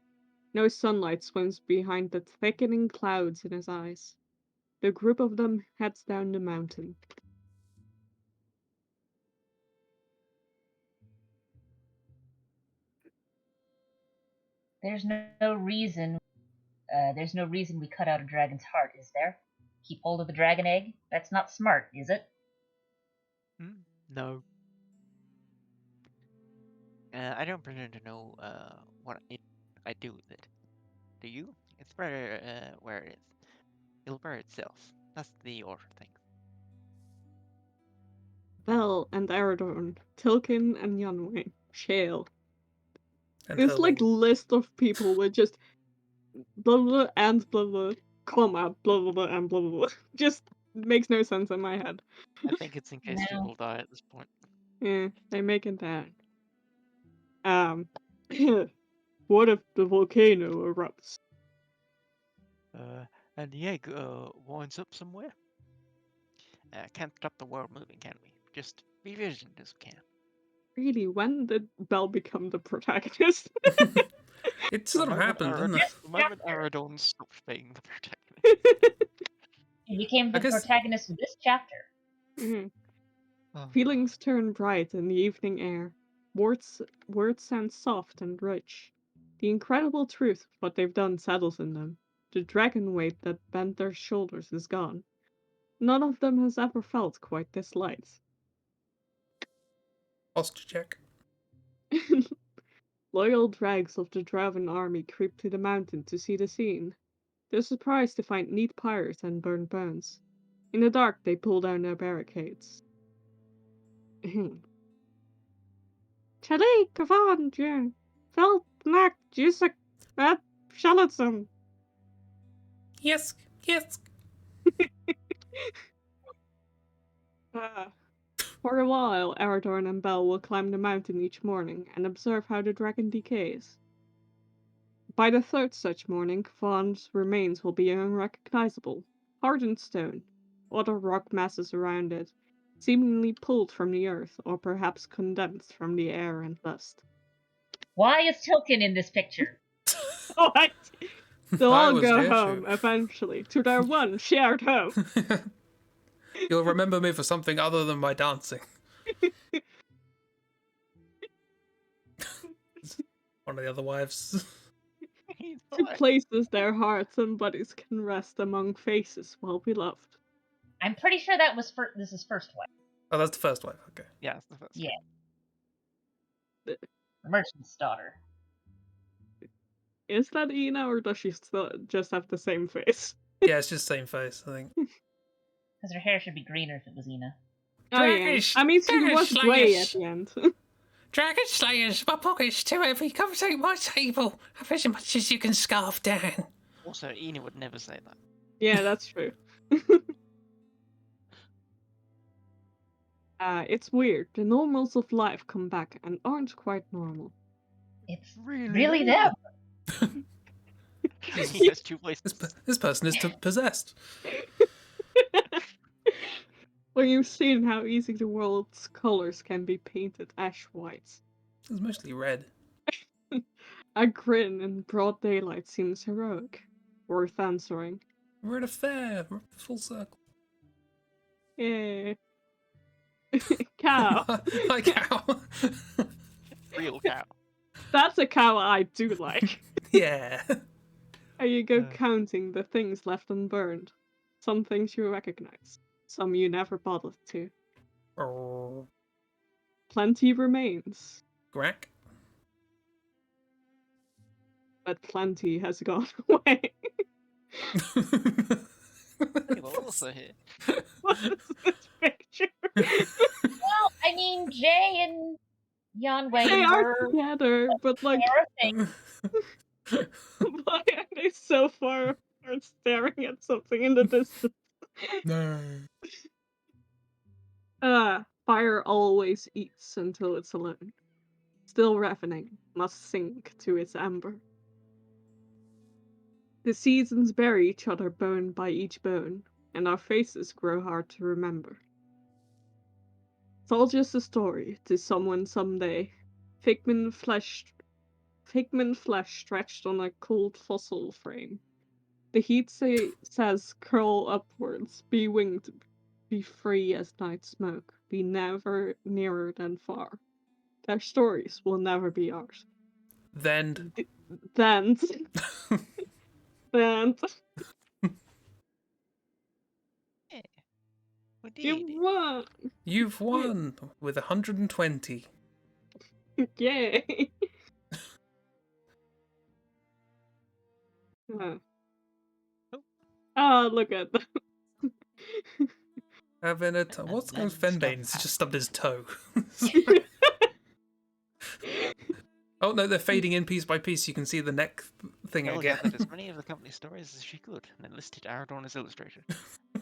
S2: No sunlight swims behind the thickening clouds in his eyes. The group of them heads down the mountain.
S3: There's no reason. There's no reason we cut out a dragon's heart, is there? Keep hold of the dragon egg? That's not smart, is it?
S4: No. I don't pretend to know what I do with it. Do you? It's better where it is. It'll burn itself. That's the order of things.
S2: Bel and Aradorn, Tilkin and Yunway, Shale.
S1: And
S2: This like
S1: Hurling.
S2: list of people with just blah blah and blah blah, comma blah blah blah and blah blah blah. Just makes no sense in my head.
S4: I think it's in case
S3: No.
S4: people die at this point.
S2: Yeah, they make it that. What if the volcano erupts?
S4: And the egg winds up somewhere. Can't stop the world moving, can we? Just revision as we can.
S2: Really, when did Belle become the protagonist?
S1: It sort of happened, didn't it?
S4: The moment Aradorn stopped being the protagonist.
S3: He became the protagonist of this chapter.
S2: Mhm.
S4: Oh.
S2: Feelings turn bright in the evening air. Words sound soft and rich. The incredible truth of what they've done settles in them. The dragon weight that bent their shoulders is gone. None of them has ever felt quite this light.
S1: Posture check.
S2: Loyal drags of the Draven army creep to the mountain to see the scene. They're surprised to find neat pyres and burned bones. In the dark, they pull down their barricades. Talik, Kavan, Jen, Felt, Mac, Jusek, Ed, Charlottson.
S1: Yes, yes.
S2: For a while, Aradorn and Belle will climb the mountain each morning and observe how the dragon decays. By the third such morning, Vaughn's remains will be unrecognizable, hardened stone, other rock masses around it, seemingly pulled from the earth or perhaps condensed from the air and dust.
S3: Why is Tilkin in this picture?
S2: What? They'll
S1: I
S2: all
S1: was
S2: go
S1: here,
S2: home
S1: too.
S2: eventually to their one shared home.
S1: You'll remember me for something other than my dancing. one of the other wives.
S4: He's
S2: Two
S4: fine.
S2: places their hearts and bodies can rest among faces well beloved.
S3: I'm pretty sure that was this is first wife.
S1: Oh, that's the first wife. Okay.
S4: Yeah, it's the first.
S3: Yeah. The merchant's daughter.
S2: Is that Ina, or does she still just have the same face?
S1: Yeah, it's just same face, I think.
S3: Because her hair should be greener if it was Ina.
S2: Oh yeah. I mean, she was grey at the end.
S1: Dragon Slayers, my pocket's too heavy. Come take my table. Have as much as you can scarf down.
S4: Also, Ina would never say that.
S2: Yeah, that's true. It's weird. The normals of life come back and aren't quite normal.
S3: It's
S4: Really,
S3: really them.
S4: He has two voices.
S1: This person is possessed.
S2: Well, you've seen how easy the world's colors can be painted ash white.
S1: It's mostly red.
S2: A grin in broad daylight seems heroic. Worth answering.
S1: We're at a fair. We're full circle.
S2: Yeah. Cow.
S1: Hi, cow.
S4: Real cow.
S2: That's a cow I do like.
S1: Yeah.
S2: How you go counting the things left unburned. Some things you recognize. Some you never bothered to.
S1: Oh.
S2: Plenty remains.
S1: Grack.
S2: But plenty has gone away.
S4: They were also here.
S2: What is this picture?
S3: Well, I mean, Jay and Jan
S2: They
S3: Wayne
S2: are
S3: were
S2: together, but like,
S3: thing.
S2: why are they so far apart staring at something in the distance?
S1: No.
S2: Fire always eats until it's alone. Still ravening, must sink to its ember. The seasons bury each other bone by each bone, and our faces grow hard to remember. It's all just a story to someone someday. Figment flesh stretched on a cold fossil frame. The heat says curl upwards, be winged, be free as night smoke, be never nearer than far. Their stories will never be ours.
S1: Then.
S2: Then. Then.
S4: Yeah. We did.
S2: You won!
S1: You've won with 120.
S2: Yay! Oh, look at that.
S1: Having a what's going on with Fenbane's just stubbed his toe. Oh no, they're fading in piece by piece. You can see the neck thing
S4: Bella
S1: again.
S4: gathered as many of the company stories as she could, and enlisted Aradorn as illustrator.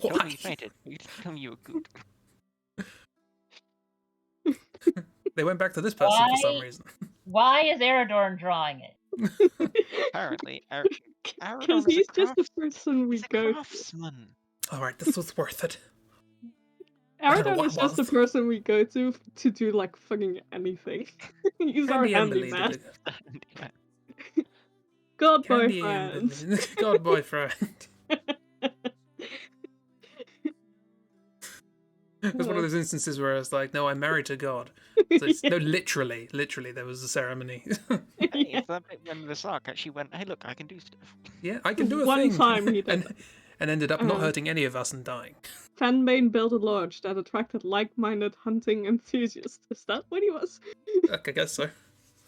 S4: Told
S1: Why?
S4: me you fainted, but you didn't tell me you were good.
S1: They went back to this person for some reason.
S3: Why is Aradorn drawing it?
S4: Apparently,
S2: Because he's just the person we go to.
S4: craftsman.
S1: Alright, this was worth it.
S2: Aradorn is just the person we go to do like fucking anything. He's our handyman. God boyfriend.
S1: God boyfriend. It's one of those instances where I was like, no, I'm married to God. So no, literally, there was a ceremony.
S2: Yeah.
S4: It's that bit when the Sark actually went, hey look, I can do stuff.
S1: Yeah, I can do a
S2: One
S1: thing.
S2: time he did
S1: and ended up not hurting any of us and dying.
S2: Fenbane built a lodge that attracted like-minded hunting enthusiasts. Is that what he was?
S1: I guess so.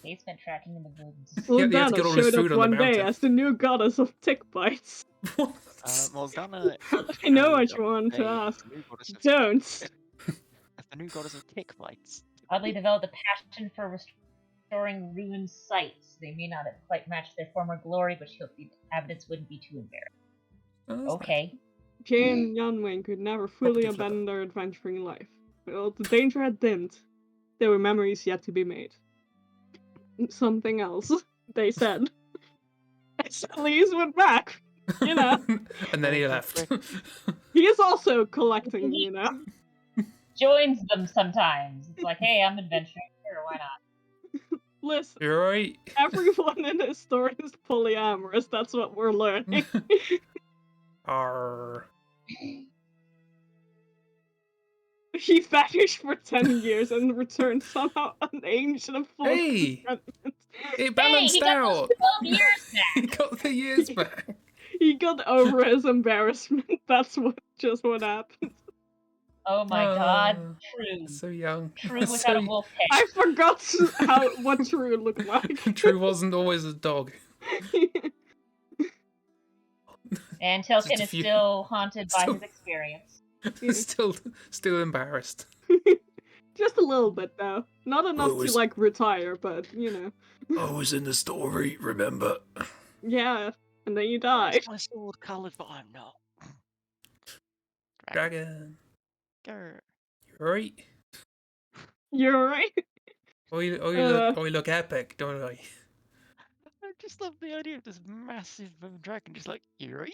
S3: Basement tracking in the woods.
S2: Morgana
S1: get all his
S2: showed
S1: food
S2: up
S1: on the
S2: one day
S1: mountain.
S2: as the new goddess of tick bites.
S4: Morgana.
S2: I know what you want to ask. Don't.
S4: As the new goddess of tick bites.
S3: Oddly developed a passion for restoring ruined sites. They may not have quite matched their former glory, but she hoped the inhabitants wouldn't be too embarrassed. Okay.
S2: Jay and Yanwing could never fully abandon their adventuring life. Well, the danger had dimmed. There were memories yet to be made. Something else, they said. Please went back, you know.
S1: And then he left.
S2: He is also collecting, you know.
S3: Joins them sometimes. It's like, hey, I'm adventuring. Sure, why not?
S2: Listen,
S1: You're right.
S2: everyone in this story is polyamorous. That's what we're learning.
S1: Arr.
S2: He vanished for 10 years and returned somehow unaged and full of
S1: Hey!
S2: contentment.
S1: It
S3: Hey,
S1: balanced
S3: he got those
S1: out.
S3: 12 years back.
S1: He got the years back.
S2: He got over his embarrassment. That's what happened.
S3: Oh my god,
S1: Oh,
S3: True.
S1: so young.
S3: True without
S1: So
S3: a wolf tail.
S2: I forgot what True looked like.
S1: True wasn't always a dog.
S3: And
S1: Just
S3: Tilkin
S1: a
S3: is
S1: few-
S3: still haunted by
S1: still-
S3: his experience.
S1: Still embarrassed.
S2: Just a little bit though. Not enough
S1: Well,
S2: to like retire, but
S1: I was in the story, remember?
S2: Yeah. And then you die.
S4: My sword colored, but I'm not.
S1: Dragon.
S4: Grr.
S1: You're right.
S2: You're right.
S1: I look epic, don't I?
S4: I just love the idea of this massive dragon, just like, you're right.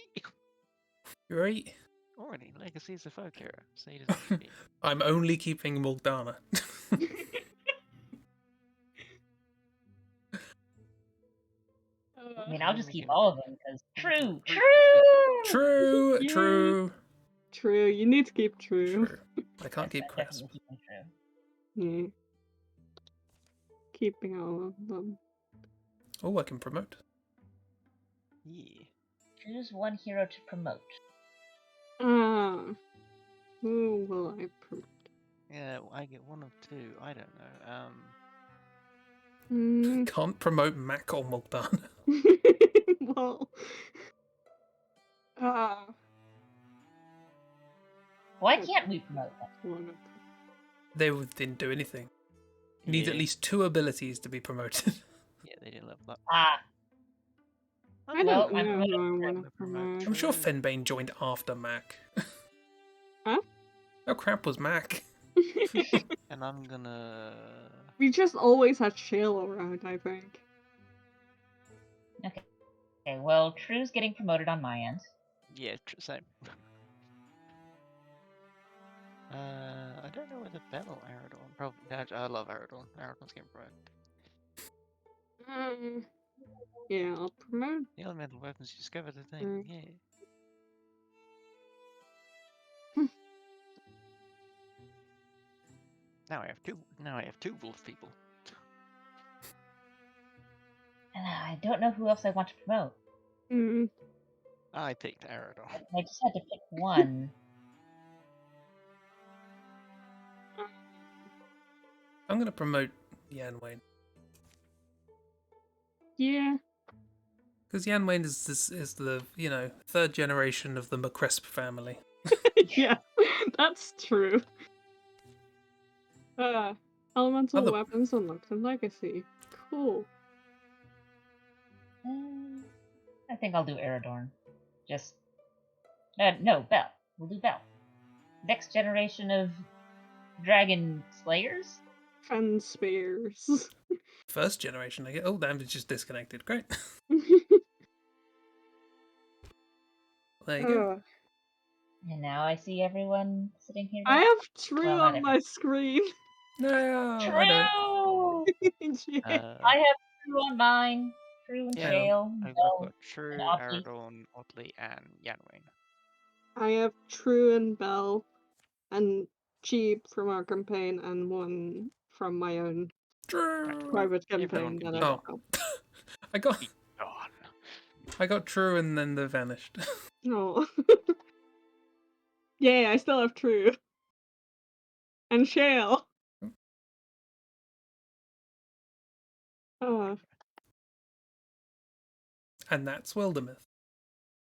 S1: You're right.
S4: Already, legacies of folk hero. So he doesn't be.
S1: I'm only keeping Morgana.
S3: I mean, I'll just keep
S4: Making-
S3: all of them because True.
S1: True,
S2: Yay.
S1: true.
S2: True. You need to keep True.
S1: True. I can't keep
S3: I'm
S1: Crasp.
S3: definitely keeping True.
S2: Yeah. Keeping all of them.
S1: Oh, I can promote.
S4: Yeah.
S3: Choose one hero to promote.
S2: Who will I promote?
S4: Yeah, I get one of two. I don't know.
S1: Can't promote Mac or Morgana.
S2: Well.
S3: Why can't we promote them?
S2: One of
S1: They didn't do anything. You need at least 2 abilities to be promoted.
S4: Yeah, they didn't level up.
S3: Ah,
S2: I
S3: Well,
S2: don't
S3: I'm
S2: know who I
S3: promoting
S2: want
S4: True.
S2: to promote.
S1: I'm sure Fenbane joined after Mac.
S2: Huh?
S1: How crap was Mac?
S4: And I'm gonna.
S2: We just always had Shale around, I think.
S3: okay. Okay, well, True's getting promoted on my end.
S4: Yeah, same. I don't know whether Bell or Aradorn. Probably. I love Aradorn. Aradorn's getting promoted.
S2: Yeah, I'll promote.
S4: The elemental weapons you discovered the thing.
S2: Mm.
S4: Yeah. Now I have two. Now I have 2 wolf people.
S3: And I don't know who else I want to promote.
S4: I picked Aradorn.
S3: I just had to pick one.
S1: I'm going to promote Yanwain.
S2: Yeah.
S1: Because Yanwain is the, 3rd generation of the McCresp family.
S2: Yeah, that's true. Elemental
S1: Other-
S2: weapons unlocked in Legacy. Cool.
S3: I think I'll do Aradorn. Just... no, Bell. We'll do Bell. Next generation of dragon slayers?
S2: Fen spears.
S1: 1st generation, I get. Oh, damn, it's just disconnected. Great. There you go.
S3: And now I see everyone sitting here.
S2: I have True
S3: Well, not
S2: on my screen.
S1: No,
S3: True!
S1: I don't.
S2: Yeah.
S3: I have True on mine. True and
S4: Yeah,
S3: Shale.
S4: I've
S3: Bell.
S4: got True,
S3: Otley.
S4: Aradorn, Otley, and Yanwain.
S2: I have True and Bell, and Cheap from our campaign, and one from my own
S1: True.
S2: private
S4: Everyone
S2: campaign
S4: can
S2: that
S4: be
S2: I
S1: Oh.
S2: don't
S4: Gone.
S1: I got True and then they vanished.
S2: know. Yay, I still have True. And Shale.
S1: And that's Wildermyth.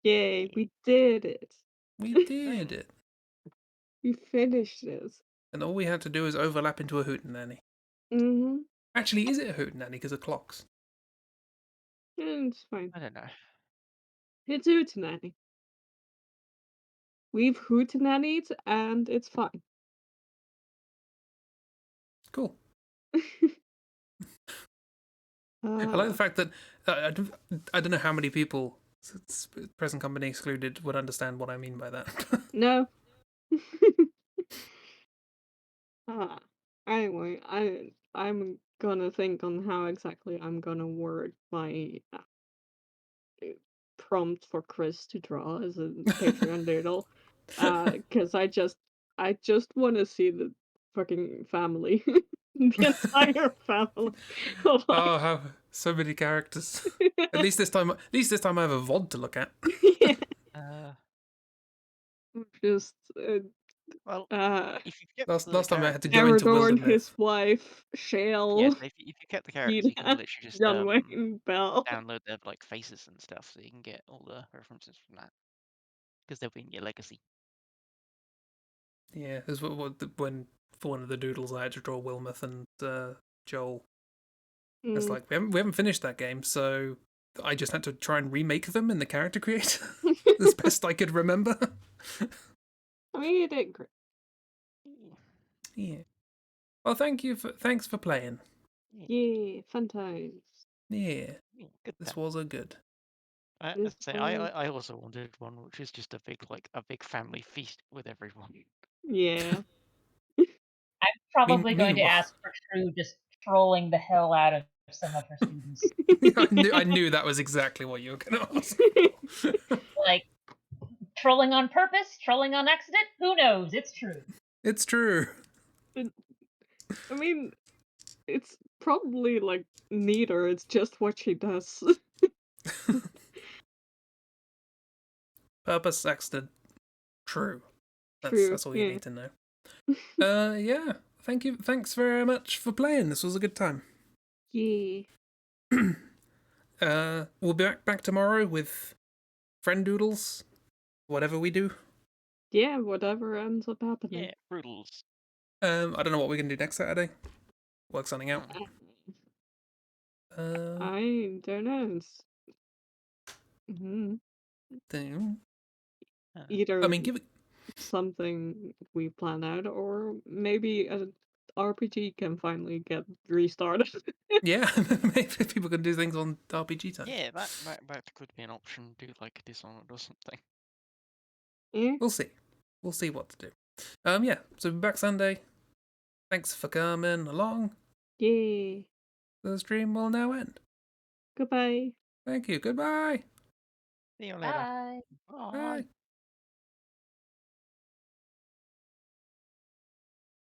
S2: Yay, we did it.
S1: We did it.
S2: We finished this.
S1: And all we had to do is overlap into a hootenanny.
S2: Mm-hmm.
S1: Actually, is it a hootenanny because of clocks?
S2: It's fine.
S4: I don't know.
S2: It's hootenanny. We've hootenannied and it's fine.
S1: Cool. I like the fact that I don't know how many people, present company excluded, would understand what I mean by that.
S2: No. Anyway, I'm gonna think on how exactly I'm gonna word my prompt for Chris to draw as a Patreon doodle. Because I just want to see the fucking family, the entire family.
S1: Oh, how So many characters. At least this time I have a VOD to look at.
S2: Yeah. Just
S4: Well, if you kept
S1: Last time I had to go into
S2: Aragorn,
S1: Wildermyth.
S2: his wife,
S4: yeah,
S2: Shale,
S4: so if you kept the characters, you can
S2: Ina,
S4: literally just
S2: John Wayne, Bell.
S4: download their like faces and stuff, so you can get all the references from that, because they'll be in your legacy.
S1: Yeah, it was when for one of the doodles I had to draw Wilmeth and Joel. It's like we haven't finished that game, so I just had to try and remake them in the character creator as best I could remember.
S2: I mean, you did great.
S1: Yeah. Well, thanks for playing.
S2: Yeah, fun times.
S1: Yeah,
S4: Good
S1: this
S4: time.
S1: was a good.
S4: I also wanted one which is just a big family feast with everyone.
S2: Yeah.
S3: I'm probably going to
S1: meanwhile-
S3: ask for True just trolling the hell out of some of her students.
S1: I knew that was exactly what you were going to ask.
S3: Like, trolling on purpose, trolling on accident, who knows? It's true.
S1: It's true.
S2: I mean, it's probably like neither. It's just what she does.
S1: Purpose, accident, true.
S2: True.
S1: That's all you need to know. Yeah. Thank you. Thanks very much for playing. This was a good time.
S2: Yeah.
S1: We'll be back tomorrow with friend doodles. Whatever we do.
S2: Yeah, whatever ends up happening.
S4: Yeah, Brutals.
S1: I don't know what we're gonna do next Saturday. Work something out.
S2: I don't know. Either
S1: I mean, give it.
S2: something we plan out, or maybe an RPG can finally get restarted.
S1: Yeah, maybe people can do things on RPG time.
S4: Yeah, that could be an option. Do like Dishonored or something.
S2: Yeah.
S1: We'll see. We'll see what to do. Yeah. So we're back Sunday. Thanks for coming along.
S2: Yay.
S1: The stream will now end.
S2: Goodbye.
S1: Thank you. Goodbye.
S4: See you later.
S3: Bye.
S4: Bye.
S1: Bye.